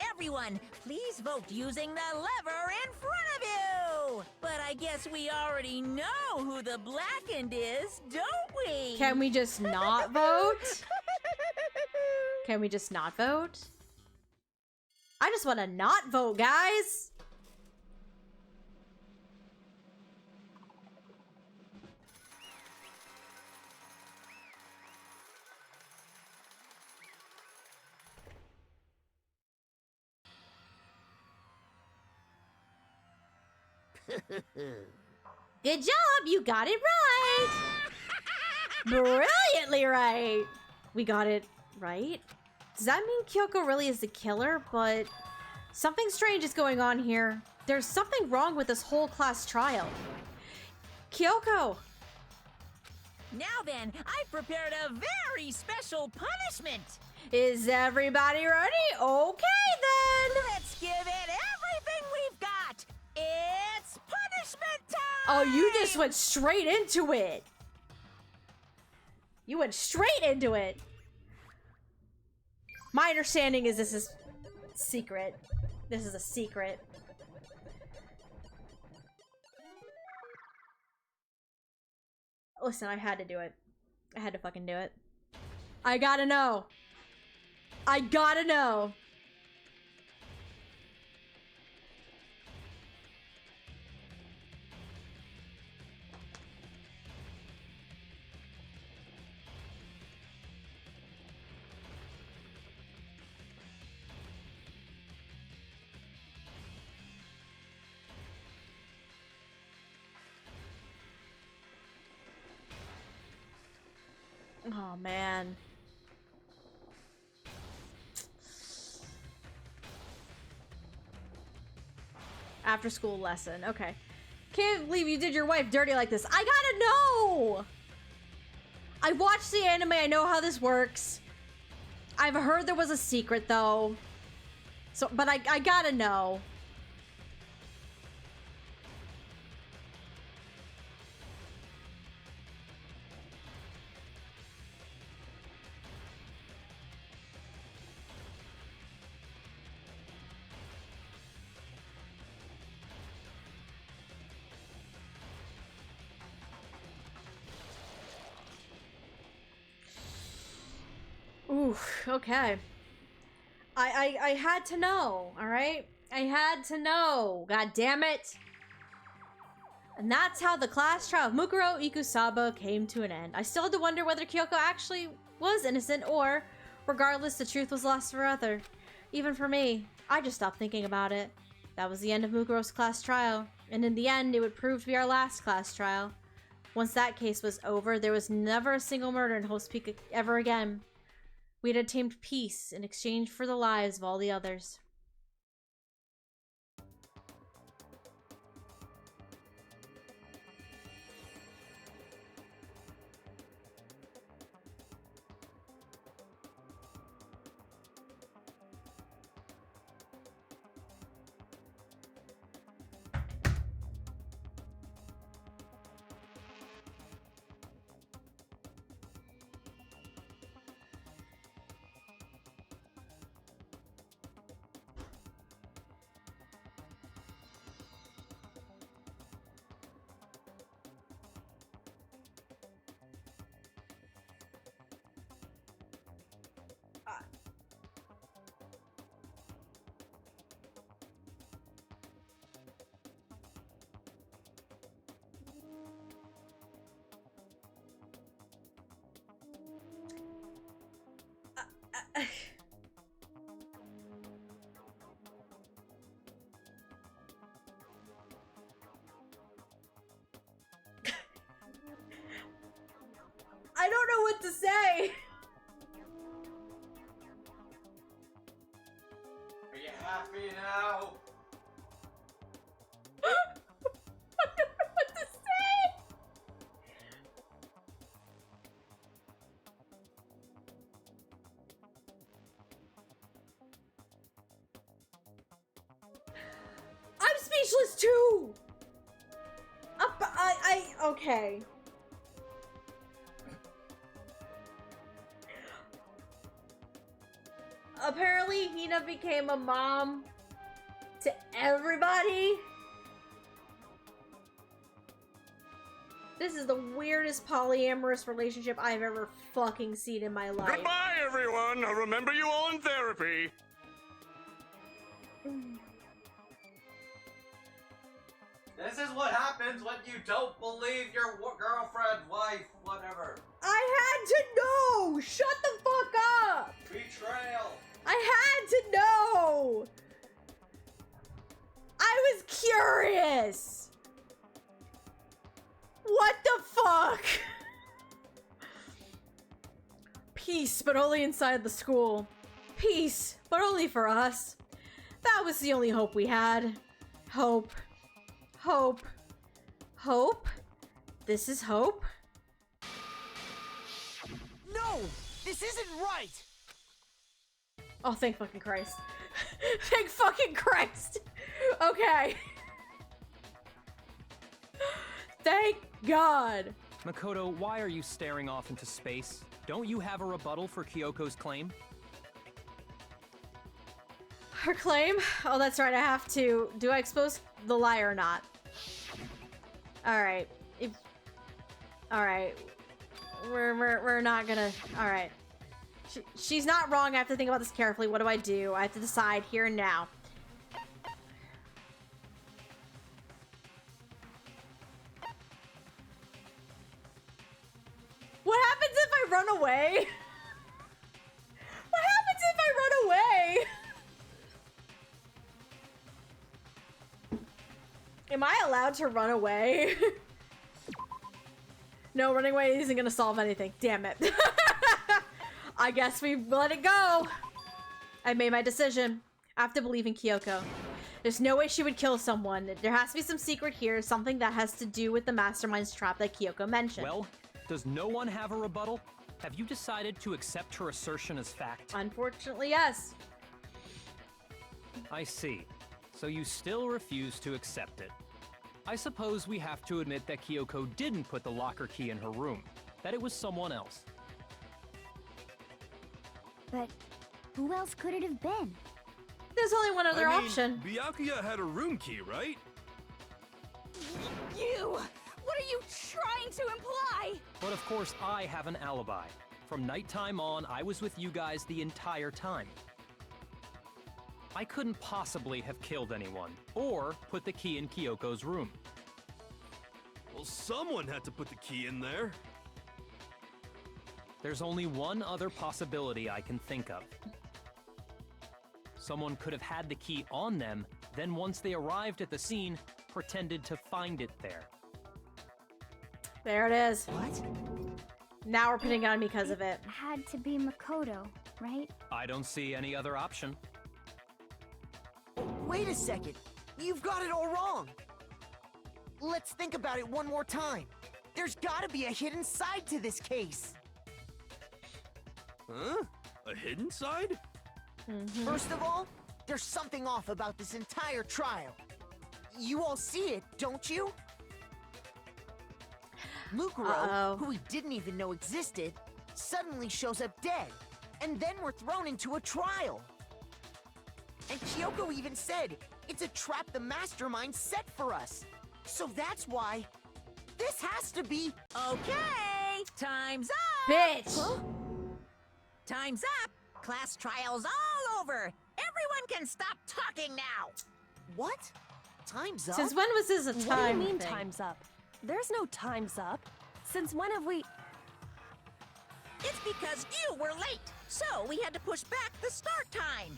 Everyone, please vote using the lever in front of you! But I guess we already know who the blackened is, don't we? Can we just not vote? Can we just not vote? I just want to not vote, guys! Good job! You got it right! Brilliantly right! We got it right? Does that mean Kyoko really is the killer? But something strange is going on here. There's something wrong with this whole class trial. Kyoko! Now then, I've prepared a very special punishment! Is everybody ready? Okay then! Let's give it everything we've got! It's punishment time! Oh, you just went straight into it! You went straight into it! My understanding is this is secret. This is a secret. Listen, I had to do it. I had to fucking do it. I gotta know. I gotta know. Oh, man. After school lesson. Okay. Can't believe you did your wife dirty like this. I gotta know! I watched the anime, I know how this works. I've heard there was a secret though. So, but I gotta know. Oof, okay. I had to know, alright? I had to know, god damn it. And that's how the class trial of Mukuro Ikusaba came to an end. I still had to wonder whether Kyoko actually was innocent or, regardless, the truth was lost forever. Even for me, I just stopped thinking about it. That was the end of Mukuro's class trial, and in the end, it would prove to be our last class trial. Once that case was over, there was never a single murder in Host Peak ever again. We had obtained peace in exchange for the lives of all the others. I don't know what to say. Are you happy now? I don't know what to say. I'm speechless too. Okay. Apparently, Hina became a mom to everybody. This is the weirdest polyamorous relationship I've ever fucking seen in my life. Goodbye, everyone. I'll remember you all in therapy. This is what happens when you don't believe your girlfriend, wife, whatever. I had to know! Shut the fuck up! Betrayal. I had to know! I was curious! What the fuck? Peace, but only inside the school. Peace, but only for us. That was the only hope we had. Hope. Hope. Hope? This is hope? No! This isn't right! Oh, thank fucking Christ. Thank fucking Christ! Okay. Thank God. Makoto, why are you staring off into space? Don't you have a rebuttal for Kyoko's claim? Her claim? Oh, that's right, I have to. Do I expose the lie or not? Alright. Alright. We're not gonna... Alright. She's not wrong. I have to think about this carefully. What do? I have to decide here and now. What happens if I run away? What happens if I run away? Am I allowed to run away? No, running away isn't gonna solve anything. Damn it. I guess we let it go. I made my decision. I have to believe in Kyoko. There's no way she would kill someone. There has to be some secret here, something that has to do with the mastermind's trap that Kyoko mentioned. Well, does no one have a rebuttal? Have you decided to accept her assertion as fact? Unfortunately, yes. I see. So you still refuse to accept it. I suppose we have to admit that Kyoko didn't put the locker key in her room, that it was someone else. But who else could it have been? There's only one other I mean, option. Byakuya had a room key, right? You! What are you trying to imply? But of course, I have an alibi. From nighttime on, I was with you guys the entire time. I couldn't possibly have killed anyone, or put the key in Kyoko's room. Well, someone had to put the key in there. There's only one other possibility I can think of. Someone could have had the key on them, then once they arrived at the scene, pretended to find it there. There it is. What? Now we're putting it on me because of it. Had to be Makoto, right? I don't see any other option. Wait a second. You've got it all wrong. Let's think about it one more time. There's gotta be a hidden side to this case. Huh? A hidden side? First of all, there's something off about this entire trial. You all see it, don't you? Mukuro, who we didn't even know existed, suddenly shows up dead, and then we're thrown into a trial. And Kyoko even said, it's a trap the mastermind set for us. So that's why this has to be... Okay, time's up! Bitch! Huh? Time's up! Class trial's all over! Everyone can stop talking now! What? Time's up? Since when was this a time What do you mean thing? time's up? There's no time's up. Since when have we... It's because you were late, so we had to push back the start time.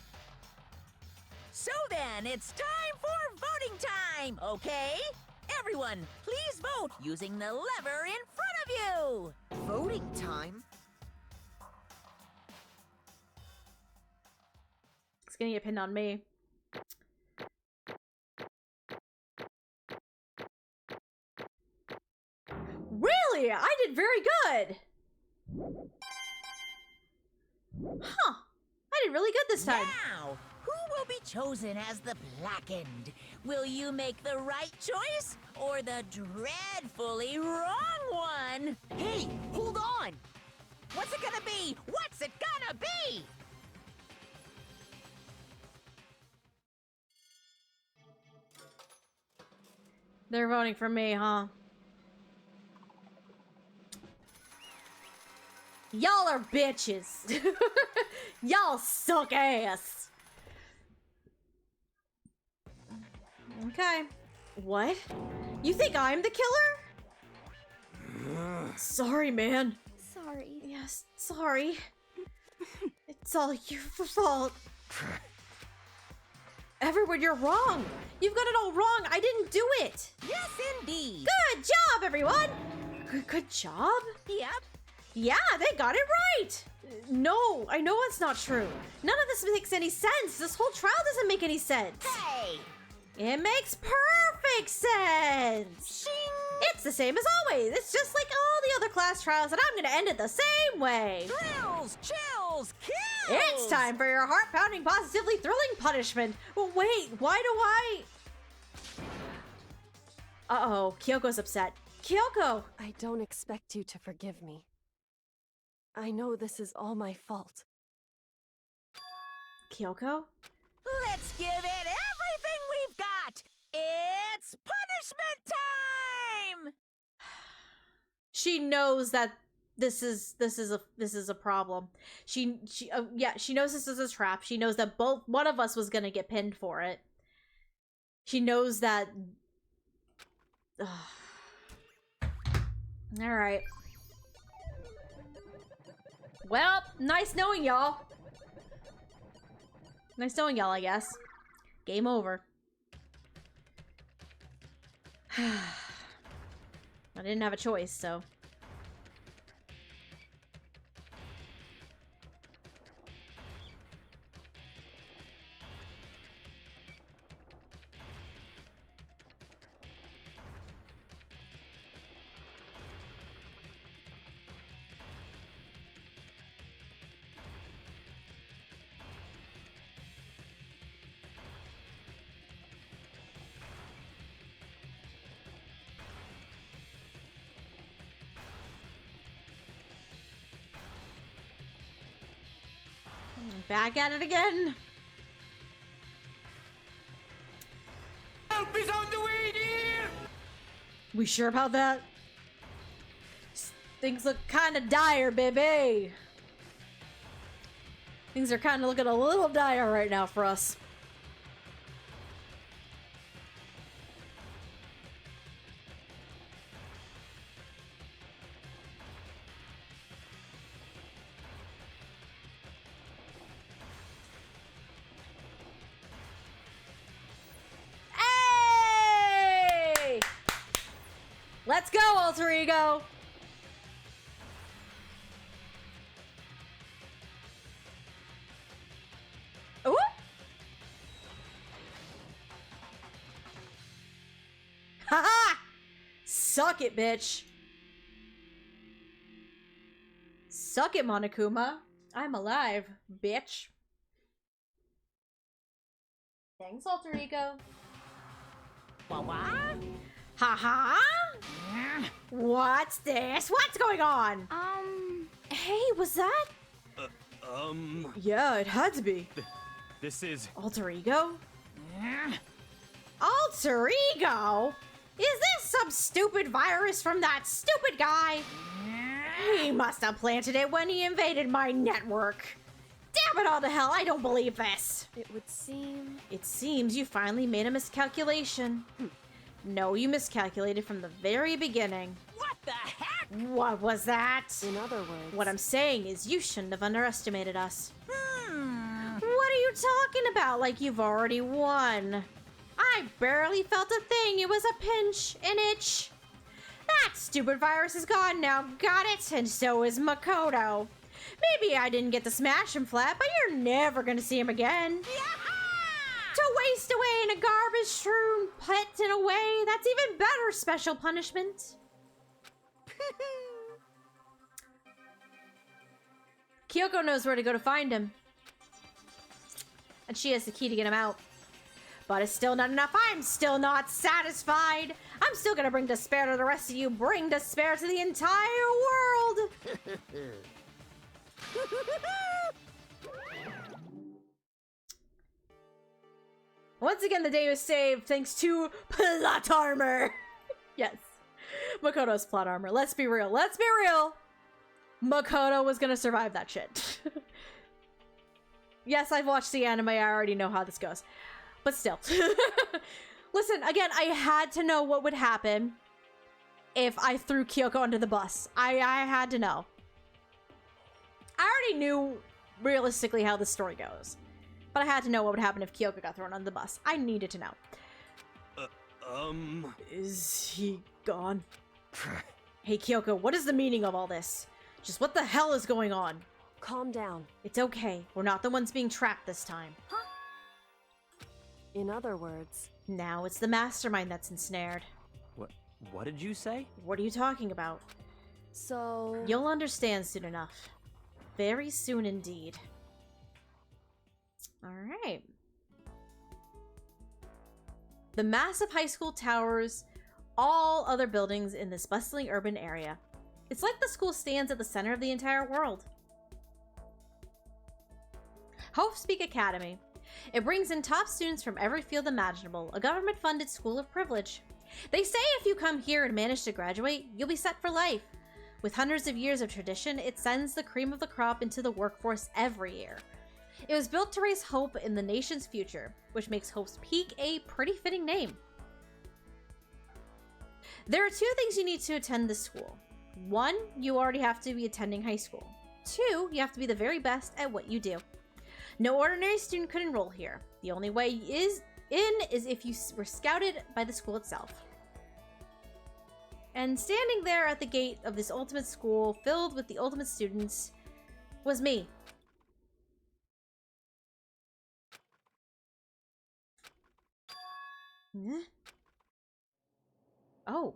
So then, it's time for voting time, okay? Everyone, please vote using the lever in front of you! Voting time? It's gonna get pinned on me. Really? I did very good! Huh. I did really good this time. Now, who will be chosen as the Blackened? Will you make the right choice or the dreadfully wrong one? Hey, hold on! What's it gonna be? What's it gonna be? They're voting for me, huh? Y'all are bitches. Y'all suck ass. Okay. What? You think I'm the killer? Sorry, man. Sorry. Yes, sorry. It's all your fault. Everyone, you're wrong. You've got it all wrong. I didn't do it. Yes, indeed. Good job, everyone. Good job? Yep. Yeah, they got it right. No, I know it's not true. None of this makes any sense. This whole trial doesn't make any sense. Hey! It makes perfect sense. Shing! It's the same as always. It's just like all the other class trials, and I'm gonna end it the same way. Thrills, chills, kills! It's time for your heart-pounding, positively thrilling punishment. Wait, why do I... Uh-oh, Kyoko's upset. Kyoko! I don't expect you to forgive me. I know this is all my fault. Kyoko? Let's give it everything we've got! It's punishment time! She knows that this is a problem. She knows this is a trap. She knows that one of us was gonna get pinned for it. She knows that. All right. Well, nice knowing y'all. Nice knowing y'all, I guess. Game over. I didn't have a choice, so. back at it again. Help is on the way, dear! We sure about that? Things look kind of dire, baby. Things are kind of looking a little dire right now for us. Hey! Let's go, alter ego. Ooh. Haha! Suck it, bitch. Suck it, Monokuma. I'm alive, bitch. Thanks, alter ego. Haha! What's this? What's going on? Hey, was that? Yeah, it had to be. This is... Alter ego? Alter ego? Is this some stupid virus from that stupid guy? He must have planted it when he invaded my network. Damn it all to hell, I don't believe this. It would seem... It seems you finally made a miscalculation. No, you miscalculated from the very beginning. What the heck? What was that? In other words... What I'm saying is you shouldn't have underestimated us. What are you talking about like you've already won? I barely felt a thing. It was a pinch, an itch. That stupid virus is gone now. Got it? And so is Makoto. Maybe I didn't get to smash him flat, but you're never gonna see him again. To waste away in a garbage-strewn pit in a way, that's even better special punishment. Kyoko knows where to go to find him. And she has the key to get him out. But it's still not enough. I'm still not satisfied. I'm still gonna bring despair to the rest of you. Bring despair to the entire world. Once again, the day was saved thanks to plot armor. Yes. Makoto's plot armor. Let's be real. Let's be real. Makoto was gonna survive that shit. Yes, I've watched the anime. I already know how this goes. But still. Listen, again, I had to know what would happen if I threw Kyoko under the bus. I had to know. I already knew realistically how the story goes. But I had to know what would happen if Kyoko got thrown under the bus. I needed to know. Is he gone? Hey, Kyoko, what is the meaning of all this? Just what the hell is going on? Calm down. It's okay. We're not the ones being trapped this time. Huh? In other words... Now it's the mastermind that's ensnared. What did you say? What are you talking about? So... You'll understand soon enough. Very soon indeed. Alright. The massive high school towers all other buildings in this bustling urban area. It's like the school stands at the center of the entire world. Hope Speak Academy. It brings in top students from every field imaginable, a government-funded school of privilege. They say if you come here and manage to graduate, you'll be set for life. With hundreds of years of tradition, it sends the cream of the crop into the workforce every year. It was built to raise hope in the nation's future, which makes Hope's Peak a pretty fitting name. There are two things you need to attend this school. One, you already have to be attending high school. Two, you have to be the very best at what you do. No ordinary student could enroll here. The only way is if you were scouted by the school itself. And standing there at the gate of this ultimate school filled with the ultimate students was me. Oh.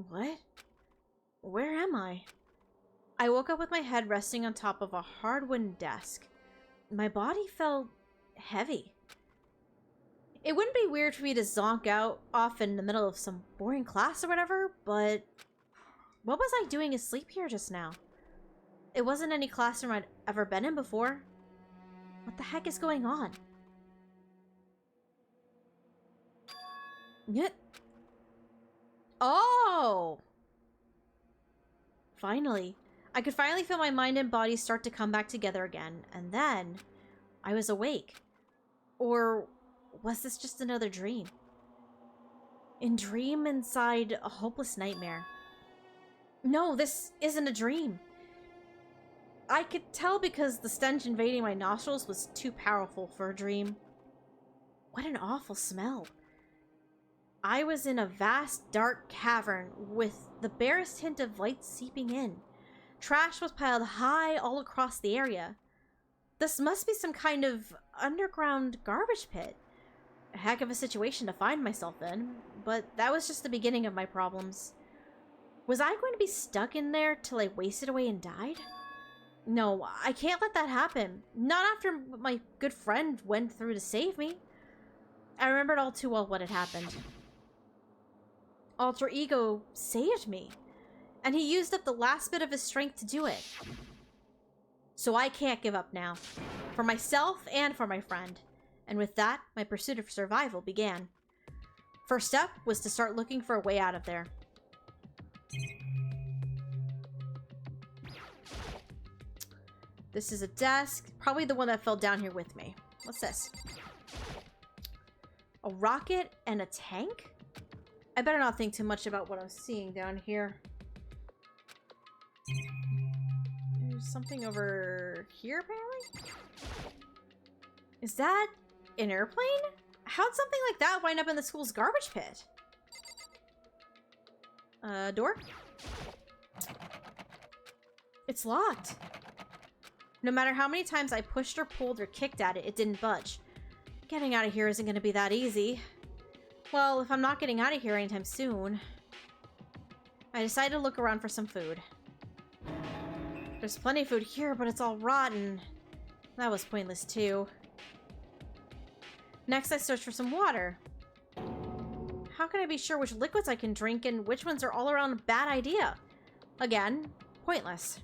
What? Where am I? I woke up with my head resting on top of a hard wooden desk. My body felt heavy. It wouldn't be weird for me to zonk out off in the middle of some boring class or whatever, but what was I doing asleep here just now? it wasn't any classroom I'd ever been in before. What the heck is going on? Yet. Oh! Finally. I could finally feel my mind and body start to come back together again, and then I was awake. Or was this just another dream? A dream inside a hopeless nightmare. No, this isn't a dream. I could tell because the stench invading my nostrils was too powerful for a dream. What an awful smell. I was in a vast, dark cavern with the barest hint of light seeping in. Trash was piled high all across the area. This must be some kind of underground garbage pit. A heck of a situation to find myself in, but that was just the beginning of my problems. Was I going to be stuck in there till I wasted away and died? No, I can't let that happen. Not after my good friend went through to save me. I remembered all too well what had happened. Alter Ego saved me, and he used up the last bit of his strength to do it. So I can't give up now. For myself and for my friend. And with that, my pursuit of survival began. First step was to start looking for a way out of there. This is a desk. Probably the one that fell down here with me. What's this? A rocket and a tank? I better not think too much about what I'm seeing down here. There's something over here, apparently? Is that an airplane? How'd something like that wind up in the school's garbage pit? Door? It's locked. No matter how many times I pushed or pulled or kicked at it, it didn't budge. Getting out of here isn't going to be that easy. Well, if I'm not getting out of here anytime soon. I decided to look around for some food. There's plenty of food here, but it's all rotten. That was pointless too. Next, I searched for some water. How can I be sure which liquids I can drink and which ones are all around a bad idea? Again, pointless.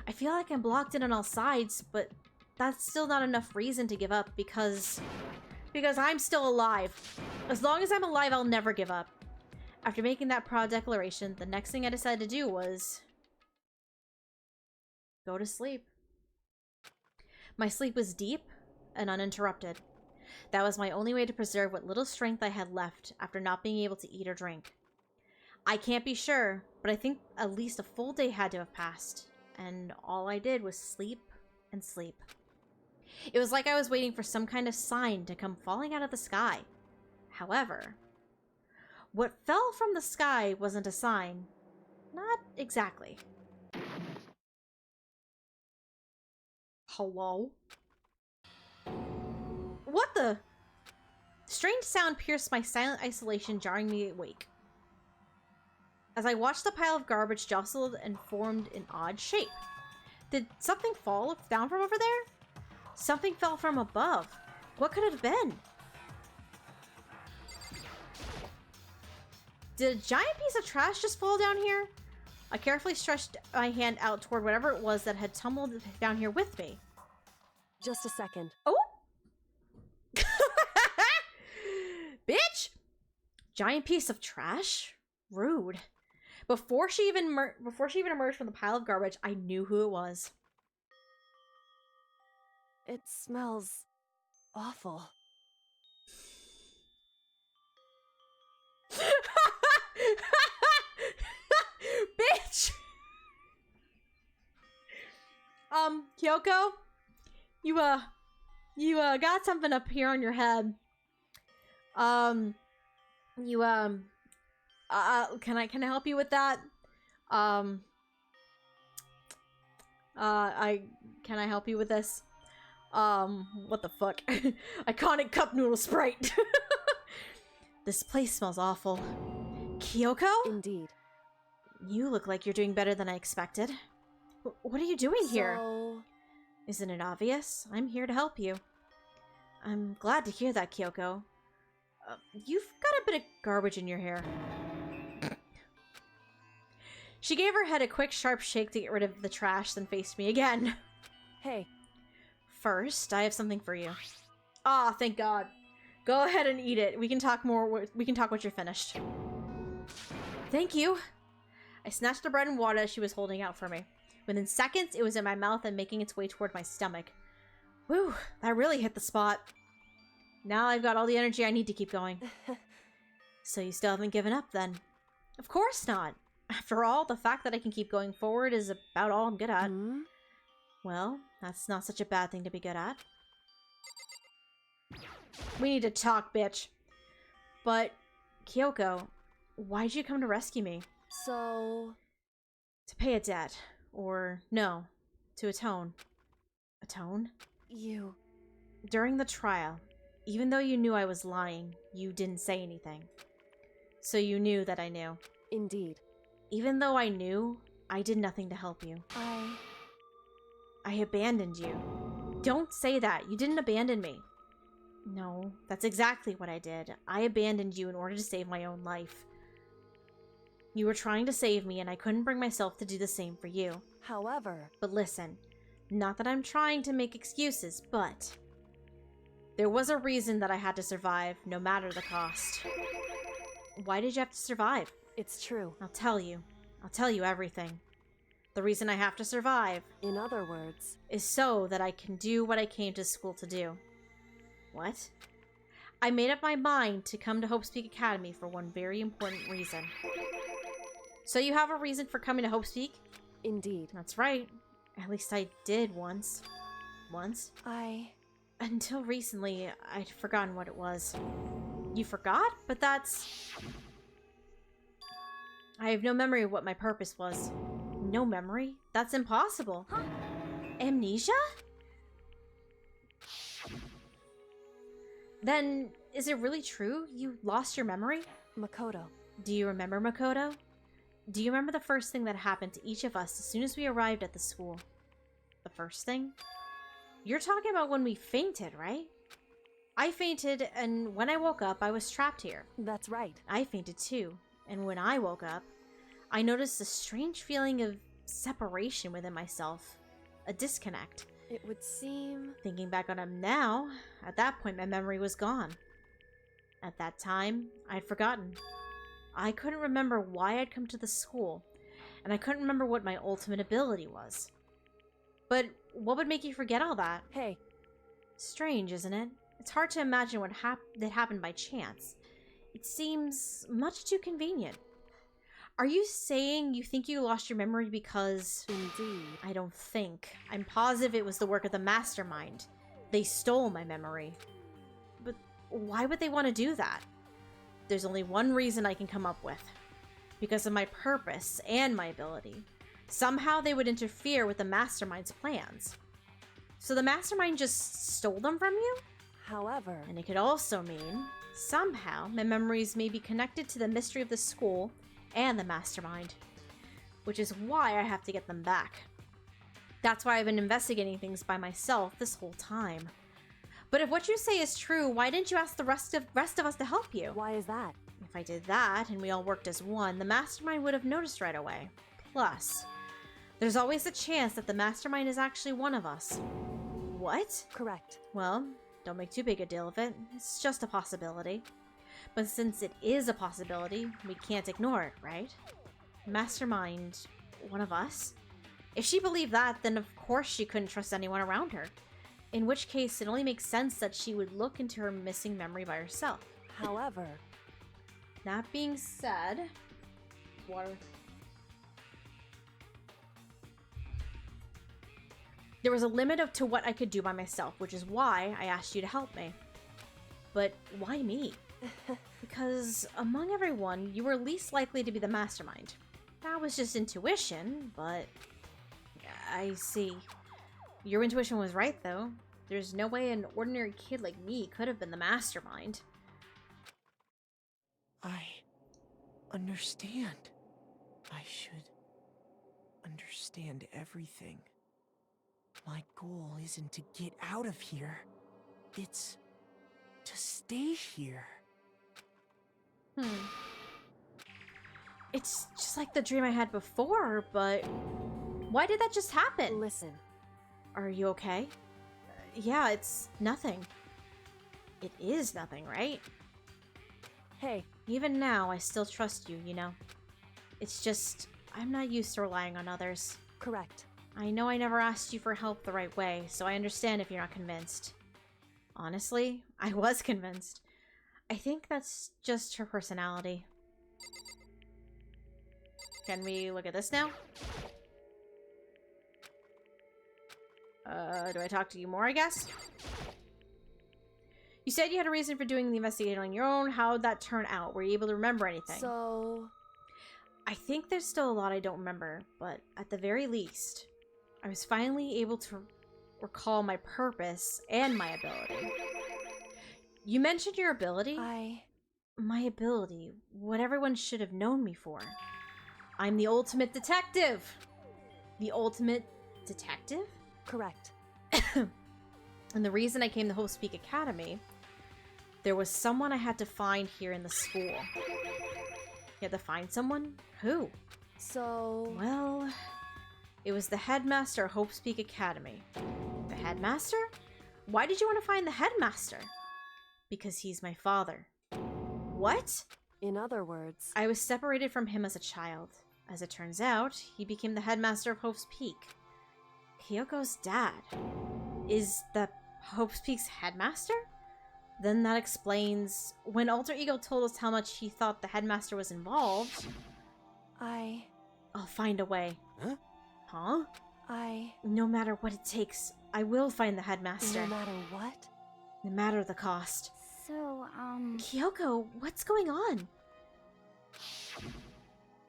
I feel like I'm blocked in on all sides, but that's still not enough reason to give up because I'm still alive. As long as I'm alive, I'll never give up. After making that proud declaration, the next thing I decided to do was go to sleep. My sleep was deep and uninterrupted. That was my only way to preserve what little strength I had left after not being able to eat or drink. I can't be sure, but I think at least a full day had to have passed, and all I did was sleep and sleep. It was like I was waiting for some kind of sign to come falling out of the sky. However, what fell from the sky wasn't a sign. Not exactly. Hello? What the? Strange sound pierced my silent isolation, jarring me awake. As I watched the pile of garbage jostled and formed an odd shape. Did something fall down from over there? Something fell from above. What could it have been? Did a giant piece of trash just fall down here? I carefully stretched my hand out toward whatever it was that had tumbled down here with me. Just a second. Oh! Bitch! Giant piece of trash? Rude. Before she even emerged from the pile of garbage, I knew who it was. It smells awful. Bitch! Kyoko? You got something up here on your head. Can I help you with that? Can I help you with this? What the fuck? Iconic cup noodle Sprite. This place smells awful. Kyoko? Indeed. You look like you're doing better than I expected. What are you doing here? So... Isn't it obvious? I'm here to help you. I'm glad to hear that, Kyoko. You've got a bit of garbage in your hair. She gave her head a quick, sharp shake to get rid of the trash, then faced me again. Hey. First, I have something for you. Ah, thank God. Go ahead and eat it. We can talk once you're finished. Thank you. I snatched the bread and water she was holding out for me. Within seconds, it was in my mouth and making its way toward my stomach. Whew, that really hit the spot. Now I've got all the energy I need to keep going. So you still haven't given up, then? Of course not. After all, the fact that I can keep going forward is about all I'm good at. Well, that's not such a bad thing to be good at. We need to talk, bitch. But, Kyoko, why'd you come to rescue me? So... To pay a debt. Or, no, to atone. Atone? You... During the trial, even though you knew I was lying, you didn't say anything. So you knew that I knew. Indeed. Even though I knew, I did nothing to help you. I abandoned you. Don't say that. You didn't abandon me. No, that's exactly what I did. I abandoned you in order to save my own life. You were trying to save me, and I couldn't bring myself to do the same for you. However... But listen, not that I'm trying to make excuses, but... There was a reason that I had to survive, no matter the cost. Why did you have to survive? It's true. I'll tell you. I'll tell you everything. The reason I have to survive... In other words... is so that I can do what I came to school to do. What? I made up my mind to come to Hope's Peak Academy for one very important reason. So you have a reason for coming to Hope's Peak? Indeed. That's right. At least I did once. Once? Until recently, I'd forgotten what it was. You forgot? But that's... I have no memory of what my purpose was. No memory? That's impossible. Huh? Amnesia? Then, is it really true? You lost your memory? Makoto. Do you remember Makoto? Do you remember the first thing that happened to each of us as soon as we arrived at the school? The first thing? You're talking about when we fainted, right? I fainted, and when I woke up, I was trapped here. That's right. I fainted too, and when I woke up, I noticed a strange feeling of separation within myself. A disconnect. It would seem... Thinking back on him now, at that point my memory was gone. At that time, I'd forgotten. I couldn't remember why I'd come to the school, and I couldn't remember what my ultimate ability was. But what would make you forget all that? Hey. Strange, isn't it? It's hard to imagine what that happened by chance. It seems much too convenient. Are you saying you think you lost your memory because... Indeed. I don't think. I'm positive it was the work of the mastermind. They stole my memory. But why would they want to do that? There's only one reason I can come up with. Because of my purpose and my ability. Somehow they would interfere with the mastermind's plans. So the mastermind just stole them from you? However... And it could also mean, somehow, my memories may be connected to the mystery of the school and the mastermind, which is why I have to get them back. That's why I've been investigating things by myself this whole time. But if what you say is true, why didn't you ask the rest of us to help you? Why is that? If I did that and we all worked as one, the mastermind would have noticed right away. Plus, there's always a chance that the mastermind is actually one of us. What? Correct. Well, don't make too big a deal of it. It's just a possibility. But since it is a possibility, we can't ignore it, right? Mastermind, one of us? If she believed that, then of course she couldn't trust anyone around her. In which case, it only makes sense that she would look into her missing memory by herself. However... That being said... Water. There was a limit to what I could do by myself, which is why I asked you to help me. But why me? Because among everyone, you were least likely to be the mastermind. That was just intuition, but... I see. Your intuition was right, though. There's no way an ordinary kid like me could have been the mastermind. I understand. I should understand everything. My goal isn't to get out of here. It's to stay here. It's just like the dream I had before, but why did that just happen? Listen. Are you okay? Yeah, it's nothing. It is nothing, right? Hey. Even now, I still trust you, you know? It's just, I'm not used to relying on others. Correct. I know I never asked you for help the right way, so I understand if you're not convinced. Honestly, I was convinced. I think that's just her personality. Can we look at this now? Do I talk to you more, I guess? You said you had a reason for doing the investigation on your own. How'd that turn out? Were you able to remember anything? So... I think there's still a lot I don't remember, but at the very least, I was finally able to recall my purpose and my ability. You mentioned your ability? My ability. What everyone should have known me for. I'm the ultimate detective! The ultimate detective? Correct. And the reason I came to Hope Speak Academy, there was someone I had to find here in the school. You had to find someone? Who? So... Well, it was the headmaster of Hope Speak Academy. The headmaster? Why did you want to find the headmaster? Because he's my father. What? In other words... I was separated from him as a child. As it turns out, he became the headmaster of Hope's Peak. Kyoko's dad. Is the Hope's Peak's headmaster? Then that explains... When Alter Ego told us how much he thought the headmaster was involved... I'll find a way. Huh? Huh? No matter what it takes, I will find the headmaster. No matter what? No matter the cost. So, Kyoko, what's going on?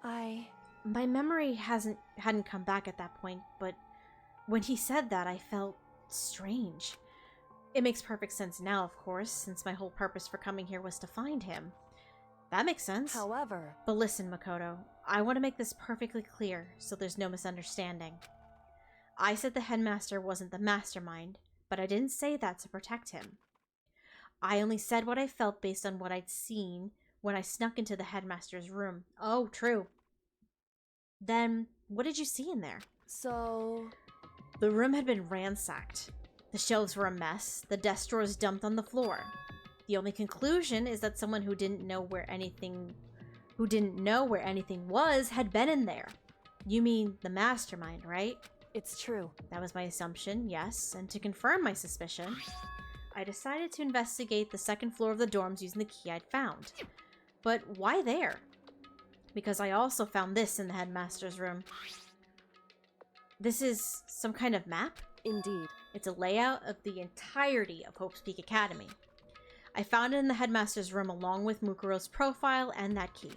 My memory hadn't come back at that point, but when he said that, I felt strange. It makes perfect sense now, of course, since my whole purpose for coming here was to find him. That makes sense. However... But listen, Makoto, I want to make this perfectly clear, so there's no misunderstanding. I said the headmaster wasn't the mastermind, but I didn't say that to protect him. I only said what I felt based on what I'd seen when I snuck into the headmaster's room. Oh, true. Then, what did you see in there? So... The room had been ransacked. The shelves were a mess, the desk drawers dumped on the floor. The only conclusion is that someone who didn't know where anything was had been in there. You mean the mastermind, right? It's true. That was my assumption, yes, and to confirm my suspicion, I decided to investigate the second floor of the dorms using the key I'd found. But why there? Because I also found this in the headmaster's room. This is some kind of map? Indeed. It's a layout of the entirety of Hope's Peak Academy. I found it in the headmaster's room along with Mukuro's profile and that key.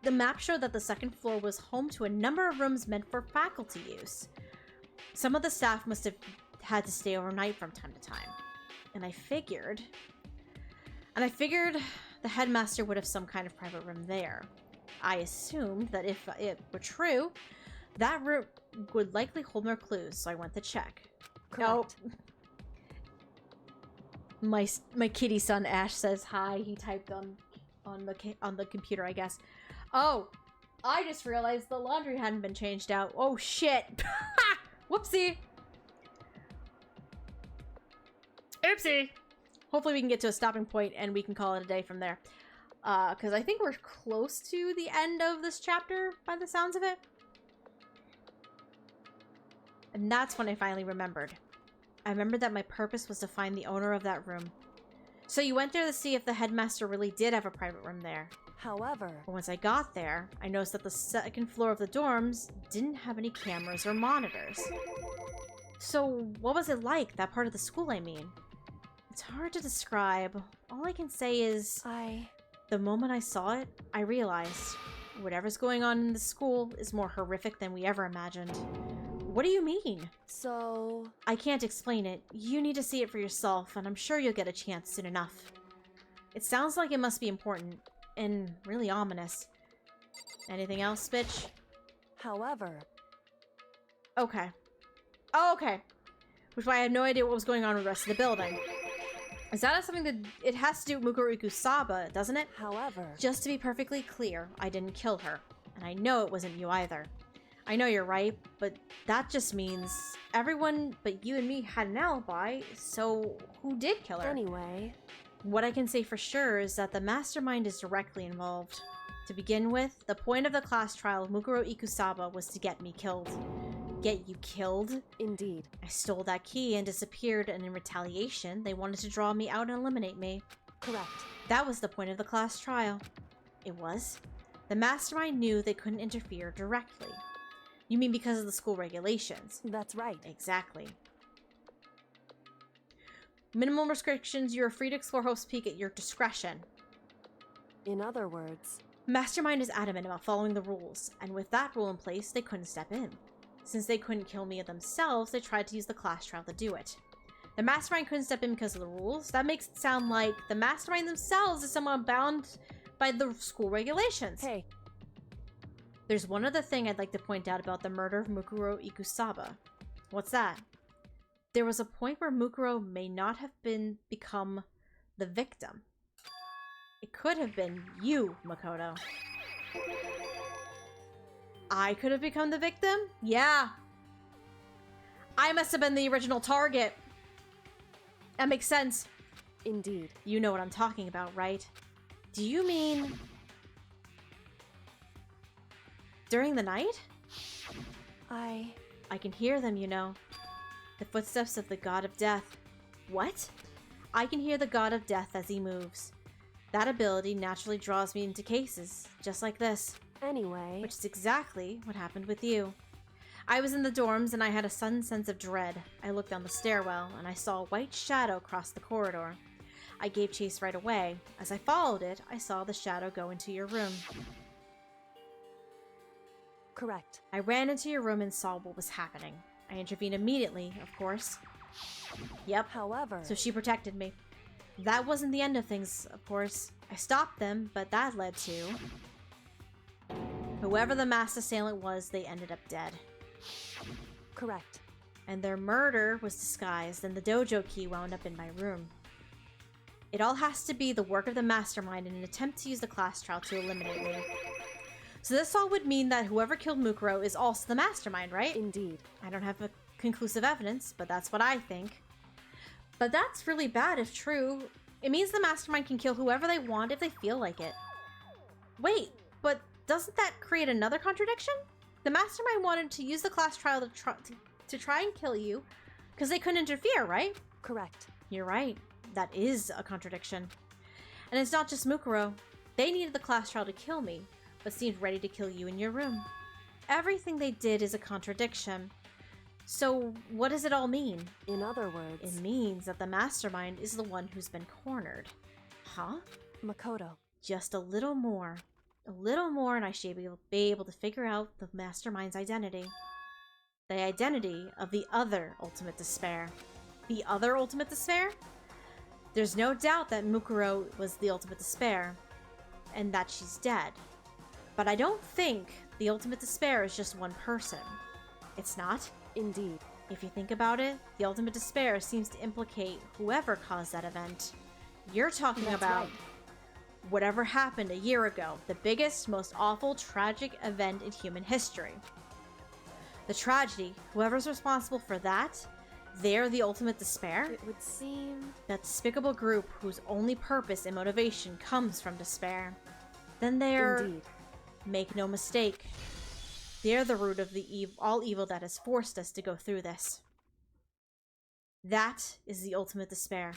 The map showed that the second floor was home to a number of rooms meant for faculty use. Some of the staff must have had to stay overnight from time to time. And I figured the headmaster would have some kind of private room there. I assumed that if it were true, that room would likely hold more clues, so I went to check. Correct. Oh. My kitty son Ash says hi. He typed on the computer, I guess. Oh, I just realized the laundry hadn't been changed out. Oh shit! Whoopsie. Oopsie. Hopefully we can get to a stopping point and we can call it a day from there. Because I think we're close to the end of this chapter by the sounds of it. And that's when I finally remembered. I remembered that my purpose was to find the owner of that room. So you went there to see if the headmaster really did have a private room there. However... But once I got there, I noticed that the second floor of the dorms didn't have any cameras or monitors. So what was it like, that part of the school I mean? It's hard to describe. All I can say is... The moment I saw it, I realized whatever's going on in the school is more horrific than we ever imagined. What do you mean? So... I can't explain it. You need to see it for yourself, and I'm sure you'll get a chance soon enough. It sounds like it must be important, and really ominous. Anything else, bitch? However... Okay. Oh, okay. Which is why I had no idea what was going on with the rest of the building. Is that something that it has to do with Mukuro Ikusaba, doesn't it? However, Just to be perfectly clear, I didn't kill her. And I know it wasn't you either. I know you're right, but that just means everyone but you and me had an alibi, so who did kill her? Anyway, what I can say for sure is that the mastermind is directly involved. To begin with, the point of the class trial of Mukuro Ikusaba was to get me killed. Get you killed? Indeed. I stole that key and disappeared, and in retaliation, they wanted to draw me out and eliminate me. Correct. That was the point of the class trial. It was. The mastermind knew they couldn't interfere directly. You mean because of the school regulations? That's right. Exactly. Minimum restrictions, you are free to explore Hope's Peak at your discretion. In other words, Mastermind is adamant about following the rules, and with that rule in place, they couldn't step in. Since they couldn't kill me themselves, they tried to use the class trial to do it. The mastermind couldn't step in because of the rules. That makes it sound like the mastermind themselves is someone bound by the school regulations. Hey. There's one other thing I'd like to point out about the murder of Mukuro Ikusaba. What's that? There was a point where Mukuro may not have become the victim. It could have been you, Makoto. I could have become the victim? Yeah. I must have been the original target. That makes sense. Indeed. You know what I'm talking about, right? Do you mean... during the night? I can hear them, you know. The footsteps of the god of death. What? I can hear the god of death as he moves. That ability naturally draws me into cases, just like this. Anyway. Which is exactly what happened with you. I was in the dorms and I had a sudden sense of dread. I looked down the stairwell and I saw a white shadow cross the corridor. I gave chase right away. As I followed it, I saw the shadow go into your room. Correct. I ran into your room and saw what was happening. I intervened immediately, of course. Yep. However... so she protected me. That wasn't the end of things, of course. I stopped them, but that led to... whoever the mass assailant was, they ended up dead. Correct. And their murder was disguised, and the dojo key wound up in my room. It all has to be the work of the mastermind in an attempt to use the class trial to eliminate me. So this all would mean that whoever killed Mukuro is also the mastermind, right? Indeed. I don't have conclusive evidence, but that's what I think. But that's really bad if true. It means the mastermind can kill whoever they want if they feel like it. Wait, but doesn't that create another contradiction? The mastermind wanted to use the class trial to try and kill you because they couldn't interfere, right? Correct. You're right. That is a contradiction. And it's not just Mukuro. They needed the class trial to kill me, but seemed ready to kill you in your room. Everything they did is a contradiction. So what does it all mean? In other words... it means that the mastermind is the one who's been cornered. Huh? Makoto. Just a little more. A little more and I should be able to figure out the mastermind's identity. The identity of the other ultimate despair. The other ultimate despair? There's no doubt that Mukuro was the ultimate despair, and that she's dead. But I don't think the ultimate despair is just one person. It's not? Indeed. If you think about it, the ultimate despair seems to implicate whoever caused that event. You're talking That's about right. whatever happened a year ago, the biggest, most awful, tragic event in human history. The tragedy, whoever's responsible for that, they're the ultimate despair? It would seem... that despicable group whose only purpose and motivation comes from despair. Then they're... Indeed. Make no mistake. They're the root of all evil that has forced us to go through this. That is the ultimate despair.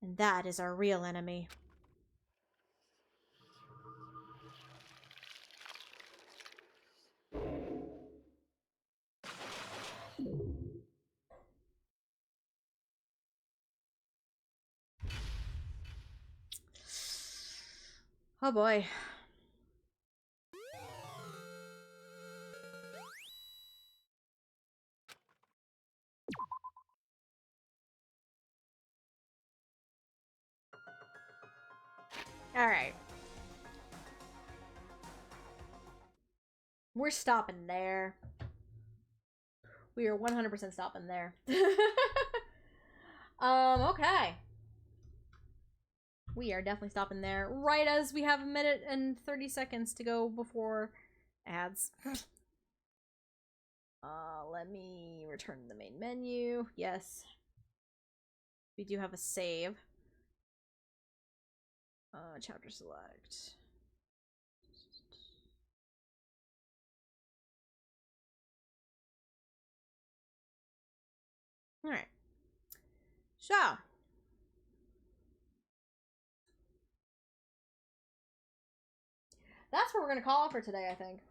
And that is our real enemy. Oh boy. Alright. We're stopping there. We are 100% stopping there. Okay. we are definitely stopping there right as we have a minute and 30 seconds to go before ads. Let me return to the main menu. Yes. We do have a save. Chapter select. Alright. So. That's what we're gonna call it for today, I think.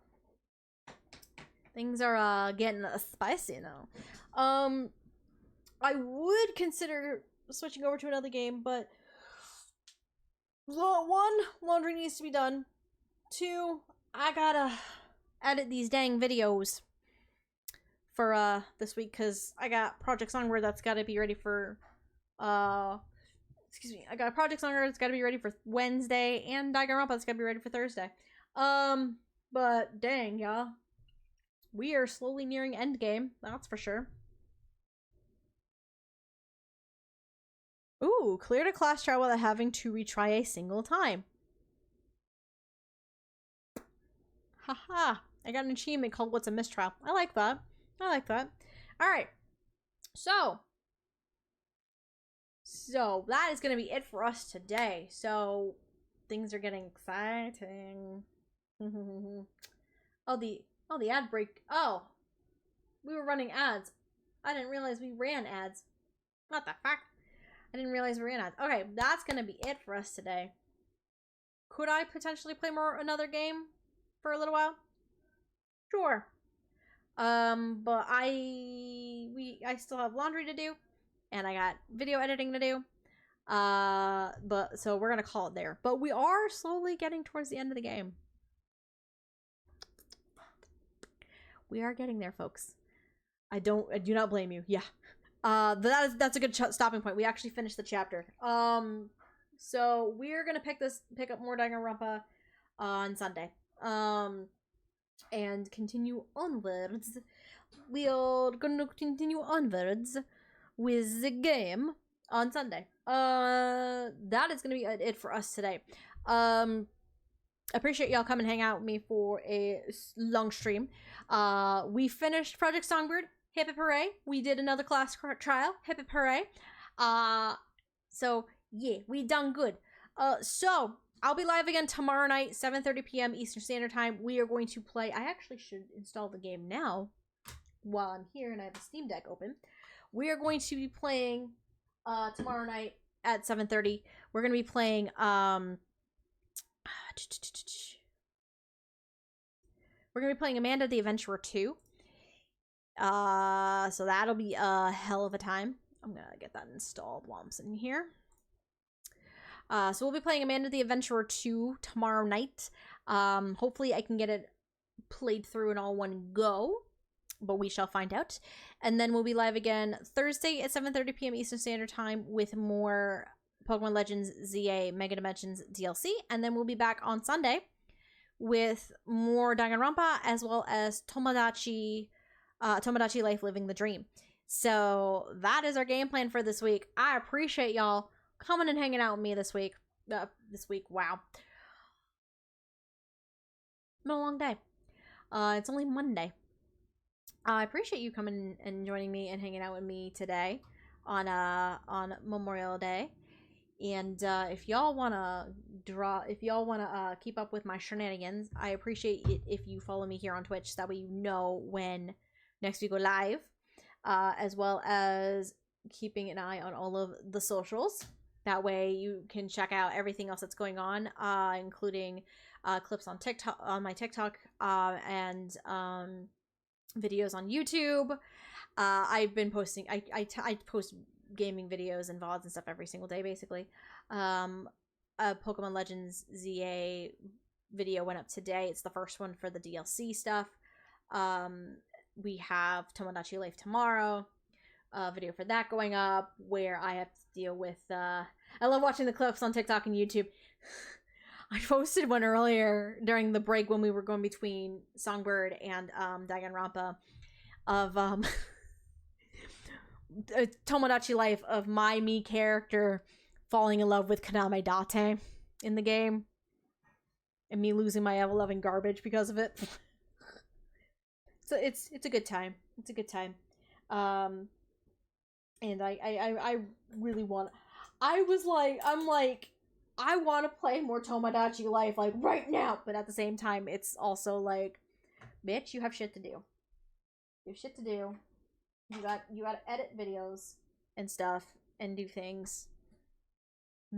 Things are getting spicy now. I would consider switching over to another game, but one, laundry needs to be done. Two, I gotta edit these dang videos for this week because I got Project Songbird that's gotta be ready for excuse me, I got Project Songbird that's gotta be ready for Wednesday, and Danganronpa that's gotta be ready for Thursday. But dang, y'all. We are slowly nearing endgame, that's for sure. Ooh, cleared a class trial without having to retry a single time. Haha, I got an achievement called What's a Mistrial. I like that. I like that. Alright. So that is going to be it for us today. So, things are getting exciting. Oh, the ad break. Oh, we were running ads. I didn't realize we ran ads. What the fuck? I didn't realize we ran ads. Okay, that's gonna be it for us today. Could I potentially play another game for a little while? Sure. But I still have laundry to do, and I got video editing to do. But so we're gonna call it there. But we are slowly getting towards the end of the game. We are getting there, folks. I do not blame you. Yeah. That's a good stopping point. We actually finished the chapter. So we're gonna pick up more Danganronpa on Sunday. And continue onwards. We are gonna continue onwards with the game on Sunday. That is gonna be it for us today. Appreciate y'all coming hang out with me for a long stream. We finished Project Songbird. Hip hip hooray. We did another class trial. Hip hip hooray. So yeah, we done good. So I'll be live again tomorrow night, 7:30 p.m. Eastern Standard Time. We are going to play. I actually should install the game now while I'm here and I have the Steam Deck open. We are going to be playing tomorrow night at 7:30. We're going to be playing we're going to be playing Amanda the Adventurer 2. So that'll be a hell of a time. I'm going to get that installed while I'm sitting here. So we'll be playing Amanda the Adventurer 2 tomorrow night. Hopefully I can get it played through in all one go, but we shall find out. And then we'll be live again Thursday at 7:30 p.m. Eastern Standard Time with more Pokemon Legends ZA Mega Dimensions DLC. And then we'll be back on Sunday with more Danganronpa as well as Tomodachi Life Living the Dream. So that is our game plan for this week. I appreciate y'all coming and hanging out with me this week. Wow. Been a long day. It's only Monday. I appreciate you coming and joining me and hanging out with me today on Memorial Day. And if y'all wanna keep up with my shenanigans, I appreciate it if you follow me here on Twitch. That way you know when next we go live, as well as keeping an eye on all of the socials. That way you can check out everything else that's going on, including clips on TikTok, on my TikTok, and videos on YouTube. I've been posting. I post gaming videos and VODs and stuff every single day, basically. A Pokemon Legends ZA video went up today. It's the first one for the DLC stuff. We have Tomodachi Life tomorrow. A video for that going up where I have to deal with I love watching the clips on TikTok and YouTube. I posted one earlier during the break when we were going between Songbird and Danganronpa of Tomodachi Life of my character falling in love with Kaname Date in the game. And me losing my ever-loving garbage because of it. So it's a good time. It's a good time. And I really want... I want to play more Tomodachi Life, like, right now! But at the same time, it's also like, bitch, you have shit to do. You have shit to do. You gotta edit videos and stuff and do things.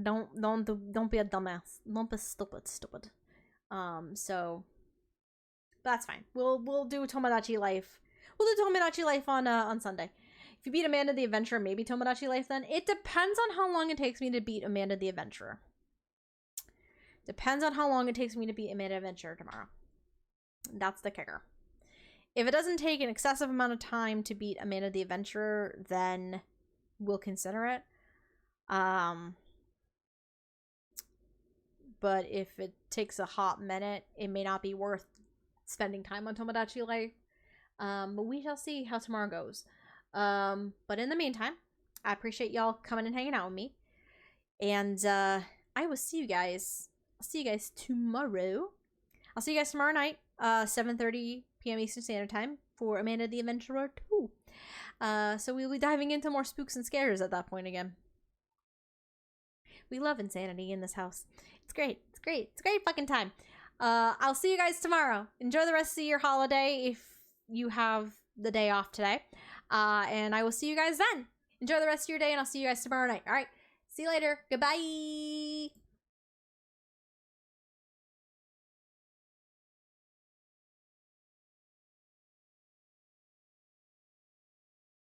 Don't be a dumbass. Don't be stupid. So that's fine. We'll do Tomodachi Life. We'll do Tomodachi Life on Sunday. If you beat Amanda the Adventurer, maybe Tomodachi Life then. It depends on how long it takes me to beat Amanda the Adventurer. Depends on how long it takes me to beat Amanda the Adventurer tomorrow. That's the kicker. If it doesn't take an excessive amount of time to beat Amanda the Adventurer, then we'll consider it. But if it takes a hot minute, it may not be worth spending time on Tomodachi Life. But we shall see how tomorrow goes. But in the meantime, I appreciate y'all coming and hanging out with me. And I will see you guys. I'll see you guys tomorrow. I'll see you guys tomorrow night, 7:30 p.m. Eastern Standard Time for Amanda the Adventurer 2. So we'll be diving into more spooks and scares at that point again. We love insanity in this house. It's great. It's great. It's a great fucking time. I'll see you guys tomorrow. Enjoy the rest of your holiday if you have the day off today. And I will see you guys then. Enjoy the rest of your day, and I'll see you guys tomorrow night. All right. See you later. Goodbye.